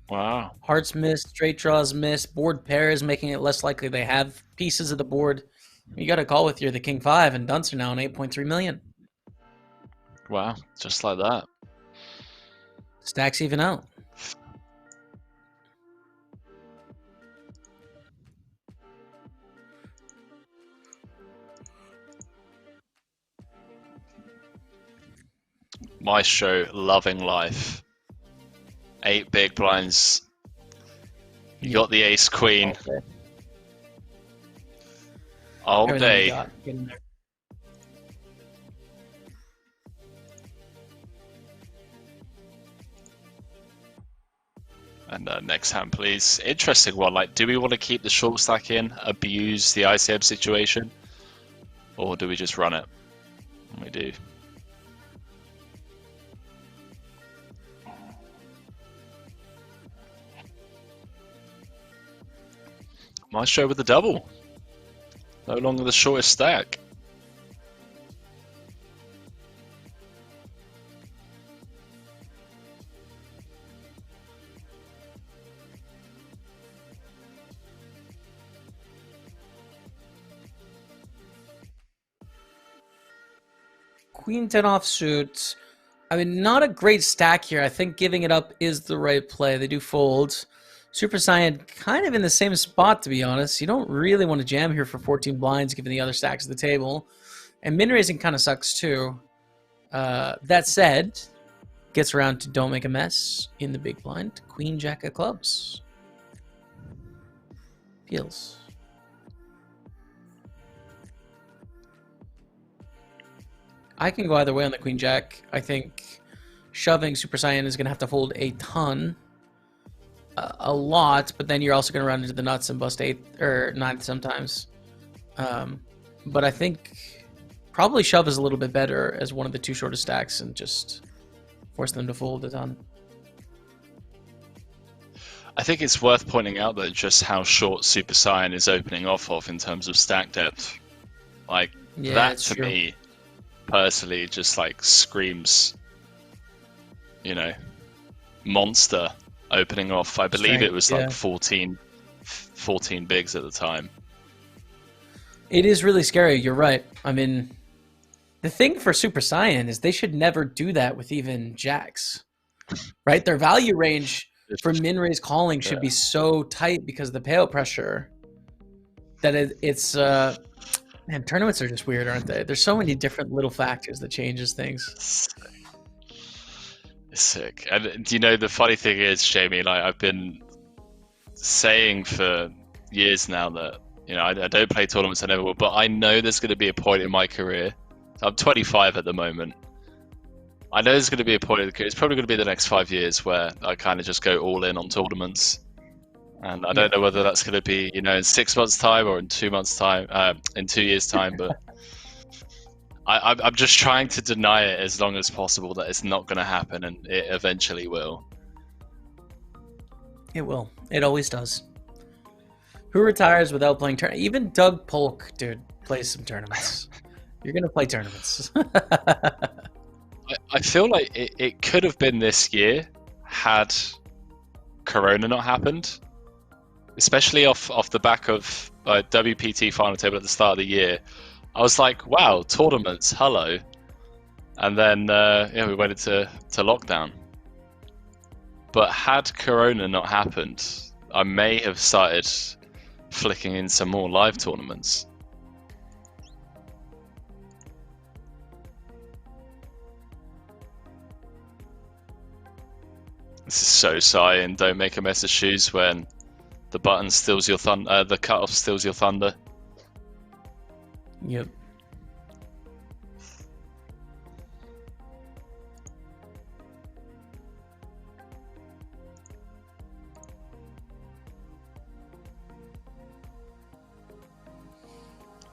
Wow. Hearts miss, straight draws miss, board pairs, making it less likely they have pieces of the board. You got to call with the king 5, and dunce are now on 8.3 million. Wow, just like that. Stacks even out. Maestro loving life. 8 big blinds. You got the ace queen. All day. And next hand, please. Interesting one. Like, do we want to keep the short stack in, abuse the ICM situation, or do we just run it? We do. Maestro with the double. No longer the shortest stack. Queen 10 offsuit. I mean, not a great stack here. I think giving it up is the right play. They do fold. Super Saiyan kind of in the same spot, to be honest. You don't really want to jam here for 14 blinds given the other stacks of the table. And min raising kind of sucks too. That said, gets around to don't make a mess in the big blind. Queen Jack of clubs. Peels. I can go either way on the Queen Jack. I think shoving Super Saiyan is going to have to fold a ton. A lot, but then you're also going to run into the nuts and bust 8th or 9th sometimes. But I think probably shove is a little bit better as one of the two shortest stacks and just force them to fold a ton. I think it's worth pointing out that just how short Super Saiyan is opening off of in terms of stack depth. Like, yeah, that to me, personally, just like screams, you know, monster opening off. I believe it was like 14 bigs at the time. It is really scary. You're right. I mean, the thing for Super Saiyan is they should never do that with even jacks, right? Their value range for min raise calling should be so tight because of the payout pressure that it's man, tournaments are just weird, aren't they? There's so many different little factors that changes things. It's sick. And you know, the funny thing is, Jamie, like I've been saying for years now that, you know, I don't play tournaments, I never will, but I know there's going to be a point in my career. I'm 25 at the moment. I know there's going to be a point in the career. It's probably going to be the next 5 years where I kind of just go all in on tournaments. And I don't know whether that's going to be, you know, in 6 months' time or in 2 months' time, in 2 years' time, but I'm just trying to deny it as long as possible that it's not going to happen, and it eventually will. It will. It always does. Who retires without playing tournaments? Even Doug Polk, dude, plays some tournaments. You're going to play tournaments. I feel like it could have been this year had Corona not happened, especially off the back of WPT final table at the start of the year. I was like, wow, tournaments, hello. And then we went into lockdown. But had Corona not happened, I may have started flicking in some more live tournaments. This is so Saiyan. Don't make a mess of shoes when the button steals your thunder. The cutoff steals your thunder. Yep.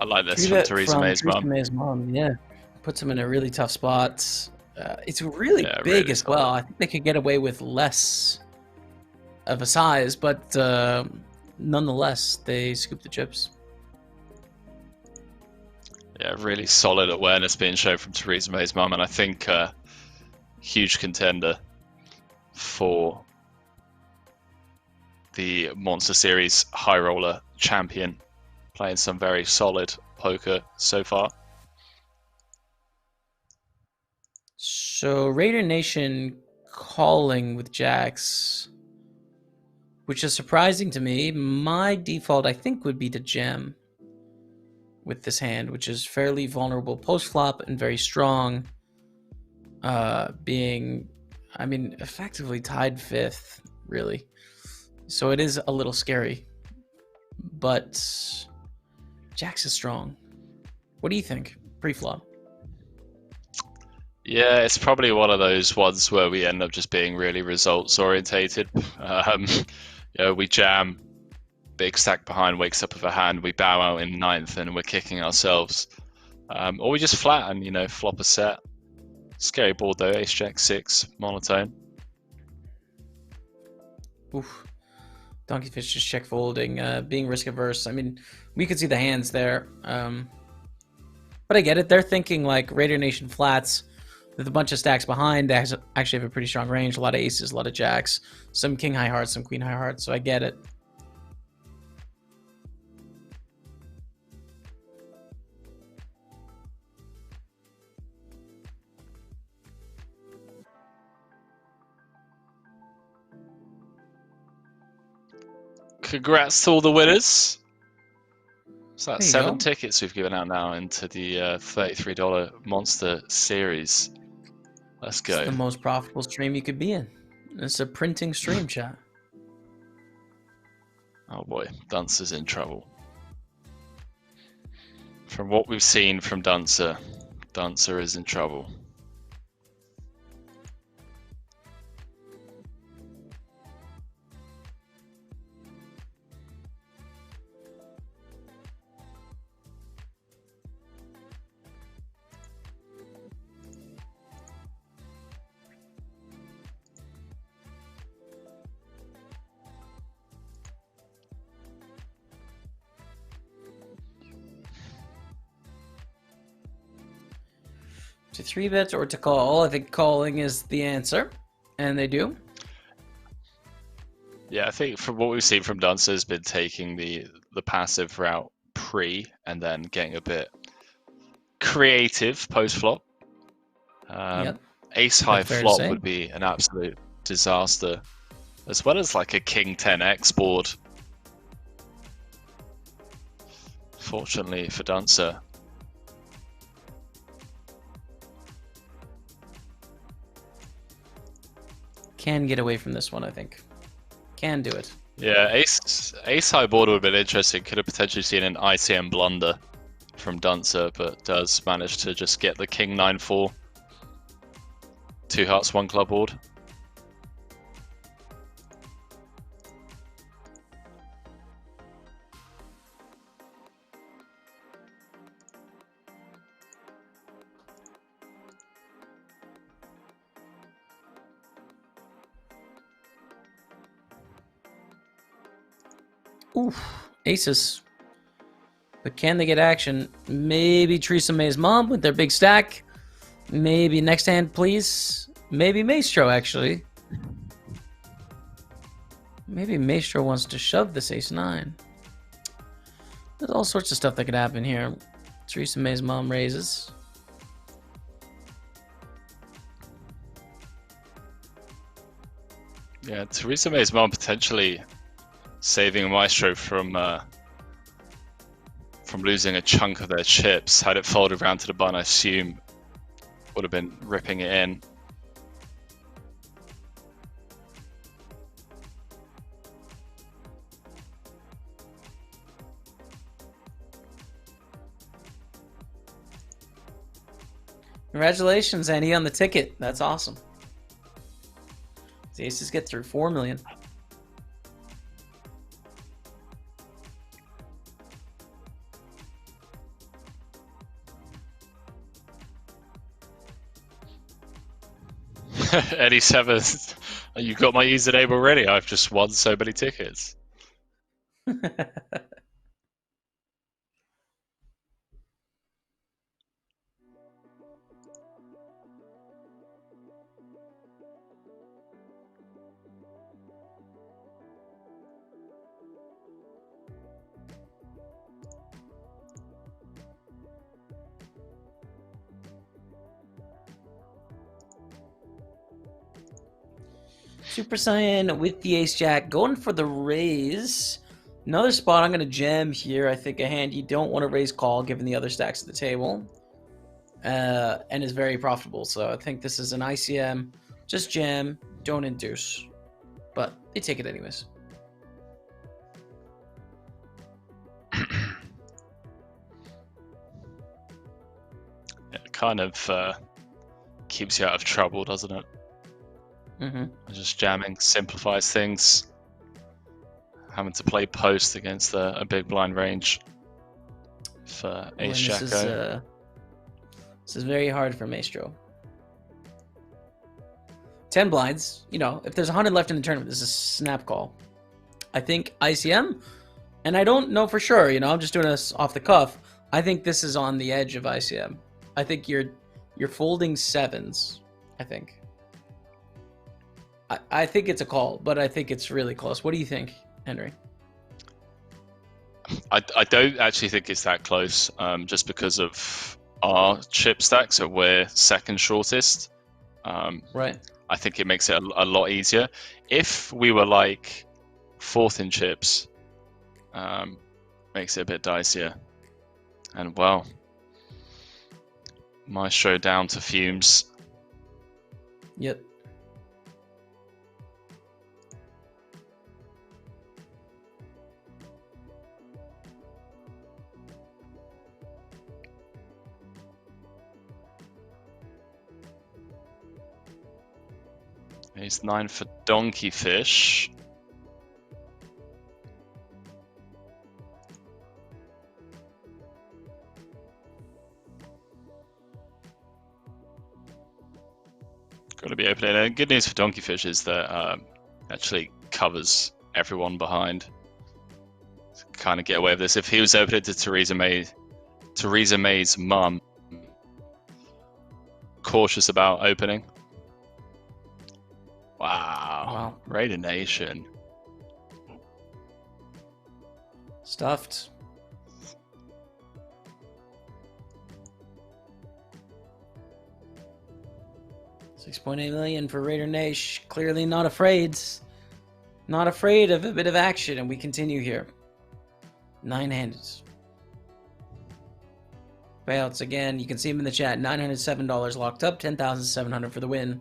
I like this from Theresa May's mom. Yeah, puts him in a really tough spot. It's really big as well. I think they could get away with less of a size, but nonetheless, they scoop the chips. Yeah, really solid awareness being shown from Theresa May's mum, and I think huge contender for the Monster Series High Roller champion, playing some very solid poker so far. So Raider Nation calling with jacks, which is surprising to me. My default, I think, would be to jam with this hand, which is fairly vulnerable post-flop and very strong, being, I mean, effectively tied 5th, really. So it is a little scary, but jacks is strong. What do you think pre-flop? Yeah, it's probably one of those ones where we end up just being really results orientated. We jam, big stack behind wakes up with a hand, we bow out in 9th and we're kicking ourselves. Or we just flatten, flop a set. Scary board though, ace jack 6, monotone. Oof. Donkeyfish just check folding, being risk averse. I mean, we could see the hands there. But I get it. They're thinking like Raider Nation flats with a bunch of stacks behind. They actually have a pretty strong range. A lot of aces, a lot of jacks, some king high hearts, some queen high hearts. So I get it. Congrats to all the winners. So that's 7 go. tickets we've given out now into the $33 Monster Series. Let's go. It's the most profitable stream you could be in. It's a printing stream, chat. Oh boy, Duncer's in trouble. From what we've seen from Duncer, Duncer is in trouble. To 3-bet or to call? I think calling is the answer, and they do. Yeah, I think from what we've seen from Duncer has been taking the passive route pre and then getting a bit creative post flop. Yep. Ace high flop would be an absolute disaster, as well as like a king 10x board. Fortunately for Duncer. Can get away from this one, I think. Can do it. Yeah, ace high board would have been interesting. Could have potentially seen an ICM blunder from Duncer, but does manage to just get the king 9-4. 2 hearts, 1 club board. Oof, aces. But can they get action? Maybe Theresa May's mom with their big stack. Maybe next hand, please. Maybe Maestro, actually. Maybe Maestro wants to shove this ace-9. There's all sorts of stuff that could happen here. Theresa May's mom raises. Yeah, Theresa May's mom potentially saving Maestro from losing a chunk of their chips. Had it folded around to the bun, I assume would have been ripping it in. Congratulations, Andy, on the ticket. That's awesome. The aces get through 4 million. Eddie Severs You've got my username already. I've just won so many tickets. Super Saiyan with the Ace Jack, going for the raise. Another spot I'm going to jam here. I think a hand you don't want to raise call given the other stacks at the table. And is very profitable. So I think this is an ICM. Just jam, don't induce. But they take it anyways. It kind of keeps you out of trouble, doesn't it? Mm-hmm. Just jamming simplifies things. Having to play post against a big blind range for Ace Jacko. This is very hard for Maestro. 10 blinds. You know, if there's 100 left in the tournament, this is a snap call. I think ICM, and I don't know for sure, you know, I'm just doing this off the cuff. I think this is on the edge of ICM. I think you're folding sevens, I think. I think it's a call, but I think it's really close. What do you think, Henry? I don't actually think it's that close, just because of our chip stack, so we're second shortest. Right. I think it makes it a lot easier. If we were like fourth in chips, makes it a bit dicier. And well, Maestro down to fumes. Yep. Ace 9 for Donkey Fish. Got to be opening. And good news for Donkey Fish is that actually covers everyone behind. Kind of get away with this. If he was opening to Theresa May's mum, cautious about opening. Wow. Raider Nation. Stuffed. $6.8 million for Raider Nation. Clearly not afraid. Not afraid of a bit of action, and we continue here. 9-handed. Payouts again. You can see them in the chat. $907 locked up. $10,700 for the win.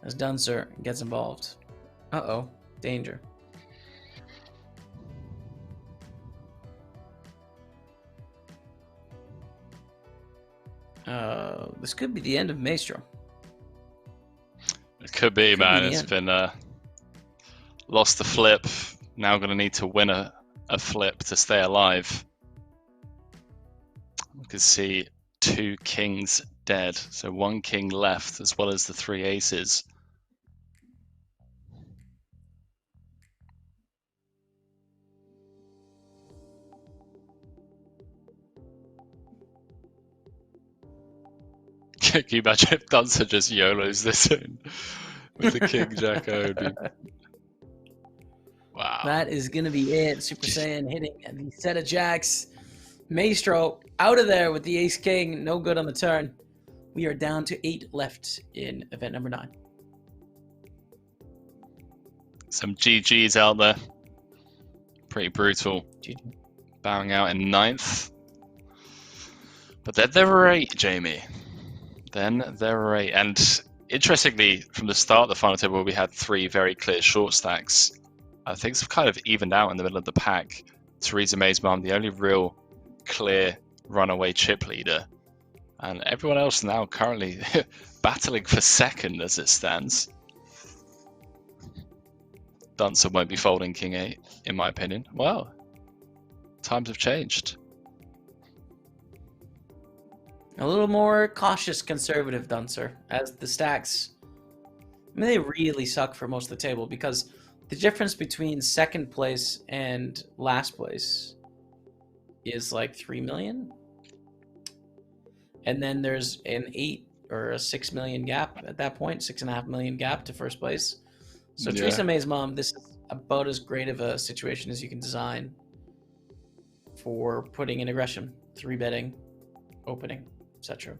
As Dunser gets involved. Uh-oh. Danger. This could be the end of Maestro. It could be, man. It's been lost the flip. Now going to need to win a flip to stay alive. We can see 2 kings dead, so 1 king left, as well as the 3 aces. Can you imagine if Duncer just YOLOs this in with the King Jacko? Wow. That is going to be it. Super Saiyan hitting the set of jacks. Maestro out of there with the Ace King. No good on the turn. We are down to 8 left in event number 9. Some GGs out there. Pretty brutal. GG. Bowing out in 9th. But then there were 8, Jamie. Then there were 8. And interestingly, from the start of the final table, we had 3 very clear short stacks. Things have kind of evened out in the middle of the pack. Theresa May's mum, the only real clear runaway chip leader. And everyone else now currently battling for second as it stands. Duncer won't be folding King 8, in my opinion. Well, times have changed. A little more cautious conservative Duncer as the stacks I mean, they really suck for most of the table because the difference between second place and last place is like 3 million. And then there's an 8 or a 6 million gap at that point, 6.5 million gap to first place. So Yeah. Theresa May's mom, this is about as great of a situation as you can design for putting in aggression, 3-betting, opening, etc.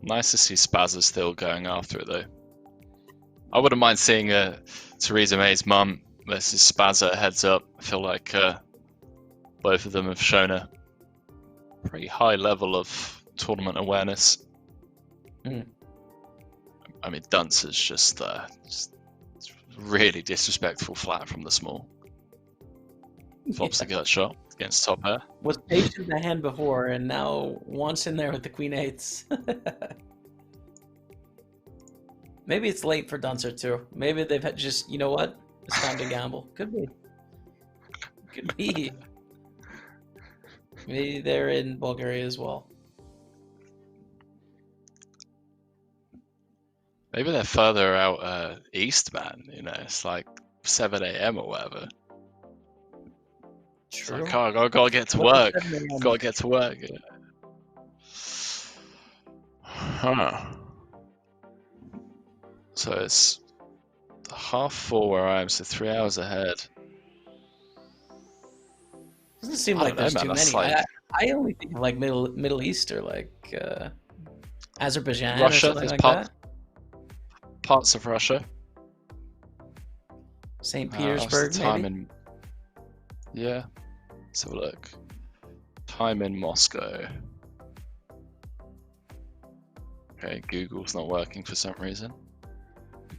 Nice to see Spazza still going after it though. I wouldn't mind seeing Theresa May's mum versus Spazza heads up. I feel like both of them have shown a pretty high level of tournament awareness. Mm. I mean, Dunce is just really disrespectful flat from the small. Flops the gut shot against top pair. Was patient the hand before and now wants in there with the queen eights. Maybe it's late for Duncer too. Maybe they've had just, you know what? It's time to gamble. Could be. Could be. Maybe they're in Bulgaria as well. Maybe they're further out east, man. You know, it's like 7 a.m. or whatever. True. It's like, oh, I gotta get to work. Gotta get to work. Yeah. Huh. So it's 4:30 where I am, so 3 hours ahead. Doesn't seem like there's too many. Like... I only think of like Middle East or like Azerbaijan Russia, or something like that. Parts of Russia. St. Petersburg, maybe? Yeah. Let's have a look. Time in Moscow. Okay, Google's not working for some reason.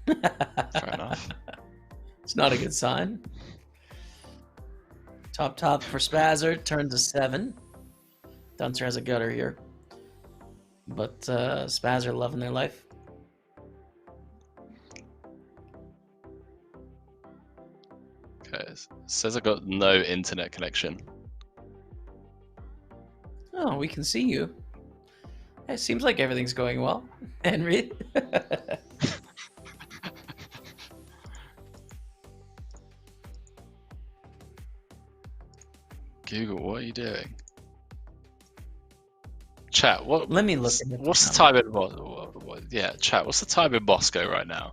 Fair enough. It's not a good sign. Top for Spazzer, turns a 7. Duncer has a gutter here. But Spazzer loving their life. Okay, it says I got no internet connection. Oh, we can see you. It seems like everything's going well, Henry. Google, what are you doing? Chat, what? Let me look. What's the time in Moscow? Yeah, chat. What's the time in Moscow right now?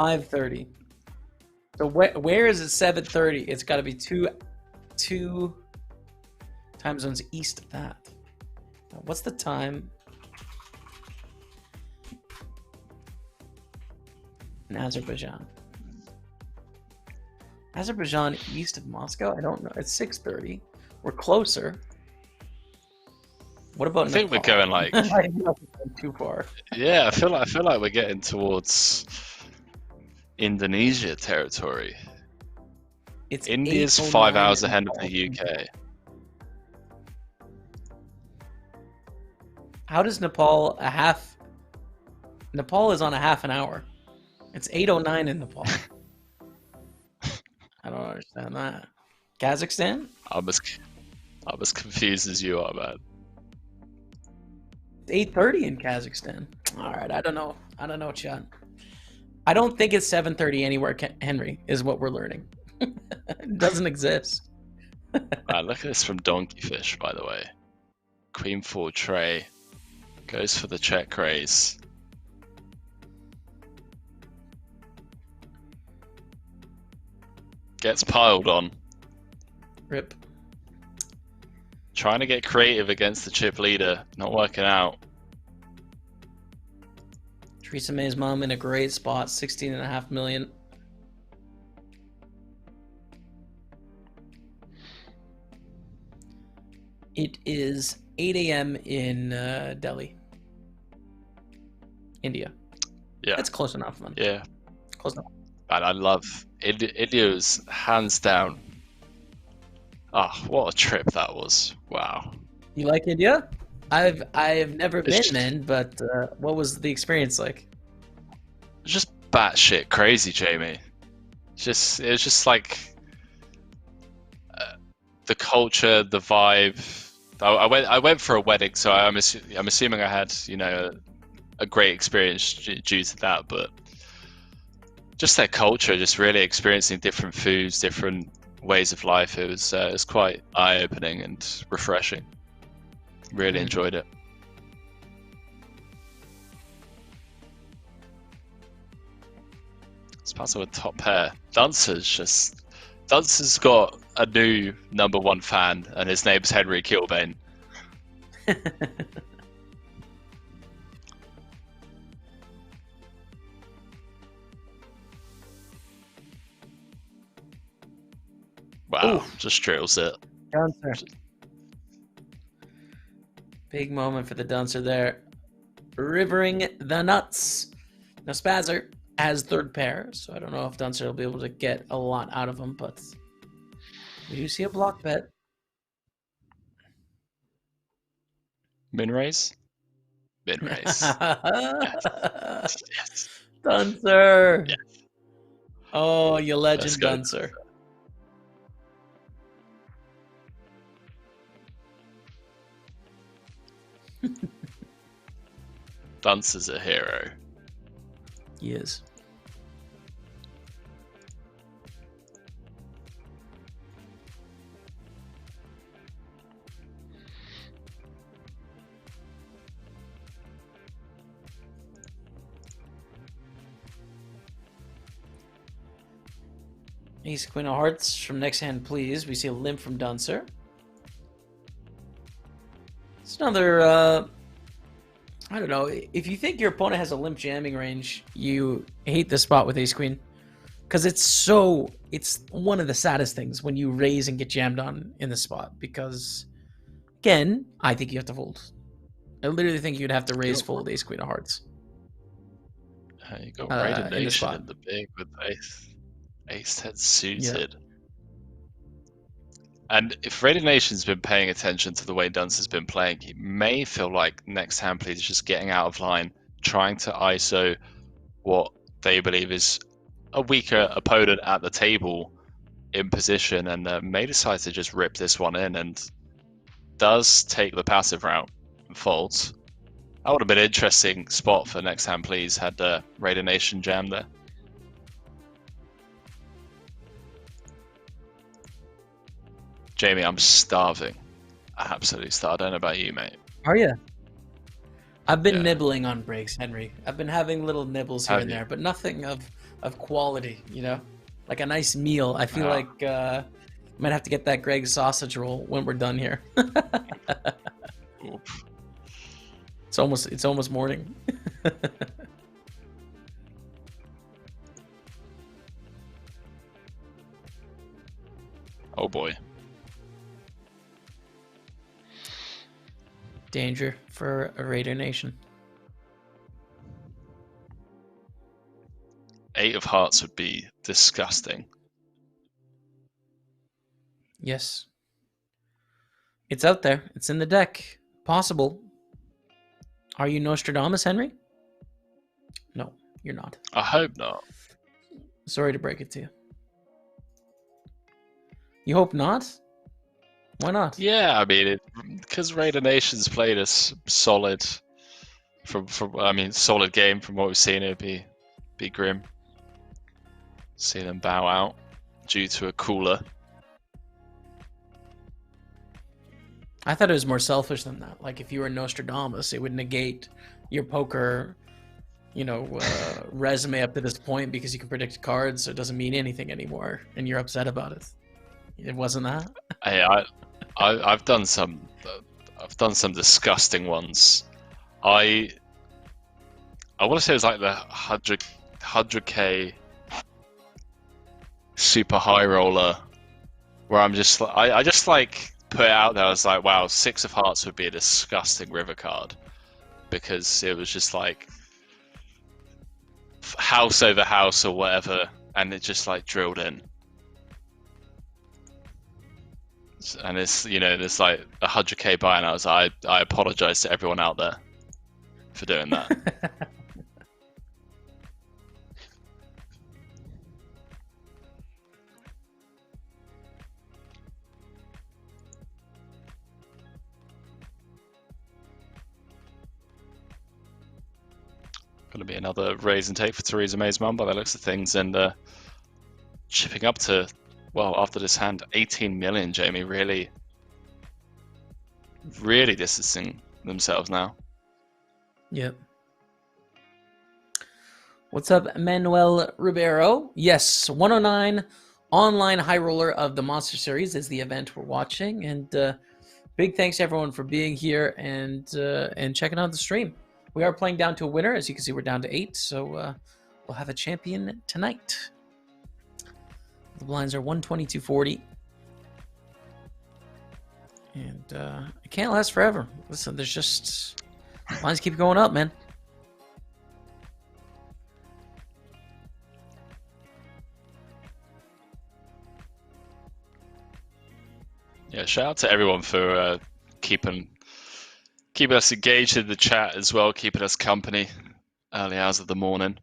5:30. So where is it 7:30? It's got to be two time zones east of that. Now, what's the time in Azerbaijan? Azerbaijan east of Moscow? I don't know. It's 6:30. We're closer. What about I think Nepal? we're going like too far. Yeah, I feel like we're getting towards Indonesia territory. India's 5 hours ahead of the UK. How does Nepal Nepal is on a half an hour. It's 8:09 in Nepal. I don't understand that. Kazakhstan? I'm as confused as you are, man. It's 8:30 in Kazakhstan. All right, I don't know, Chad. I don't think it's 7:30 anywhere, Henry, is what we're learning. It doesn't exist. Man, look at this from Donkey Fish, by the way. Queen 4 tray. Goes for the check raise. Gets piled on. Rip. Trying to get creative against the chip leader. Not working out. Theresa May's mom in a great spot, 16.5 million. It is 8 a.m. in Delhi, India. Yeah. That's close enough, man. Yeah. Close enough. Man, I love India's hands down. Oh, what a trip that was. Wow. You like India? I've never been then, but what was the experience like? Just batshit crazy, Jamie. It was just like the culture, the vibe. I went for a wedding, so I'm assuming I had a great experience due to that, but just their culture, just really experiencing different foods, different ways of life. It was quite eye-opening and refreshing. Really enjoyed it. Spencer with top pair. Duncer's got a new #1 fan, and his name's Henry Killbane. Wow, ooh. Just drills it. Duncer. Big moment for the Duncer there. Rivering the nuts. Now Spazzer has third pair, so I don't know if Duncer will be able to get a lot out of him, but we do see a block bet. Min raise? Min raise. Yes. Yes. Duncer! Yes. Oh, you legend, Duncer. Duncer's a hero. He is. Ace Queen of Hearts from next hand, please. We see a limp from Duncer. It's another, I don't know. If you think your opponent has a limp jamming range, you hate this spot with Ace Queen. Because it's one of the saddest things when you raise and get jammed on in the spot. Because, again, I think you have to fold. I literally think you'd have to raise fold Ace Queen of Hearts. You got Raiden Nation in the big with Ace 10 suited. Yeah. And if Raiden Nation's been paying attention to the way Dunce has been playing, he may feel like next hand please is just getting out of line, trying to ISO what they believe is a weaker opponent at the table in position, and may decide to just rip this one in and does take the passive route and folds. That would have been an interesting spot for next hand please had Raiden Nation jammed there. Jamie, I'm starving. Absolutely starving. I don't know about you, mate. Are you? I've been nibbling on breaks, Henry. I've been having little nibbles here and there, but nothing of quality, you know? Like a nice meal. I feel like I might have to get that Greg's sausage roll when we're done here. It's almost morning. Oh boy. Danger for a Raider Nation. 8 of hearts would be disgusting. Yes. It's out there. It's in the deck. Possible. Are you Nostradamus, Henry? No, you're not. I hope not. Sorry to break it to you. You hope not? Why not? Yeah, I mean, because Raider Nation's played a solid, solid game from what we've seen. It'd be grim. See them bow out due to a cooler. I thought it was more selfish than that. Like if you were Nostradamus, it would negate your poker, resume up to this point because you can predict cards, so it doesn't mean anything anymore, and you're upset about it. It wasn't that. I've done some disgusting ones. I want to say it was like the 100k super high roller, where I'm just I just like put it out there. I was like, wow, 6 of hearts would be a disgusting river card, because it was just like house over house or whatever, and it just like drilled in. And it's there's like 100k buy, and I was like, I apologize to everyone out there for doing that. Going to be another raise and take for Theresa May's mum by the looks of things, and chipping up to, well, after this hand, 18 million. Jamie really distancing themselves now. Yep. What's up, Manuel Ribeiro? Yes, 109 online high roller of the Monster Series is the event we're watching, and big thanks to everyone for being here and checking out the stream. We are playing down to a winner. As you can see, we're down to 8, so we'll have a champion tonight. The blinds are 122.40. And it can't last forever. Listen, there's just... blinds keep going up, man. Yeah, shout out to everyone for keeping us engaged in the chat as well, keeping us company early hours of the morning.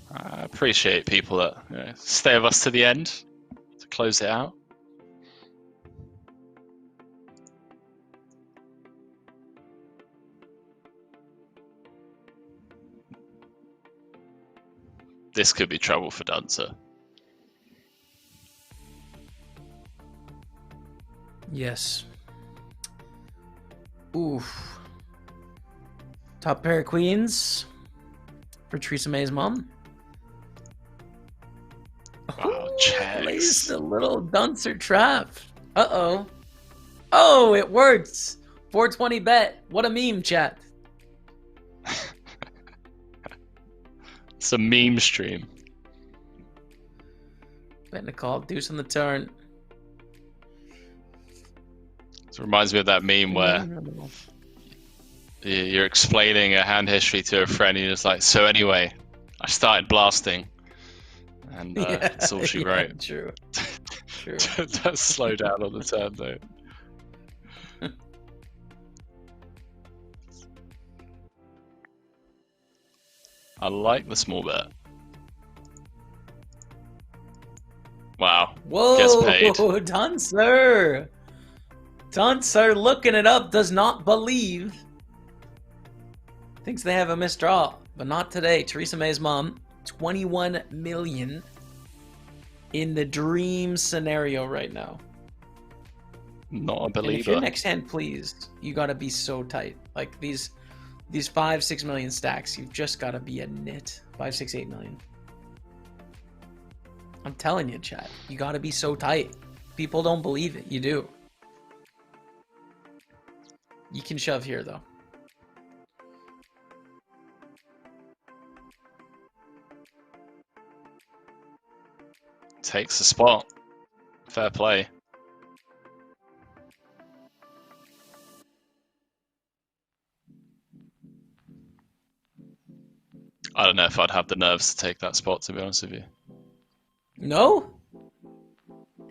I appreciate people that stay with us to the end to close it out. This could be trouble for Dunzer. Yes. Oof. Top pair of queens for Theresa May's mom. Wow, checks. Plays the little duncer trap. Uh-oh. Oh, it works. 420 bet. What a meme, chat. It's a meme stream. Betting a call. Deuce on the turn. It reminds me of that meme where you're explaining a hand history to a friend and you're just like, so anyway, I started blasting. And that's all she wrote. True. True. Don't slow down on the turn, though. I like the small bet. Wow. Whoa, Gets paid. Duncer. Duncer looking it up, does not believe. Thinks they have a misdraw, but not today. Theresa May's mom, 21 million in the dream scenario right now. Not a And believer. if your next hand, please, you gotta be so tight. Like these 5-6 million stacks, you've just gotta be a nit. 5, 6, 8 million. I'm telling you, chat, you gotta be so tight. People don't believe it. You do. You can shove here though. Takes the spot. Fair play. I don't know if I'd have the nerves to take that spot, to be honest with you. No?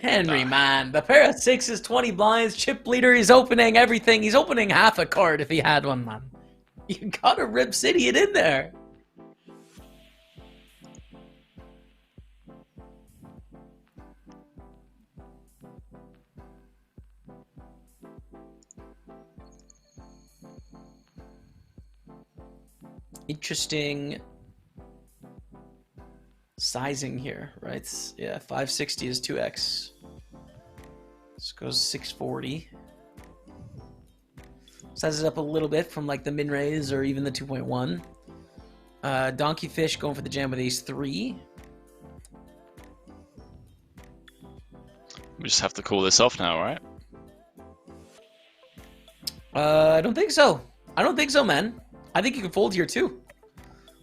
Henry, man. The pair of sixes, 20 blinds, chip leader, he's opening everything. He's opening half a card if he had one, man. You gotta rip City it in there. Interesting sizing here, right? Yeah, 560 is 2x. This goes 640. Sizes up a little bit from like the min raise or even the 2.1. Donkey Fish going for the jam with ace 3. We just have to call this off now, right? I don't think so. I don't think so, man. I think you can fold here too.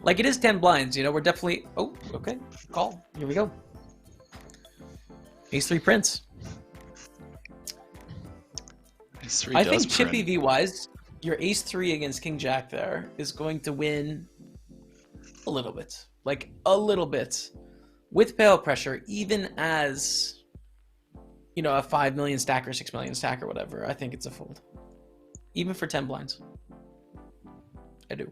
Like it is 10 blinds, you know, we're definitely... Oh, okay. Call. Here we go. Ace 3 Prince. Ace 3 I does think chip print. EV wise, your ace 3 against King Jack there is going to win a little bit. Like a little bit. With payout pressure, even as, you know, a 5 million stack or 6 million stack or whatever, I think it's a fold. Even for 10 blinds. I do.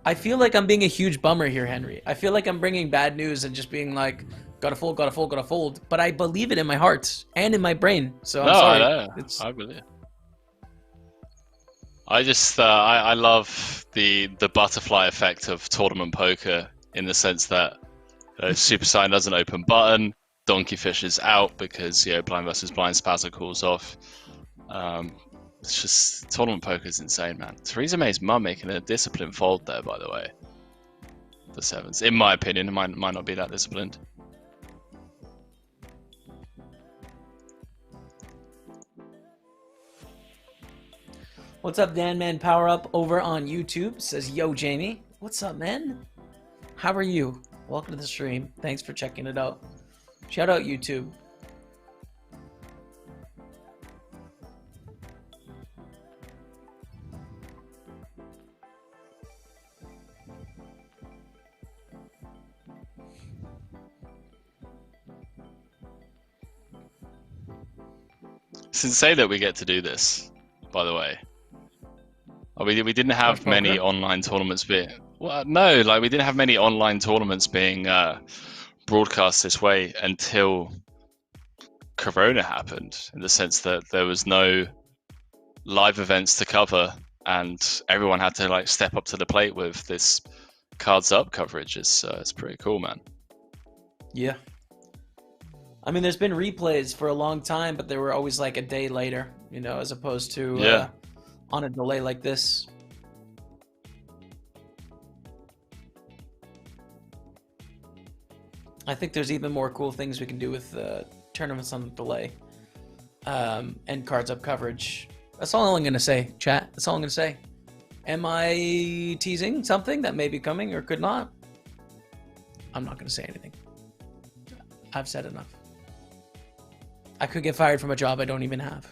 I feel like I'm being a huge bummer here, Henry. I feel like I'm bringing bad news and just being like, gotta fold, gotta fold, gotta fold. But I believe it in my heart and in my brain. So I'm sorry. I know. I believe. I love the butterfly effect of tournament poker in the sense that Super Sign doesn't open button, Donkey Fish is out because blind versus blind spazzer calls off. It's just tournament poker is insane, man. Theresa May's mum making a disciplined fold there, by the way. The sevens, in my opinion, it might not be that disciplined. What's up, Dan Man Power Up over on YouTube? Says, yo, Jamie. What's up, man? How are you? Welcome to the stream. Thanks for checking it out. Shout out YouTube. It's insane that we get to do this, by the way. We didn't have many online tournaments being... Well, no, like we didn't have many online tournaments being broadcast this way until Corona happened, in the sense that there was no live events to cover and everyone had to like step up to the plate with this cards up coverage. It's pretty cool, man. Yeah. I mean, there's been replays for a long time, but they were always like a day later, as opposed to on a delay like this. I think there's even more cool things we can do with tournaments on the delay and cards up coverage. That's all I'm going to say, chat. That's all I'm going to say. Am I teasing something that may be coming or could not? I'm not going to say anything. I've said enough. I could get fired from a job I don't even have.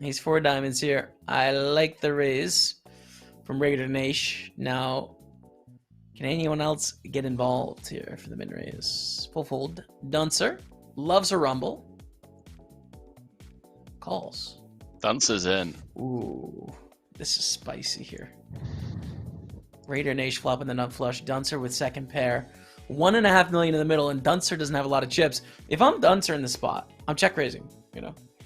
He's 4 diamonds here. I like the raise from Raider Nash. Now, can anyone else get involved here for the mid raise? Full fold. Duncer loves a rumble. Calls. Duncer's in. Ooh, this is spicy here. Raider Nash flopping the nut flush. Duncer with second pair. 1.5 million in the middle, and Duncer doesn't have a lot of chips. If I'm Duncer in the spot, I'm check raising.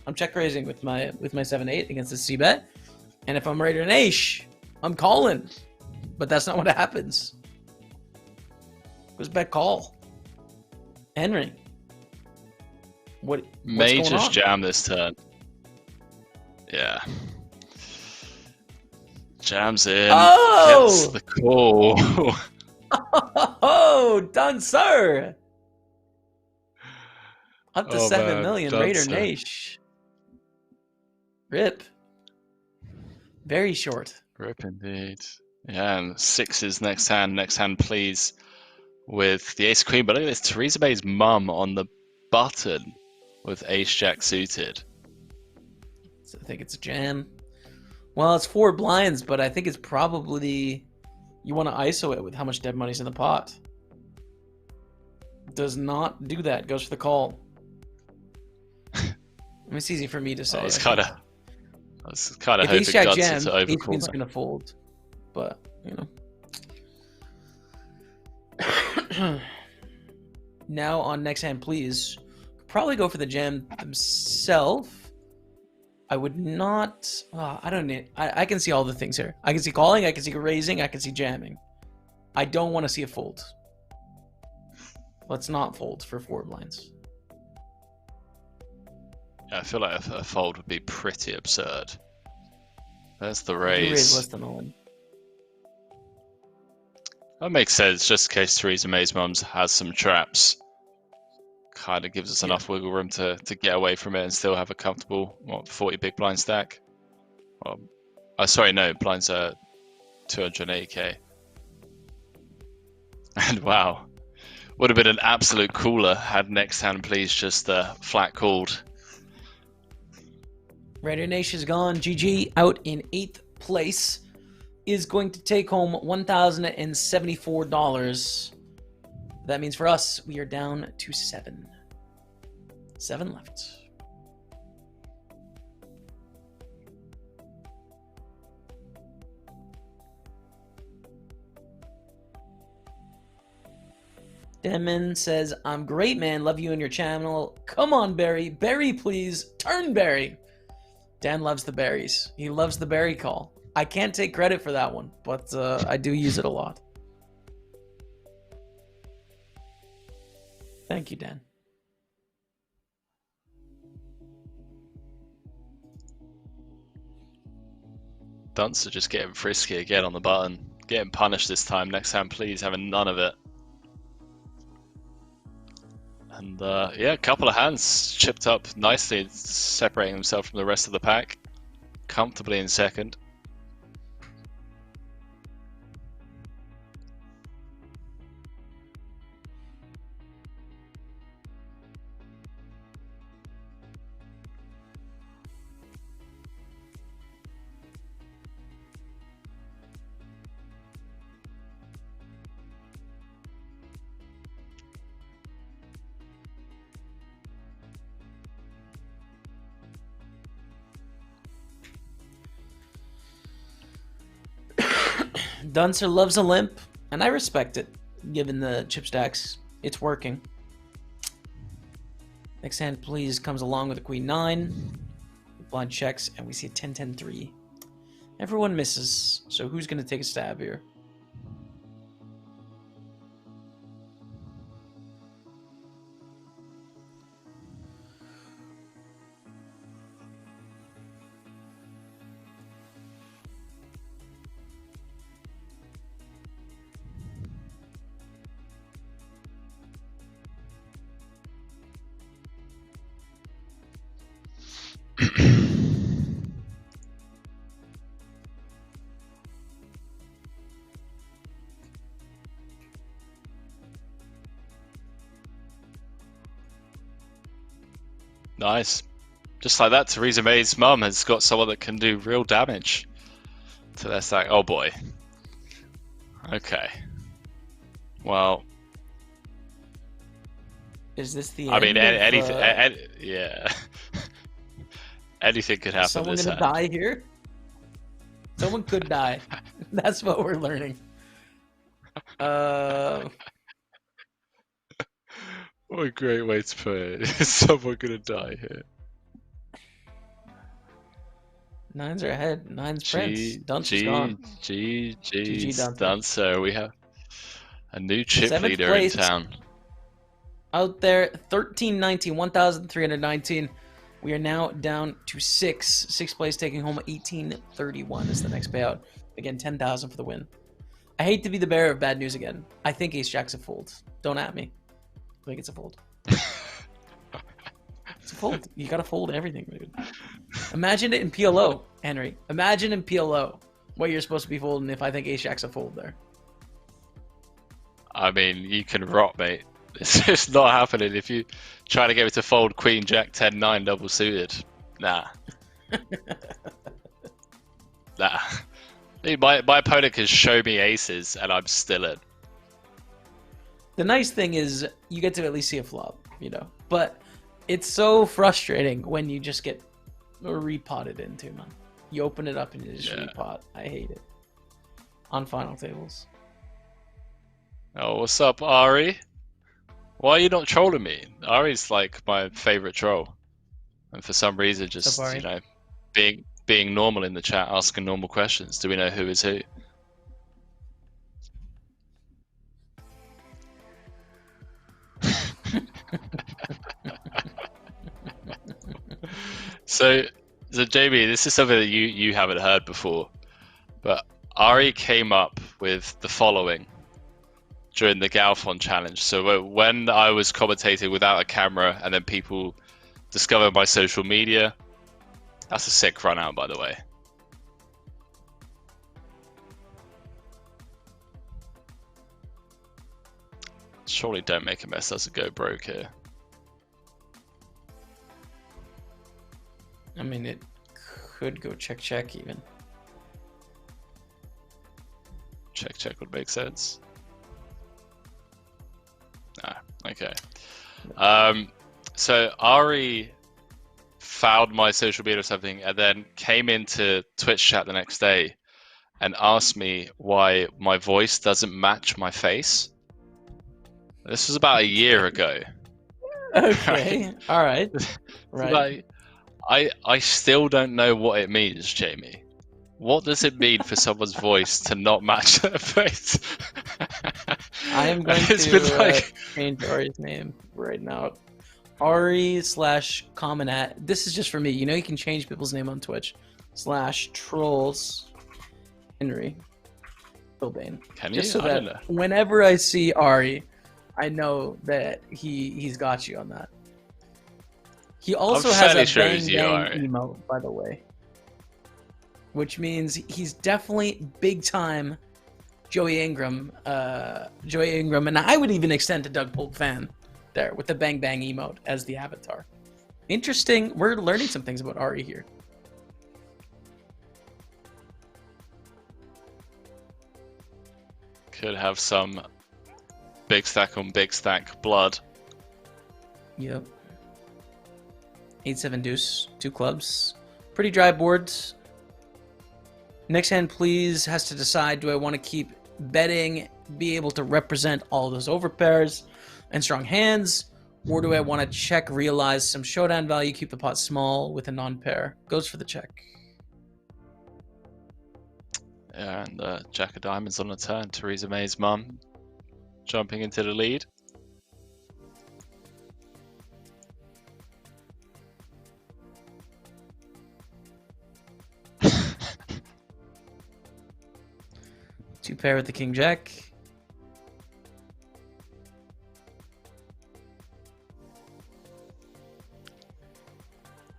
I'm check raising with my 7-8 against the C-bet. And if I'm Raider Nash, I'm calling. But that's not what happens. It was bet call. Henry. What's May going just on? jam this turn. Yeah. Jams in. Oh! Gets the call. Oh, Duncer. Up to 7 man, million. Duncer. Raider Nash. Rip. Very short. Rip indeed. Yeah, and 6s next hand. Next hand, please. With the ace queen, but look at this. Theresa May's mum on the button with ace jack suited. So I think it's a jam. Well, it's 4 blinds, but I think it's probably you want to ISO it with how much dead money's in the pot. Does not do that. Goes for the call. It's easy for me to say. I was kind of hoping ace jack Duncer jam, to ace overcall queen's that. gonna fold, but Now on next hand, please. Probably go for the jam themselves. I would not. I don't need. I can see all the things here. I can see calling. I can see raising. I can see jamming. I don't want to see a fold. Let's not fold for 4 blinds. Yeah, I feel like a fold would be pretty absurd. There's the You raise. raise less than 1. That makes sense, just in case Theresa May's mums has some traps. Kind of gives us enough wiggle room to get away from it and still have a comfortable 40 big blind stack. Well, sorry, no, blinds are 280k. And wow, would have been an absolute cooler had next hand please just flat called. Raider Nation's gone. GG out in 8th place. Is going to take home $1,074. That means for us, we are down to 7. 7 left. Demon says, I'm great, man. Love you and your channel. Come on, Barry. Barry, please. Turn Barry. Dan loves the berries. He loves the berry call. I can't take credit for that one, but I do use it a lot. Thank you, Dan. Dunce are just getting frisky again on the button. Getting punished this time. Next time, please, having none of it. And yeah, a couple of hands chipped up nicely, separating himself from the rest of the pack. Comfortably in second. Duncer loves a limp, and I respect it, given the chip stacks. It's working. Next hand, please, comes along with a queen 9. Blind checks, and we see a 10-10-3. Everyone misses, so who's going to take a stab here? Nice. Just like that, Theresa May's mum has got someone that can do real damage to their stack. Oh boy. Okay. Well. Is this the I mean, end anything. Yeah. Anything could happen. Is someone this gonna die here? Someone could die. That's what we're learning. What a great way to put it. Is someone gonna die here? Nines are ahead. Nines Prince. Dunce is gone. GG Dunce. So we have a new chip 7th leader place in town. Out there, 1319, 1,319. We are now down to 6. 6th place taking home 1831 is the next payout. Again, 10,000 for the win. I hate to be the bearer of bad news again. I think Ace Jack's a fold. Don't at me. I think it's a fold. It's a fold. You gotta fold everything, dude. Imagine it in PLO, Henry. Imagine in PLO what you're supposed to be folding if I think Ace Jack's a fold there. I mean, you can rot, mate. It's just not happening if you try to get me to fold Queen Jack 10-9 double suited. Nah. Nah. My opponent can show me aces and I'm still in. The nice thing is you get to at least see a flop, you know. But it's so frustrating when you just get repotted into, man. You open it up and you just repot. I hate it. On final tables. Oh, what's up, Ari? Why are you not trolling me? Ari's like my favorite troll. And for some reason just, you know, being normal in the chat, asking normal questions. Do we know who is who? So Jamie, this is something that you haven't heard before, but Ari came up with the following during the Galfon challenge. So when I was commentating without a camera and then people discovered my social media, that's a sick run out, by the way. Surely don't make a mess, that's a go broke here. I mean, it could go check even. Check would make sense. Ah, okay. So Ari fouled my social media or something and then came into Twitch chat the next day and asked me why my voice doesn't match my face. This was about a year ago. Okay. All right. Right. Like, I still don't know what it means, Jamie. What does it mean for someone's voice to not match their face? I am going It's been to like change Ari's name right now. Ari/common at. This is just for me. You know, you can change people's name on Twitch. /trolls Henry Killbane. Can you? Just so I don't that know. whenever I see Ari, I know that he's got you on that. He also has fairly a sure bang it's you, bang Ari. emote, by the way, which means he's definitely big time Joey Ingram. Joey Ingram, and I would even extend to Doug Polk fan there with the bang bang emote as the avatar. Interesting. We're learning some things about Ari here. Could have some big stack on big stack blood. Yep. 8-7 deuce, 2 clubs. Pretty dry boards. Next hand, please, has to decide, do I want to keep betting, be able to represent all those overpairs and strong hands, or do I want to check, realize some showdown value, keep the pot small with a non-pair? Goes for the check. Yeah, and Jack of Diamonds on the turn. Theresa May's mum jumping into the lead. Two pair with the king jack.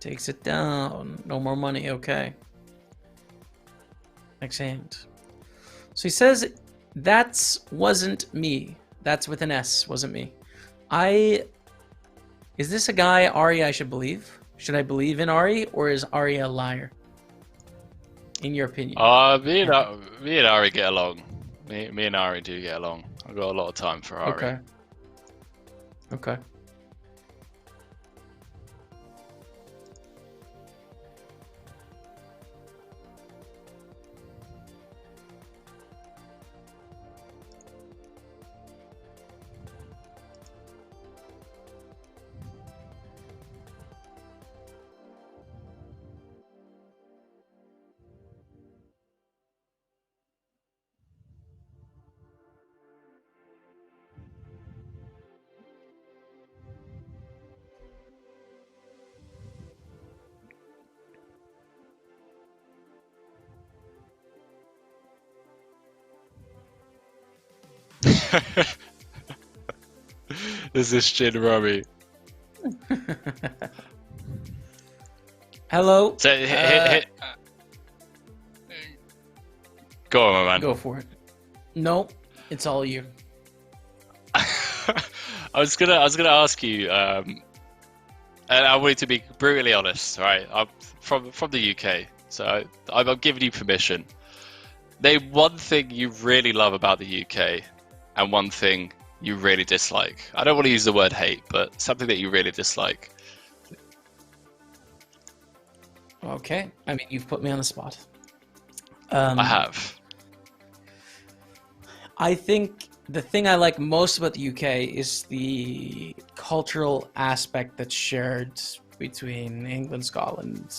Takes it down. No more money. Okay. Next hand. So he says, that's wasn't me. That's with an S, wasn't me. Is this a guy, Ari, I should believe? Should I believe in Ari, or is Ari a liar? In your opinion? Me and Ari get along. Me and Ari do get along. I've got a lot of time for Ari. Okay. Okay. Is this Gin Rummy? Hello. So, go on, my man. Go for it. No, it's all you. I was gonna ask you, and I want you to be brutally honest, right? I'm from the UK, so I'm giving you permission. Name one thing you really love about the UK, and one thing you really dislike. I don't want to use the word hate, but something that you really dislike. Okay. I mean, you've put me on the spot. I have. I think the thing I like most about the UK is the cultural aspect that's shared between England, Scotland,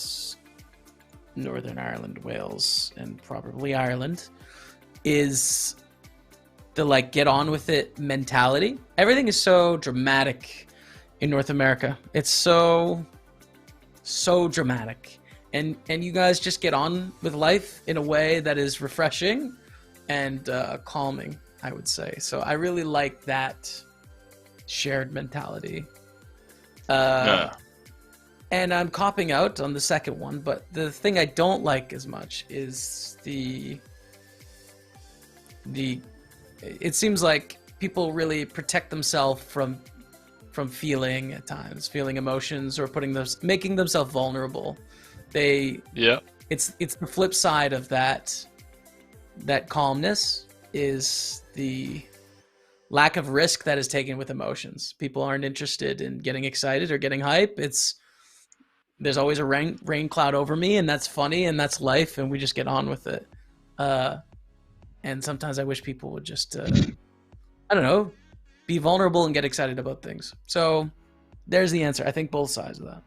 Northern Ireland, Wales, and probably Ireland, is the like get on with it mentality. Everything is so dramatic in North America. It's so dramatic. And you guys just get on with life in a way that is refreshing and calming, I would say. So I really like that shared mentality. Yeah. And I'm copping out on the second one, but the thing I don't like as much is the it seems like people really protect themselves from feeling at times, feeling emotions, or making themselves vulnerable. It's the flip side of that calmness is the lack of risk that is taken with emotions. People aren't interested in getting excited or getting hype. There's always a rain cloud over me, and that's funny, and that's life, and we just get on with it. And sometimes I wish people would just, I don't know, be vulnerable and get excited about things. So there's the answer. I think both sides of that.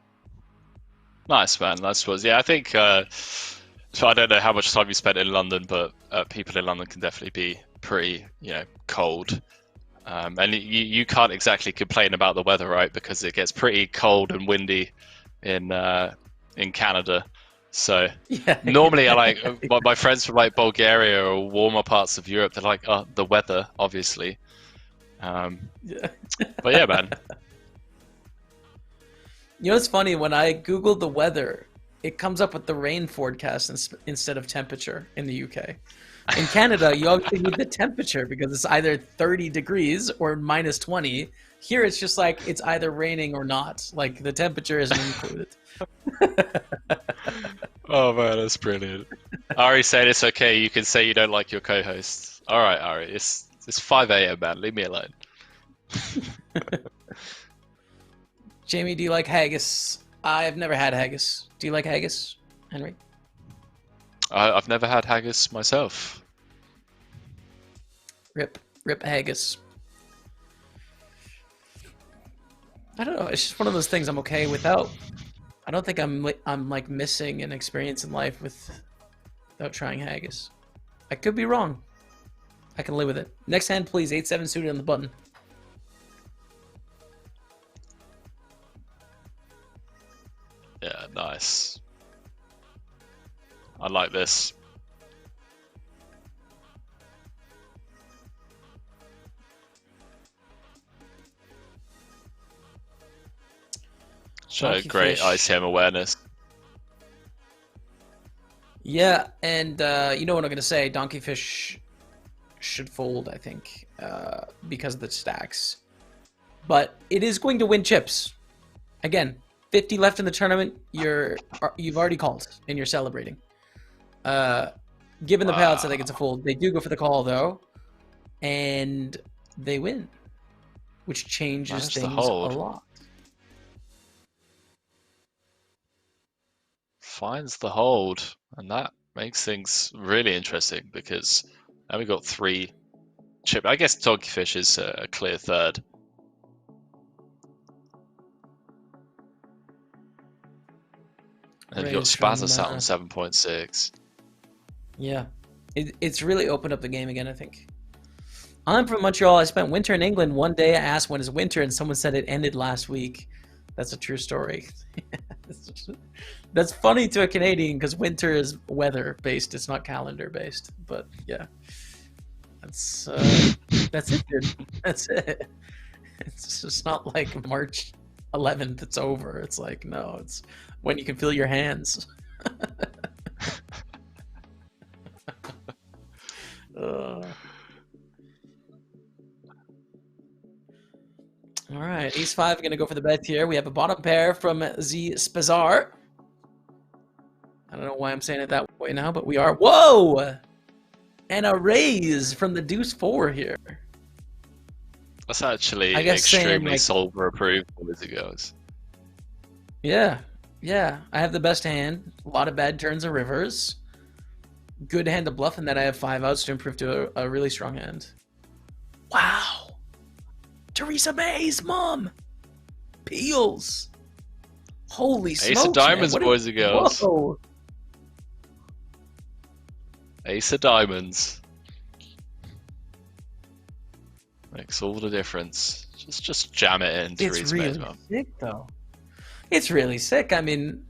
Nice, man. That's was yeah. I think. So I don't know how much time you spent in London, but people in London can definitely be pretty, cold. And you can't exactly complain about the weather, right? Because it gets pretty cold and windy in Canada. So Yeah. normally, I like my friends from like Bulgaria or warmer parts of Europe. They're like, oh, the weather, obviously. Yeah. But yeah, man. You know, it's funny when I Googled the weather, it comes up with the rain forecast instead of temperature in the UK. In Canada, you obviously need the temperature because it's either 30 degrees or minus 20. Here, it's just like it's either raining or not. Like the temperature isn't included. Oh man, that's brilliant. Ari said it's okay. You can say you don't like your co-host. All right, Ari. It's 5 a.m. man. Leave me alone. Jamie, do you like haggis? I've never had haggis. Do you like haggis, Henry? I've never had haggis myself. Rip haggis. I don't know. It's just one of those things I'm okay without. I don't think I'm like missing an experience in life without trying haggis. I could be wrong. I can live with it. Next hand, please. 8-7 suited on the button. Yeah, nice. I like this. Show Donkey great fish. ICM awareness. Yeah, and you know what I'm going to say. Donkey fish should fold, I think, because of the stacks. But it is going to win chips. Again, 50 left in the tournament. You've already called, and you're celebrating. Given the payouts, I think it's a fold. They do go for the call, though, and they win, which changes things a lot. Finds the hold, and that makes things really interesting because now we got 3 chip. I guess Dogfish is a clear third. And you got Spazza sat on 7.6. Yeah, it's really opened up the game again, I think. I'm from Montreal. I spent winter in England. One day I asked when is winter, and someone said it ended last week. That's a true story. That's funny to a Canadian because winter is weather based. It's not calendar based. But yeah, that's it, dude. That's it. It's just not like March 11th. It's over. It's like no. It's when you can feel your hands. All right, ace 5 going to go for the bet here. We have a bottom pair from Z Spazar. I don't know why I'm saying it that way now, but we are. Whoa! And a raise from the deuce 4 here. That's actually extremely solver approved as it goes. Yeah, yeah. I have the best hand. A lot of bad turns and rivers. Good hand to bluff, and then I have 5 outs to improve to a really strong hand. Wow. Theresa May's mom. Peels. Holy smokes, Ace of diamonds, man. boys and girls. Whoa. Ace of diamonds. Makes all the difference. Just jam it in, Theresa May's mom. It's really sick, though. It's really sick. I mean,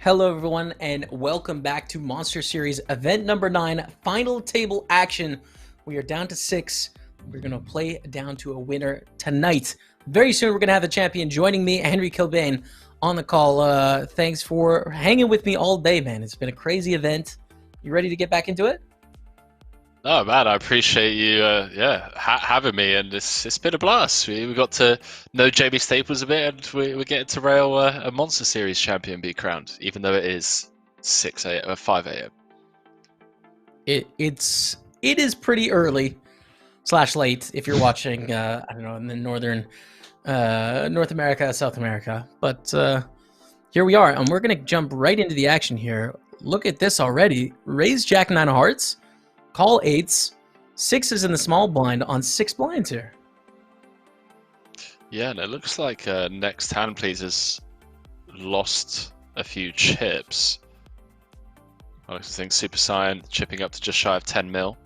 Hello, everyone, and welcome back to Monster Series event number 9, final table action. We are down to 6. We're going to play down to a winner tonight. Very soon, we're going to have the champion joining me, Henry Killbane, on the call. Thanks for hanging with me all day, man. It's been a crazy event. You ready to get back into it? Oh man, I appreciate you, having me, and it's been a blast. We got to know Jaime Staples a bit, and we're getting to rail a Monster Series champion be crowned, even though it is 6 a.m. or 5 a.m. It is pretty early / late if you're watching. I don't know, in the northern North America, South America, but here we are, and we're gonna jump right into the action here. Look at this already. Raise Jack 9 of hearts. Call 8s, 6s in the small blind on 6 blinds here. Yeah, and it looks like next hand please has lost a few chips. I think Super Saiyan chipping up to just shy of 10 mil.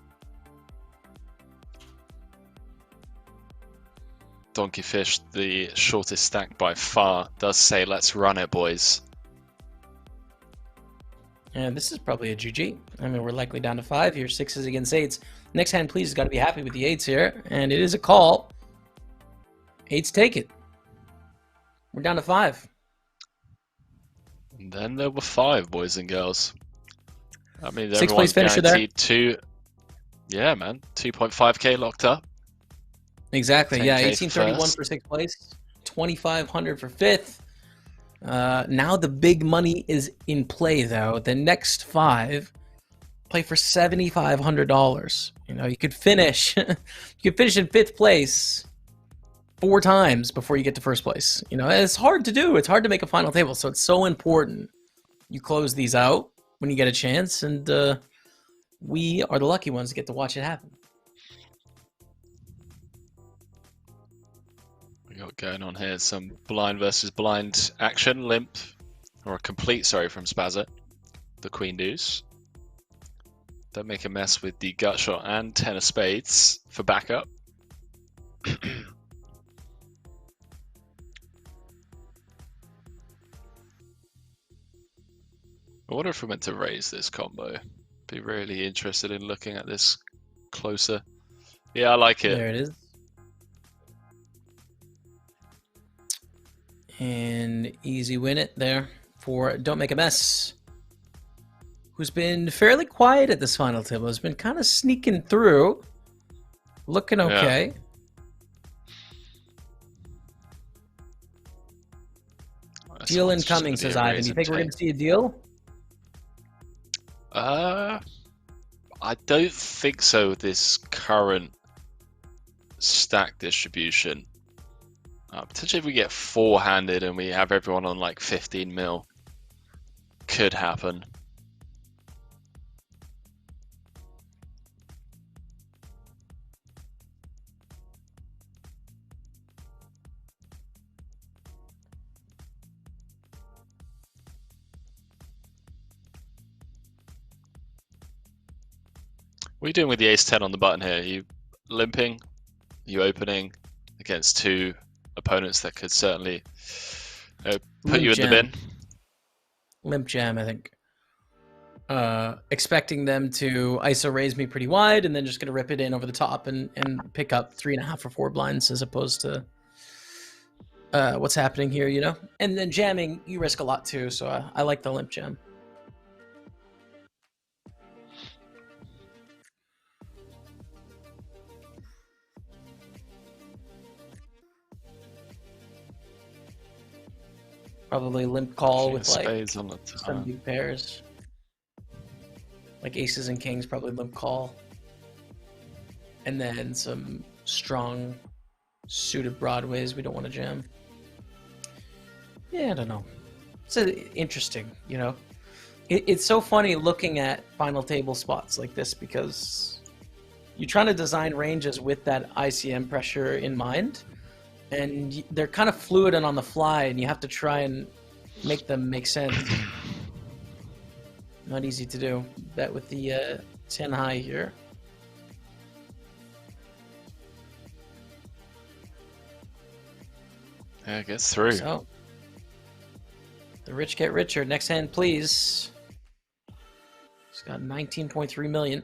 Donkey Fish, the shortest stack by far, does say let's run it, boys. And this is probably a GG. I mean, we're likely down to 5 here. 6s against 8s. Next hand, please, has got to be happy with the 8s here. And it is a call. 8s take it. We're down to 5. And then there were 5, boys and girls. I mean, 6th place finisher there. Yeah, man. 2.5k locked up. Exactly. Yeah, 1831 for 6th place. 2,500 for 5th. Now the big money is in play, though. The next 5 play for $7,500. You know, you could finish in 5th place 4 times before you get to 1st place. You know, it's hard to do. It's hard to make a final table, so it's so important you close these out when you get a chance, and we are the lucky ones to get to watch it happen. Got going on here some blind versus blind action, limp, or a complete, sorry, from Spazza. The Queen Deuce. Don't make a mess with the gut shot and 10 of spades for backup. I wonder if we're meant to raise this combo. Be really interested in looking at this closer. Yeah, I like it. There it is. And easy win it there for Don't Make a Mess, who's been fairly quiet at this final table. Has been kind of sneaking through, looking okay. Yeah. Deal incoming, says Ivan. You think we're going to see a deal? I don't think so with this current stack distribution. Potentially if we get 4-handed and we have everyone on like 15 mil, could happen. What are you doing with the ace-10 on the button here? Are you limping? Are you opening against 2 opponents that could certainly put you in the bin? Limp jam, I think. Expecting them to ISO raise me pretty wide, and then just gonna rip it in over the top and pick up 3.5 or 4 blinds, as opposed to what's happening here, you know? And then jamming, you risk a lot too, so I like the limp jam. Probably limp call with like some big pairs. Like aces and kings, probably limp call. And then some strong suited broadways we don't want to jam. Yeah, I don't know. It's interesting, you know? It's so funny looking at final table spots like this, because you're trying to design ranges with that ICM pressure in mind. And they're kind of fluid and on the fly, and you have to try and make them make sense. Not easy to do. Bet with the 10 high here. Yeah, it gets through. So, The rich get richer. Next hand, please. He's got 19.3 million.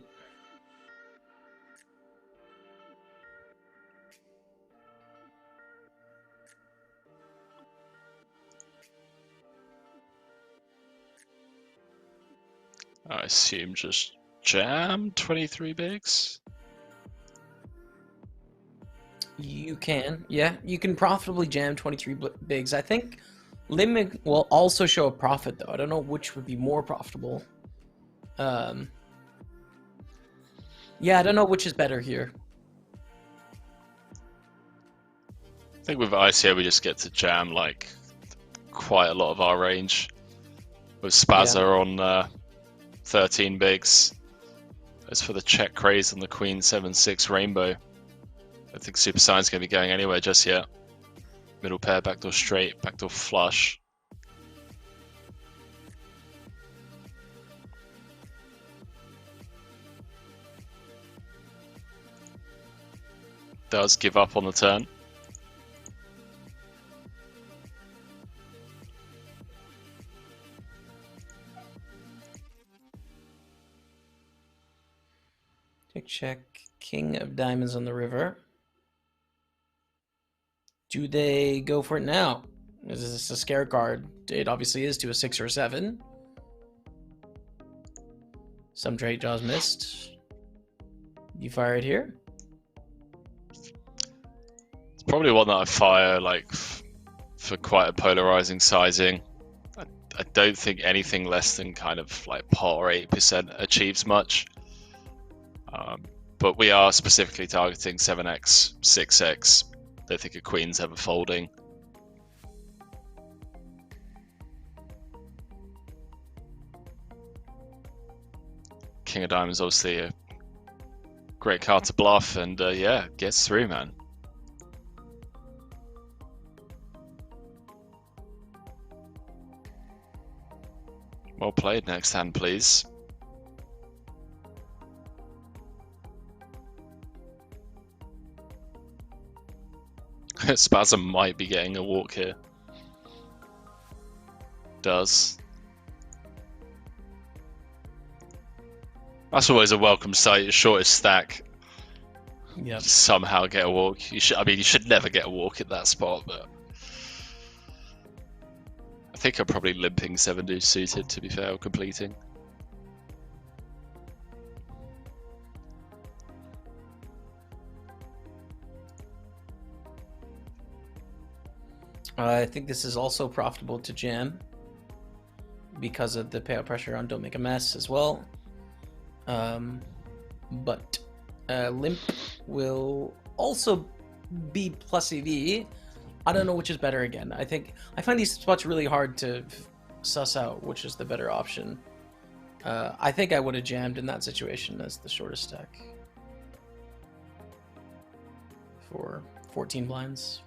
I assume just jam 23 bigs. You can, yeah, you can profitably jam 23 bigs. I think limit will also show a profit though. I don't know which would be more profitable. Yeah, I don't know which is better here. I think with ICO we just get to jam like quite a lot of our range. With Spazza on 13 bigs. As for the check raise on the Queen 7-6 Rainbow, I don't think Super Saiyan's going to be going anywhere just yet. Middle pair, backdoor straight, backdoor flush. Does give up on the turn. Check, King of Diamonds on the river. Do they go for it now? Is this a scare card? It obviously is to a 6 or a 7. Some trade draws missed. You fire it here? It's probably one that I fire like for quite a polarizing sizing. I don't think anything less than kind of like par or 8% achieves much. But we are specifically targeting 7x, 6x. Don't think a queen's ever folding. King of Diamonds obviously a great card to bluff, and yeah, gets through, man. Well played. Next hand, please. Spasm might be getting a walk here. Does. That's always a welcome sight. Shortest stack. Yep. Somehow get a walk. You should. I mean, you should never get a walk at that spot, but I think I'm probably limping 7 deuce suited. To be fair, or completing. I think this is also profitable to jam because of the payout pressure on Don't Make a Mess as well. But limp will also be plus EV. I don't know which is better again. I find these spots really hard to suss out which is the better option. I think I would have jammed in that situation as the shortest stack for 14 blinds.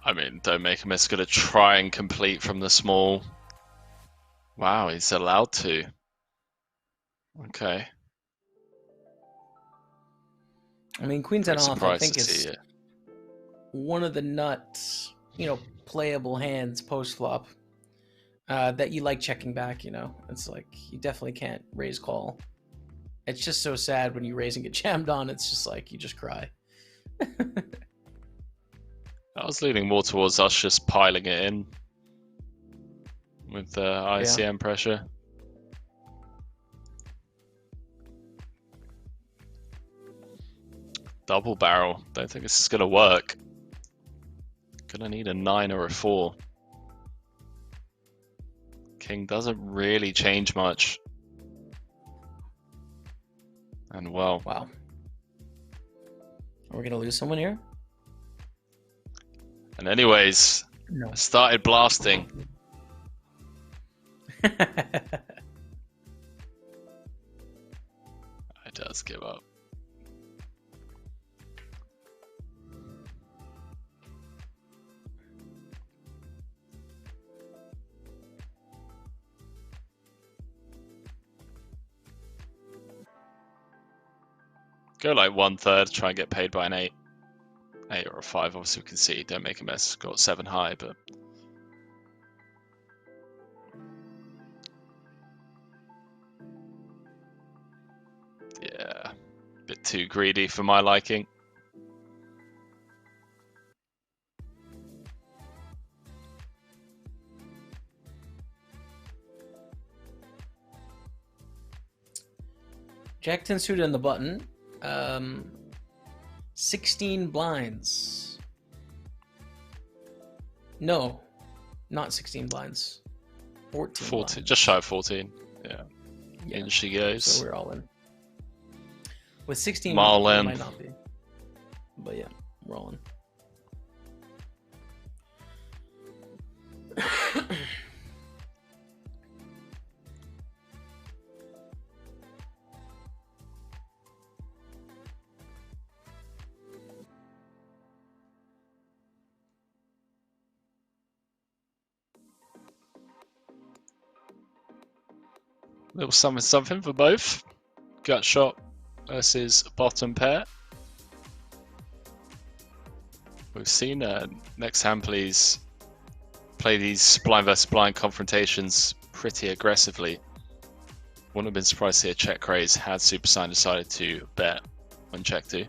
I mean, Don't Make a Mess gonna try and complete from the small. Wow, he's allowed to. Okay. I mean, Queen 10 off, I think, is it. one of the nuts, playable hands post flop that you like checking back. It's like you definitely can't raise call. It's just so sad when you raise and get jammed on. It's just like you just cry. I was leaning more towards us just piling it in with the ICM pressure. Double barrel. Don't think this is going to work. Gonna need a 9 or a 4. King doesn't really change much. And well. Wow. Are we going to lose someone here? And anyways, No. I started blasting. It does give up. Go like 1/3, try and get paid by an 8. 8 or a 5, obviously we can see, don't make a mess. Got 7 high, but... yeah, a bit too greedy for my liking. Jack 10 suited on the button. 16 blinds. No, not 16 blinds. 14. 14, blinds. just shy of 14. Yeah. In she goes. So we're all in. With 16, Marlin. it might not be. But yeah, we're all in. Little something for both. Gut shot versus bottom pair. We've seen next hand please play these blind versus blind confrontations pretty aggressively. Wouldn't have been surprised to see a check raise had Super Sign decided to bet on check 2.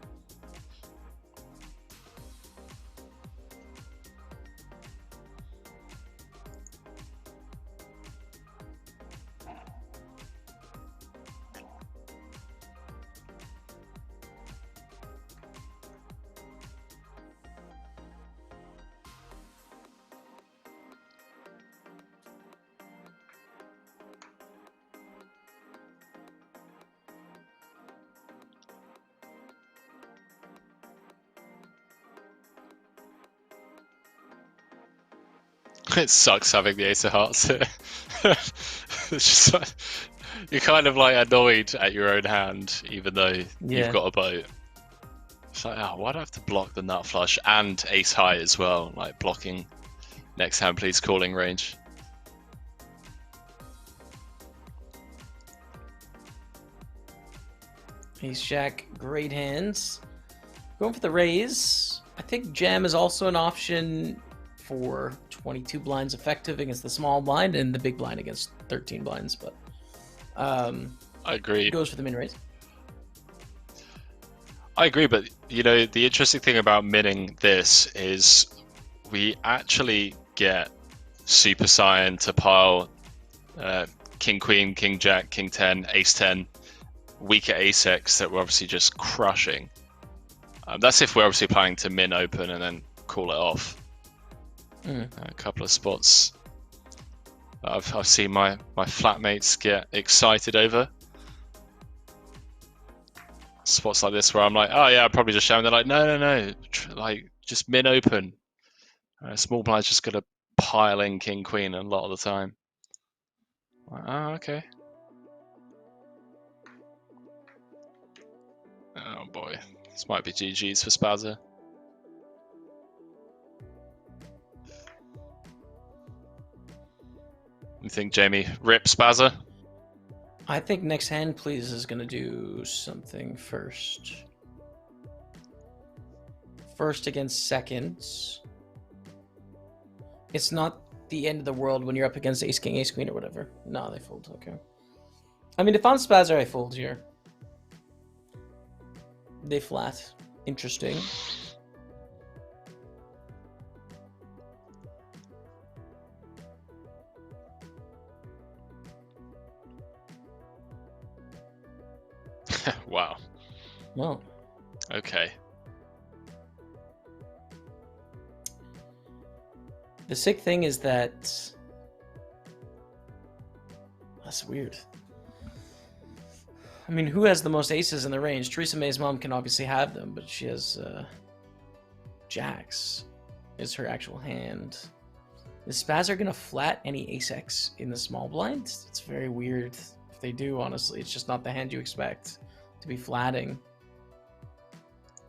It sucks having the Ace of Hearts. It's just like, you're kind of like annoyed at your own hand, even though you've got a boat. It's like, oh, why do I have to block the nut flush and Ace High as well? Like blocking next hand, please calling range. Ace Jack, great hands. Going for the raise. I think jam is also an option for 22 blinds effective against the small blind and the big blind against 13 blinds, but I agree. Goes for the min raise. I agree, but you know the interesting thing about minning this is we actually get Super Saiyan to pile King Queen, King Jack, King 10, Ace 10, weaker Ace X that we're obviously just crushing. That's if we're obviously planning to min open and then call it off. A couple of spots I've seen my flatmates get excited over. Spots like this where I'm like, oh yeah, I'm probably just showing. They're like, no, like just min open. Small blind's just gonna pile in King Queen a lot of the time. Like, oh, okay. Oh boy, this might be GG's for Spazza. You think Jamie rip Spazza? I think next hand please is gonna do something first. First against seconds. It's not the end of the world when you're up against Ace King, Ace Queen, or whatever. No, they fold. Okay. I mean, if I'm Spazzer, I fold here. They flat. Interesting. Wow. Well. Okay. The sick thing is that that's weird. I mean, who has the most aces in the range? Theresa May's mom can obviously have them, but she has jacks is her actual hand. Is Spazzer gonna flat any ace X in the small blind? It's very weird if they do, honestly. It's just not the hand you expect to be flatting.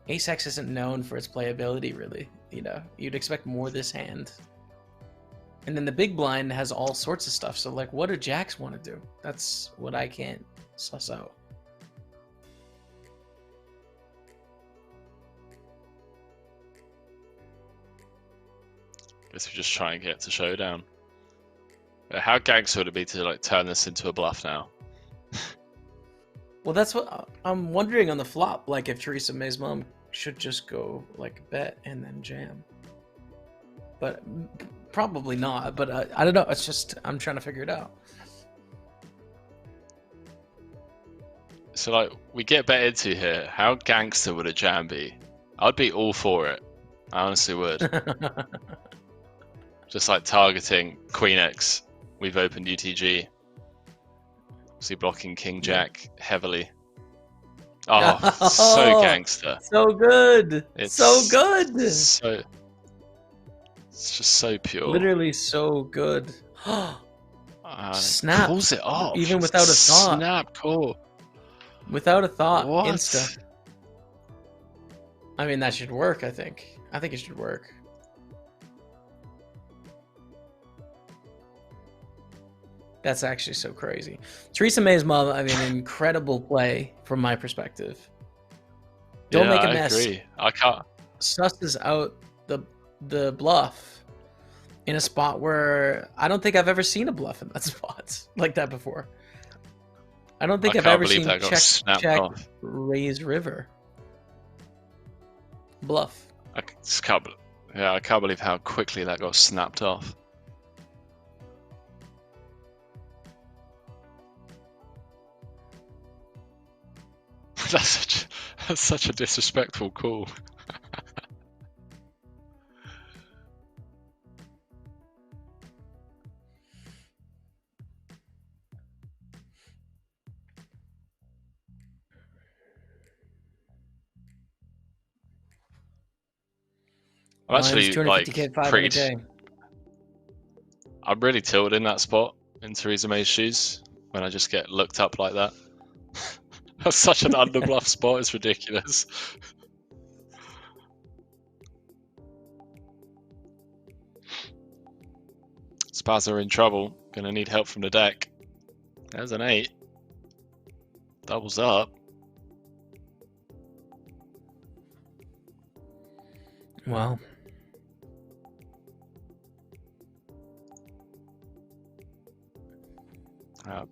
Ace X isn't known for its playability, really. You know, you'd expect more this hand. And then the big blind has all sorts of stuff. So, like, what do jacks want to do? That's what I can't suss out. Guess we just try and get to showdown. How gangster would it be to like turn this into a bluff now? Well, that's what I'm wondering on the flop. Like, if Theresa May's mom should just go like bet and then jam, but probably not. But I don't know. It's just I'm trying to figure it out. So like we get bet into here. How gangster would a jam be? I'd be all for it. I honestly would. Just like targeting Queen X. We've opened UTG. See, blocking King Jack heavily. Oh, so gangster. So good. It's so good. So it's just so pure. Literally so good. Snap. Calls it off. Even without a thought. Snap call. Without a thought. What? Insta. I mean, that should work, I think. I think it should work. That's actually so crazy. Theresa May's mom, I mean, incredible play from my perspective. Don't make a mess. I agree. I can't. Susses out the bluff in a spot where I don't think I've ever seen a bluff in that spot like that before. I don't think I've ever seen check raise river bluff. I can't believe how quickly that got snapped off. That's such a disrespectful call. I'm actually like I'm really tilted in that spot in Theresa May's shoes when I just get looked up like that. That's such an underbluff spot, it's ridiculous. Spaz are in trouble, gonna need help from the deck. There's an 8. Doubles up. Wow.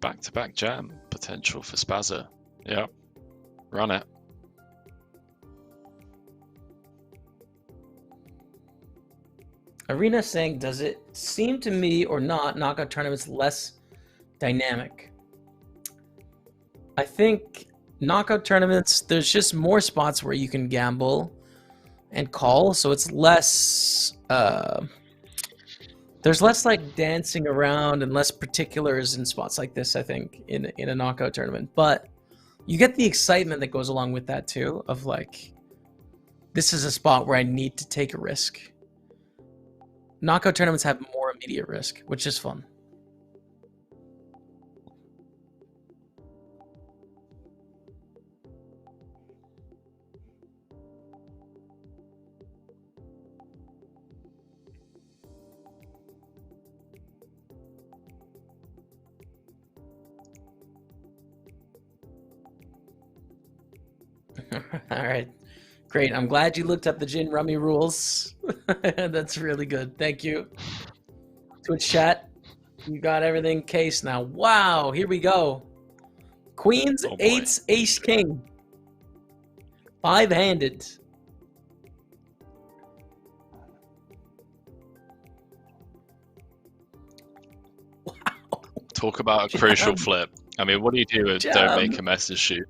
Back-to-back jam potential for Spazza. Yeah, run it. Arena saying, does it seem to me or not knockout tournaments less dynamic? I think knockout tournaments, there's just more spots where you can gamble and call, so it's less there's less like dancing around and less particulars in spots like this, I think, in a knockout tournament. But you get the excitement that goes along with that too, of like, this is a spot where I need to take a risk. Knockout tournaments have more immediate risk, which is fun. All right. Great. I'm glad you looked up the gin rummy rules. That's really good. Thank you. Twitch chat, you got everything cased now. Wow, here we go. Queens, eights, ace, king. 5-handed. Wow. Talk about a crucial flip. I mean, what do you do with don't make a mess of shoes?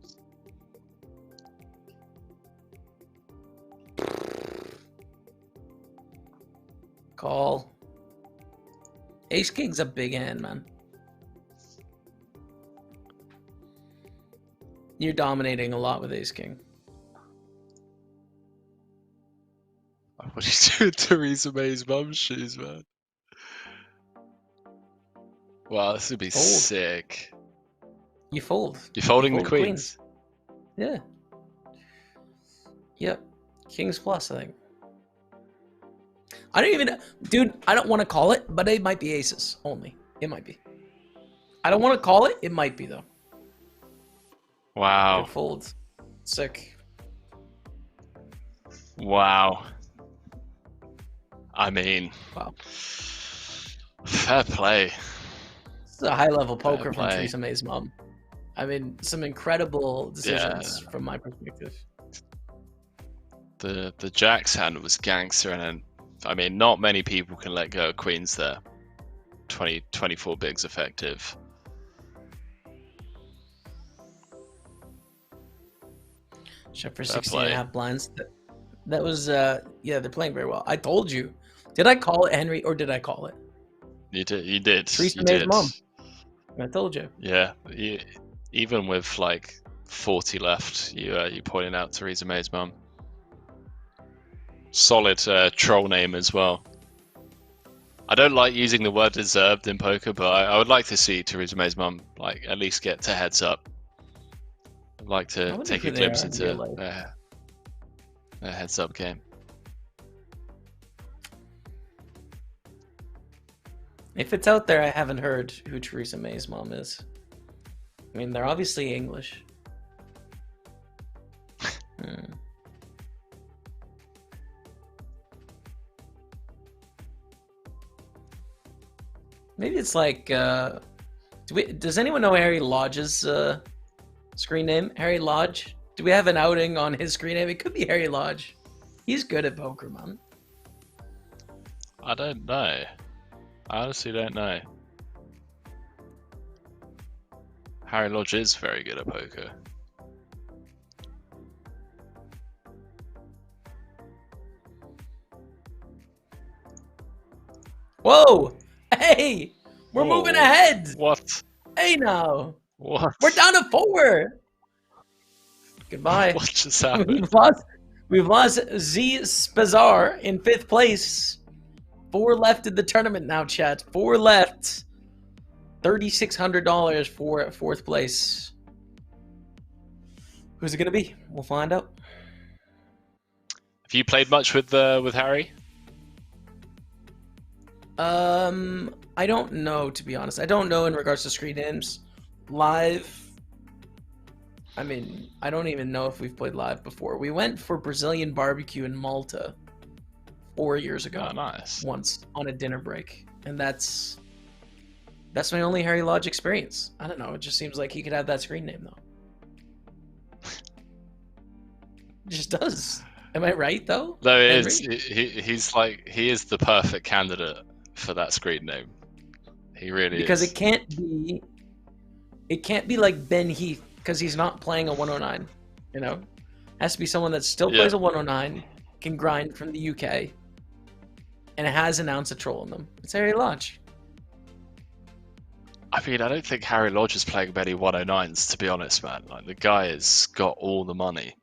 Call. Ace king's a big hand, man. You're dominating a lot with ace king. What do you do with Theresa May's mum's shoes, man? Wow, this would be sick. You fold. You're folding the queens. Yeah. Yep. Kings plus, I think. I don't even, dude, I don't want to call it, but it might be aces only. It might be. I don't want to call it. It might be, though. Wow. Good folds. Sick. Wow. I mean, Wow. fair play. This is a high-level poker from play. Theresa May's mom. I mean, some incredible decisions from my perspective. The Jack's hand was gangster, and I mean, not many people can let go of queens there. 24 bigs effective. Shut for Fair 16 and a play. half blinds. That was, yeah, they're playing very well. I told you. Did I call it, Henry, or did I call it? You did. Theresa You May's did. mom. I told you. Yeah. Even with like 40 left, you pointed out Theresa May's mum. Solid troll name as well. I don't like using the word deserved in poker, but I would like to see Theresa May's mum like at least get to heads up. I'd like to take a glimpse into their heads up game. If it's out there, I haven't heard who Theresa May's mom is. I mean, they're obviously English. Maybe it's like, does anyone know Harry Lodge's screen name? Harry Lodge? Do we have an outing on his screen name? It could be Harry Lodge. He's good at poker, man. I don't know. I honestly don't know. Harry Lodge is very good at poker. Whoa! Hey! We're moving ahead! What? Hey now! What? We're down to 4! Goodbye. What just happened? We've lost Z Spazar in 5th place. 4 left in the tournament now, chat. 4 left. $3,600 for 4th place. Who's it gonna be? We'll find out. Have you played much with Harry? I don't know, to be honest. I don't know in regards to screen names. Live, I mean, I don't even know if we've played live before. We went for Brazilian barbecue in Malta 4 years ago. Oh, nice. Once on a dinner break, and that's my only Harry Lodge experience. I don't know. It just seems like he could have that screen name though. It just does. Am I right though? No, it is. He is the perfect candidate for that screen name. He really because is. Because it can't be like Ben Heath, because he's not playing a 109. You know, has to be someone that still plays a 109, can grind from the UK, and has an ounce of troll in them. It's Harry Lodge. I mean, I don't think Harry Lodge is playing many 109s, to be honest, man. Like, the guy has got all the money.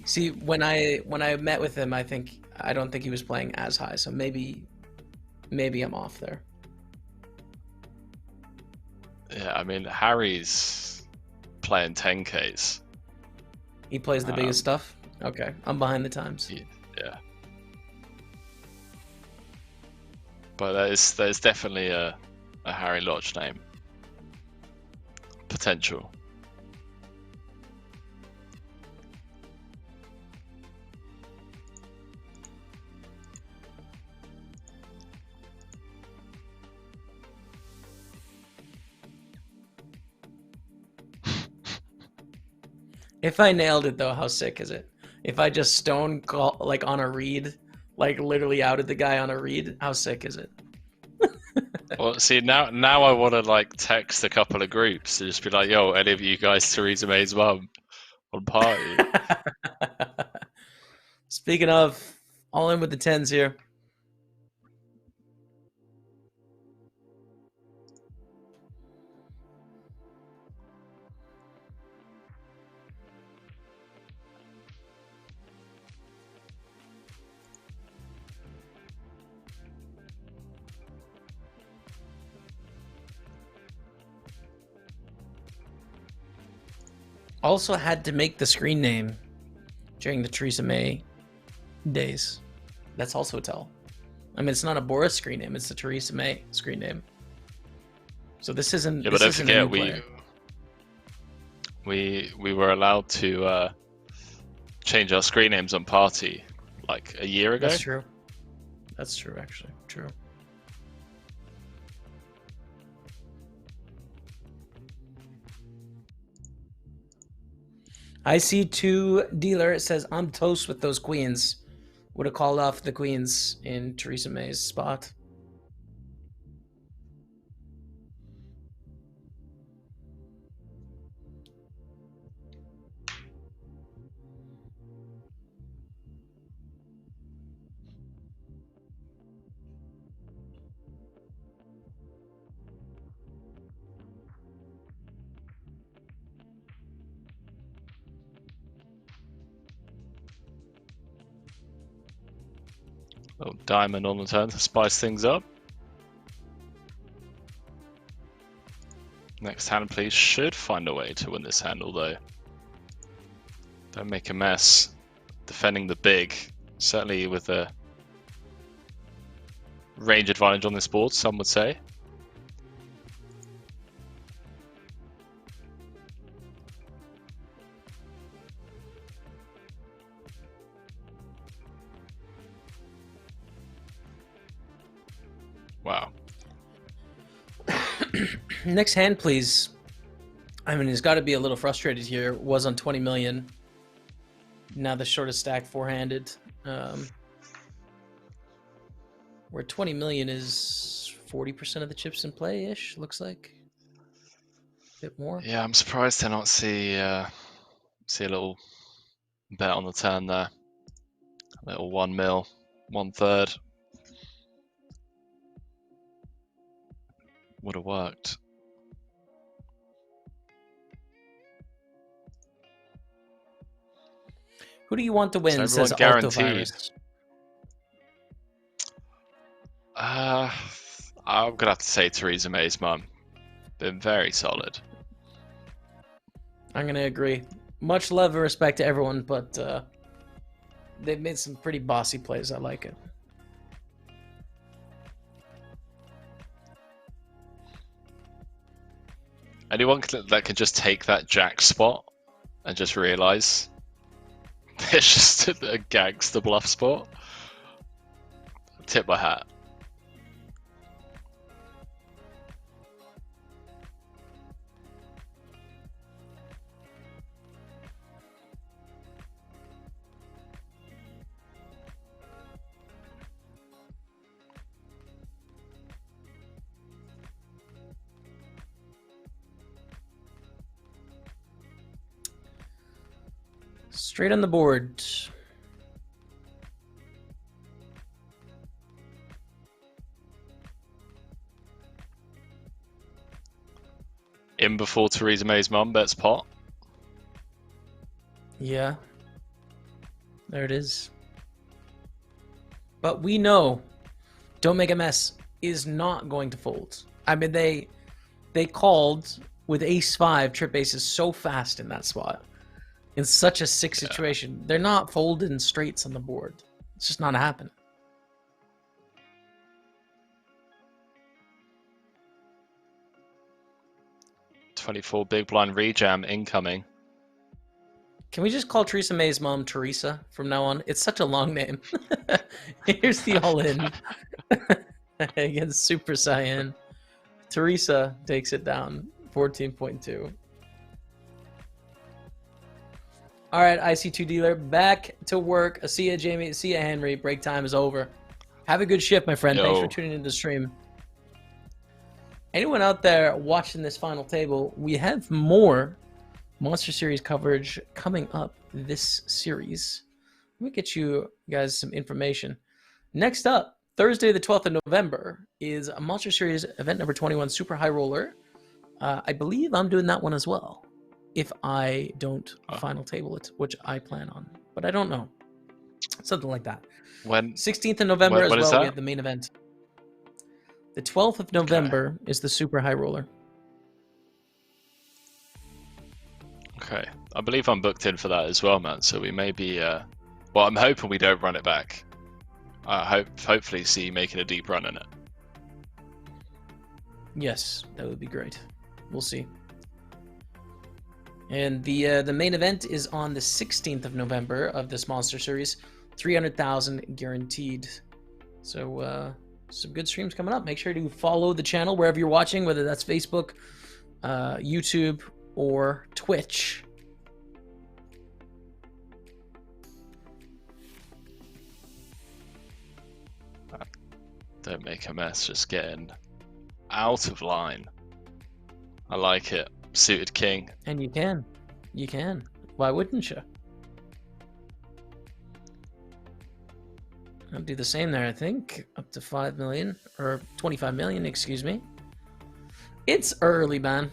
See, when I met with him, I don't think he was playing as high, so maybe I'm off there. Yeah, I mean, Harry's playing 10Ks. He plays the biggest stuff? Okay, I'm behind the times. Yeah. But there's definitely a Harry Lodge name. Potential. If I nailed it though, how sick is it? If I just stone call like on a read, like literally outed the guy on a read, how sick is it? Well, see, now I want to like text a couple of groups and just be like, "Yo, any of you guys Theresa May's mum on party?" Speaking of, all in with the 10s here. Also had to make the screen name during the Theresa May days. That's also a tell. I mean, it's not a Boris screen name; it's the Theresa May screen name. So this isn't. Yeah, but don't forget we were allowed to change our screen names on Party like a year ago. That's true. That's true, actually. True. I see 2 dealer. It says, I'm toast with those queens. Would have called off the queens in Theresa May's spot. Little diamond on the turn to spice things up. Next hand, please. Should find a way to win this hand, although don't make a mess. Defending the big, certainly with a range advantage on this board, some would say. Wow. Next hand, please. I mean, he's got to be a little frustrated here. Was on 20 million. Now the shortest stack four-handed. Where 20 million is 40% of the chips in play-ish, looks like. A bit more. Yeah, I'm surprised to not see a little bet on the turn there. A little 1 mil, 1/3. Would have worked. Who do you want to win? So Says guaranteed. Altovirus. I'm gonna have to say Theresa May's mum. Been very solid. I'm gonna agree. Much love and respect to everyone, but they've made some pretty bossy plays. I like it. Anyone that can just take that jack spot and just realize it's just a gangster bluff spot. Tip my hat. Straight on the board. In before Theresa May's mum bets pot. Yeah. There it is. But we know Don't Make a Mess is not going to fold. I mean, they called with ace-5 trip aces so fast in that spot. In such a sick situation. They're not folding straights on the board. It's just not happening. $24 big blind rejam incoming. Can we just call Theresa May's mom Teresa from now on? It's such a long name. Here's the all-in. Against Super Saiyan. Teresa takes it down. 14.2. All right, IC2 dealer, back to work. See ya, Jamie. See ya, Henry. Break time is over. Have a good shift, my friend. Yo. Thanks for tuning into the stream. Anyone out there watching this final table, we have more Monster Series coverage coming up this series. Let me get you guys some information. Next up, Thursday the 12th of November is a Monster Series event number 21 Super High Roller. I believe I'm doing that one as well. If I don't final table it, which I plan on. But I don't know. Something like that. When 16th of November as well, that? we have the main event. The 12th of November is the Super High Roller. Okay. I believe I'm booked in for that as well, man. So we may be... well, I'm hoping we don't run it back. I hopefully see you making a deep run in it. Yes, that would be great. We'll see. And the main event is on the 16th of November of this Monster Series. 300,000 guaranteed. So some good streams coming up. Make sure to follow the channel wherever you're watching, whether that's Facebook, YouTube, or Twitch. Don't make a mess, just getting out of line. I like it. Suited king. And you can. You can. Why wouldn't you? I'll do the same there, I think. Up to 5 million, or 25 million, excuse me. It's early, man.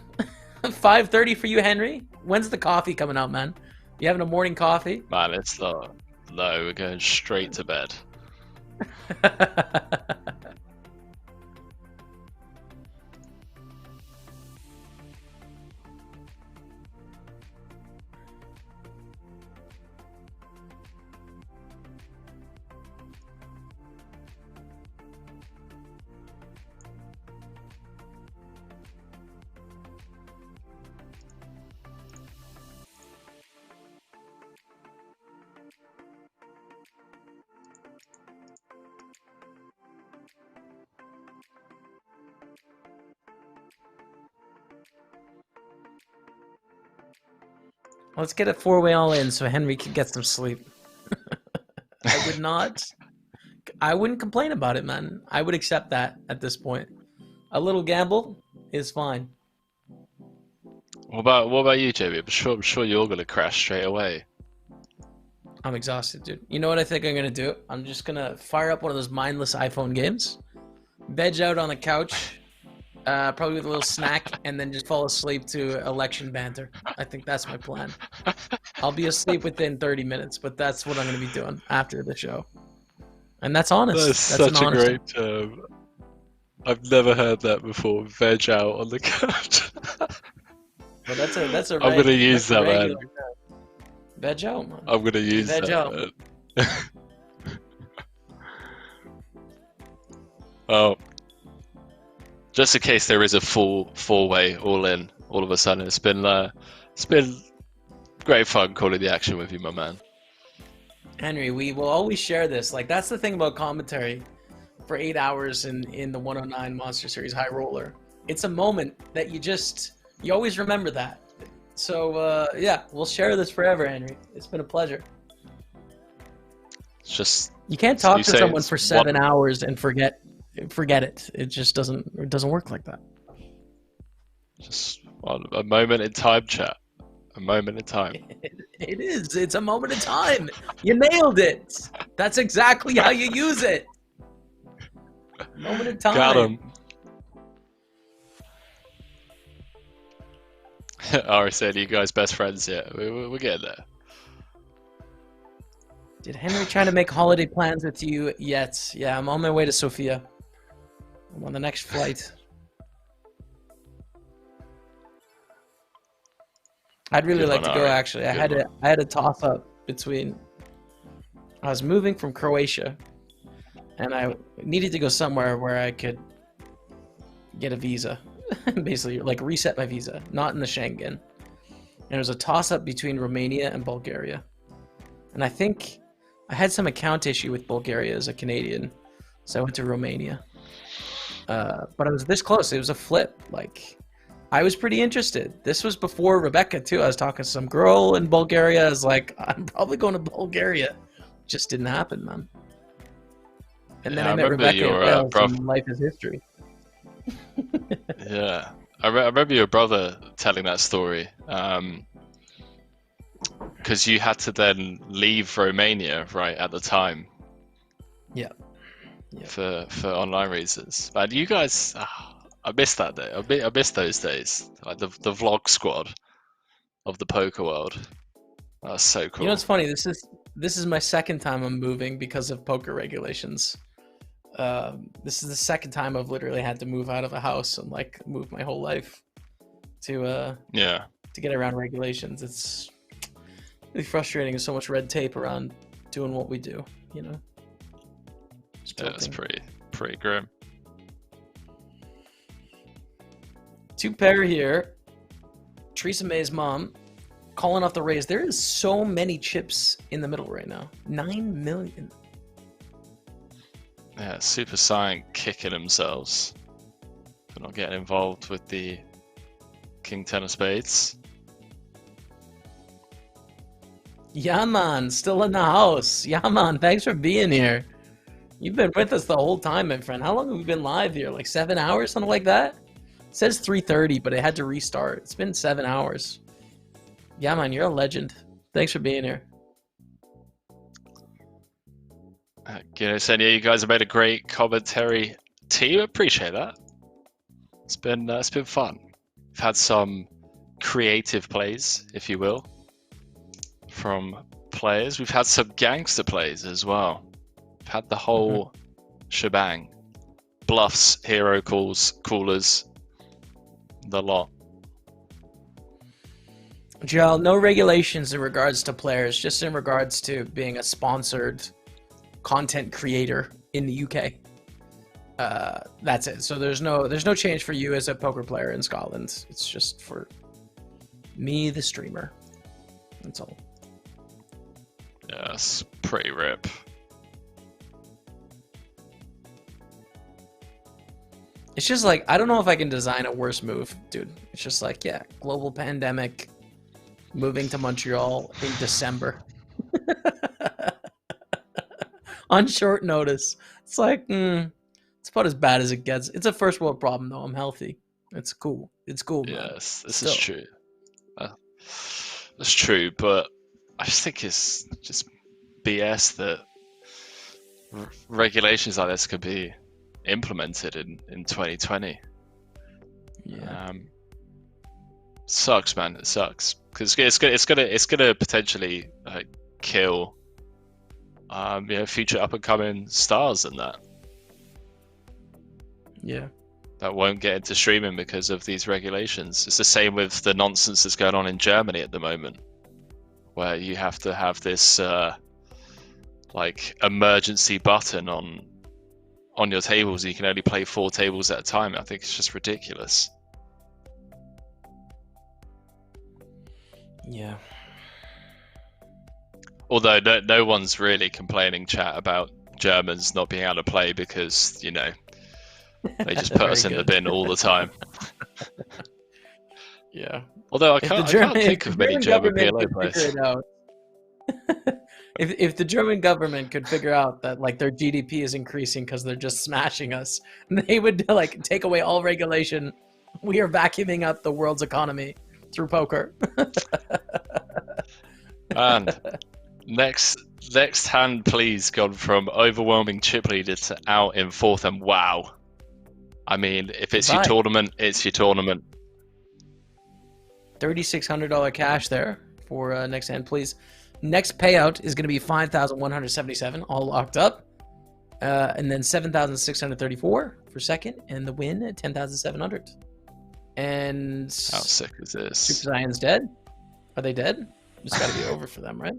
5:30 for you, Henry. When's the coffee coming out, man? You having a morning coffee? Man, it's low. We're going straight to bed. Let's get a 4-way all in so Henry can get some sleep. I wouldn't complain about it, man. I would accept that at this point. A little gamble is fine. What about you, Jamie? I'm sure you're gonna crash straight away. I'm exhausted, dude. You know what I think I'm gonna do? I'm just gonna fire up one of those mindless iPhone games, veg out on the couch, probably with a little snack, and then just fall asleep to election banter. I think that's my plan. I'll be asleep within 30 minutes, but that's what I'm gonna be doing after the show. And that's honest. That's such a great term. I've never heard that before. Veg out on the couch. Well, that's a. I'm gonna use that, man. Veg out, man. I'm gonna use veg that. Out. Man. Oh, just in case there is a full 4-way all in, all of a sudden it's been great fun calling the action with you, my man. Henry, we will always share this. Like, that's the thing about commentary for 8 hours in the 109 Monster Series High Roller. It's a moment that you always remember that. So yeah, we'll share this forever, Henry. It's been a pleasure. It's just you can't talk to someone for 7 hours and forget it. It just doesn't work like that. Just a moment in time, chat. A moment in time. It is. It's a moment in time. You nailed it. That's exactly how you use it. Moment in time. Got him. Ari said, "You guys best friends yet?" We're getting there. Did Henry try to make holiday plans with you yet? Yeah, I'm on my way to Sofia. I'm on the next flight. I'd really like to go, actually. I had a toss up between. I was moving from Croatia, and I needed to go somewhere where I could get a visa. Basically, like reset my visa, not in the Schengen. And it was a toss-up between Romania and Bulgaria. And I think I had some account issue with Bulgaria as a Canadian, so I went to Romania. But I was this close. It was a flip. Like, I was pretty interested. This was before Rebecca, too. I was talking to some girl in Bulgaria. I was like, I'm probably going to Bulgaria. Just didn't happen, man. And then I met Rebecca at Wales, and life is history. Yeah, I remember your brother telling that story, because you had to then leave Romania right at the time. Yeah. For online reasons. Man, you guys, I missed that day. I missed those days, like the vlog squad of the poker world. That was so cool. You know, it's funny. This is my second time I'm moving because of poker regulations. This is the second time I've literally had to move out of a house and like move my whole life to get around regulations. It's really frustrating. There's so much red tape around doing what we do, you know. Yeah, it's pretty grim. 2 pair here. Theresa May's mom calling off the raise. There is so many chips in the middle right now. 9 million. Yeah, Super Saiyan kicking themselves for not getting involved with the King Ten of Spades. Yeah, man, still in the house. Yeah, man, thanks for being here. You've been with us the whole time, my friend. How long have we been live here? Like 7 hours, something like that? It says 3:30, but it had to restart. It's been 7 hours. Yeah, man, you're a legend. Thanks for being here. Senya, you guys have made a great commentary team. Appreciate that. It's been fun. We've had some creative plays, if you will, from players. We've had some gangster plays as well. We've had the whole shebang. Bluffs, hero calls, callers, the lot. Joel, no regulations in regards to players, just in regards to being a sponsored content creator in the UK. That's it. So there's no change for you as a poker player in Scotland. It's just for me, the streamer. That's all. Yes, pretty rip. It's just like, I don't know if I can design a worse move, dude. It's just like, yeah, global pandemic, moving to Montreal in December. On short notice. It's like, it's about as bad as it gets. It's a first world problem, though. I'm healthy. It's cool. It's cool, man. Yes, this is true. That's true, but I just think it's just BS that regulations like this could be implemented in 2020. Yeah. Sucks, man. It sucks because it's gonna potentially kill future up and coming stars and that. Yeah. That won't get into streaming because of these regulations. It's the same with the nonsense that's going on in Germany at the moment, where you have to have this like emergency button on your tables. You can only play 4 tables at a time. I think it's just ridiculous. Yeah. Although no one's really complaining, chat, about Germans not being able to play because, you know, they just put us in the bin all the time. Yeah. Although I can't think of many German PLO players. If the German government could figure out that like their GDP is increasing because they're just smashing us, they would like take away all regulation. We are vacuuming up the world's economy through poker. And next hand, please, gone from overwhelming chip leader to out in 4th, and wow. I mean, if it's your tournament, it's your tournament. $3,600 cash there for next hand, please. Next payout is going to be $5,177, all locked up, and then $7,634 for second, and the win at $10,700. And how sick is this? Super Saiyan's dead. Are they dead? It's got to be over for them, right?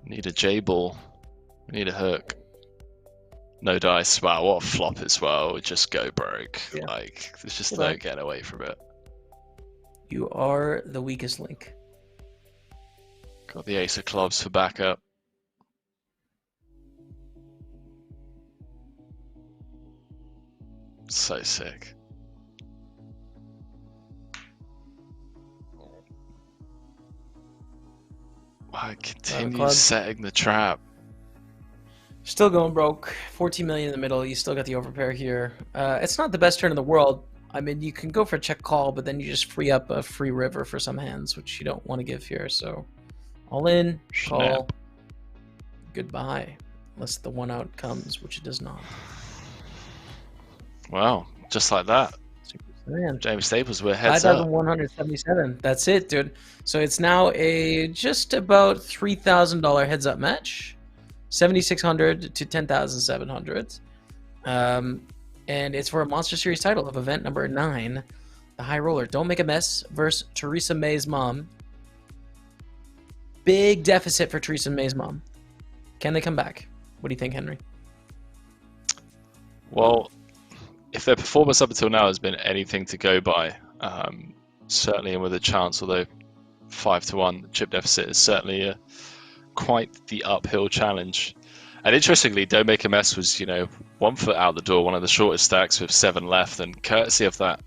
Need a J ball. We need a hook. No dice. Wow, what a flop as well. Just go broke. Yeah. Like, there's just no getting away from it. You are the weakest link. Got the ace of clubs for backup. So sick. I continue setting the trap. Still going broke. 14 million in the middle. You still got the overpair here. It's not the best turn in the world. I mean, you can go for a check call, but then you just free up a free river for some hands, which you don't want to give here. So, all in, call, goodbye. Unless the 1 out comes, which it does not. Wow, just like that. Man. Jaime Staples, we're heads up. 5,177. That's it, dude. So it's now a just about $3,000 heads up match. 7,600 to 10,700. And it's for a Monster Series title of event number 9. The High Roller. Don't Make a Mess versus Theresa May's mom. Big deficit for Theresa May's mom. Can they come back? What do you think, Henry? Well, if their performance up until now has been anything to go by, certainly and with a chance, although 5-1 chip deficit is certainly quite the uphill challenge. And interestingly, Don't Make a Mess was, 1 foot out the door, one of the shortest stacks with 7 left, and courtesy of that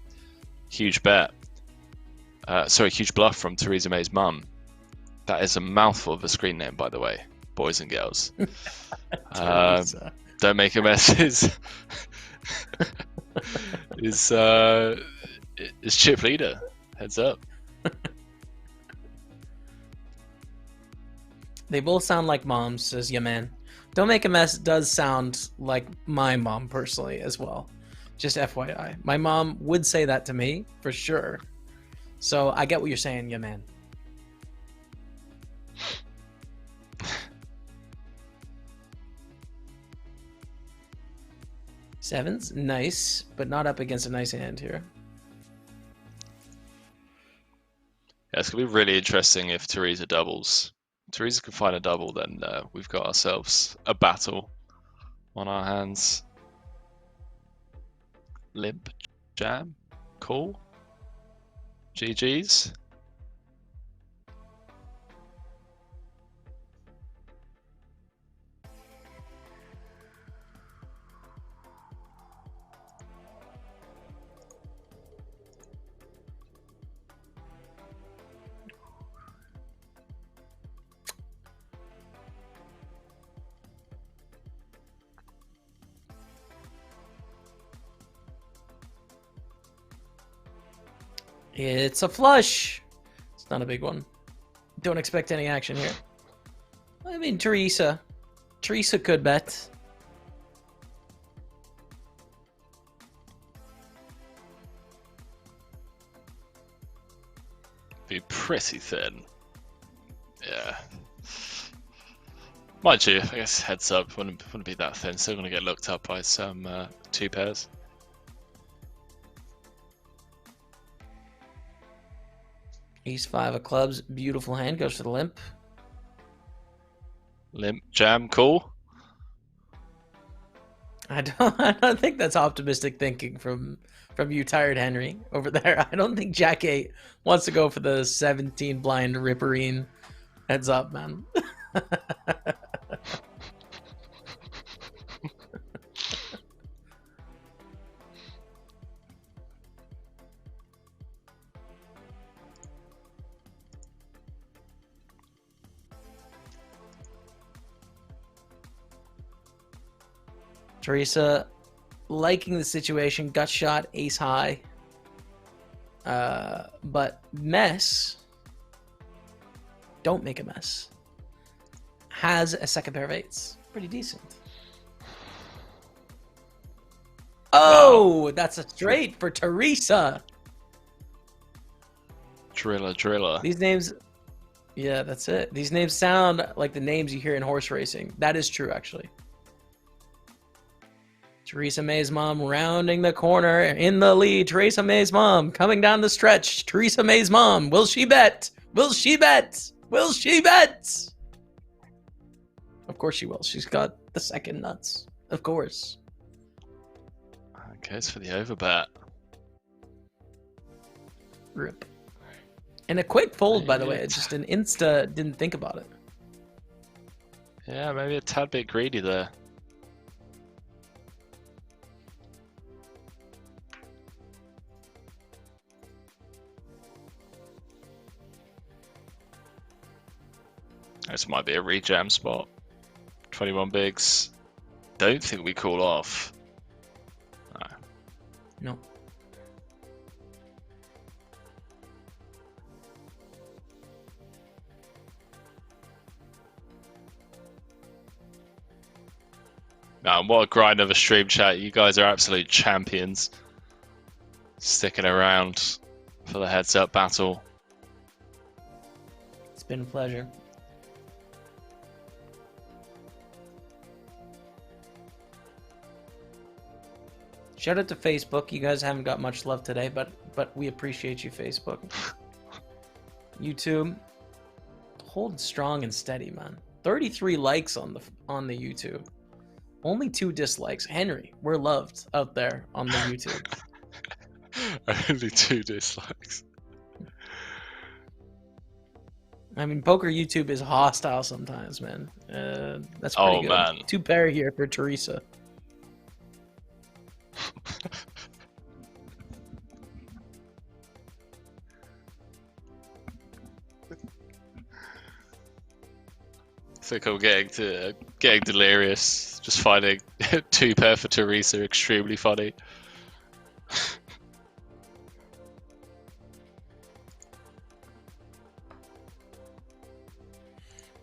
huge bet, huge bluff from Theresa May's mum. That is a mouthful of a screen name, by the way, boys and girls. Don't Make a Mess is chip leader. Heads up. They both sound like moms, says ya man. Don't Make a Mess does sound like my mom personally as well. Just FYI. My mom would say that to me, for sure. So I get what you're saying, ya man. Sevens, nice, but not up against a nice hand here. Yeah, it's going to be really interesting if Theresa doubles. If Theresa can find a double, then we've got ourselves a battle on our hands. Limp, jam, cool. GG's. It's a flush. It's not a big one. Don't expect any action here. I mean, Theresa could bet. Be pretty thin. Yeah. Mind you, I guess heads up wouldn't be that thin. Still gonna get looked up by some 2 pairs. Ace 5 of clubs, beautiful hand, goes for the limp. Limp, jam, cool. I don't think that's optimistic thinking from you, tired Henry, over there. I don't think Jack 8 wants to go for the 17 blind ripperine. Heads up, man. Theresa liking the situation, gut shot, ace high. But mess, don't make a mess, has a second pair of eights. Pretty decent. Oh, wow. That's a straight for Theresa. Driller. These names, yeah, that's it. These names sound like the names you hear in horse racing. That is true, actually. Theresa May's mom rounding the corner in the lead. Theresa May's mom coming down the stretch. Theresa May's mom. Will she bet? Will she bet? Will she bet? Of course she will. She's got the second nuts. Of course. Goes for the overbet. Rip. And a quick fold, by the way. It's just an insta, didn't think about it. Yeah, maybe a tad bit greedy there. This might be a rejam spot. 21 bigs. Don't think we call off. No. Man, what a grind of a stream chat. You guys are absolute champions. Sticking around for the heads up battle. It's been a pleasure. Shout out to Facebook. You guys haven't got much love today, but we appreciate you, Facebook. YouTube, hold strong and steady, man. 33 likes on the YouTube. Only 2 dislikes. Henry, we're loved out there on the YouTube. Only 2 dislikes. I mean, poker YouTube is hostile sometimes, man. That's pretty Oh good. man. 2 pair here for Teresa. I think I'm getting delirious. Just finding 2 pair for Teresa extremely funny.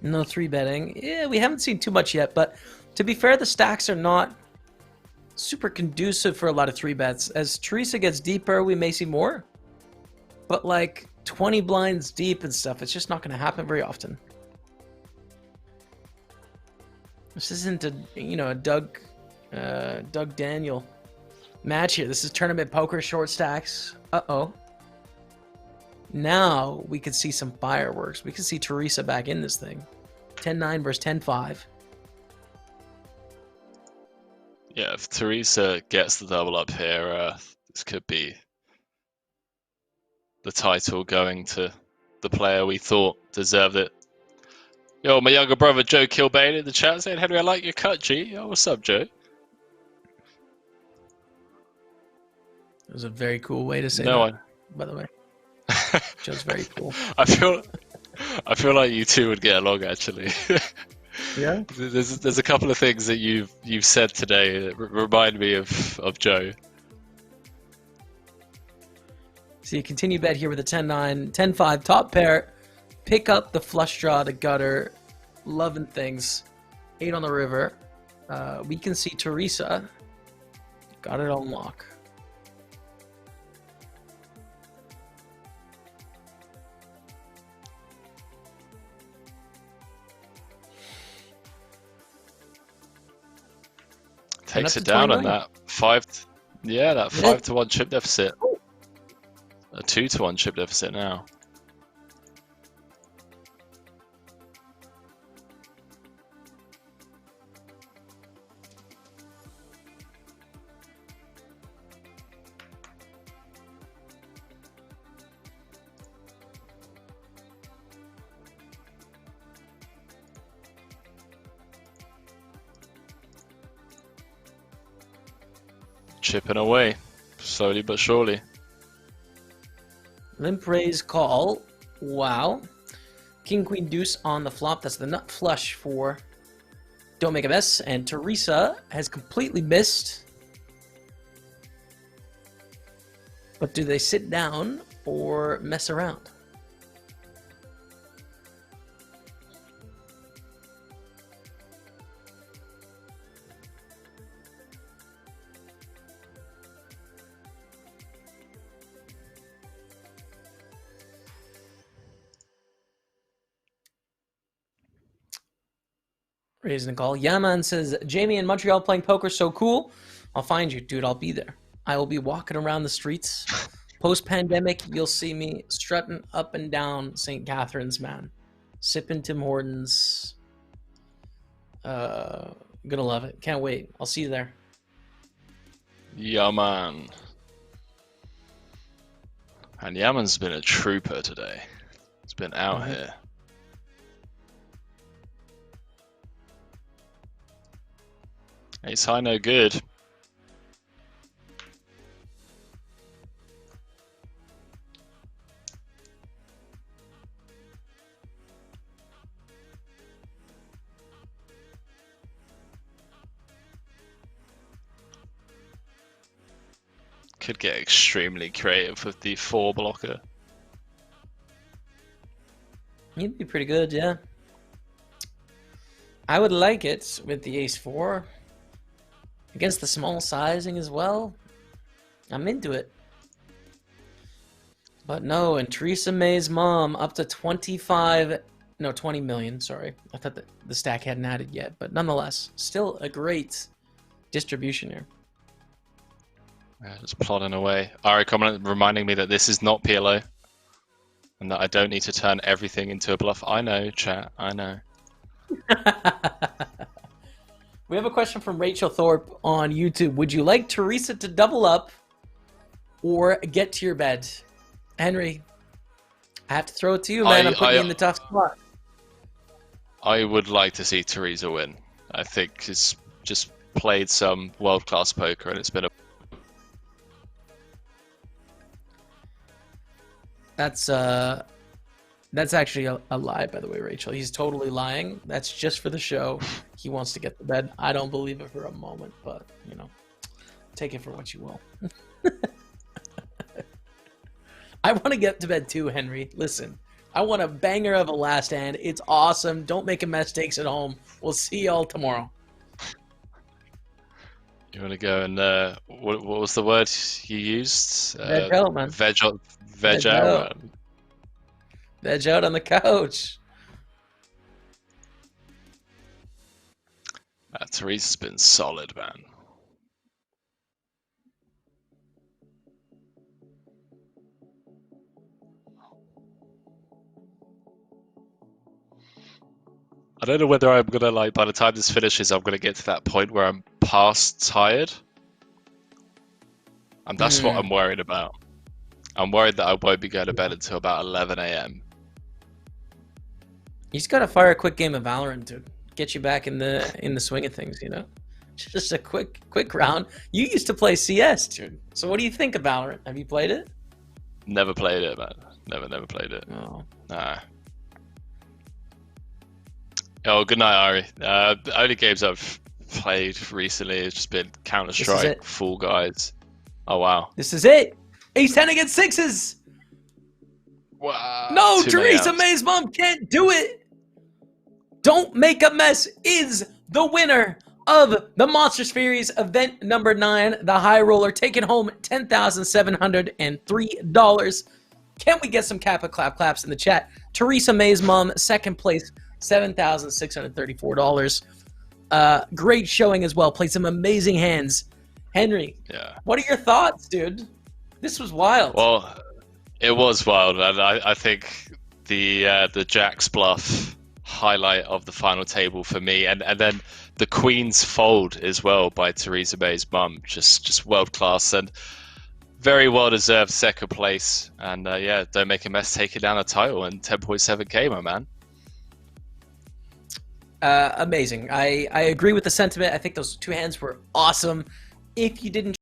No 3-betting. Yeah, we haven't seen too much yet, but to be fair, the stacks are not super conducive for a lot of 3-bets. As Teresa gets deeper, we may see more. But like 20 blinds deep and stuff, it's just not going to happen very often. This isn't a Doug Daniel match here. This is tournament poker, short stacks. Uh-oh. Now we could see some fireworks. We could see Teresa back in this thing. 10-9 versus 10-5. Yeah, if Teresa gets the double up here, this could be the title going to the player we thought deserved it. Yo, my younger brother Joe Killbane in the chat saying, Henry, I like your cut, G. Oh, what's up, Joe? It was a very cool way to say that, by the way. Joe's very cool. I feel like you two would get along, actually. Yeah? There's a couple of things that you've said today that remind me of Joe. So you continue bet here with a 10-9, 10-5 top pair. Pick up the flush draw, the gutter. Loving things. 8 on the river. We can see Teresa. Got it on lock. Takes it down on that 5 to 1 chip deficit. A 2 to 1 chip deficit now. Chipping away, slowly but surely. Limp raise call. Wow. King, queen, deuce on the flop. That's the nut flush for Don't Make a Mess. And Teresa has completely missed. But do they sit down or mess around? Raising a call. Yaman says, Jamie in Montreal playing poker so cool. I'll find you, dude. I'll be there. I will be walking around the streets. Post-pandemic, you'll see me strutting up and down St. Catharines, man. Sipping Tim Hortons. Gonna love it. Can't wait. I'll see you there. Yaman. And Yaman's been a trooper today. He's been out here. Ace high, no good. Could get extremely creative with the 4 blocker. You'd be pretty good, yeah. I would like it with the ace-4. Against the small sizing as well. I'm into it. But no, and Theresa May's mom up to 20 million, sorry. I thought that the stack hadn't added yet, but nonetheless, still a great distribution here. Yeah, just plodding away. Ari comment reminding me that this is not PLO. And that I don't need to turn everything into a bluff. I know, chat, I know. We have a question from Rachel Thorpe on YouTube. Would you like Teresa to double up or get to your bed? Henry, I have to throw it to you, man. I'm putting you in the tough spot. I would like to see Teresa win. I think she's just played some world-class poker, and it's been a... That's actually a lie, by the way, Rachel. He's totally lying. That's just for the show. He wants to get to bed. I don't believe it for a moment, but, you know, take it for what you will. I want to get to bed too, Henry. Listen, I want a banger of a last hand. It's awesome. Don't make a mistakes at home. We'll see y'all tomorrow. You want to go and what was the word you used? Veg out, man. Veg out. Veg out on the couch. Teresa's been solid, man. I don't know whether I'm gonna, like, by the time this finishes, I'm gonna get to that point where I'm past tired. And that's what I'm worried about. I'm worried that I won't be going to bed until about 11 a.m. You just gotta fire a quick game of Valorant to get you back in the swing of things, you know? Just a quick round. You used to play CS, dude. So what do you think of Valorant? Have you played it? Never played it, man. Never played it. Oh. Nah. Oh, good night, Ari. The only games I've played recently has just been Counter-Strike, Fall Guys. Oh, wow. This is it. Ace 10 against sixes. Wow. No, Teresa May's mom can't do it. Don't Make a Mess is the winner of the Monsters Series event number 9. The high roller taking home $10,703. Can we get some Kappa claps in the chat? Teresa May's mom, second place, $7,634. Great showing as well. Played some amazing hands. Henry, what are your thoughts, dude? This was wild. Well, it was wild, man. I think the Jack's bluff highlight of the final table for me, and then the Queen's fold as well by Teresa May's mum, just world class and very well deserved second place. And Don't Make a Mess taking down a title and 10.7k, my man. Amazing. I agree with the sentiment. I think those two hands were awesome. If you didn't